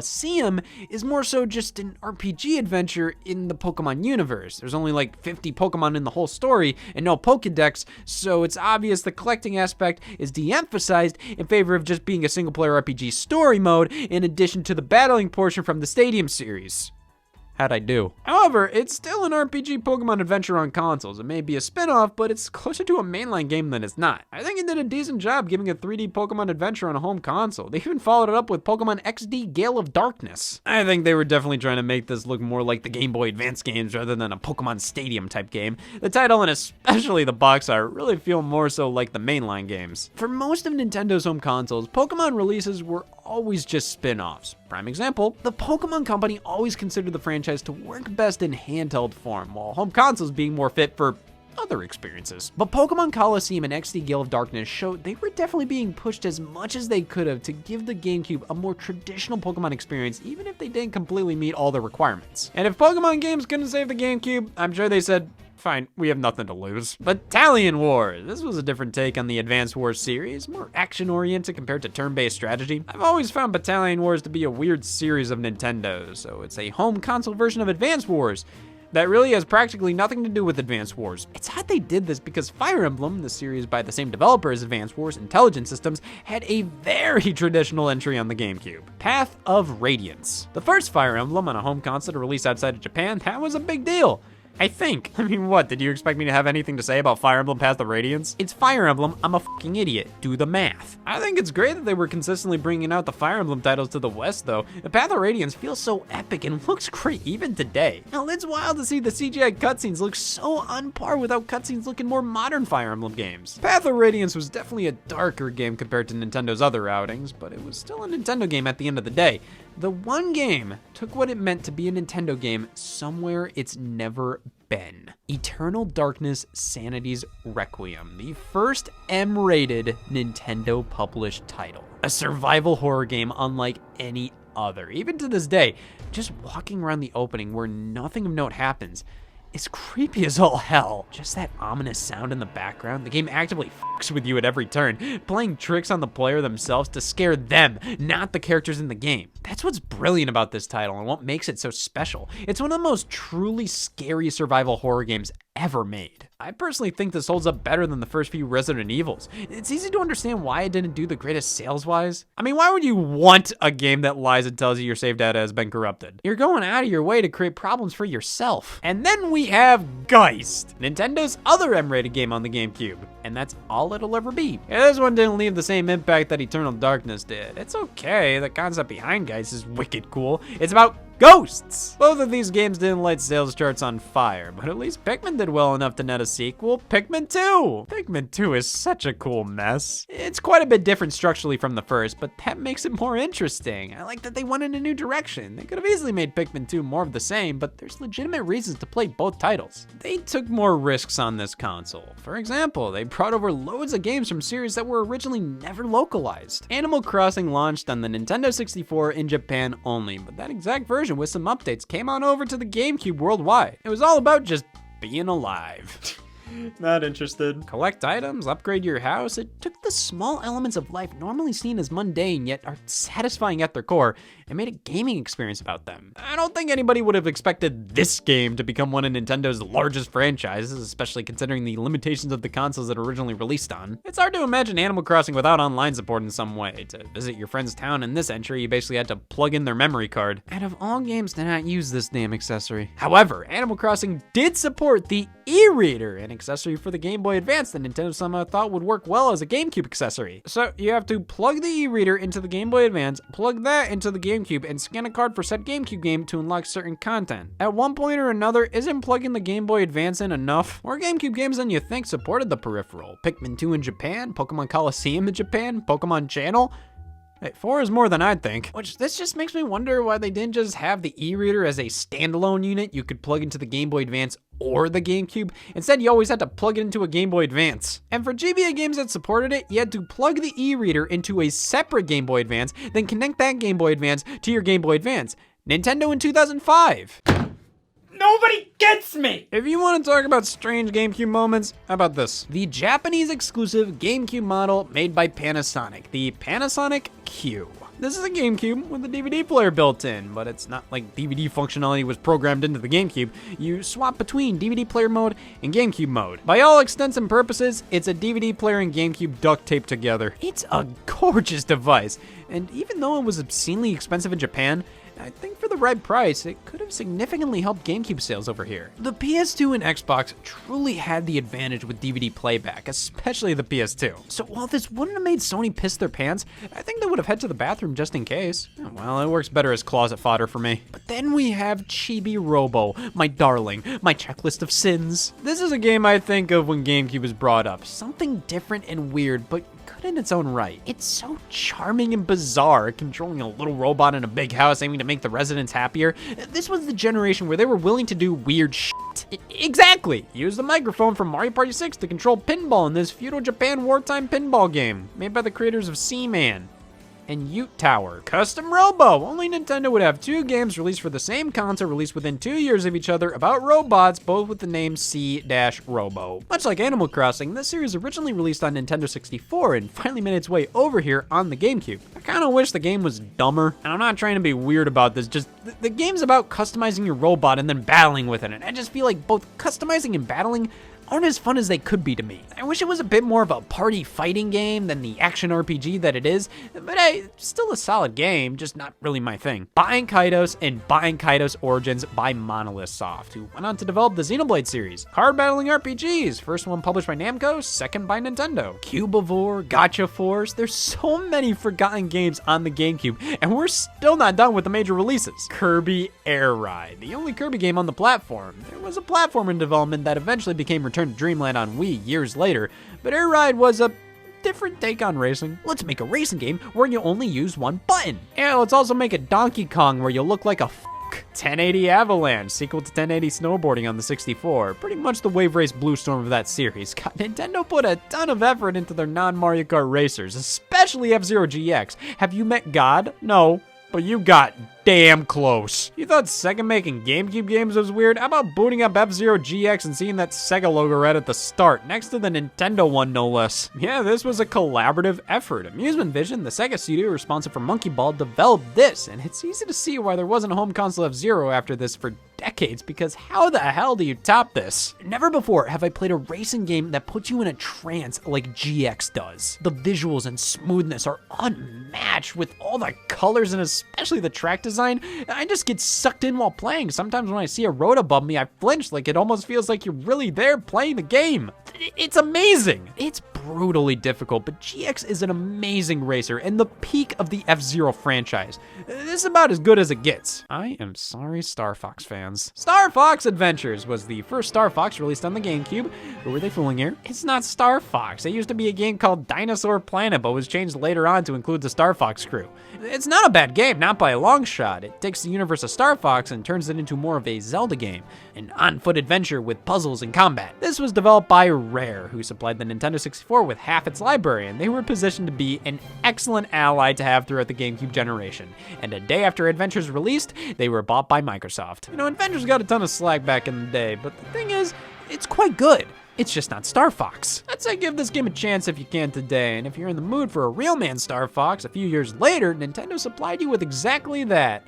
A: is more so just an RPG adventure in the Pokemon universe. There's only like 50 Pokemon in the whole story and no Pokedex, so it's obvious the collecting aspect is de-emphasized in favor of just being a single-player RPG story mode in addition to the battling portion from the Stadium series. How'd I do? However, it's still an RPG Pokemon adventure on consoles. It may be a spin-off, but it's closer to a mainline game than it's not. I think it did a decent job giving a 3D Pokemon adventure on a home console. They even followed it up with Pokemon XD Gale of Darkness. I think they were definitely trying to make this look more like the Game Boy Advance games rather than a Pokemon Stadium type game. The title and especially the box art really feel more so like the mainline games. For most of Nintendo's home consoles, Pokemon releases were always just spin-offs. Prime example, the Pokemon Company always considered the franchise to work best in handheld form, while home consoles being more fit for other experiences. But Pokemon Coliseum and XD Gale of Darkness showed they were definitely being pushed as much as they could have to give the GameCube a more traditional Pokemon experience, even if they didn't completely meet all the requirements. And if Pokemon games couldn't save the GameCube, I'm sure they said, fine, we have nothing to lose. Battalion Wars. This was a different take on the Advance Wars series, more action-oriented compared to turn-based strategy. I've always found Battalion Wars to be a weird series of Nintendo, so it's a home console version of Advance Wars that really has practically nothing to do with Advance Wars. It's odd they did this because Fire Emblem, the series by the same developer as Advance Wars Intelligent Systems, had a very traditional entry on the GameCube. Path of Radiance. The first Fire Emblem on a home console to release outside of Japan, that was a big deal. I think. I mean, what, did you expect me to have anything to say about Fire Emblem Path of Radiance? It's Fire Emblem, I'm a fucking idiot. Do the math. I think it's great that they were consistently bringing out the Fire Emblem titles to the West, though. The Path of Radiance feels so epic and looks great even today. Now, it's wild to see the CGI cutscenes look so on par without cutscenes looking more modern Fire Emblem games. Path of Radiance was definitely a darker game compared to Nintendo's other outings, but it was still a Nintendo game at the end of the day. The one game took what it meant to be a Nintendo game somewhere it's never been. Eternal Darkness Sanity's Requiem, the first M-rated Nintendo published title. A survival horror game unlike any other. Even to this day, just walking around the opening where nothing of note happens, it's creepy as all hell. Just that ominous sound in the background. The game actively fucks with you at every turn, playing tricks on the player themselves to scare them, not the characters in the game. That's what's brilliant about this title and what makes it so special. It's one of the most truly scary survival horror games ever made. I personally think this holds up better than the first few Resident Evils. It's easy to understand why it didn't do the greatest sales-wise. I mean, why would you want a game that lies and tells you your save data has been corrupted? You're going out of your way to create problems for yourself. And then we have Geist, Nintendo's other M-rated game on the GameCube. And that's all it'll ever be. Yeah, this one didn't leave the same impact that Eternal Darkness did. It's okay, the concept behind Geist is wicked cool. It's about ghosts! Both of these games didn't light sales charts on fire, but at least Pikmin did well enough to net a sequel, Pikmin 2! Pikmin 2 is such a cool mess. It's quite a bit different structurally from the first, but that makes it more interesting. I like that they went in a new direction. They could have easily made Pikmin 2 more of the same, but there's legitimate reasons to play both titles. They took more risks on this console. For example, they brought over loads of games from series that were originally never localized. Animal Crossing launched on the Nintendo 64 in Japan only, but that exact version with some updates came on over to the GameCube worldwide. It was all about just being alive.
B: Not interested.
A: Collect items, upgrade your house. It took the small elements of life normally seen as mundane yet are satisfying at their core and made a gaming experience about them. I don't think anybody would have expected this game to become one of Nintendo's largest franchises, especially considering the limitations of the consoles it originally released on. It's hard to imagine Animal Crossing without online support in some way. To visit your friend's town in this entry, you basically had to plug in their memory card. Out of all games to not use this damn accessory. However, Animal Crossing did support the e-reader, an accessory for the Game Boy Advance that Nintendo somehow thought would work well as a GameCube accessory. So you have to plug the e-reader into the Game Boy Advance, plug that into the GameCube, and scan a card for said GameCube game to unlock certain content. At one point or another, isn't plugging the Game Boy Advance in enough? More GameCube games than you think supported the peripheral. Pikmin 2 in Japan, Pokemon Coliseum in Japan, Pokemon Channel. Hey, 4 is more than I'd think. Which, this just makes me wonder why they didn't just have the e-reader as a standalone unit you could plug into the Game Boy Advance or the GameCube. Instead, you always had to plug it into a Game Boy Advance. And for GBA games that supported it, you had to plug the e-reader into a separate Game Boy Advance, then connect that Game Boy Advance to your Game Boy Advance. Nintendo in 2005.
B: Nobody gets me!
A: If you want to talk about strange GameCube moments, how about this? The Japanese exclusive GameCube model made by Panasonic, the Panasonic Q. This is a GameCube with a DVD player built in, but it's not like DVD functionality was programmed into the GameCube. You swap between DVD player mode and GameCube mode. By all extents and purposes, it's a DVD player and GameCube duct taped together. It's a gorgeous device, and even though it was obscenely expensive in Japan, I think for the right price, it could have significantly helped GameCube sales over here. The PS2 and Xbox truly had the advantage with DVD playback, especially the PS2. So while this wouldn't have made Sony piss their pants, I think they would have head to the bathroom just in case. Well, it works better as closet fodder for me. But then we have Chibi Robo, my darling, my checklist of sins. This is a game I think of when GameCube is brought up. Something different and weird, but could but in its own right. It's so charming and bizarre, controlling a little robot in a big house aiming to make the residents happier. This was the generation where they were willing to do weird shit. Exactly! Use the microphone from Mario Party 6 to control pinball in this feudal Japan wartime pinball game, made by the creators of Seaman and Ute Tower. Custom Robo! Only Nintendo would have 2 games released for the same console released within 2 years of each other about robots, both with the name C-Robo. Much like Animal Crossing, this series originally released on Nintendo 64 and finally made its way over here on the GameCube. I kinda wish the game was dumber, and I'm not trying to be weird about this, just the game's about customizing your robot and then battling with it, and I just feel like both customizing and battling aren't as fun as they could be to me. I wish it was a bit more of a party fighting game than the action RPG that it is, but still a solid game, just not really my thing. Buying Kaitos and Buying Kaitos Origins by Monolith Soft, who went on to develop the Xenoblade series. Card battling RPGs, first one published by Namco, second by Nintendo. Cubivore, Gotcha Force, there's so many forgotten games on the GameCube, and we're still not done with the major releases. Kirby Air Ride, the only Kirby game on the platform. There was a platform in development that eventually became Return to Dreamland on Wii years later, but Air Ride was a different take on racing. Let's make a racing game where you only use one button. Yeah, let's also make a Donkey Kong where you look like a 1080 Avalanche, sequel to 1080 Snowboarding on the 64. Pretty much the Wave Race Blue Storm of that series. God, Nintendo put a ton of effort into their non-Mario Kart racers, especially F-Zero GX. Have you met God? No, but you got damn close. You thought Sega making GameCube games was weird? How about booting up F-Zero GX and seeing that Sega logo right at the start, next to the Nintendo one no less? Yeah, this was a collaborative effort. Amusement Vision, the Sega studio responsible for Monkey Ball, developed this, and it's easy to see why there wasn't a home console F-Zero after this for decades, because how the hell do you top this? Never before have I played a racing game that puts you in a trance like GX does. The visuals and smoothness are unmatched with all the colors and especially the track design. I just get sucked in while playing. Sometimes when I see a road above me, I flinch, like it almost feels like you're really there playing the game. It's amazing. It's brutally difficult, but GX is an amazing racer and the peak of the F-Zero franchise. This is about as good as it gets. I am sorry, Star Fox fans. Star Fox Adventures was the first Star Fox released on the GameCube. Who were they fooling here? It's not Star Fox. It used to be a game called Dinosaur Planet, but was changed later on to include the Star Fox crew. It's not a bad game, not by a long shot. It takes the universe of Star Fox and turns it into more of a Zelda game, an on-foot adventure with puzzles and combat. This was developed by Rare, who supplied the Nintendo 64 with half its library, and they were positioned to be an excellent ally to have throughout the GameCube generation. And a day after Adventures released, they were bought by Microsoft. You know, Adventures got a ton of slack back in the day, but the thing is, it's quite good. It's just not Star Fox. I'd say give this game a chance if you can today, and if you're in the mood for a real man Star Fox, a few years later, Nintendo supplied you with exactly that.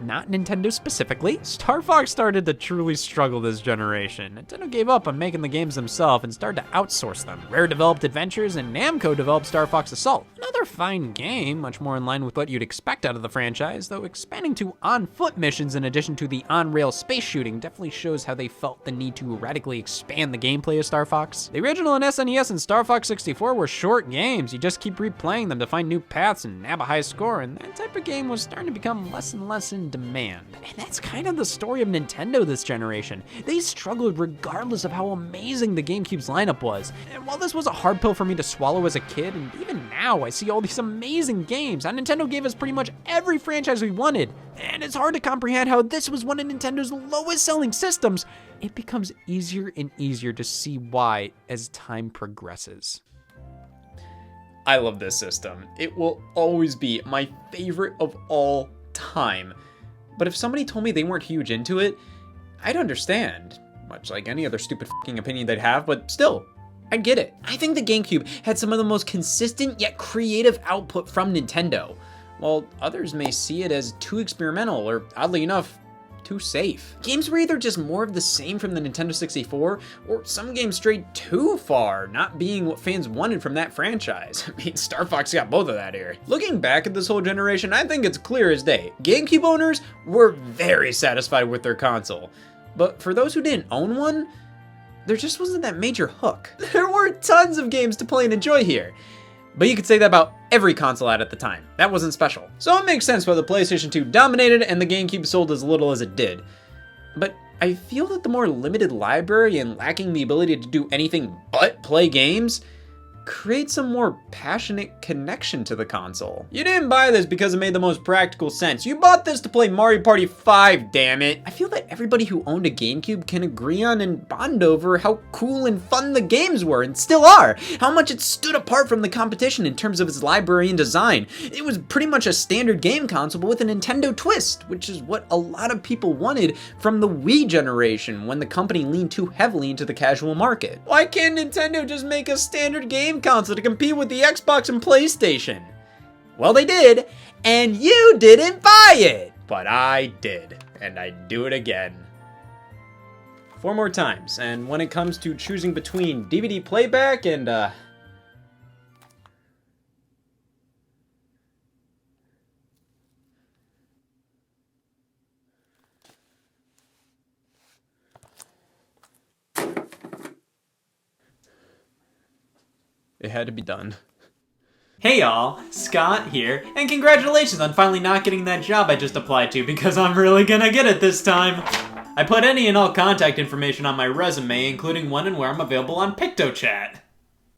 A: Not Nintendo specifically. Star Fox started to truly struggle this generation. Nintendo gave up on making the games themselves and started to outsource them. Rare developed Adventures and Namco developed Star Fox Assault. Another fine game, much more in line with what you'd expect out of the franchise, though expanding to on-foot missions in addition to the on-rail space shooting definitely shows how they felt the need to radically expand the gameplay of Star Fox. The original and SNES and Star Fox 64 were short games. You just keep replaying them to find new paths and nab a high score, and that type of game was starting to become less and less in demand. And that's kind of the story of Nintendo this generation. They struggled regardless of how amazing the GameCube's lineup was. And while this was a hard pill for me to swallow as a kid, and even now I see all these amazing games, and Nintendo gave us pretty much every franchise we wanted. And it's hard to comprehend how this was one of Nintendo's lowest selling systems. It becomes easier and easier to see why as time progresses.
E: I love this system. It will always be my favorite of all time. But if somebody told me they weren't huge into it, I'd understand. Much like any other stupid fucking opinion they'd have, but still, I get it. I think the GameCube had some of the most consistent yet creative output from Nintendo, while others may see it as too experimental or, oddly enough, too safe. Games were either just more of the same from the Nintendo 64, or some games strayed too far, not being what fans wanted from that franchise. I mean, Star Fox got both of that here. Looking back at this whole generation, I think it's clear as day. GameCube owners were very satisfied with their console. But for those who didn't own one, there just wasn't that major hook. There were tons of games to play and enjoy here, but you could say that about every console out at the time. That wasn't special. So it makes sense why the PlayStation 2 dominated and the GameCube sold as little as it did. But I feel that the more limited library and lacking the ability to do anything but play games creates a more passionate connection to the console. You didn't buy this because it made the most practical sense. You bought this to play Mario Party 5, damn it. I feel that everybody who owned a GameCube can agree on and bond over how cool and fun the games were, and still are. How much it stood apart from the competition in terms of its library and design. It was pretty much a standard game console, but with a Nintendo twist, which is what a lot of people wanted from the Wii generation when the company leaned too heavily into the casual market. Why can't Nintendo just make a standard game console to compete with the Xbox and PlayStation? Well, they did, and you didn't buy it! But I did, and I'd do it again. 4 more times, and when it comes to choosing between DVD playback and, it had to be done. Hey y'all, Scott here, and congratulations on finally not getting that job I just applied to, because I'm really gonna get it this time. I put any and all contact information on my resume, including when and where I'm available on PictoChat.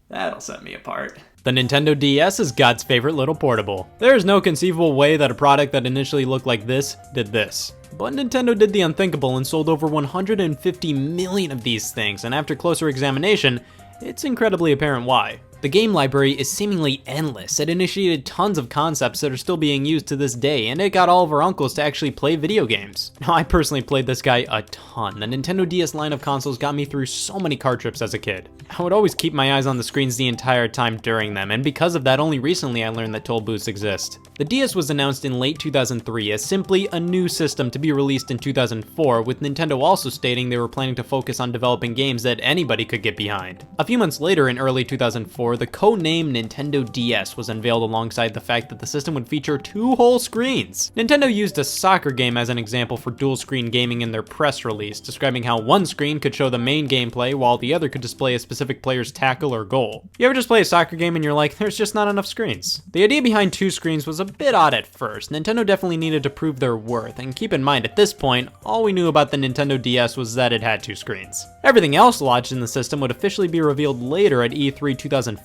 E: That'll set me apart. The Nintendo DS is God's favorite little portable. There is no conceivable way that a product that initially looked like this did this. But Nintendo did the unthinkable and sold over 150 million of these things, and after closer examination, it's incredibly apparent why. The game library is seemingly endless. It initiated tons of concepts that are still being used to this day, and it got all of our uncles to actually play video games. Now, I personally played this guy a ton. The Nintendo DS line of consoles got me through so many card trips as a kid. I would always keep my eyes on the screens the entire time during them, and because of that, only recently I learned that toll booths exist. The DS was announced in late 2003 as simply a new system to be released in 2004, with Nintendo also stating they were planning to focus on developing games that anybody could get behind. A few months later, in early 2004, the codenamed Nintendo DS was unveiled alongside the fact that the system would feature 2 whole screens. Nintendo used a soccer game as an example for dual screen gaming in their press release, describing how one screen could show the main gameplay while the other could display a specific player's tackle or goal. You ever just play a soccer game and you're like, there's just not enough screens? The idea behind 2 screens was a bit odd at first. Nintendo definitely needed to prove their worth, and keep in mind at this point, all we knew about the Nintendo DS was that it had 2 screens. Everything else lodged in the system would officially be revealed later at E3 2004.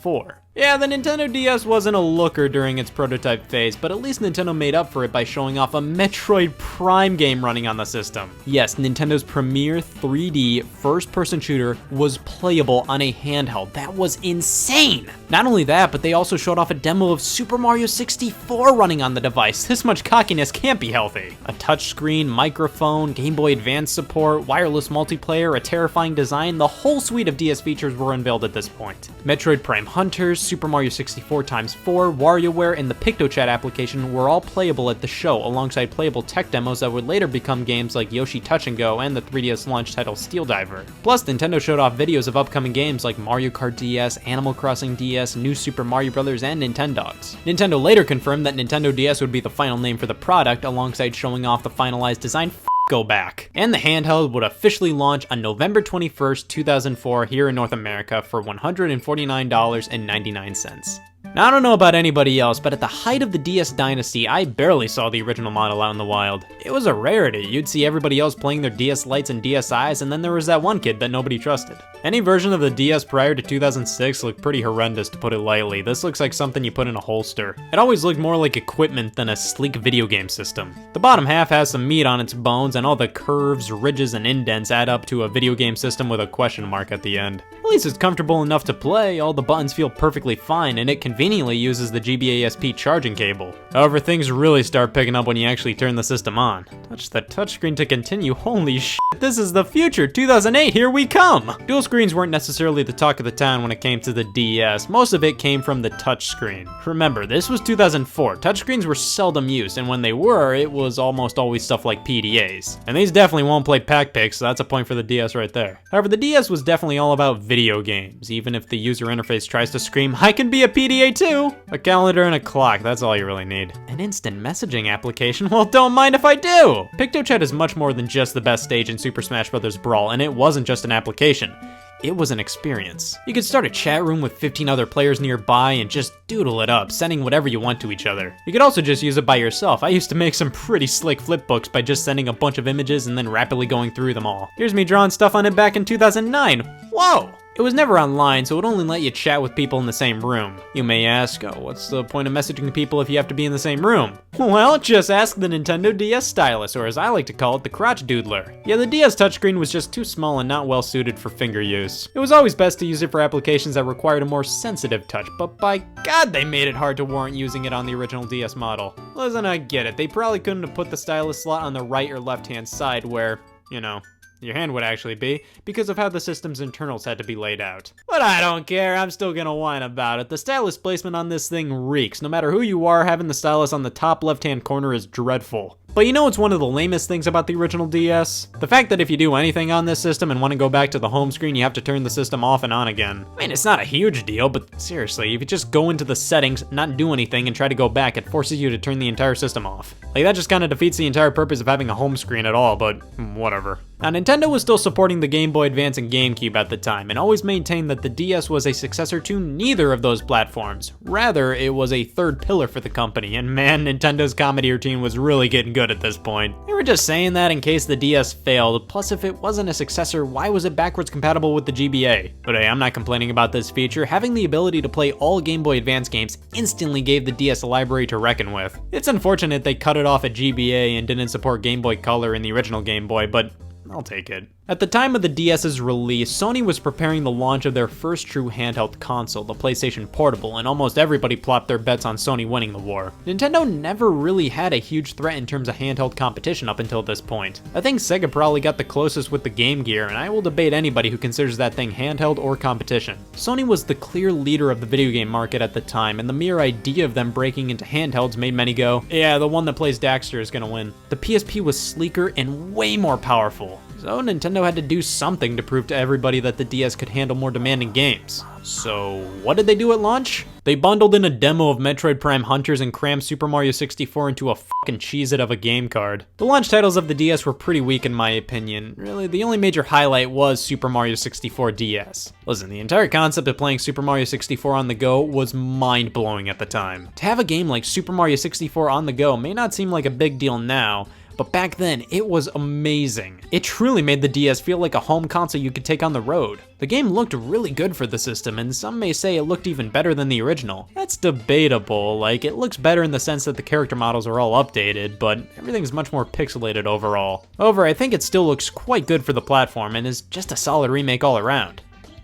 E: Yeah, the Nintendo DS wasn't a looker during its prototype phase, but at least Nintendo made up for it by showing off a Metroid Prime game running on the system. Yes, Nintendo's premier 3D first-person shooter was playable on a handheld. That was insane! Not only that, but they also showed off a demo of Super Mario 64 running on the device. This much cockiness can't be healthy. A touchscreen, microphone, Game Boy Advance support, wireless multiplayer, a terrifying design, the whole suite of DS features were unveiled at this point. Metroid Prime Hunters, Super Mario 64 x4, WarioWare, and the PictoChat application were all playable at the show, alongside playable tech demos that would later become games like Yoshi Touch and Go and the 3DS launch title Steel Diver. Plus, Nintendo showed off videos of upcoming games like Mario Kart DS, Animal Crossing DS, New Super Mario Bros., and Nintendogs. Nintendo later confirmed that Nintendo DS would be the final name for the product, alongside showing off the finalized design. Go back. And the handheld would officially launch on November 21st, 2004 here in North America for $149.99. Now, I don't know about anybody else, but at the height of the DS Dynasty, I barely saw the original model out in the wild. It was a rarity. You'd see everybody else playing their DS Lites and DSis, and then there was that one kid that nobody trusted. Any version of the DS prior to 2006 looked pretty horrendous, to put it lightly. This looks like something you put in a holster. It always looked more like equipment than a sleek video game system. The bottom half has some meat on its bones, and all the curves, ridges, and indents add up to a video game system with a question mark at the end. At least it's comfortable enough to play, all the buttons feel perfectly fine, and it conveniently uses the GBASP charging cable. However, things really start picking up when you actually turn the system on. Touch the touchscreen to continue. Holy shit, this is the future! 2008, here we come! Dual screens weren't necessarily the talk of the town when it came to the DS. Most of it came from the touchscreen. Remember, this was 2004. Touchscreens were seldom used, and when they were, it was almost always stuff like PDAs. And these definitely won't play pack-picks, so that's a point for the DS right there. However, the DS was definitely all about video games, even if the user interface tries to scream, I can be a PDA too! A calendar and a clock, that's all you really need. An instant messaging application? Well, don't mind if I do! PictoChat is much more than just the best stage in Super Smash Bros. Brawl, and it wasn't just an application. It was an experience. You could start a chat room with 15 other players nearby and just doodle it up, sending whatever you want to each other. You could also just use it by yourself. I used to make some pretty slick flipbooks by just sending a bunch of images and then rapidly going through them all. Here's me drawing stuff on it back in 2009. Whoa!
A: It was never online, so it would only let you chat with people in the same room. You may ask, oh, what's the point of messaging people if you have to be in the same room? Well, just ask the Nintendo DS stylus, or as I like to call it, the crotch doodler. Yeah, the DS touchscreen was just too small and not well suited for finger use. It was always best to use it for applications that required a more sensitive touch, but by God, they made it hard to warrant using it on the original DS model. Listen, I get it. They probably couldn't have put the stylus slot on the right or left-hand side where, you know, your hand would actually be, because of how the system's internals had to be laid out. But I don't care, I'm still gonna whine about it. The stylus placement on this thing reeks. No matter who you are, having the stylus on the top left-hand corner is dreadful. But you know what's one of the lamest things about the original DS? The fact that if you do anything on this system and want to go back to the home screen, you have to turn the system off and on again. I mean, it's not a huge deal, but seriously, if you just go into the settings, not do anything, and try to go back, it forces you to turn the entire system off. Like, that just kind of defeats the entire purpose of having a home screen at all, but whatever. Now, Nintendo was still supporting the Game Boy Advance and GameCube at the time, and always maintained that the DS was a successor to neither of those platforms. Rather, it was a third pillar for the company, and man, Nintendo's comedy routine was really getting good at this point. They were just saying that in case the DS failed, plus if it wasn't a successor, why was it backwards compatible with the GBA? But hey, I'm not complaining about this feature. Having the ability to play all Game Boy Advance games instantly gave the DS a library to reckon with. It's unfortunate they cut it off at GBA and didn't support Game Boy Color in the original Game Boy, but I'll take it. At the time of the DS's release, Sony was preparing the launch of their first true handheld console, the PlayStation Portable, and almost everybody plopped their bets on Sony winning the war. Nintendo never really had a huge threat in terms of handheld competition up until this point. I think Sega probably got the closest with the Game Gear, and I will debate anybody who considers that thing handheld or competition. Sony was the clear leader of the video game market at the time, and the mere idea of them breaking into handhelds made many go, yeah, the one that plays Daxter is gonna win. The PSP was sleeker and way more powerful. So Nintendo had to do something to prove to everybody that the DS could handle more demanding games. So what did they do at launch? They bundled in a demo of Metroid Prime Hunters and crammed Super Mario 64 into a fucking cheese-it of a game card. The launch titles of the DS were pretty weak in my opinion. Really, the only major highlight was Super Mario 64 DS. Listen, the entire concept of playing Super Mario 64 on the go was mind-blowing at the time. To have a game like Super Mario 64 on the go may not seem like a big deal now, but back then, it was amazing. It truly made the DS feel like a home console you could take on the road. The game looked really good for the system, and some may say it looked even better than the original. That's debatable, like it looks better in the sense that the character models are all updated, but everything's much more pixelated overall. However, I think it still looks quite good for the platform and is just a solid remake all around.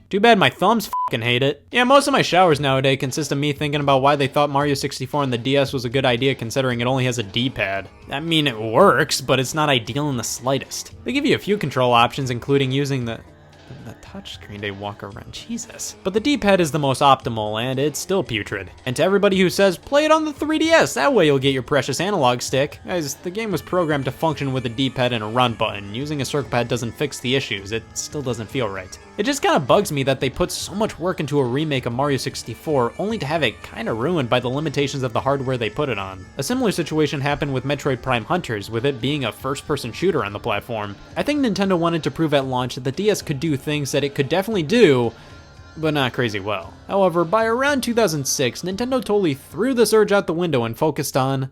A: Too bad my thumbs fucking hate it. Yeah, most of my showers nowadays consist of me thinking about why they thought Mario 64 on the DS was a good idea considering it only has a D-pad. I mean, it works, but it's not ideal in the slightest. They give you a few control options, including using the touchscreen to walk around, Jesus. But the D-pad is the most optimal, and it's still putrid. And to everybody who says, play it on the 3DS, that way you'll get your precious analog stick. Guys, the game was programmed to function with a D-pad and a run button. Using a circle pad doesn't fix the issues, it still doesn't feel right. It just kinda bugs me that they put so much work into a remake of Mario 64, only to have it kinda ruined by the limitations of the hardware they put it on. A similar situation happened with Metroid Prime Hunters, with it being a first-person shooter on the platform. I think Nintendo wanted to prove at launch that the DS could do things that it could definitely do, but not crazy well. However, by around 2006, Nintendo totally threw this urge out the window and focused on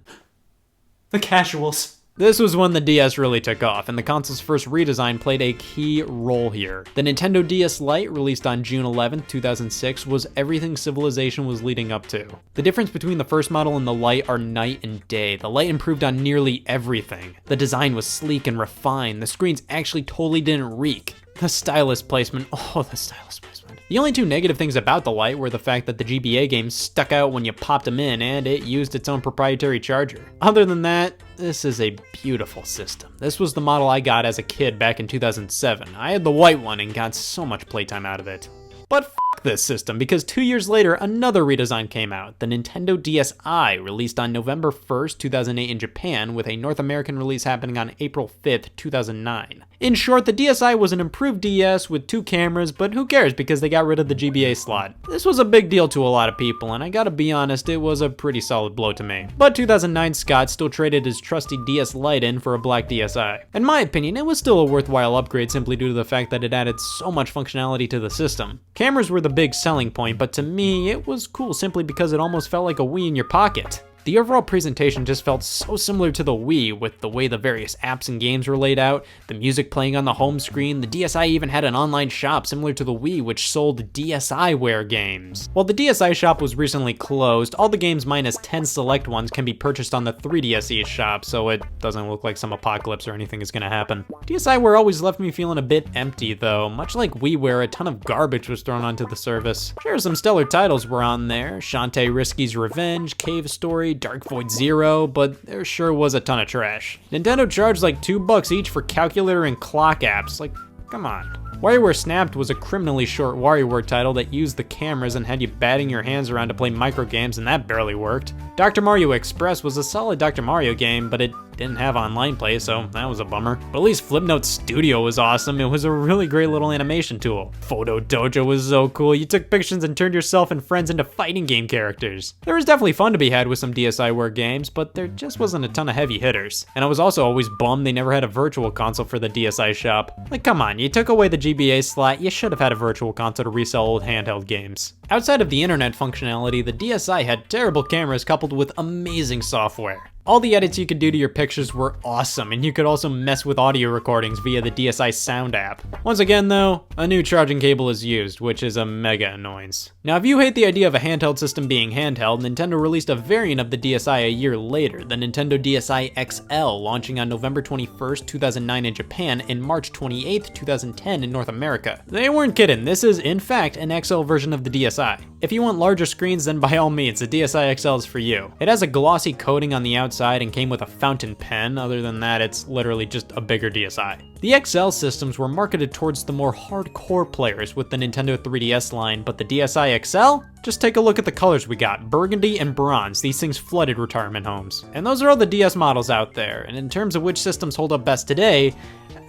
E: The casuals.
A: This was when the DS really took off, and the console's first redesign played a key role here. The Nintendo DS Lite, released on June 11, 2006, was everything Civilization was leading up to. The difference between the first model and the Lite are night and day. The Lite improved on nearly everything. The design was sleek and refined. The screens actually totally didn't reek. The stylus placement, oh, the stylus placement. The only two negative things about the Lite were the fact that the GBA games stuck out when you popped them in, and it used its own proprietary charger. Other than that, this is a beautiful system. This was the model I got as a kid back in 2007. I had the white one and got so much playtime out of it. But f*** this system, because 2 years later, another redesign came out, the Nintendo DSi, released on November 1st, 2008 in Japan, with a North American release happening on April 5th, 2009. In short, the DSi was an improved DS with 2 cameras, but who cares because they got rid of the GBA slot. This was a big deal to a lot of people, and I gotta be honest, it was a pretty solid blow to me. But 2009 Scott still traded his trusty DS Lite in for a black DSi. In my opinion, it was still a worthwhile upgrade simply due to the fact that it added so much functionality to the system. Cameras were the big selling point, but to me, it was cool simply because it almost felt like a Wii in your pocket. The overall presentation just felt so similar to the Wii, with the way the various apps and games were laid out, the music playing on the home screen. The DSi even had an online shop similar to the Wii, which sold DSiWare games. While the DSi shop was recently closed, all the games minus 10 select ones can be purchased on the 3DSi shop, so it doesn't look like some apocalypse or anything is gonna happen. DSiWare always left me feeling a bit empty though. Much like WiiWare, a ton of garbage was thrown onto the service. Sure, some stellar titles were on there: Shantae Risky's Revenge, Cave Story, Dark Void Zero, but there sure was a ton of trash. Nintendo charged like $2 each for calculator and clock apps. Like, come on. WarioWare Snapped was a criminally short WarioWare title that used the cameras and had you batting your hands around to play micro games, and that barely worked. Dr. Mario Express was a solid Dr. Mario game, but it didn't have online play, so that was a bummer. But at least Flipnote Studio was awesome. It was a really great little animation tool. Photo Dojo was so cool. You took pictures and turned yourself and friends into fighting game characters. There was definitely fun to be had with some DSiWare games, but there just wasn't a ton of heavy hitters. And I was also always bummed they never had a virtual console for the DSi shop. Like, come on, you took away the GBA slot, you should have had a virtual console to resell old handheld games. Outside of the internet functionality, the DSi had terrible cameras coupled with amazing software. All the edits you could do to your pictures were awesome, and you could also mess with audio recordings via the DSi Sound app. Once again though, a new charging cable is used, which is a mega annoyance. Now if you hate the idea of a handheld system being handheld, Nintendo released a variant of the DSi a year later, the Nintendo DSi XL, launching on November 21st, 2009 in Japan and March 28th, 2010 in North America. They weren't kidding, this is in fact an XL version of the DSi. If you want larger screens, then by all means, the DSi XL is for you. It has a glossy coating on the outside and came with a fountain pen. Other than that, it's literally just a bigger DSi. The XL systems were marketed towards the more hardcore players with the Nintendo 3DS line, but the DSi XL? Just take a look at the colors we got, burgundy and bronze. These things flooded retirement homes. And those are all the DS models out there, and in terms of which systems hold up best today,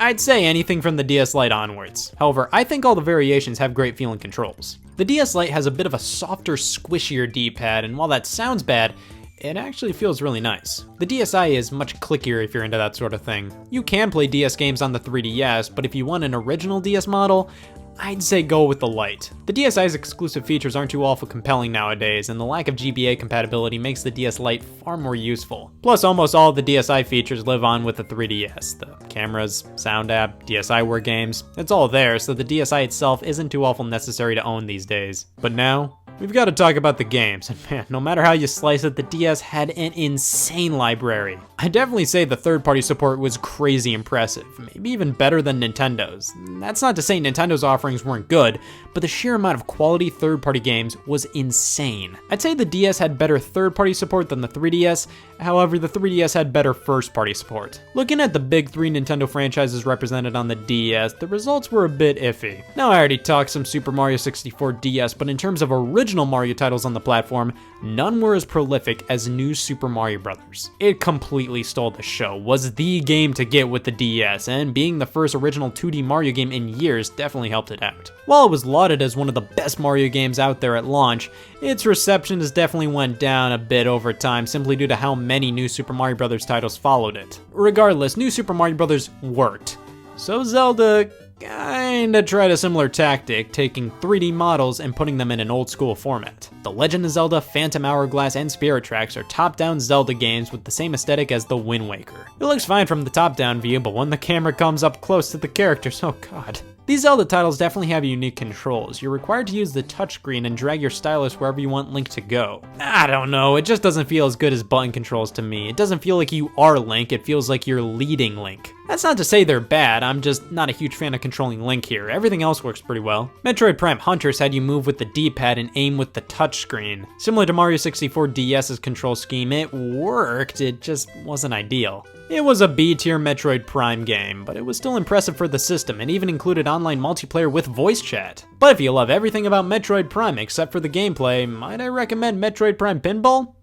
A: I'd say anything from the DS Lite onwards. However, I think all the variations have great feeling controls. The DS Lite has a bit of a softer, squishier D-pad, and while that sounds bad, it actually feels really nice. The DSi is much clickier if you're into that sort of thing. You can play DS games on the 3DS, but if you want an original DS model, I'd say go with the Lite. The DSi's exclusive features aren't too awful compelling nowadays, and the lack of GBA compatibility makes the DS Lite far more useful. Plus, almost all of the DSi features live on with the 3DS. The cameras, sound app, DSiWare games, it's all there, so the DSi itself isn't too awful necessary to own these days. But now, we've got to talk about the games, and man, no matter how you slice it, the DS had an insane library. I'd definitely say the third-party support was crazy impressive, maybe even better than Nintendo's. That's not to say Nintendo's offerings weren't good, but the sheer amount of quality third-party games was insane. I'd say the DS had better third-party support than the 3DS, however the 3DS had better first-party support. Looking at the big three Nintendo franchises represented on the DS, the results were a bit iffy. Now I already talked some Super Mario 64 DS, but in terms of original Mario titles on the platform, none were as prolific as New Super Mario Bros. It completely stole the show, was the game to get with the DS, and being the first original 2D Mario game in years definitely helped it out. While it was lauded as one of the best Mario games out there at launch, its reception has definitely went down a bit over time simply due to how many New Super Mario Bros. Titles followed it. Regardless, New Super Mario Bros. Worked. So Zelda kinda tried a similar tactic, taking 3D models and putting them in an old school format. The Legend of Zelda, Phantom Hourglass, and Spirit Tracks are top-down Zelda games with the same aesthetic as the Wind Waker. It looks fine from the top-down view, but when the camera comes up close to the characters, oh god. These Zelda titles definitely have unique controls. You're required to use the touchscreen and drag your stylus wherever you want Link to go. I don't know, it just doesn't feel as good as button controls to me. It doesn't feel like you are Link, it feels like you're leading Link. That's not to say they're bad, I'm just not a huge fan of controlling Link here. Everything else works pretty well. Metroid Prime Hunters had you move with the D-pad and aim with the touchscreen. Similar to Mario 64 DS's control scheme, it worked, it just wasn't ideal. It was a B-tier Metroid Prime game, but it was still impressive for the system and even included online multiplayer with voice chat. But if you love everything about Metroid Prime except for the gameplay, might I recommend Metroid Prime Pinball?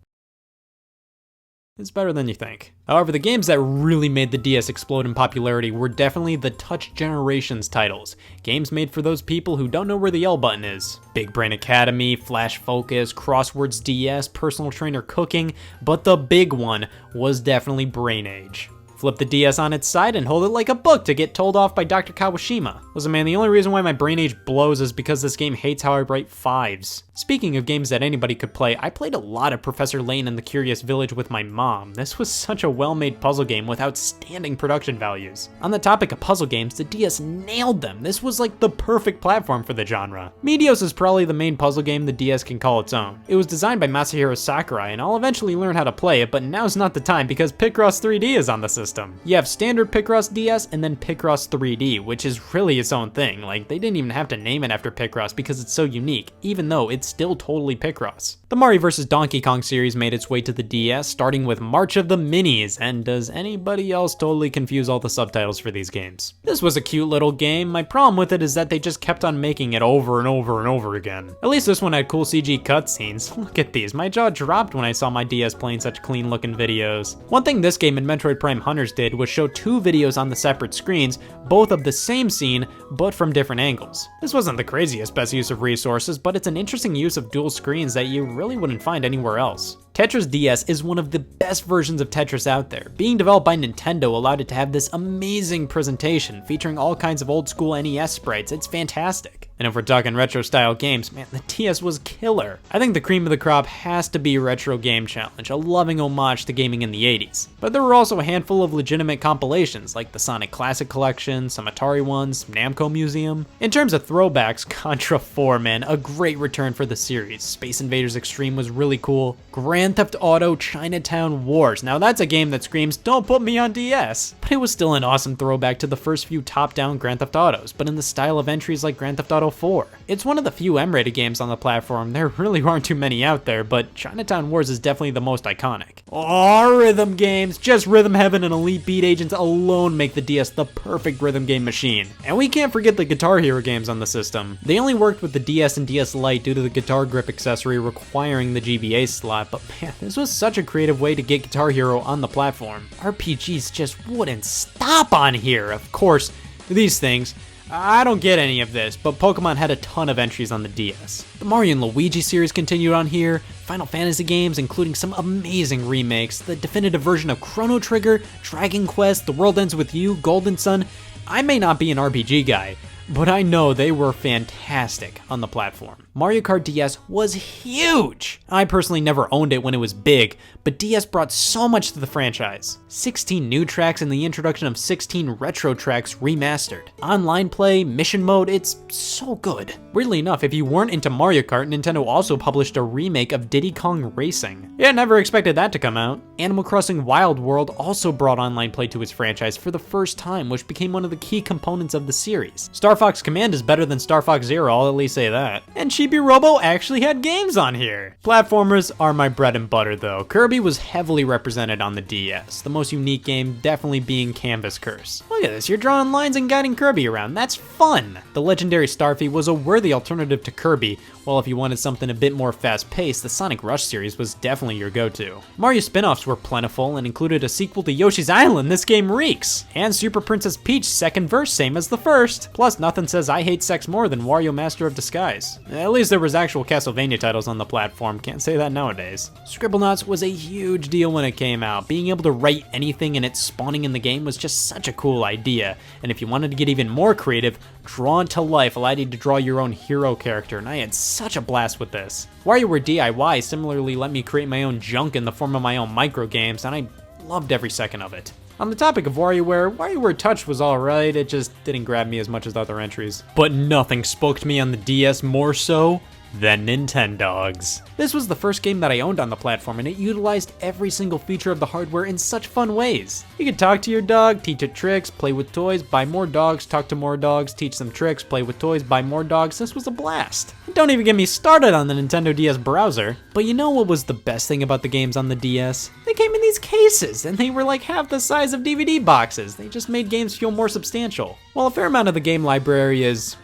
A: It's better than you think. However, the games that really made the DS explode in popularity were definitely the Touch Generations titles. Games made for those people who don't know where the L button is. Big Brain Academy, Flash Focus, Crosswords DS, Personal Trainer Cooking, but the big one was definitely Brain Age. Flip the DS on its side and hold it like a book to get told off by Dr. Kawashima. Listen man, the only reason why my brain age blows is because this game hates how I write 5s. Speaking of games that anybody could play, I played a lot of Professor Layton and the Curious Village with my mom. This was such a well-made puzzle game with outstanding production values. On the topic of puzzle games, the DS nailed them. This was like the perfect platform for the genre. Meteos is probably the main puzzle game the DS can call its own. It was designed by Masahiro Sakurai, and I'll eventually learn how to play it, but now's not the time because Picross 3D is on the system. You have standard Picross DS and then Picross 3D, which is really its own thing. Like, they didn't even have to name it after Picross because it's so unique, even though it's still totally Picross. The Mario vs. Donkey Kong series made its way to the DS, starting with March of the Minis, and does anybody else totally confuse all the subtitles for these games? This was a cute little game. My problem with it is that they just kept on making it over and over and over again. At least this one had cool CG cutscenes. Look at these, my jaw dropped when I saw my DS playing such clean looking videos. One thing this game and Metroid Prime Hunters did was show 2 videos on the separate screens, both of the same scene, but from different angles. This wasn't the craziest best use of resources, but it's an interesting use of dual screens that you really wouldn't find anywhere else. Tetris DS is one of the best versions of Tetris out there. Being developed by Nintendo allowed it to have this amazing presentation, featuring all kinds of old school NES sprites. It's fantastic. And if we're talking retro style games, man, the DS was killer. I think the cream of the crop has to be Retro Game Challenge, a loving homage to gaming in the 80s. But there were also a handful of legitimate compilations, like the Sonic Classic Collection, some Atari ones, Namco Museum. In terms of throwbacks, Contra 4, man, a great return for the series. Space Invaders Extreme was really cool. Grand Theft Auto Chinatown Wars. Now that's a game that screams, don't put me on DS. But it was still an awesome throwback to the first few top-down Grand Theft Autos, but in the style of entries like Grand Theft Auto 4. It's one of the few M-rated games on the platform. There really aren't too many out there, but Chinatown Wars is definitely the most iconic. Oh, rhythm games! Just Rhythm Heaven and Elite Beat Agents alone make the DS the perfect rhythm game machine. And we can't forget the Guitar Hero games on the system. They only worked with the DS and DS Lite due to the guitar grip accessory requiring the GBA slot, but man, this was such a creative way to get Guitar Hero on the platform. RPGs just wouldn't stop on here. Of course, these things, I don't get any of this, but Pokemon had a ton of entries on the DS. The Mario and Luigi series continued on here, Final Fantasy games, including some amazing remakes, the definitive version of Chrono Trigger, Dragon Quest, The World Ends With You, Golden Sun. I may not be an RPG guy, but I know they were fantastic on the platform. Mario Kart DS was huge! I personally never owned it when it was big, but DS brought so much to the franchise. 16 new tracks and the introduction of 16 retro tracks remastered. Online play, mission mode, it's so good. Weirdly enough, if you weren't into Mario Kart, Nintendo also published a remake of Diddy Kong Racing. Yeah, never expected that to come out. Animal Crossing Wild World also brought online play to its franchise for the first time, which became one of the key components of the series. Star Fox Command is better than Star Fox Zero, I'll at least say that. And Chibi Robo actually had games on here. Platformers are my bread and butter though. Kirby was heavily represented on the DS, the most unique game definitely being Canvas Curse. Look at this, you're drawing lines and guiding Kirby around, that's fun! The legendary Starfy was a worthy alternative to Kirby, while if you wanted something a bit more fast-paced, the Sonic Rush series was definitely your go-to. Mario spin-offs were plentiful and included a sequel to Yoshi's Island, this game reeks! And Super Princess Peach second verse, same as the first. Plus, nothing says I hate sex more than Wario Master of Disguise. At least there was actual Castlevania titles on the platform, can't say that nowadays. Scribblenauts was a huge deal when it came out. Being able to write anything and it spawning in the game was just such a cool idea. And if you wanted to get even more creative, Drawn to Life allowed you to draw your own hero character, and I had such a blast with this. WarioWare DIY similarly let me create my own junk in the form of my own micro games, and I loved every second of it. On the topic of WarioWare Touch was alright, it just didn't grab me as much as the other entries. But nothing spoke to me on the DS more so than Nintendogs. This was the first game that I owned on the platform, and it utilized every single feature of the hardware in such fun ways. You could talk to your dog, teach it tricks, play with toys, buy more dogs, talk to more dogs, teach them tricks, play with toys, buy more dogs. This was a blast. Don't even get me started on the Nintendo DS browser. But you know what was the best thing about the games on the DS? They came in these cases, and they were like half the size of DVD boxes. They just made games feel more substantial. While a fair amount of the game library is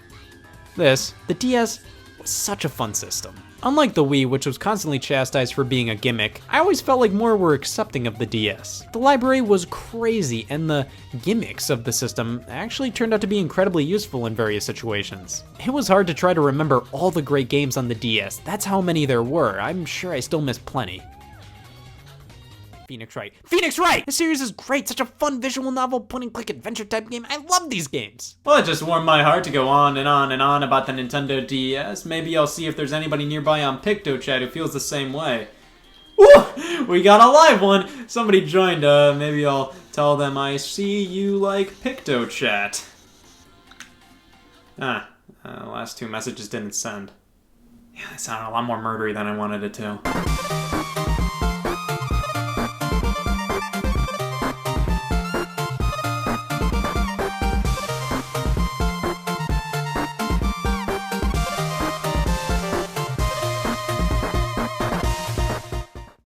A: this, the DS was such a fun system. Unlike the Wii, which was constantly chastised for being a gimmick, I always felt like more were accepting of the DS. The library was crazy, and the gimmicks of the system actually turned out to be incredibly useful in various situations. It was hard to try to remember all the great games on the DS, that's how many there were. I'm sure I still missed plenty. Phoenix Wright. Phoenix Wright! The series is great, such a fun visual novel, point-and-click adventure type game. I love these games.
E: Well, it just warmed my heart to go on and on and on about the Nintendo DS. Maybe I'll see if there's anybody nearby on PictoChat who feels the same way. Woo! We got a live one! Somebody joined, maybe I'll tell them I see you like PictoChat. The last two messages didn't send. Yeah, that sounded a lot more murdery than I wanted it to.